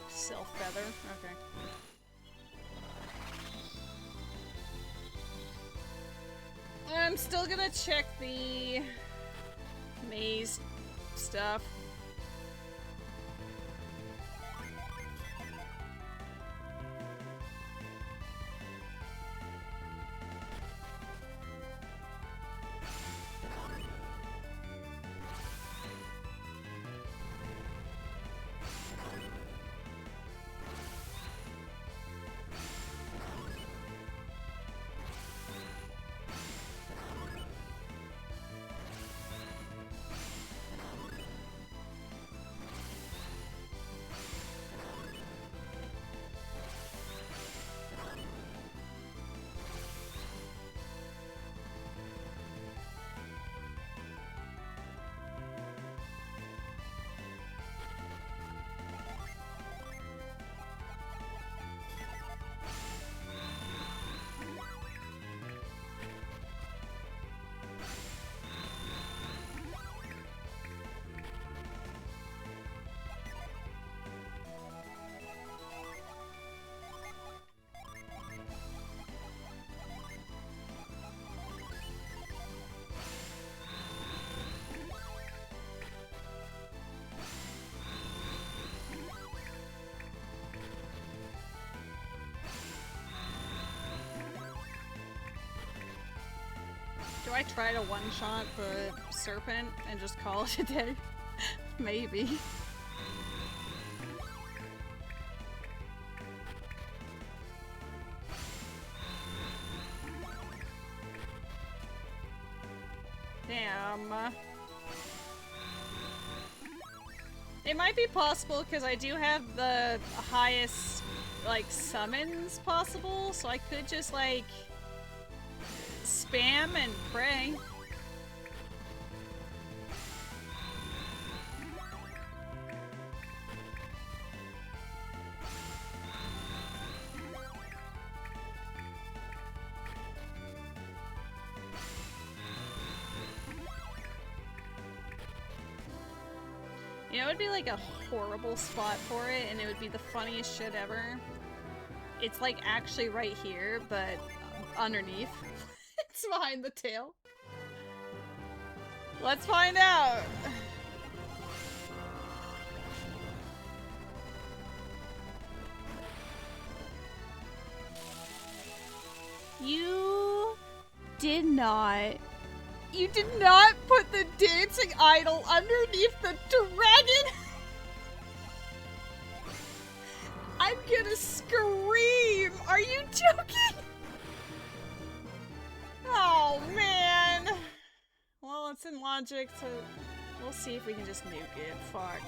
Self-feather, okay. I'm still gonna check the maze stuff. Do I try to one-shot the serpent and just call it a day? Maybe. Damn. It might be possible because I do have the highest, like, summons possible, so I could just, like, spam and pray. You know, it would be like a horrible spot for it, and it would be the funniest shit ever. It's like actually right here, but underneath. It's behind the tail. Let's find out. You did not put the dancing idol underneath the dragon. I'm gonna scream. Are you joking? Oh, man. Well, it's in logic, so we'll see if we can just nuke it. Fuck.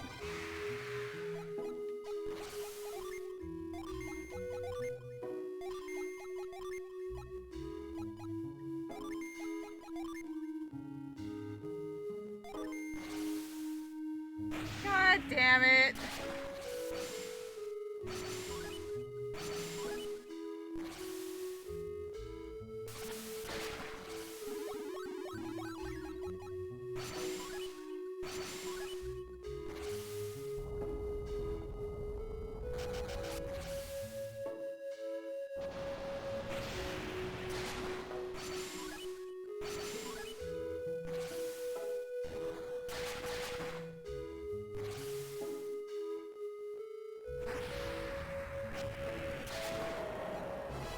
God damn it.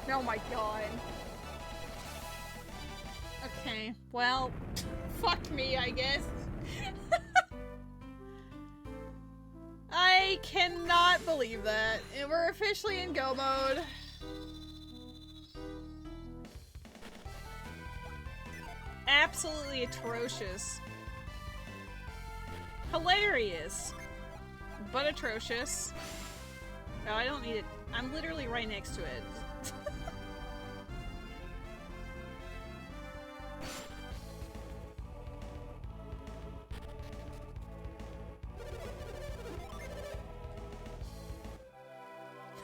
Oh my god. Okay, well, fuck me, I guess. I cannot believe that. And we're officially in go mode. Absolutely atrocious. Hilarious. But atrocious. No, I don't need it. I'm literally right next to it.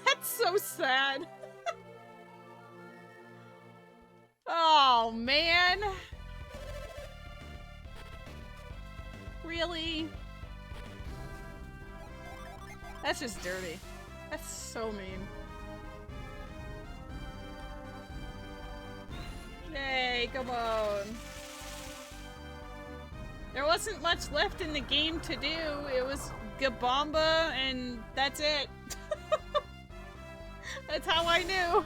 That's so sad. Oh, man. Really? That's just dirty. That's so mean. Yay, come on. There wasn't much left in the game to do. It was Gabamba and that's it. That's how I knew.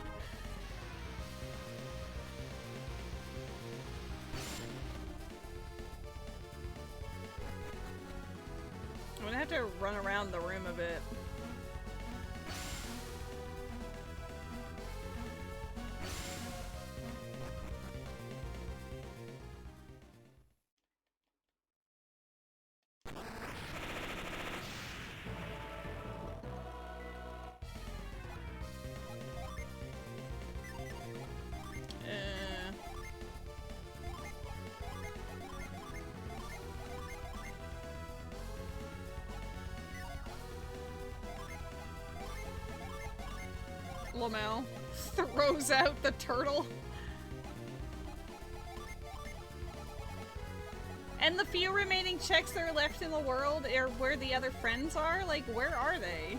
I'm gonna have to run around the room a bit. Lamel throws out the turtle. And the few remaining checks that are left in the world are where the other friends are? Like, where are they?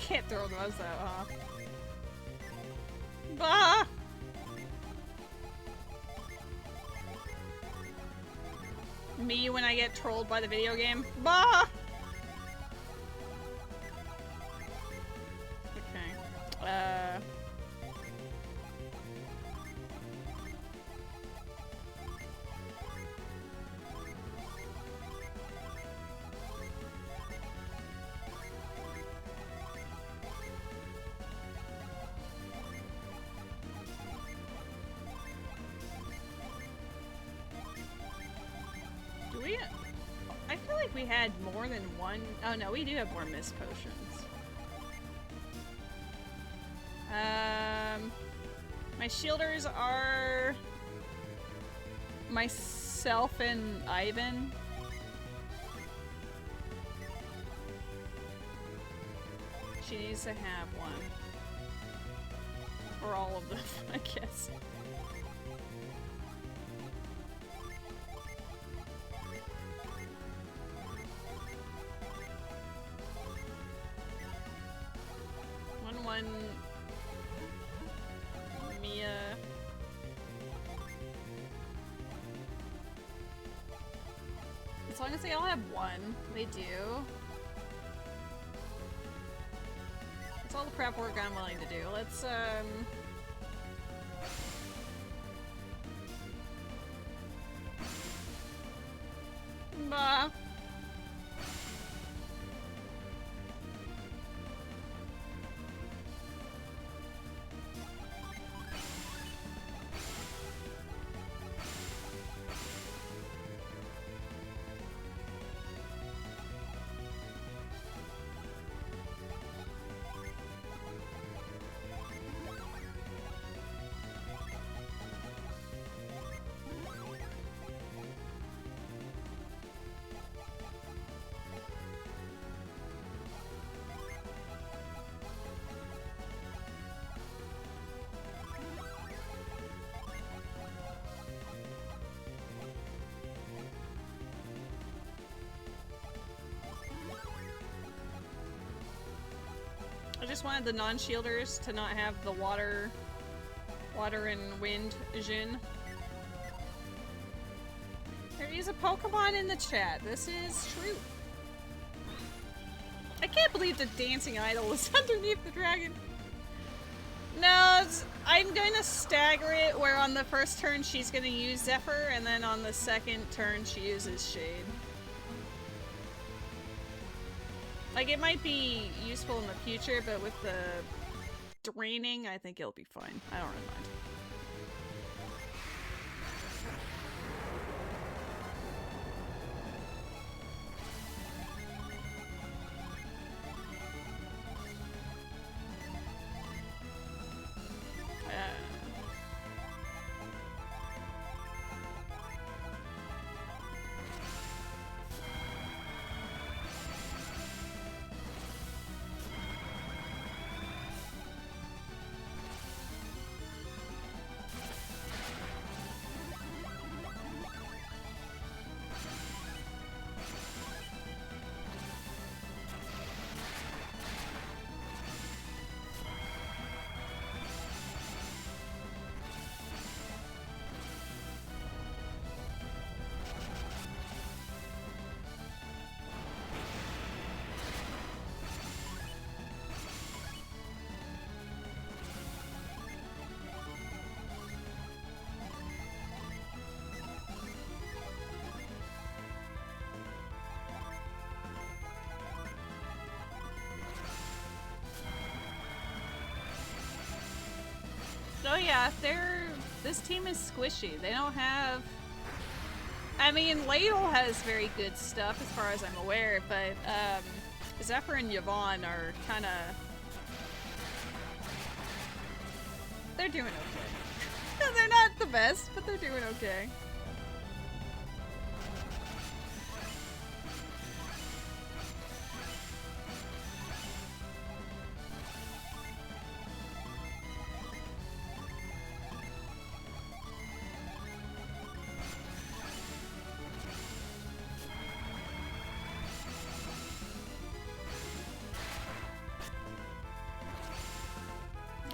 Can't throw those out, huh? Bah! Me when I get trolled by the video game. Bah! Okay. I feel like we had more than one. Oh no, we do have more mist potions. My shielders are myself and Ivan. She needs to have one. Or all of them, I guess. Mia. As long as they all have one, they do. That's all the prep work I'm willing to do. Let's, Bah. just wanted the non-shielders to not have the water and wind Jin. There is a Pokemon in the chat. This is true. I can't believe the dancing idol is underneath the dragon. No, I'm going to stagger it where on the first turn she's going to use Zephyr, and then on the second turn she uses Shade. Like, it might be useful in the future, but with the draining, I think it'll be fine. I don't really mind. Oh yeah, this team is squishy. They don't have... I mean, Ladle has very good stuff as far as I'm aware, but Zephyr and Yvonne are kinda... They're doing okay. They're not the best, but they're doing okay.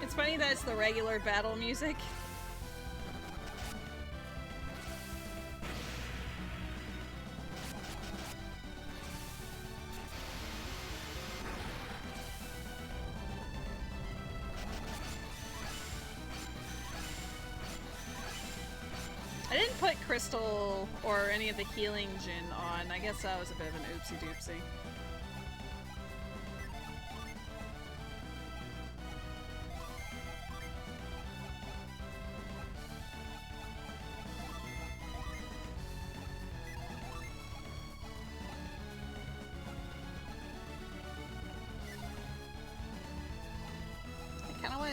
It's funny that it's the regular battle music. I didn't put Crystal or any of the healing Jin on. I guess that was a bit of an oopsie doopsie.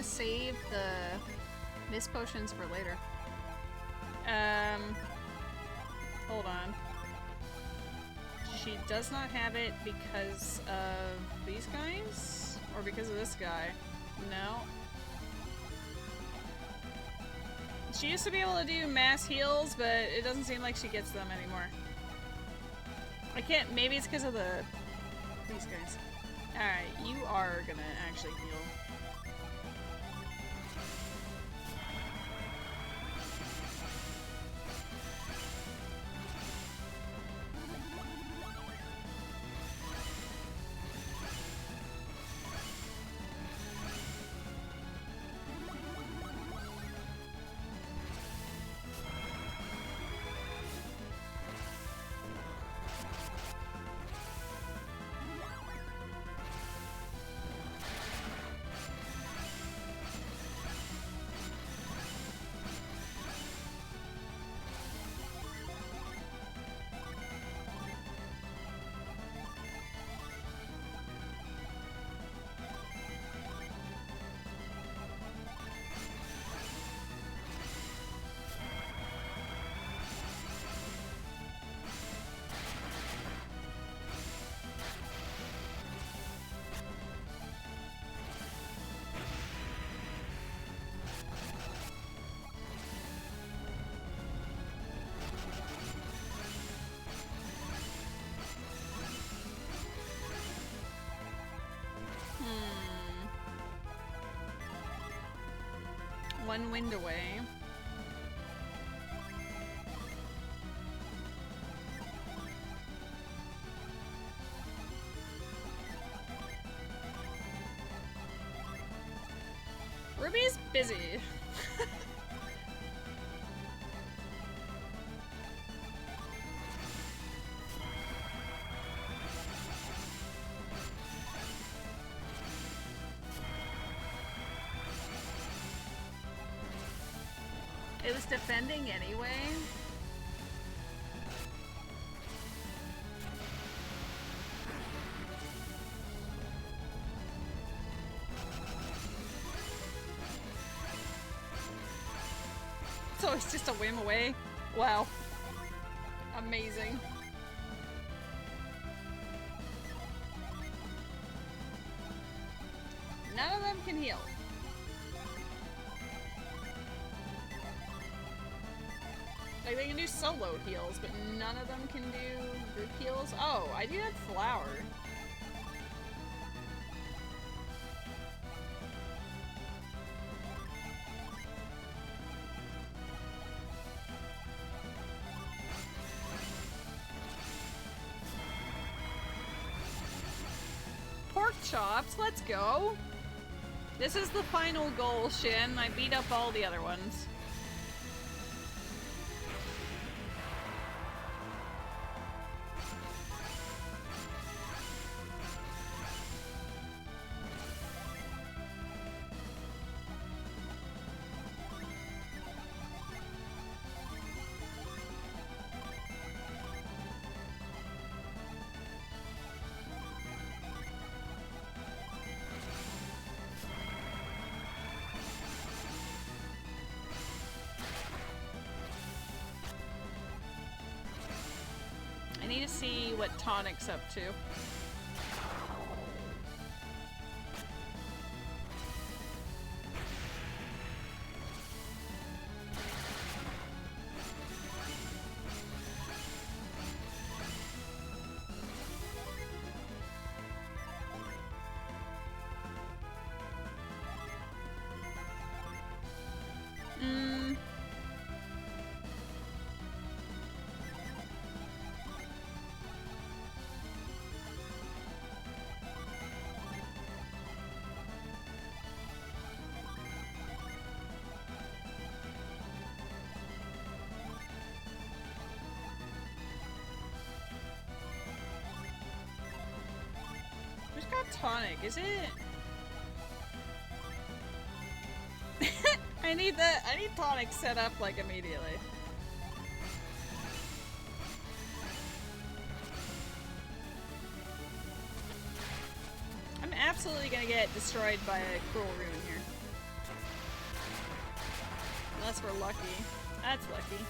Save the mist potions for later. Hold on. She does not have it because of these guys? Or because of this guy? No. She used to be able to do mass heals, but it doesn't seem like she gets them anymore. I can't, maybe it's because of these guys. Alright, you are gonna actually heal. one wind away. Ruby's busy. It was defending anyway. So it's just a whim away. Wow. Amazing. None of them can heal. Like, they can do solo heals, but none of them can do group heals. Oh, I do have flower. Pork chops, let's go. This is the final goal, Shin. I beat up all the other ones. I need to see what Tonic's up to. Who's got Tonic? Is it? I need Tonic set up like immediately. I'm absolutely gonna get destroyed by a cruel rune here. Unless we're lucky. That's lucky.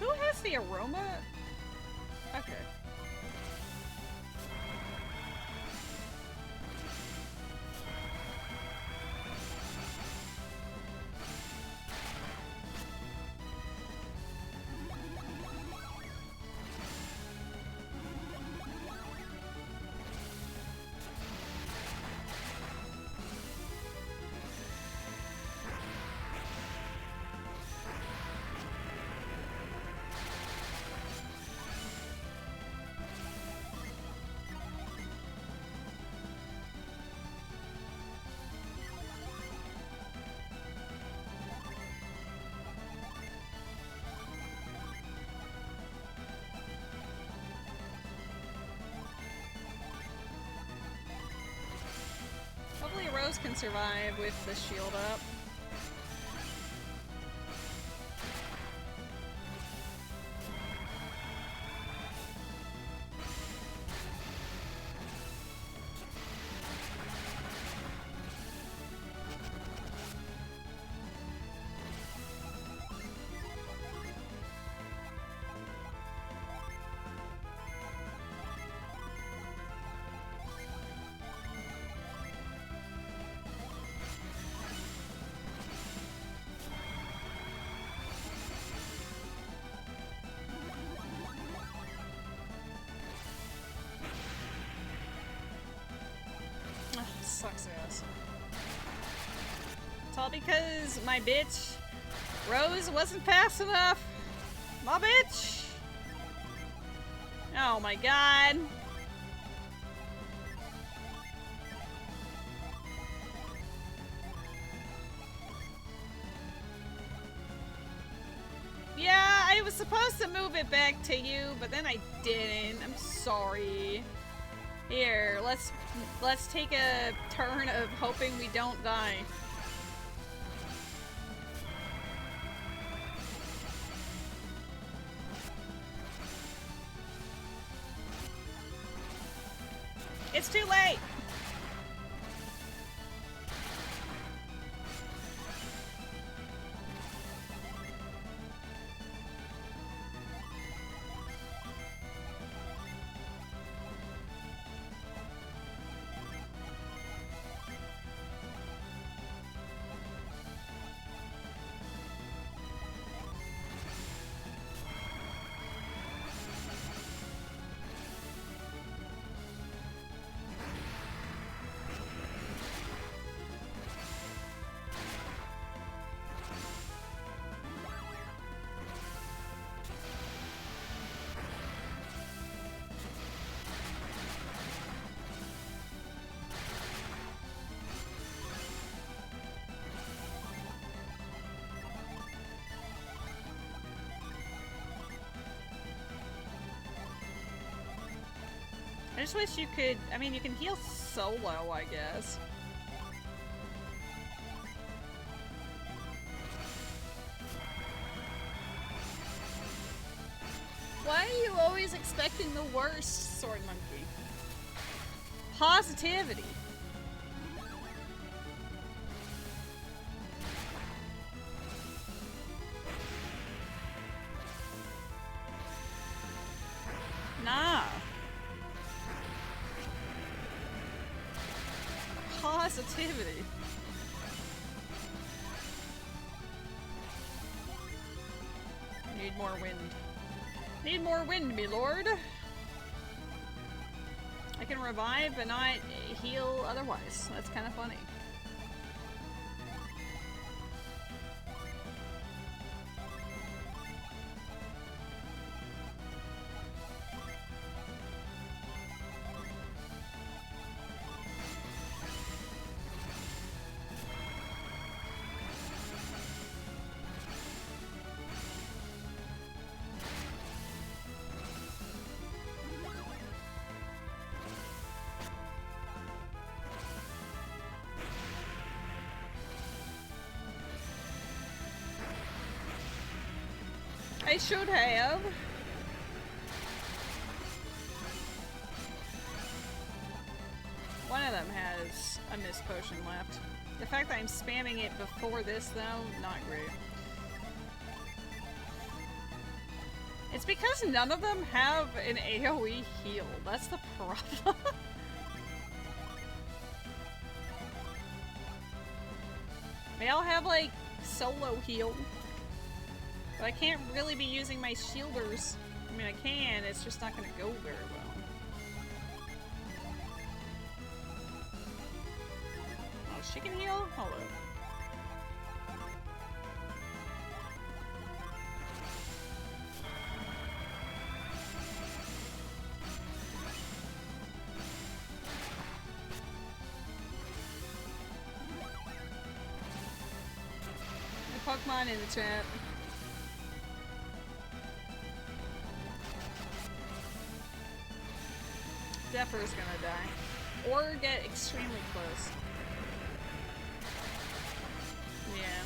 Who has the aroma? Okay. Hopefully Rose can survive with the shield up. sucks ass. It's all because my bitch Rose wasn't fast enough. My bitch. Oh my god. Yeah, I was supposed to move it back to you, but then I didn't. I'm sorry. Here, let's take a turn of hoping we don't die. It's too late. I just wish you could, I mean, you can heal solo, I guess. Why are you always expecting the worst, Sword Monkey? Positivity. Nah. Positivity. Need more wind. Need more wind, me lord. I can revive but not heal otherwise. That's kind of funny. I should have. One of them has a mist potion left. The fact that I'm spamming it before this, though, not great. It's because none of them have an AoE heal. That's the problem. They all have, like, solo heal. But I can't really be using my shielders. I mean, I can, it's just not gonna go very well. Oh, she can heal? Hold up. The Pokemon in the chat. Zephyr is gonna die. Or get extremely close. Yeah.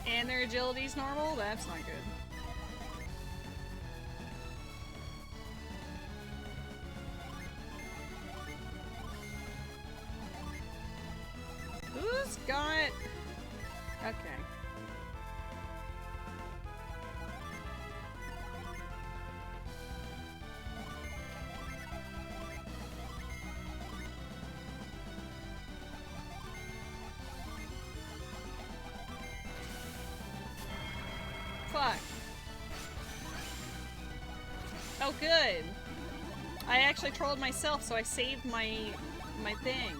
And their agility's normal? That's not good. Who's got... Okay. Fuck. Oh, good. I actually trolled myself, so I saved my thing.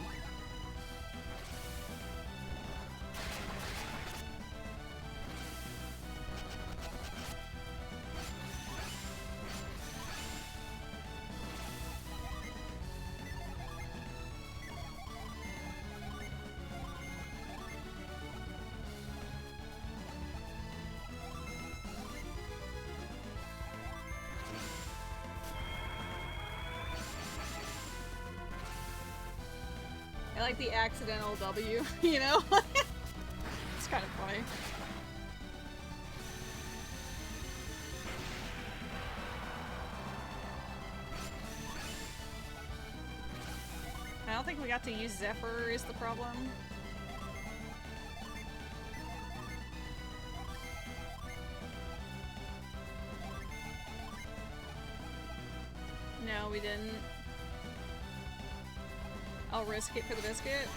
I like the accidental W, you know? It's kind of funny. I don't think we got to use Zephyr is the problem. No, we didn't. I'll risk it for the biscuit.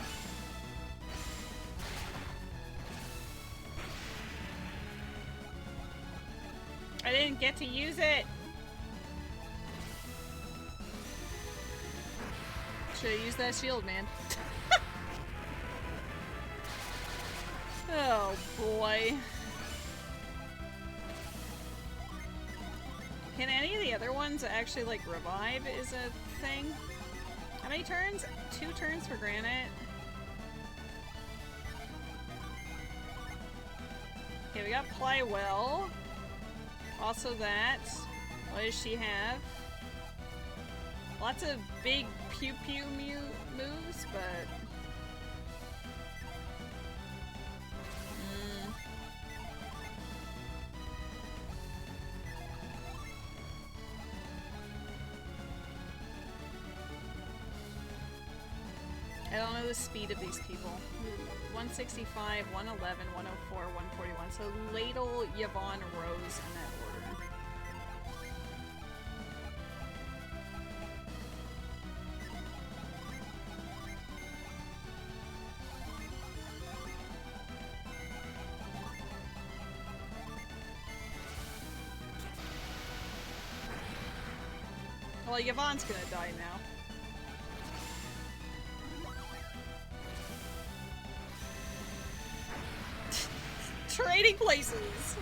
I didn't get to use it! Should've used that shield, man. Oh boy. Can any of the other ones actually, like, revive is a thing? How many turns? 2 turns for Granite. Okay, we got Plywell. Also that. What does she have? Lots of big pew-pew moves, but... I don't know the speed of these people. 165, 111, 104, 141. So Ladle, Yvonne, Rose in that order. Well, Yvonne's gonna die now. Trading places!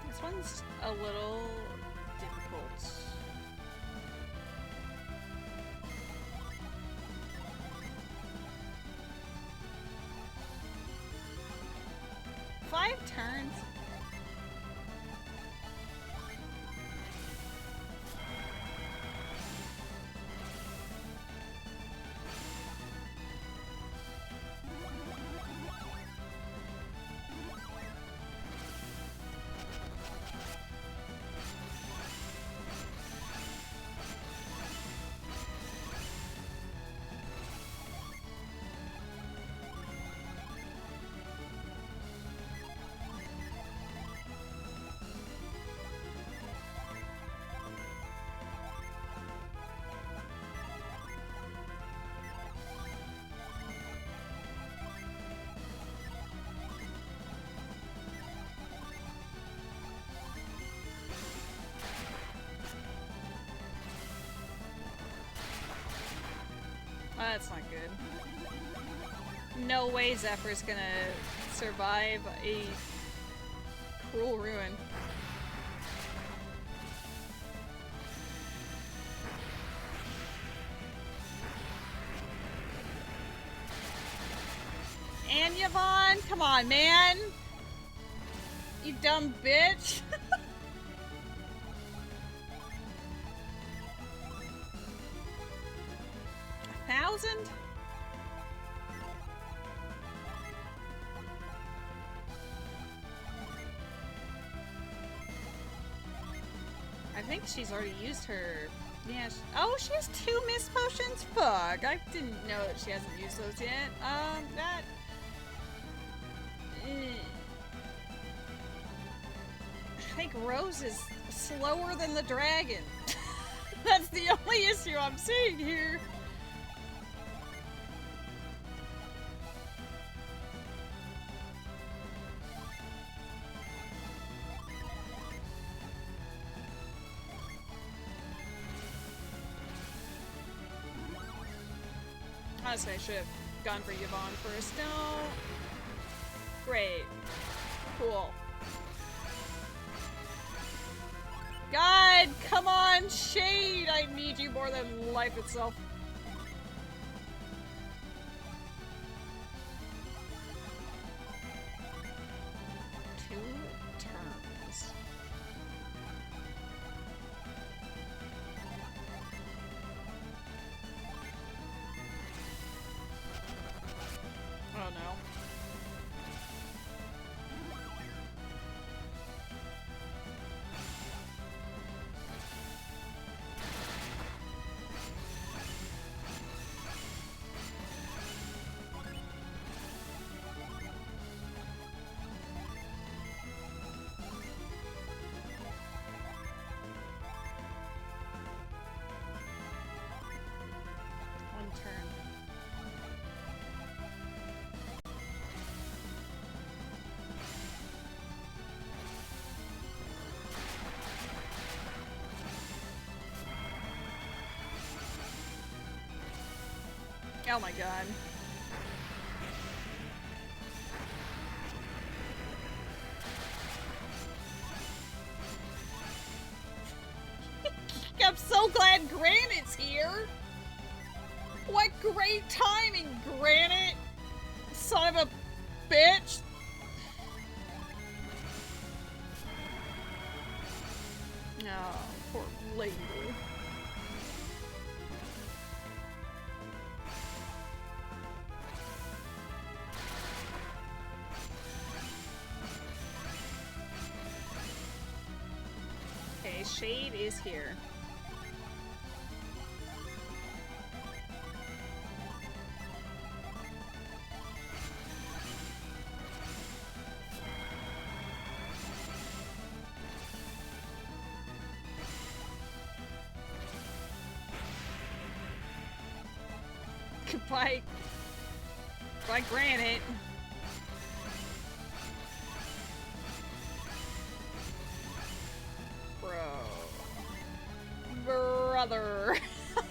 This one's a little difficult. Five turns? That's not good. No way Zephyr's gonna survive a cruel ruin. And Yvonne, come on, man! You dumb bitch! 1,000? I think she's already used her. Yeah. Oh, she has 2 mist potions? Fuck. I didn't know that she hasn't used those yet. That. think Rose is slower than the dragon. That's the only issue I'm seeing here. Honestly, I should have gone for Yvonne first. No. Great. Cool. God, come on, Shade! I need you more than life itself. Two turns. Oh no. One turn. Oh my god. I'm so glad Granite's here! What great timing, Granite! Son of a bitch! Oh, poor lady. Okay, Shade is here. Goodbye. Goodbye, Granite. Brother. I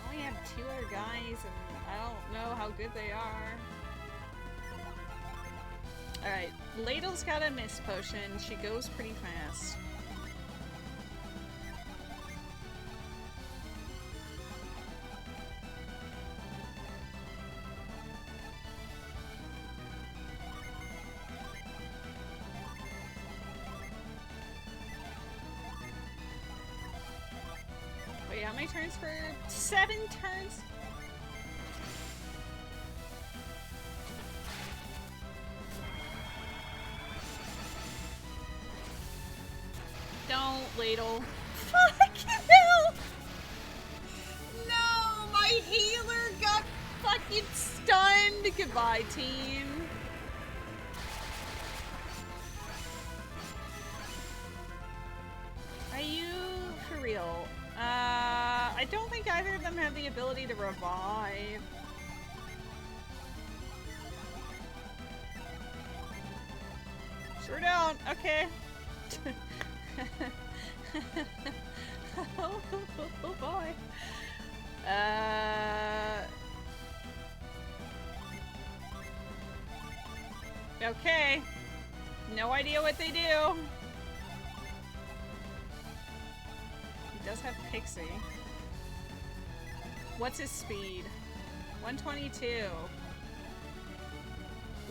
only have two other guys, and I don't know how good they are. Alright, Ladle's got a mist potion. She goes pretty fast. Wait, how many turns for 7 turns? Don't, Ladle. Fucking hell! No, my healer got fucking stunned. Goodbye, team. Are you for real? I don't think either of them have the ability to revive. Sure don't. Okay. Oh boy. Okay. No idea what they do. He does have Pixie. What's his speed? 122.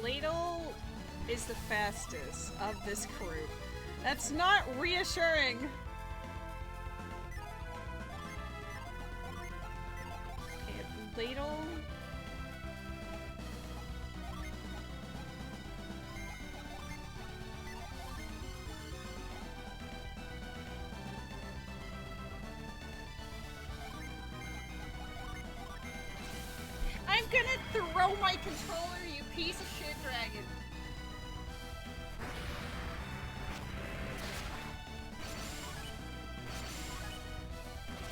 Ladle is the fastest of this group. That's not reassuring. Okay, Ladle. I'm gonna throw my controller, you piece of shit dragon.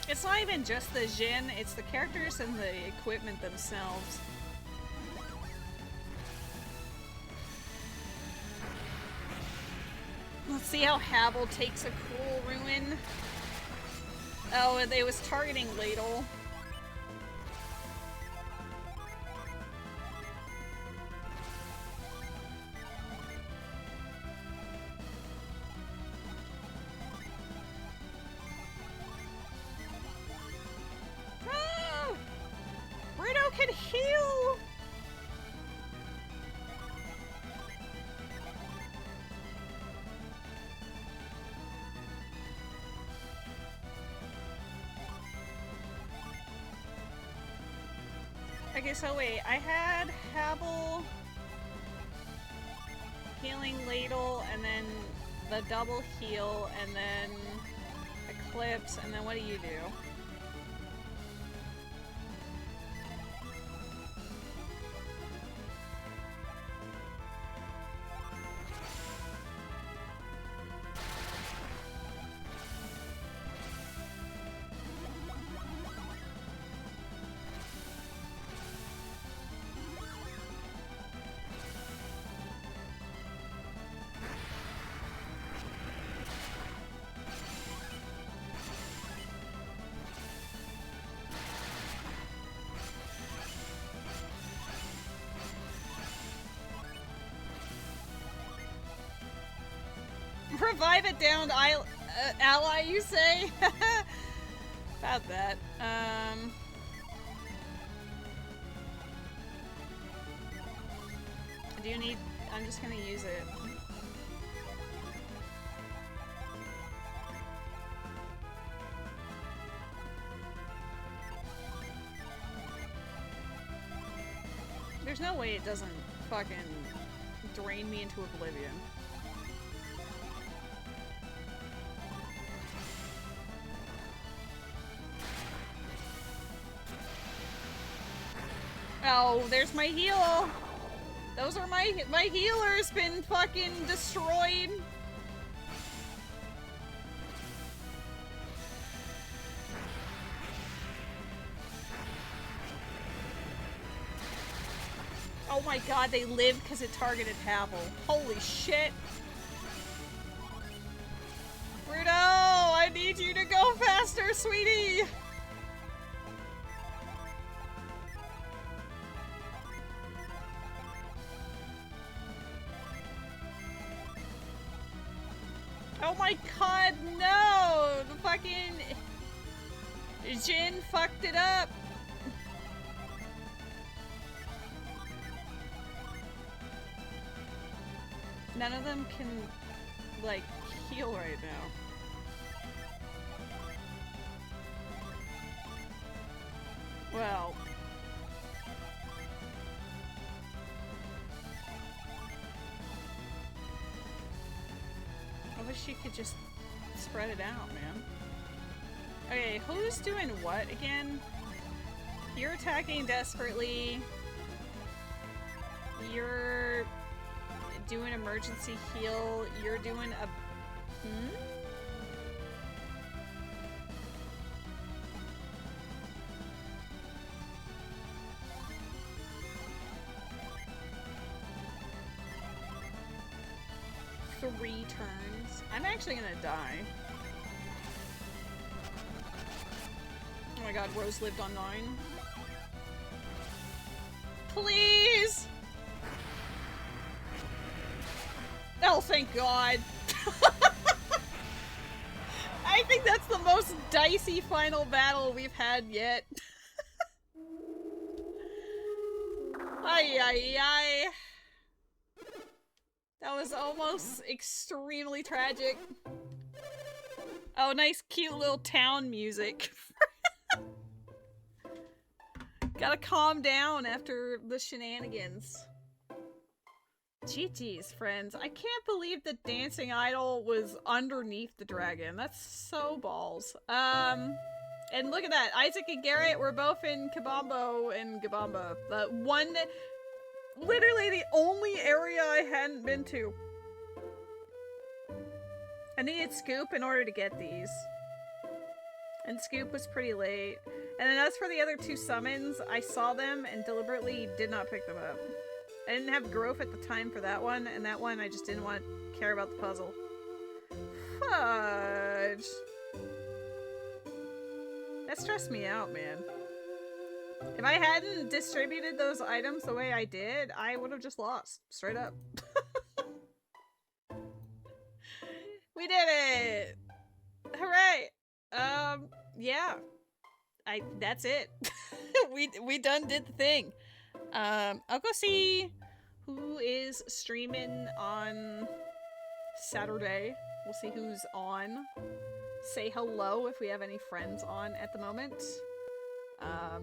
It's not even just the Jin, it's the characters and the equipment themselves. Let's see how Havel takes a cool ruin. Oh, and it was targeting Ladle. Can heal! Okay, so wait, I had Havel, healing Ladle, and then the double heal, and then Eclipse, and then what do you do? Revive it downed ally, you say? About that. Do you need... I'm just gonna use it. There's no way it doesn't fucking drain me into oblivion. Oh, there's my heal. Those are my healer's been fucking destroyed. Oh my god, they lived because it targeted Havel. Holy shit. Bruto, I need you to go faster, sweetie. Oh my god, no! The fucking Jin fucked it up. None of them can, like, heal right now. Well... I wish you could just spread it out, man. Okay, who's doing what again? You're attacking desperately. You're doing emergency heal. You're doing a... Three turns. I'm actually gonna die. Oh my god, Rose lived on 9. Please! Oh, thank god. I think that's the most dicey final battle we've had yet. Ay, ay, ay. That was almost extremely tragic. Oh, nice cute little town music. Gotta calm down after the shenanigans. GG's, friends. I can't believe the dancing idol was underneath the dragon. That's so balls. And look at that. Isaac and Garrett were both in Kabambo and Gabamba. Literally the only area I hadn't been to. I needed Scoop in order to get these. And Scoop was pretty late. And then as for the other 2 summons, I saw them and deliberately did not pick them up. I didn't have growth at the time for that one, and that one I just didn't want to care about the puzzle. Fudge. That stressed me out, man. If I hadn't distributed those items the way I did, I would have just lost. Straight up. We did it! Hooray! Yeah. That's it. we done did the thing. I'll go see who is streaming on Saturday. We'll see who's on. Say hello if we have any friends on at the moment. I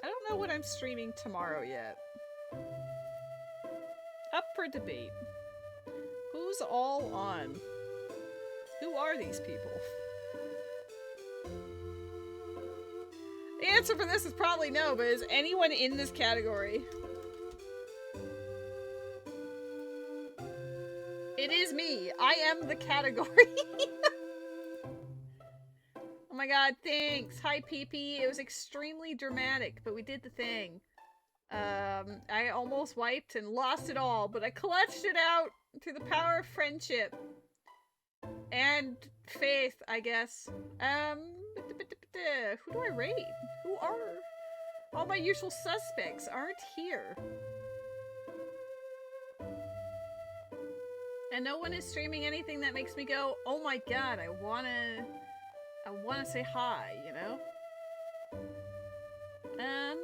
don't know what I'm streaming tomorrow yet. Up for debate. Who's all on? Who are these people? The answer for this is probably no, but is anyone in this category? It is me. I am the category. Oh my god, thanks. Hi, PP. It was extremely dramatic, but we did the thing. I almost wiped and lost it all, but I clutched it out through the power of friendship. And faith, I guess. Who do I raid? Who are... All my usual suspects aren't here. And no one is streaming anything that makes me go, oh my god, I wanna say hi, you know? I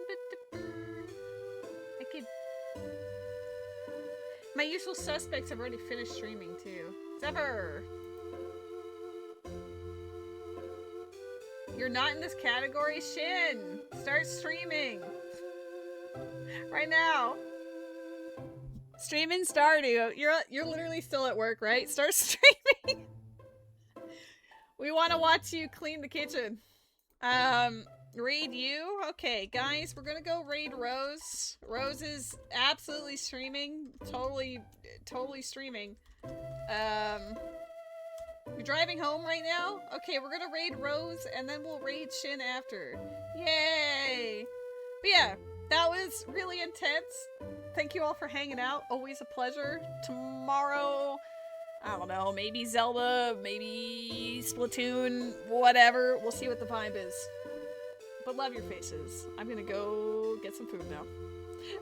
could... My usual suspects have already finished streaming too. Zephyr! You're not in this category? Shin! Start streaming! Right now! Streaming Stardew. You're literally still at work, right? Start streaming! We want to watch you clean the kitchen. Raid you? Okay, guys, we're gonna go raid Rose. Rose is absolutely streaming. Totally streaming. You're driving home right now? Okay, we're gonna raid Rose, and then we'll raid Shin after. Yay! But yeah, that was really intense. Thank you all for hanging out. Always a pleasure. Tomorrow, I don't know, maybe Zelda, maybe Splatoon, whatever. We'll see what the vibe is. But love your faces. I'm gonna go get some food now.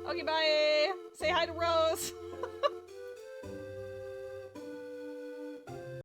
Okay, bye! Say hi to Rose!